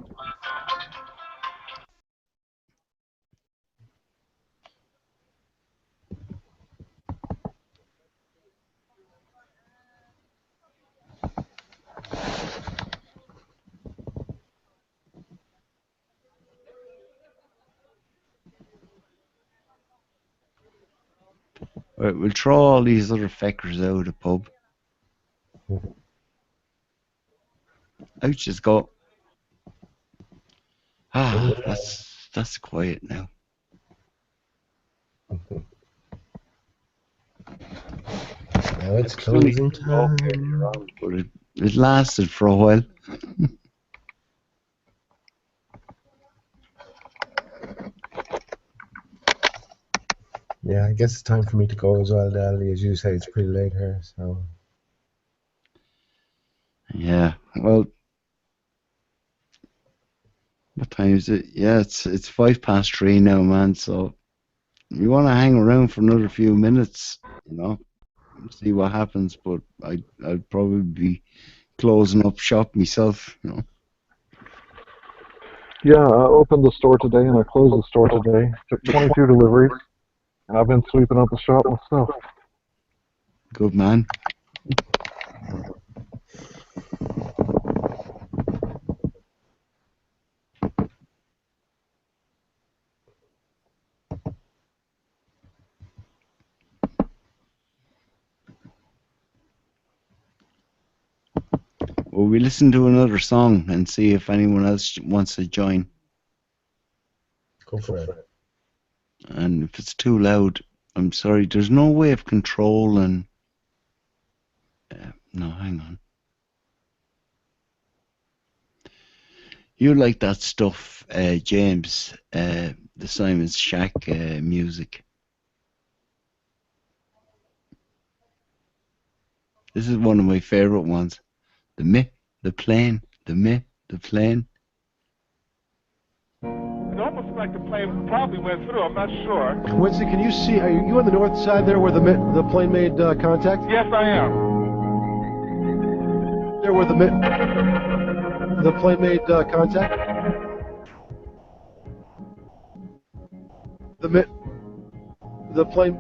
Speaker 3: Right, we'll throw all these other feckers out of the pub. Out just go. Ah, that's quiet now.
Speaker 7: Now it's closing time.
Speaker 3: But it lasted for a while.
Speaker 7: Yeah, I guess it's time for me to go as well, Dally. As you say, it's pretty late here, so.
Speaker 3: Yeah, well, what time is it? Yeah, it's 3:05 now, man. So you want to hang around for another few minutes, see what happens. But I'd probably be closing up shop myself,
Speaker 4: Yeah, I opened the store today and I closed the store today. Took 22 deliveries, and I've been sweeping up the shop myself.
Speaker 3: Good man. Well, we listen to another song and see if anyone else wants to join.
Speaker 7: Go for it.
Speaker 3: And if it's too loud, I'm sorry. There's no way of controlling. No, hang on. You like that stuff, James, the Simon Shack music. This is one of my favorite ones. The myth, the plane, the myth, the plane.
Speaker 13: It almost like the plane probably went through. I'm not sure.
Speaker 14: Winston, can you see? Are you on the north side there where the plane made contact?
Speaker 13: Yes, I am.
Speaker 14: There where the plane made contact? The plane.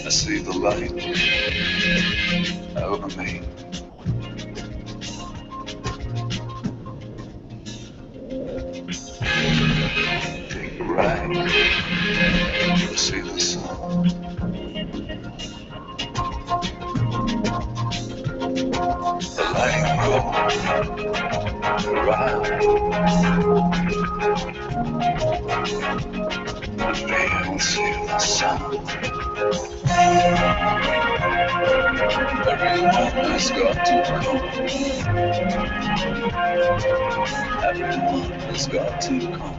Speaker 1: I see the light over me. Take a ride. See the sun. The light grows around. And see the sun. Everyone has got to come. Everyone has got to come.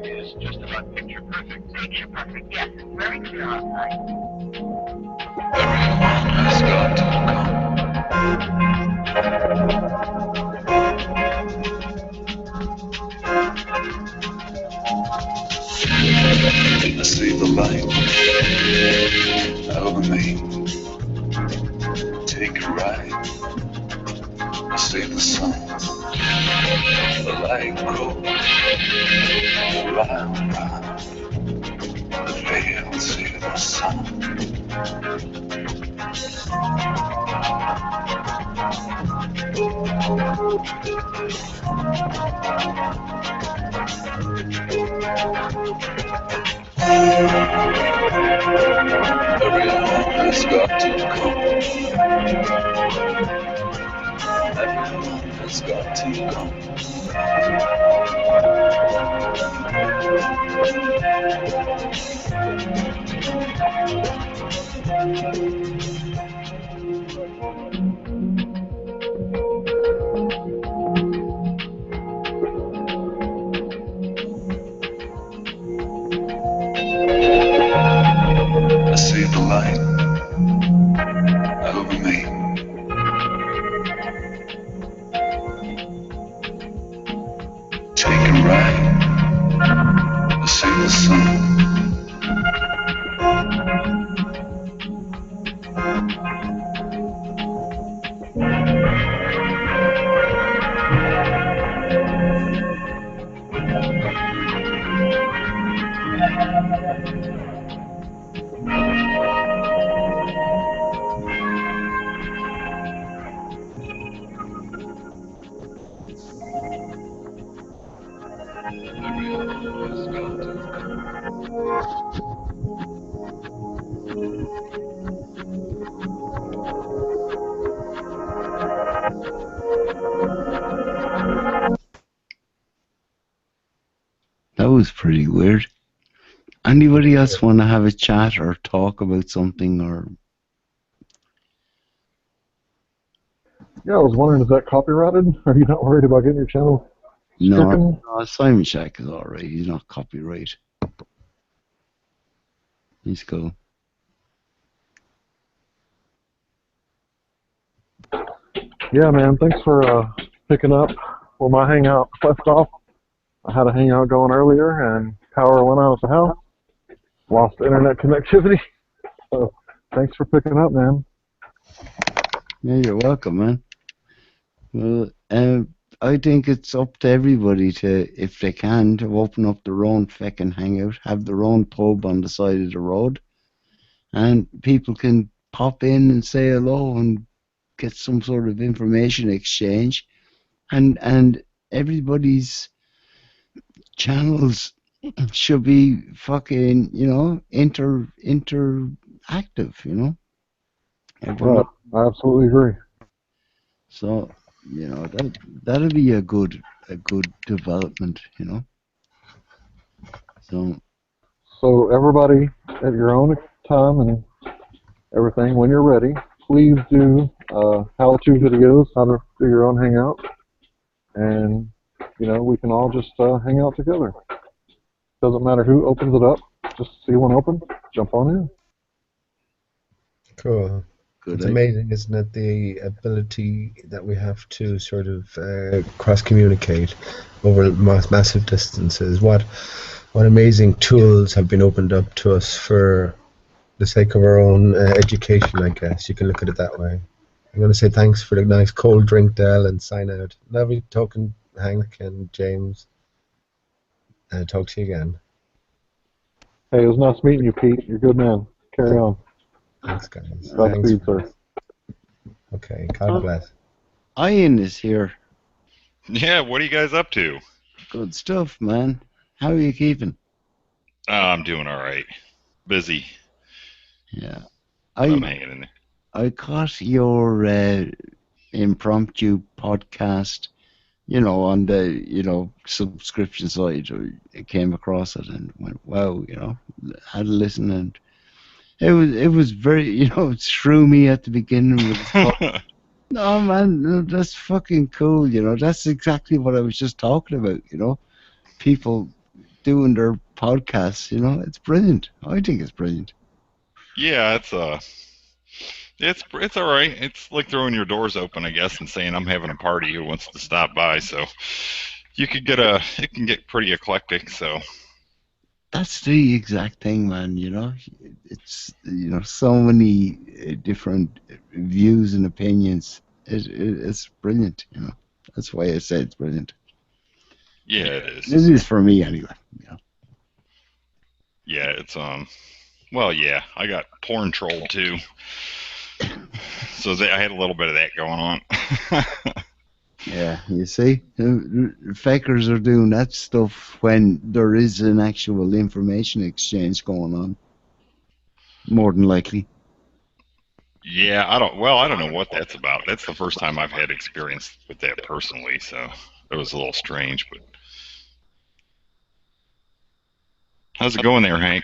Speaker 1: is just about picture perfect. Picture perfect, yes. It's very clear outside. Everyone has got to come. I see the light over me. Take a ride. I see the sun. The light grows round, round. The veil see the sun. Everyone has got to come. Everyone has got to come. I see the light over me. Take a ride. I see the sun.
Speaker 3: That was pretty weird. Anybody else want to have a chat or talk about something or?
Speaker 4: Yeah, I was wondering, is that copyrighted? Are you not worried about getting your channel stricken?
Speaker 3: No, Simon Shack is alright. He's not copyright. He's cool.
Speaker 4: Yeah, man, thanks for picking up where my hangout left off. I had a hangout going earlier, and power went out at the house. Lost internet connectivity. So, thanks for picking up, man.
Speaker 3: Yeah, you're welcome, man. Well, I think it's up to everybody to, if they can, to open up their own fucking hangout, have their own pub on the side of the road, and people can pop in and say hello and get some sort of information exchange, and everybody's channels should be fucking, you know, interactive, you know.
Speaker 4: Right. I absolutely agree.
Speaker 3: So, you know, that'll be a good development, you know.
Speaker 4: So everybody at your own time and everything, when you're ready, please do how-to videos, how to do your own hangout, and you know, we can all just hang out together. Doesn't matter who opens it up, just see one open, jump on in.
Speaker 7: Cool.
Speaker 3: Good
Speaker 7: It's
Speaker 3: idea.
Speaker 7: amazing, isn't it, the ability that we have to sort of cross-communicate over massive distances. What amazing tools have been opened up to us for the sake of our own education, I guess. You can look at it that way. I'm going to say thanks for the nice cold drink, Del, and sign out. Lovely talking, Hank and James. And talk to you again.
Speaker 4: Hey, it was nice meeting you, Pete. You're a good man. Carry on.
Speaker 7: Thanks, guys.
Speaker 4: Godspeed, sir.
Speaker 7: Okay, God bless.
Speaker 3: Ian is here.
Speaker 15: Yeah, what are you guys up to?
Speaker 3: Good stuff, man. How are you keeping?
Speaker 15: I'm doing all right. Busy.
Speaker 3: Yeah.
Speaker 15: I'm hanging in there.
Speaker 3: I caught your impromptu podcast, you know, on the, you know, subscription side. I came across it and went, wow, you know, had a listen, and it was very, you know, it threw me at the beginning with no, man, that's fucking cool, you know. That's exactly what I was just talking about, you know. people doing their podcasts. You know, it's brilliant. I think it's brilliant.
Speaker 15: Yeah, it's all right. It's like throwing your doors open, I guess, and saying I'm having a party. Who wants to stop by? So you could it can get pretty eclectic. So
Speaker 3: That's the exact thing, man. You know, it's so many different views and opinions. It's brilliant. You know, that's why I say it's brilliant.
Speaker 15: yeah, it is.
Speaker 3: It is for me anyway. You know.
Speaker 15: Yeah, it's well, yeah, I got porn trolled too. So I had a little bit of that going on.
Speaker 3: Yeah, you see, fakers are doing that stuff when there is an actual information exchange going on. More than likely.
Speaker 15: Yeah, I don't know what that's about. That's the first time I've had experience with that personally, so it was a little strange, but how's it going there, Hank?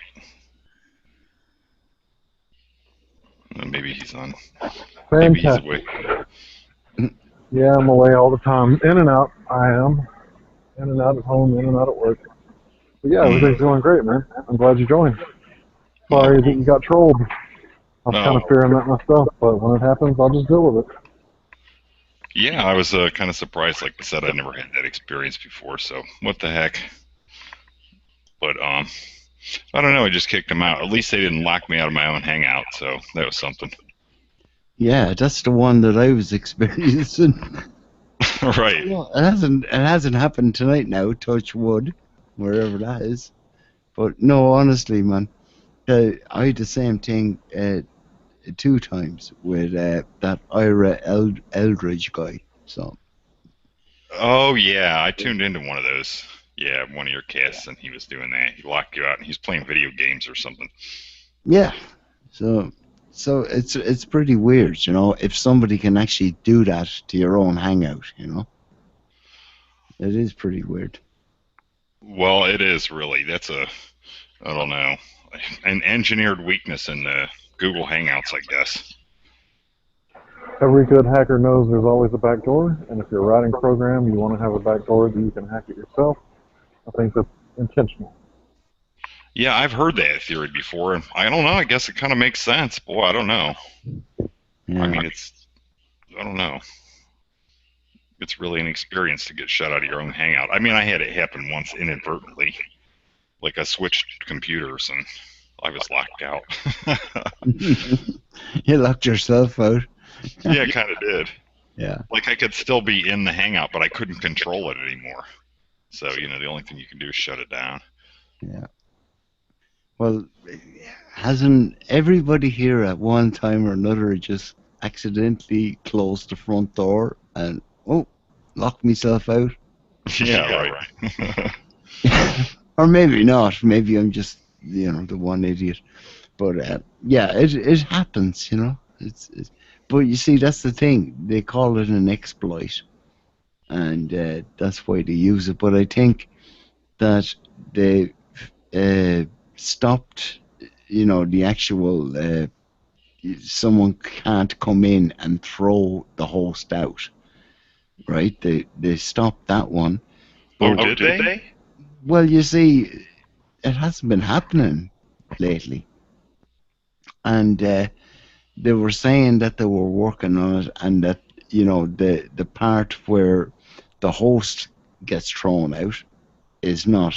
Speaker 15: Maybe he's on. Maybe he's away.
Speaker 4: Yeah, I'm away all the time. In and out, I am. In and out at home, in and out at work. But yeah, everything's going great, man. I'm glad you joined. Sorry that you got trolled. I was kind of fearing that myself, but when it happens, I'll just deal with it.
Speaker 15: Yeah, I was kind of surprised. Like I said, I never had that experience before, so what the heck. But I don't know. I just kicked them out. At least they didn't lock me out of my own hangout, so that was something.
Speaker 3: Yeah, that's the one that I was experiencing.
Speaker 15: Right.
Speaker 3: Well, it hasn't happened tonight now, touch wood, wherever that is. But no, honestly, man, I had the same thing 2 times with that Ira Eldridge guy. So.
Speaker 15: Oh yeah, I tuned into one of those. Yeah, one of your casts, and he was doing that. He locked you out, and he's playing video games or something.
Speaker 3: Yeah. So it's pretty weird, you know, if somebody can actually do that to your own hangout, you know. It is pretty weird.
Speaker 15: Well, it is really. That's I don't know, an engineered weakness in Google Hangouts, I guess.
Speaker 4: Every good hacker knows there's always a backdoor, and if you're writing a program, you want to have a backdoor that you can hack it yourself. I think that's intentional.
Speaker 15: Yeah, I've heard that theory before, and I don't know. I guess it kind of makes sense. Boy, I don't know.
Speaker 3: Yeah.
Speaker 15: I mean, I don't know. It's really an experience to get shut out of your own hangout. I mean, I had it happen once inadvertently. Like I switched computers and I was locked out.
Speaker 3: You locked yourself out.
Speaker 15: Yeah, I kind of did.
Speaker 3: Yeah.
Speaker 15: Like I could still be in the hangout, but I couldn't control it anymore. So, the only thing you can do is shut it down.
Speaker 3: Yeah. Well, hasn't everybody here at one time or another just accidentally closed the front door and, locked myself out?
Speaker 15: Yeah, right.
Speaker 3: Or maybe not. Maybe I'm just, the one idiot. But, yeah, it happens, you know. But you see, that's the thing. They call it an exploit. And that's why they use it. But I think that they stopped, the actual, someone can't come in and throw the host out, right? They stopped that one.
Speaker 15: Oh, did they?
Speaker 3: Well, you see, it hasn't been happening lately. And they were saying that they were working on it and that, the part where the host gets thrown out is not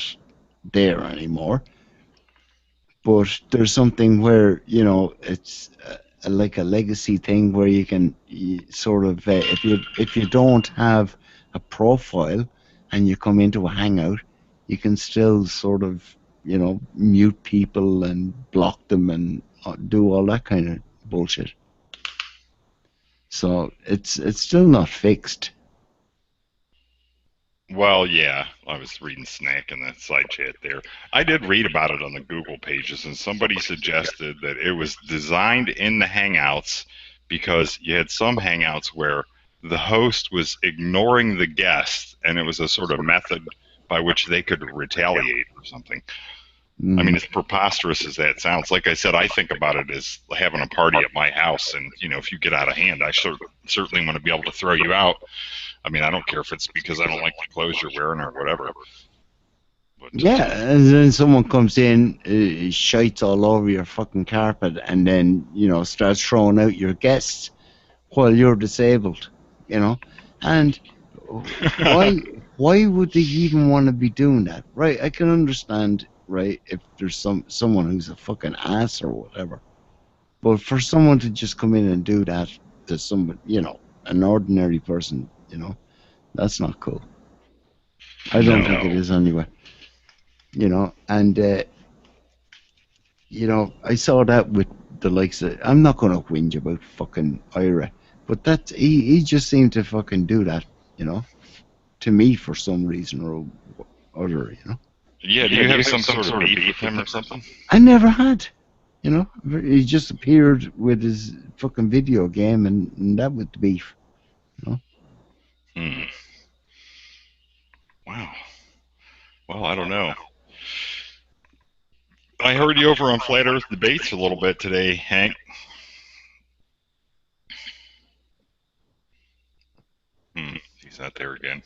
Speaker 3: there anymore. But there's something where, it's like a legacy thing where you can sort of, if you don't have a profile and you come into a hangout, you can still sort of, mute people and block them and do all that kind of bullshit. So it's still not fixed.
Speaker 15: Well, yeah, I was reading Snack in the side chat there. I did read about it on the Google pages, and somebody suggested that it was designed in the Hangouts because you had some Hangouts where the host was ignoring the guest, and it was a sort of method by which they could retaliate or something. I mean, as preposterous as that sounds, like I said, I think about it as having a party at my house, and, if you get out of hand, I certainly want to be able to throw you out. I mean, I don't care if it's because I don't like the clothes you're wearing or whatever.
Speaker 3: Yeah, and then someone comes in, shites all over your fucking carpet, and then, you know, starts throwing out your guests while you're disabled, you know? And why would they even want to be doing that? Right, I can understand, right, if there's someone who's a fucking ass or whatever. But for someone to just come in and do that to someone, you know, an ordinary person, you know, that's not cool. I don't think it is anyway. You know, and, you know, I saw that with the likes of, I'm not going to whinge about fucking Ira, but that, he just seemed to fucking do that, you know, to me for some reason or other, you know.
Speaker 15: Yeah, do you have some sort of beef with him or something?
Speaker 3: I never had, you know. He just appeared with his fucking video game, and that was the beef, you know.
Speaker 15: Wow. Well, I don't know. I heard you over on Flat Earth Debates a little bit today, Hank. He's not there again.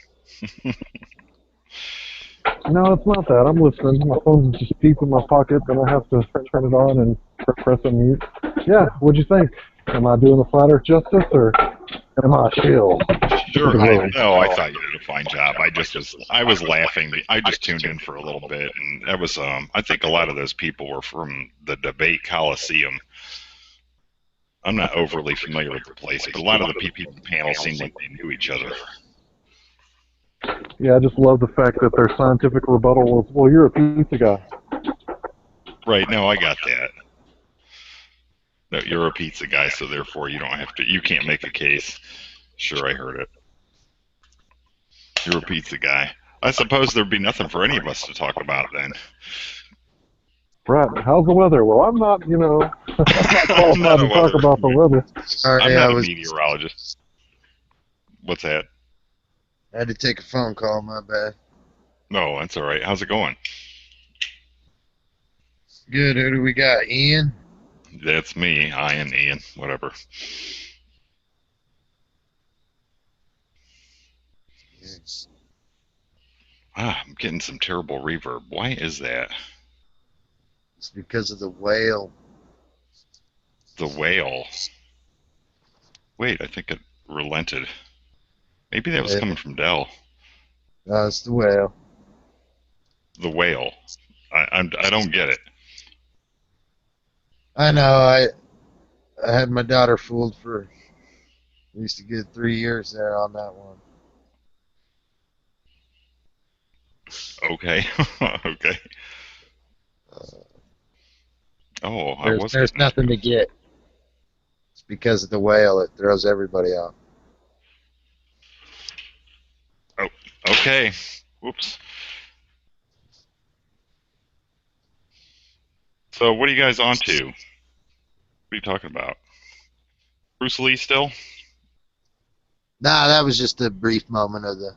Speaker 4: No, it's not that. I'm listening. My phone's just deep in my pocket, then I have to turn it on and press unmute. Yeah, what'd you think? Am I doing the Flat Earth justice, or am I chill?
Speaker 15: Sure. I thought you did a fine job. I was laughing. I just tuned in for a little bit, and that was I think a lot of those people were from the Debate Coliseum. I'm not overly familiar with the place, but a lot of the people in the panel seemed like they knew each other.
Speaker 4: Yeah, I just love the fact that their scientific rebuttal was, well, you're a pizza guy.
Speaker 15: Right, no, I got that. No, you're a pizza guy, so therefore you can't make a case. Sure, I heard it. You're a pizza guy. I suppose there'd be nothing for any of us to talk about then.
Speaker 4: Right, how's the weather? Well, I'm not, you know, I'm not qualified to talk about the weather.
Speaker 11: Sorry,
Speaker 15: I'm not
Speaker 11: I
Speaker 15: a
Speaker 11: was
Speaker 15: meteorologist. What's that?
Speaker 11: I had to take a phone call. My bad.
Speaker 15: No, that's all right. How's it going?
Speaker 11: Good. Who do we got? Ian?
Speaker 15: That's me. Ian, whatever.
Speaker 11: Yes.
Speaker 15: I'm getting some terrible reverb. Why is that?
Speaker 11: It's because of the whale.
Speaker 15: The whale. Wait, I think it relented. Maybe that was coming from Dell.
Speaker 11: No, it's the whale.
Speaker 15: The whale. I don't get it.
Speaker 11: I know. I had my daughter fooled for at least a good 3 years there on that one.
Speaker 15: Okay. Okay.
Speaker 11: There's nothing to get. It's because of the whale. It throws everybody off.
Speaker 15: Oh, okay. Whoops. So what are you guys on to? What are you talking about? Bruce Lee still?
Speaker 11: Nah, that was just a brief moment of the...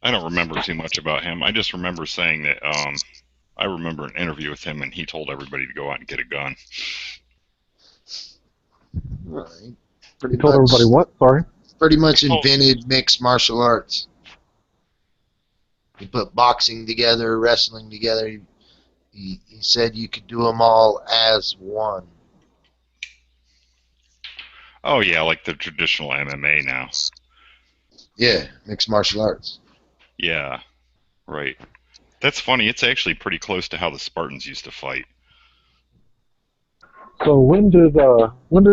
Speaker 15: I don't remember too much about him. I just remember saying that I remember an interview with him and he told everybody to go out and get a gun.
Speaker 11: Right.
Speaker 4: He told everybody what? Sorry?
Speaker 11: Pretty much invented mixed martial arts. He put boxing together, wrestling together. He said you could do them all as one.
Speaker 15: Oh, yeah, like the traditional MMA now.
Speaker 11: Yeah, mixed martial arts.
Speaker 15: Yeah, right. That's funny. It's actually pretty close to how the Spartans used to fight.
Speaker 4: So when did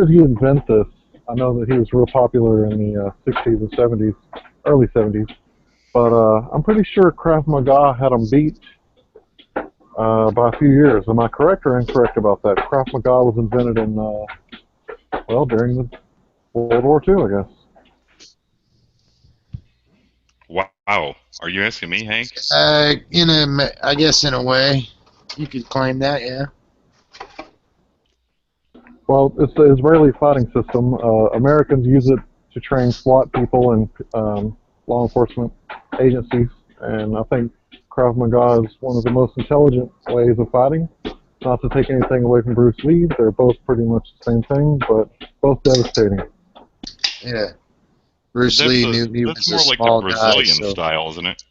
Speaker 4: he invent this? I know that he was real popular in the 60s and 70s, early 70s, but I'm pretty sure Krav Maga had him beat by a few years. Am I correct or incorrect about that? Krav Maga was invented in, during the World War II, I guess.
Speaker 15: Wow. Are you asking me, Hank?
Speaker 11: I guess in a way, you could claim that, yeah.
Speaker 4: Well, it's the Israeli fighting system. Americans use it to train SWAT people and law enforcement agencies, and I think Krav Maga is one of the most intelligent ways of fighting. Not to take anything away from Bruce Lee, they're both pretty much the same thing, but both devastating.
Speaker 11: Yeah. Bruce Lee knew he was a small guy.
Speaker 15: That's more like the Brazilian style, isn't it?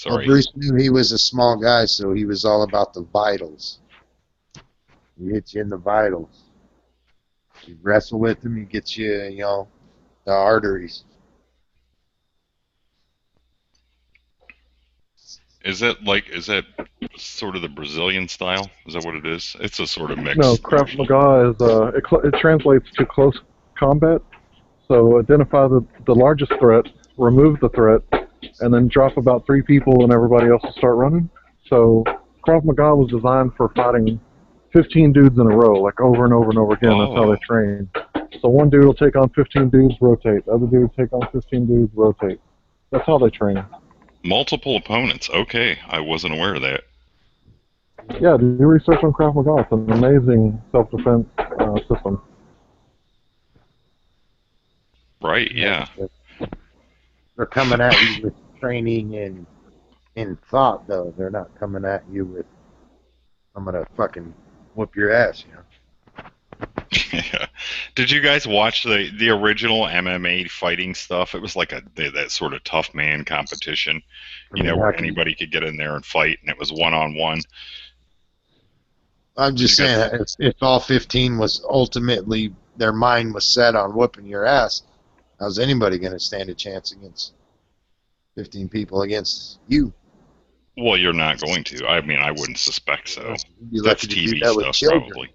Speaker 11: Well,
Speaker 15: Sorry.
Speaker 11: Bruce knew he was a small guy, so he was all about the vitals. He hits you in the vitals. You wrestle with him, he gets you, the arteries.
Speaker 15: Is that sort of the Brazilian style? Is that what it is? It's a sort of mix.
Speaker 4: No, Krav Maga is it translates to close combat. So identify the largest threat, remove the threat, and then drop about 3 people, and everybody else will start running. So Krav Maga was designed for fighting 15 dudes in a row, like over and over and over again. That's how they train. So one dude will take on 15 dudes, rotate. The other dude will take on 15 dudes, rotate. That's how they train.
Speaker 15: Multiple opponents. Okay, I wasn't aware of that.
Speaker 4: Yeah, do research on Krav Maga. It's an amazing self-defense system.
Speaker 15: Right, yeah.
Speaker 11: They're coming at you with training in thought, though. They're not coming at you with, I'm going to fucking whoop your ass,
Speaker 15: Yeah. Did you guys watch the original MMA fighting stuff? It was like that sort of tough man competition, where anybody could get in there and fight, and it was one-on-one.
Speaker 11: I'm just saying, if all 15 was ultimately, their mind was set on whooping your ass, how's anybody going to stand a chance against 15 people against you?
Speaker 15: Well, you're not going to. I mean, I wouldn't suspect so.
Speaker 11: You'd be
Speaker 15: That's
Speaker 11: lucky to do
Speaker 15: TV
Speaker 11: that with
Speaker 15: stuff,
Speaker 11: children.
Speaker 15: probably.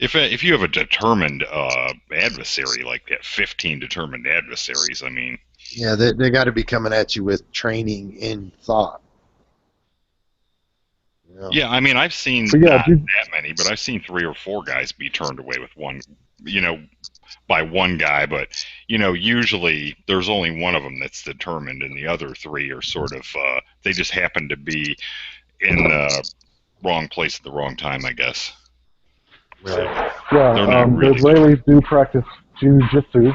Speaker 15: If you have a determined adversary, like that, 15 determined adversaries, I mean...
Speaker 11: Yeah, they got to be coming at you with training in thought.
Speaker 15: Yeah, I mean, I've seen not that many, but I've seen 3 or 4 guys be turned away with one, by one guy. But, usually there's only one of them that's determined, and the other 3 are sort of, they just happen to be in the wrong place at the wrong time, I guess. So
Speaker 4: Yeah,
Speaker 15: they're not
Speaker 4: the
Speaker 15: really
Speaker 4: Israelis do practice jiu-jitsu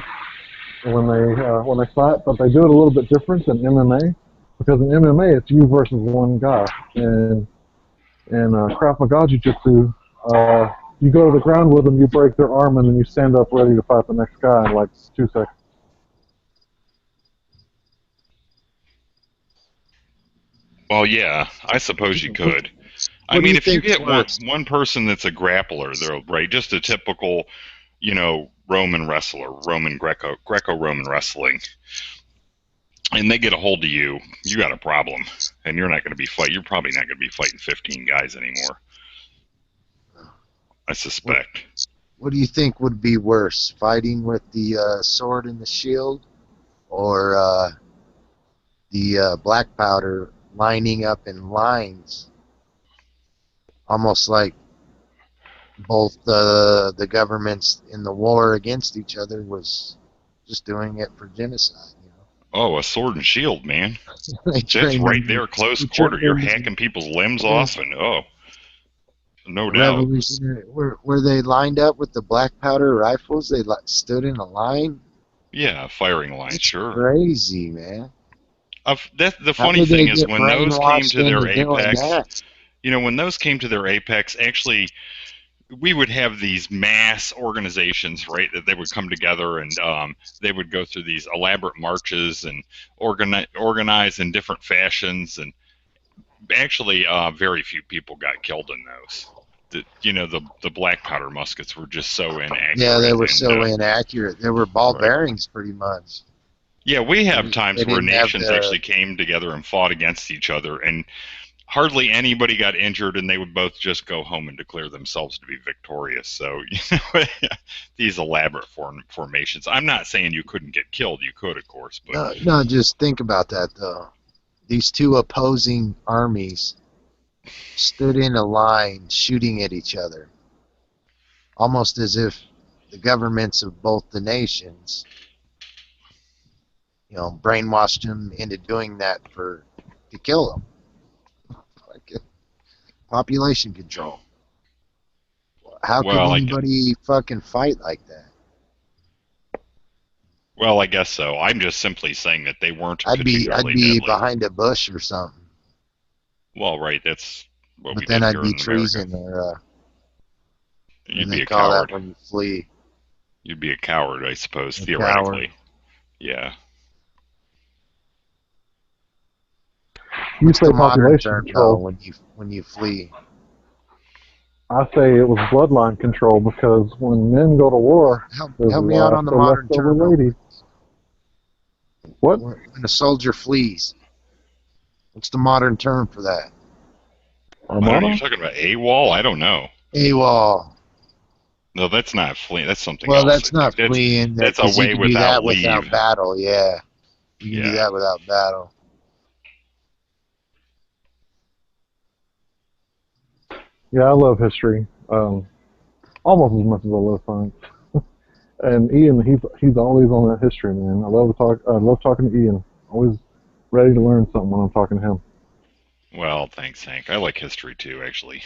Speaker 4: when they fight, but they do it a little bit different than MMA, because in MMA it's you versus one guy, and Krav Maga jiu-jitsu, you go to the ground with them, you break their arm, and then you stand up ready to fight the next guy in like 2 seconds.
Speaker 15: Well, yeah, I suppose you could. I mean, if you get one person that's a grappler, they're right, just a typical, Roman wrestler, Greco-Roman wrestling, and they get a hold of you, you got a problem, and you're probably not going to be fighting 15 guys anymore. I suspect.
Speaker 11: What do you think would be worse, fighting with the sword and the shield, or the black powder lining up in lines, almost like both the governments in the war against each other was just doing it for genocide?
Speaker 15: Oh, a sword and shield, man. That's
Speaker 11: trained
Speaker 15: right
Speaker 11: them-
Speaker 15: there, close
Speaker 11: they
Speaker 15: quarter.
Speaker 11: trained
Speaker 15: You're
Speaker 11: them-
Speaker 15: hacking people's limbs off, and no doubt.
Speaker 11: Revolutionary, where they lined up with the black powder rifles, they stood in a line.
Speaker 15: Yeah, firing line, sure.
Speaker 11: Crazy, man.
Speaker 15: The
Speaker 11: How
Speaker 15: funny
Speaker 11: did they
Speaker 15: thing is,
Speaker 11: get
Speaker 15: when those came
Speaker 11: brainwashed
Speaker 15: to their
Speaker 11: into doing
Speaker 15: apex,
Speaker 11: that?
Speaker 15: when those came to their apex, actually, we would have these mass organizations, right, that they would come together, and they would go through these elaborate marches and organize in different fashions, and actually, very few people got killed in those. The black powder muskets were just so inaccurate.
Speaker 11: Yeah, they were
Speaker 15: and,
Speaker 11: so inaccurate. They were ball bearings, pretty much.
Speaker 15: Yeah, we have times
Speaker 11: they
Speaker 15: where
Speaker 11: didn't have
Speaker 15: nations
Speaker 11: the-
Speaker 15: actually came together and fought against each other, and hardly anybody got injured, and they would both just go home and declare themselves to be victorious. So, these elaborate formations. I'm not saying you couldn't get killed. You could, of course, but
Speaker 11: No, just think about that, though. These two opposing armies stood in a line shooting at each other, almost as if the governments of both the nations, brainwashed them into doing that to kill them. Like population control. How could anybody fucking fight like that?
Speaker 15: well, I guess so. I'm just simply saying that they weren't
Speaker 11: I'd be
Speaker 15: particularly deadly.
Speaker 11: behind a bush or something.
Speaker 15: Well, right, that's what we
Speaker 11: But then
Speaker 15: did
Speaker 11: I'd
Speaker 15: here
Speaker 11: be
Speaker 15: in America.
Speaker 11: treason, or
Speaker 15: You'd
Speaker 11: they
Speaker 15: be a
Speaker 11: call
Speaker 15: coward.
Speaker 11: that when you flee.
Speaker 15: You'd be a coward, I suppose, theoretically.
Speaker 11: coward.
Speaker 15: Yeah.
Speaker 4: You
Speaker 11: What's
Speaker 4: say
Speaker 11: the modern
Speaker 4: population
Speaker 11: term though
Speaker 4: control.
Speaker 11: when you flee?
Speaker 4: I say it was bloodline control because when men go to war, there's
Speaker 11: Help me out on
Speaker 4: lots
Speaker 11: the
Speaker 4: of
Speaker 11: modern
Speaker 4: leftover
Speaker 11: term. real
Speaker 4: ladies. What?
Speaker 11: quick. When a soldier flees, what's the modern term for that?
Speaker 15: I don't know, you're talking about AWOL? I don't know.
Speaker 11: AWOL.
Speaker 15: No, that's not fleeing. That's something
Speaker 11: Well,
Speaker 15: else.
Speaker 11: that's not fleeing.
Speaker 15: That's
Speaker 11: Because
Speaker 15: away
Speaker 11: you can do
Speaker 15: without
Speaker 11: that
Speaker 15: leave.
Speaker 11: without battle. Yeah, you can do
Speaker 15: Yeah.
Speaker 11: that without battle.
Speaker 4: Yeah, I love history. Almost as much as I love science. And Ian, he's always on that history, man. I love talking to Ian. Always ready to learn something when I'm talking to him.
Speaker 15: Well, thanks, Hank. I like history too, actually.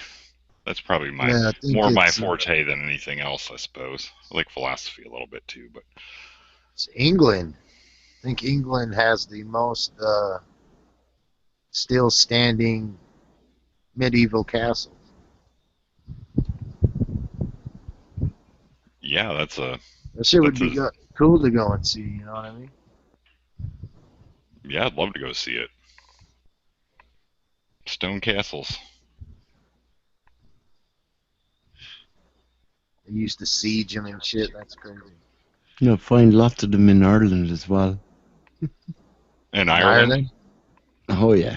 Speaker 15: That's probably
Speaker 11: Yeah, I think
Speaker 15: more my
Speaker 11: it's,
Speaker 15: forte than anything else, I suppose. I like philosophy a little bit too, but
Speaker 11: It's England. I think England has the most still standing medieval castles.
Speaker 15: yeah, that's a
Speaker 11: That shit would
Speaker 15: that's
Speaker 11: be
Speaker 15: a
Speaker 11: cool to go and see. You know what I mean?
Speaker 15: yeah, I'd love to go see it. Stone castles.
Speaker 11: They used to siege them and shit. That's crazy.
Speaker 3: You'll find lots of them in Ireland as well.
Speaker 15: In Ireland?
Speaker 3: Oh yeah.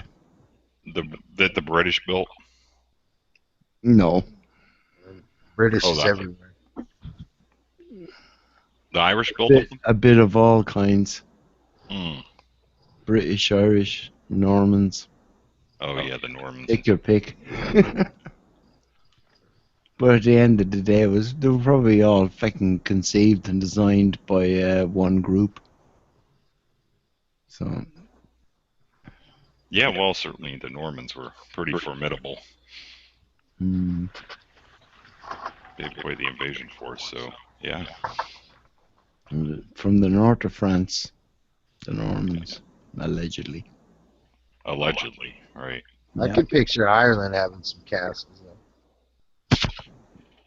Speaker 15: That the British built?
Speaker 3: No.
Speaker 11: British
Speaker 15: Oh,
Speaker 11: is
Speaker 15: that-
Speaker 11: everywhere.
Speaker 15: The Irish built them?
Speaker 3: A bit of all kinds.
Speaker 15: Hmm.
Speaker 3: British, Irish, Normans.
Speaker 15: Oh yeah, the Normans.
Speaker 3: Take your pick. But at the end of the day, they were probably all fucking conceived and designed by one group. So.
Speaker 15: Yeah, well, certainly the Normans were pretty formidable.
Speaker 3: Hmm.
Speaker 15: They played the invasion force, so yeah.
Speaker 3: From the north of France, the Normans, allegedly.
Speaker 15: Allegedly, right.
Speaker 11: I
Speaker 3: Yeah.
Speaker 11: could picture Ireland having some castles. Though.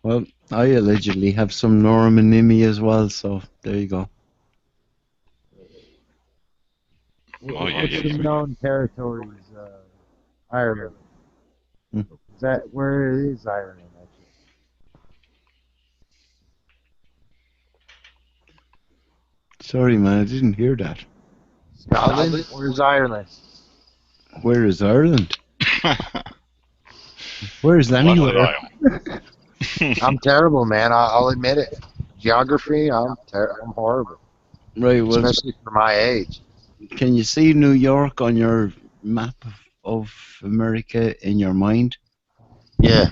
Speaker 3: Well, I allegedly have some Norman in me as well, so there you go.
Speaker 15: Oh, yeah,
Speaker 10: What's
Speaker 15: yeah,
Speaker 10: the
Speaker 15: you-
Speaker 10: known territories? Ireland.
Speaker 3: Hmm.
Speaker 10: Is that where is Ireland? Actually?
Speaker 3: Sorry, man, I didn't hear that.
Speaker 11: Scotland? Where's Ireland?
Speaker 3: Where is Ireland? Where is anywhere?
Speaker 11: I'm terrible, man. I'll admit it. Geography, I'm horrible.
Speaker 3: Right, well,
Speaker 11: Especially for my age.
Speaker 3: can you see New York on your map of America in your mind?
Speaker 11: Yeah.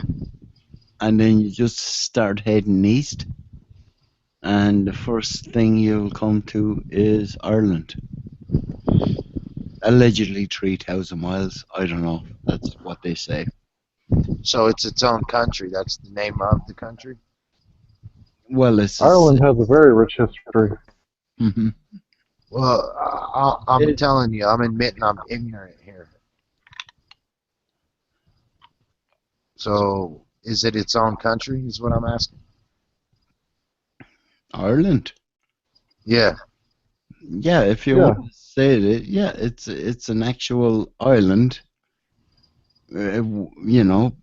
Speaker 3: And then you just start heading east, and the first thing you'll come to is Ireland. Allegedly 3,000 miles. I don't know. That's what they say.
Speaker 11: So it's its own country. That's the name of the country.
Speaker 3: Well, it's
Speaker 4: Ireland has a very rich history.
Speaker 3: Mm-hmm.
Speaker 11: Well, I'm telling you, I'm admitting I'm ignorant here. So, is it its own country? Is what I'm asking.
Speaker 3: Ireland.
Speaker 11: Yeah.
Speaker 3: Yeah, if you want to say it, yeah, it's an actual island. You know,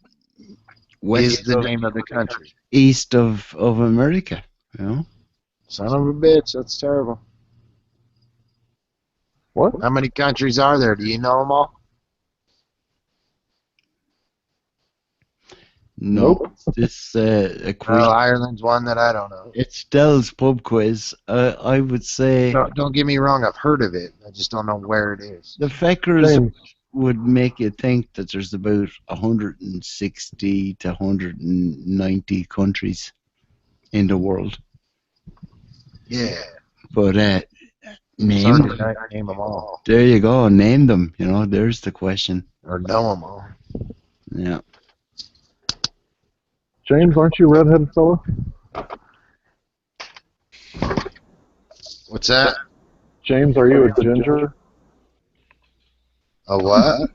Speaker 11: Is the name of the country.
Speaker 3: east of America. You know.
Speaker 11: Son of a bitch, that's terrible.
Speaker 4: What?
Speaker 11: How many countries are there? Do you know them all?
Speaker 3: No, this a quiz.
Speaker 11: Well, Ireland's one that I don't know.
Speaker 3: It's Dell's pub quiz. I would say
Speaker 11: No, don't get me wrong, I've heard of it. I just don't know where it is.
Speaker 3: the Feckers would make you think that there's about 160 to 190 countries in the world.
Speaker 11: Yeah.
Speaker 3: But name
Speaker 11: Sorry,
Speaker 3: them.
Speaker 11: name them all.
Speaker 3: There you go. Name them. You know, there's the question.
Speaker 11: Or know them all.
Speaker 3: Yeah.
Speaker 4: James, aren't you a redheaded fella?
Speaker 11: What's that?
Speaker 4: James, are you a ginger?
Speaker 11: A what?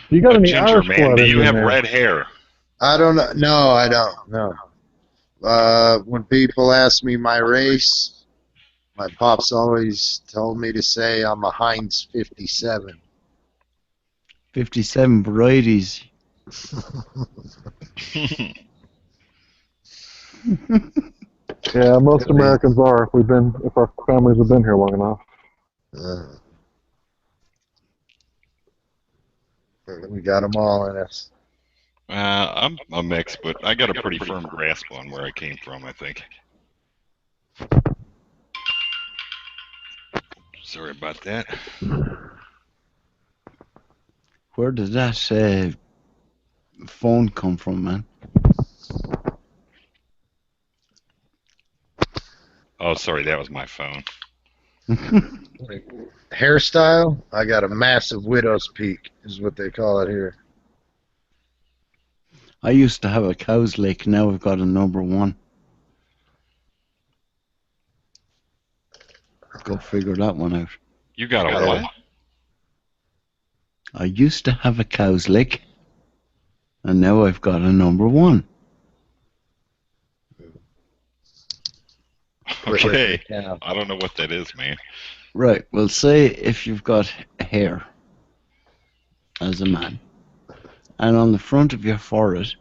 Speaker 4: You got
Speaker 15: A
Speaker 4: any
Speaker 15: ginger
Speaker 4: Irish
Speaker 15: man.
Speaker 4: blood
Speaker 15: Do
Speaker 4: in
Speaker 15: you have
Speaker 4: there?
Speaker 15: red hair?
Speaker 11: I don't know. No, I don't. No. When people ask me my race, My pops always told me to say I'm a Heinz 57.
Speaker 3: 57 varieties.
Speaker 4: Yeah, most Americans are if our families have been here long enough.
Speaker 11: We got them all in us.
Speaker 15: I'm a mix, but I got a pretty firm grasp on where I came from, I think. Sorry about that.
Speaker 3: Where did that phone come from, man?
Speaker 15: Oh, sorry, that was my phone.
Speaker 11: Hairstyle? I got a massive widow's peak, is what they call it here.
Speaker 3: I used to have a cow's lick. Now I've got a number 1. Go figure that one out.
Speaker 15: You got a what?
Speaker 3: I used to have a cow's lick, and now I've got a number 1.
Speaker 15: Okay. I don't know what that is, man.
Speaker 3: Right. Well, say if you've got hair as a man, and on the front of your forehead,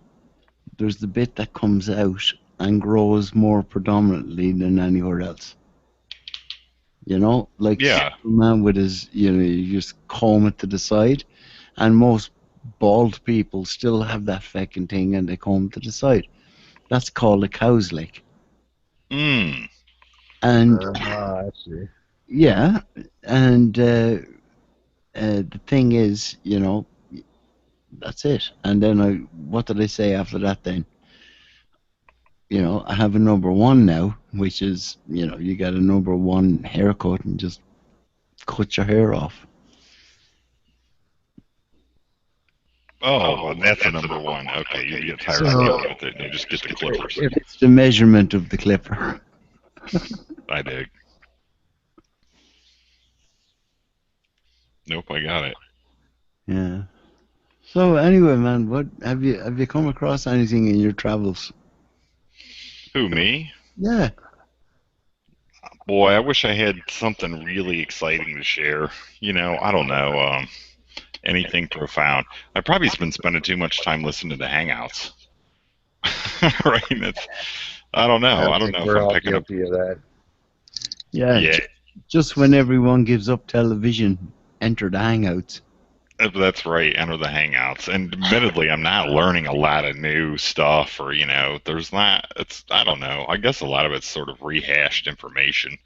Speaker 3: there's the bit that comes out and grows more predominantly than anywhere else. You know, like
Speaker 15: Yeah.
Speaker 3: a man with his, you just comb it to the side, and most bald people still have that fucking thing and they comb to the side. That's called a cow's lick.
Speaker 15: Mm.
Speaker 3: And
Speaker 11: I see.
Speaker 3: yeah, and the thing is, that's it. And then what did I say after that then? I have a number 1 now, which is, you get a number 1 haircut and just cut your hair off.
Speaker 15: Oh, well, that's a number 1. Okay, you get tired of dealing with it, and you just get the clippers.
Speaker 3: It's the measurement of the clipper.
Speaker 15: I dig. Nope, I got it.
Speaker 3: Yeah. So anyway, man, what have you come across anything in your travels?
Speaker 15: Who, me?
Speaker 3: Yeah.
Speaker 15: Boy, I wish I had something really exciting to share. I don't know, anything profound. I've probably been spending too much time listening to Hangouts. Right? I don't know. I don't know
Speaker 11: we're
Speaker 15: if I'm
Speaker 11: all
Speaker 15: picking up.
Speaker 11: guilty of that.
Speaker 3: Yeah.
Speaker 15: Yeah.
Speaker 3: Just when everyone gives up television, enter the Hangouts.
Speaker 15: That's right, enter the Hangouts. And admittedly, I'm not learning a lot of new stuff, or there's not. I don't know. I guess a lot of it's sort of rehashed information.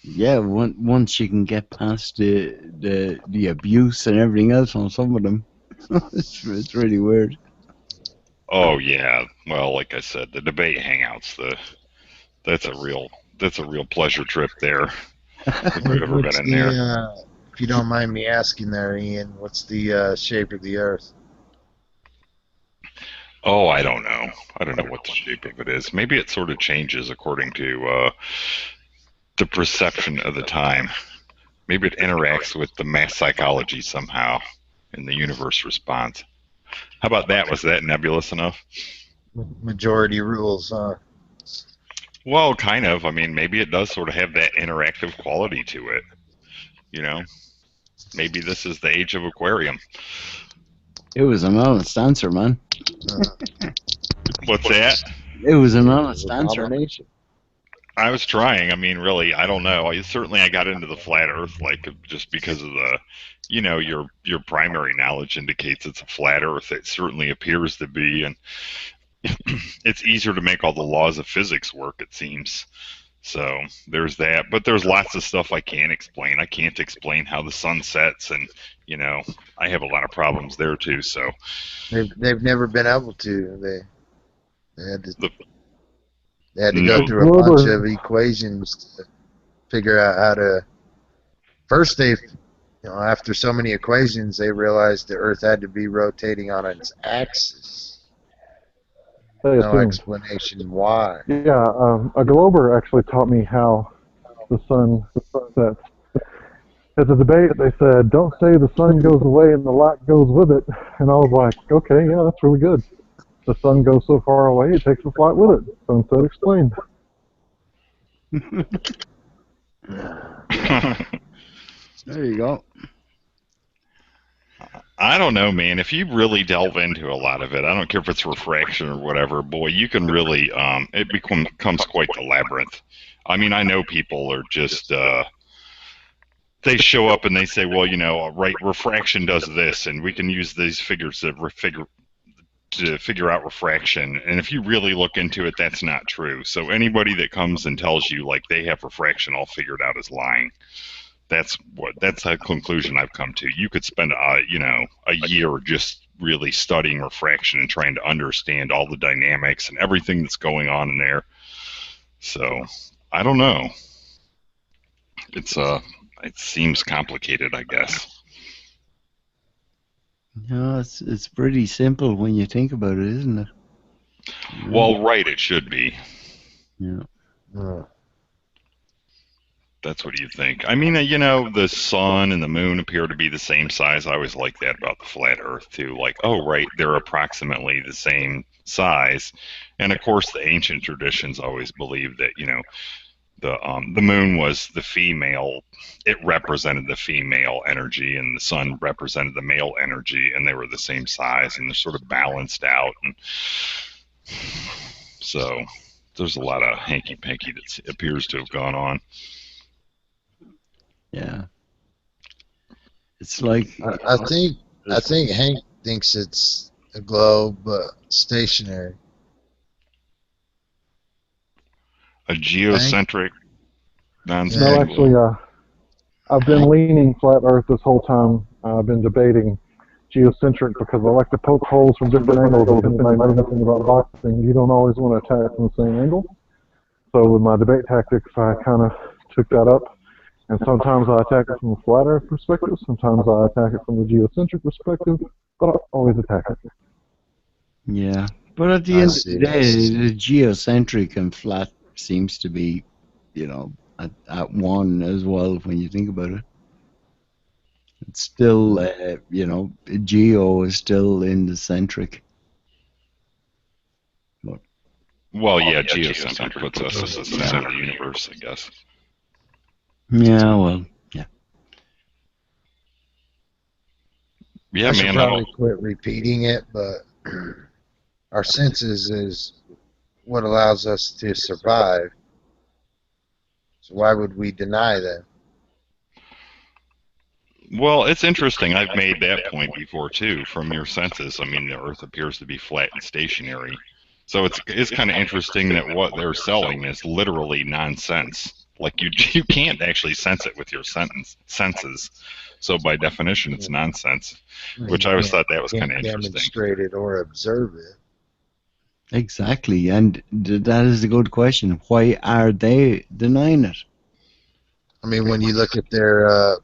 Speaker 3: Yeah, once you can get past the abuse and everything else on some of them, it's really weird.
Speaker 15: Oh yeah, well, like I said, the debate Hangouts, that's a real pleasure trip there. If you've ever been in there.
Speaker 11: If you don't mind me asking there, Ian, what's the shape of the Earth?
Speaker 15: Oh, I don't know. I don't know what the shape of it is. Maybe it sort of changes according to the perception of the time. Maybe it interacts with the mass psychology somehow, and the universe responds. How about that? Was that nebulous enough?
Speaker 11: Majority rules, huh?
Speaker 15: Well, kind of. I mean, maybe it does sort of have that interactive quality to it. Maybe this is the age of Aquarium.
Speaker 3: It was an honest answer, man.
Speaker 15: What's that?
Speaker 3: It was an honest answer.
Speaker 15: I was trying. I mean, really, I don't know. I got into the flat Earth, like, just because of the, your primary knowledge indicates it's a flat Earth. It certainly appears to be, and it's easier to make all the laws of physics work, it seems. So there's that, but there's lots of stuff I can't explain. I can't explain how the sun sets, and I have a lot of problems there too. So
Speaker 11: they've never been able to. They had to go through a bunch of equations to figure out how to. First, after so many equations, they realized the Earth had to be rotating on its axis. No explanation why.
Speaker 4: Yeah, a glober actually taught me how the sun sets. At the debate, they said, "Don't say the sun goes away and the light goes with it." And I was like, "Okay, yeah, that's really good. The sun goes so far away, it takes its light with it." Sunset explained.
Speaker 3: There you go.
Speaker 15: I don't know, man. If you really delve into a lot of it, I don't care if it's refraction or whatever, boy, you can really, it becomes quite the labyrinth. I mean, I know people are just, they show up and they say, well, you know, right, refraction does this, and we can use these figures to figure out refraction. And if you really look into it, that's not true. So anybody that comes and tells you like they have refraction all figured out is lying. That's a conclusion I've come to. You could spend you know, a year just really studying refraction and trying to understand all the dynamics and everything that's going on in there. So I don't know. It seems complicated, I guess.
Speaker 3: No, it's pretty simple when you think about it, isn't it?
Speaker 15: Well, right, it should be.
Speaker 3: Yeah.
Speaker 15: That's what you think. I mean, you know, the sun and the moon appear to be the same size. I always like that about the flat Earth, too. Like, oh, right, they're approximately the same size. And, of course, the ancient traditions always believed that, you know, the moon was the female. It represented the female energy, and the sun represented the male energy, and they were the same size, and they're sort of balanced out. And so there's a lot of hanky-panky that appears to have gone on.
Speaker 3: Yeah. It's like
Speaker 11: I think Hank thinks it's a globe, but stationary.
Speaker 15: A geocentric,
Speaker 4: No, actually, I've been leaning flat Earth this whole time. I've been debating geocentric because I like to poke holes from different angles. If anybody knows anything about boxing, you don't always want to attack from the same angle. So with my debate tactics, I kind of took that up. And sometimes I attack it from the flat Earth perspective, sometimes I attack it from the geocentric perspective, but I always attack it.
Speaker 3: Yeah, but at the end of the day, the geocentric and flat seems to be, you know, at one as well when you think about it. It's still, you know, geo is still in the centric. But,
Speaker 15: well, yeah, geocentric puts us at the center of the universe, I guess.
Speaker 3: Yeah, well, yeah.
Speaker 15: Yeah,
Speaker 11: I should
Speaker 15: man.
Speaker 11: probably quit repeating it, but our senses is what allows us to survive. So why would we deny them?
Speaker 15: Well, it's interesting. I've made that point before too. From your senses, I mean, the Earth appears to be flat and stationary. So it's kind of interesting that what they're selling is literally nonsense. Like you can't actually sense it with your senses. So by definition, it's nonsense. Which I always thought that was kind of interesting.
Speaker 11: Demonstrate it or observe it.
Speaker 3: Exactly, and that is a good question. Why are they denying it?
Speaker 11: I mean, when you look at their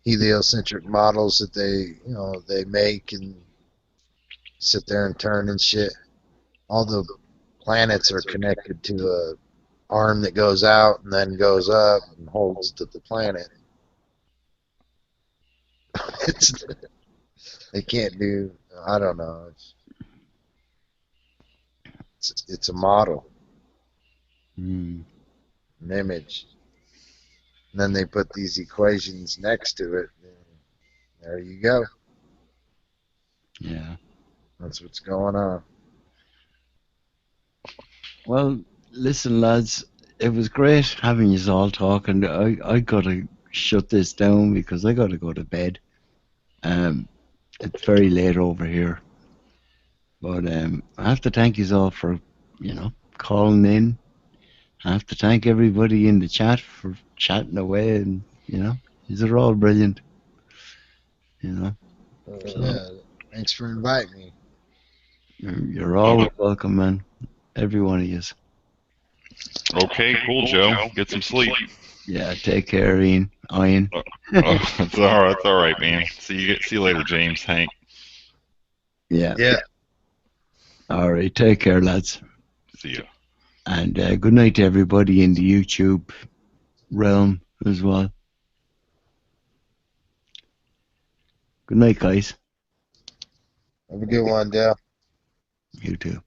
Speaker 11: heliocentric models that they make and sit there and turn and shit, all the planets are connected to a arm that goes out and then goes up and holds to the planet. They can't do. I don't know. It's a model, an image, and then they put these equations next to it. There you go.
Speaker 3: Yeah,
Speaker 11: that's what's going on.
Speaker 3: Well, listen, lads, it was great having you all talk, and I gotta shut this down because I gotta go to bed. It's very late over here, but I have to thank you all for, you know, calling in. I have to thank everybody in the chat for chatting away, and you know, these are all brilliant. You know. So,
Speaker 11: yeah, thanks for inviting me.
Speaker 3: You're always welcome, man. Every one of you.
Speaker 15: Okay, cool, Joe. Get some sleep.
Speaker 3: Yeah, take care, Ian.
Speaker 15: It's all right, man. See you later, James. Hank.
Speaker 3: Yeah.
Speaker 11: Yeah.
Speaker 3: All right, take care, lads.
Speaker 15: See ya.
Speaker 3: And good night to everybody in the YouTube realm as well. Good night, guys.
Speaker 11: Have a good one, Dale.
Speaker 3: You too.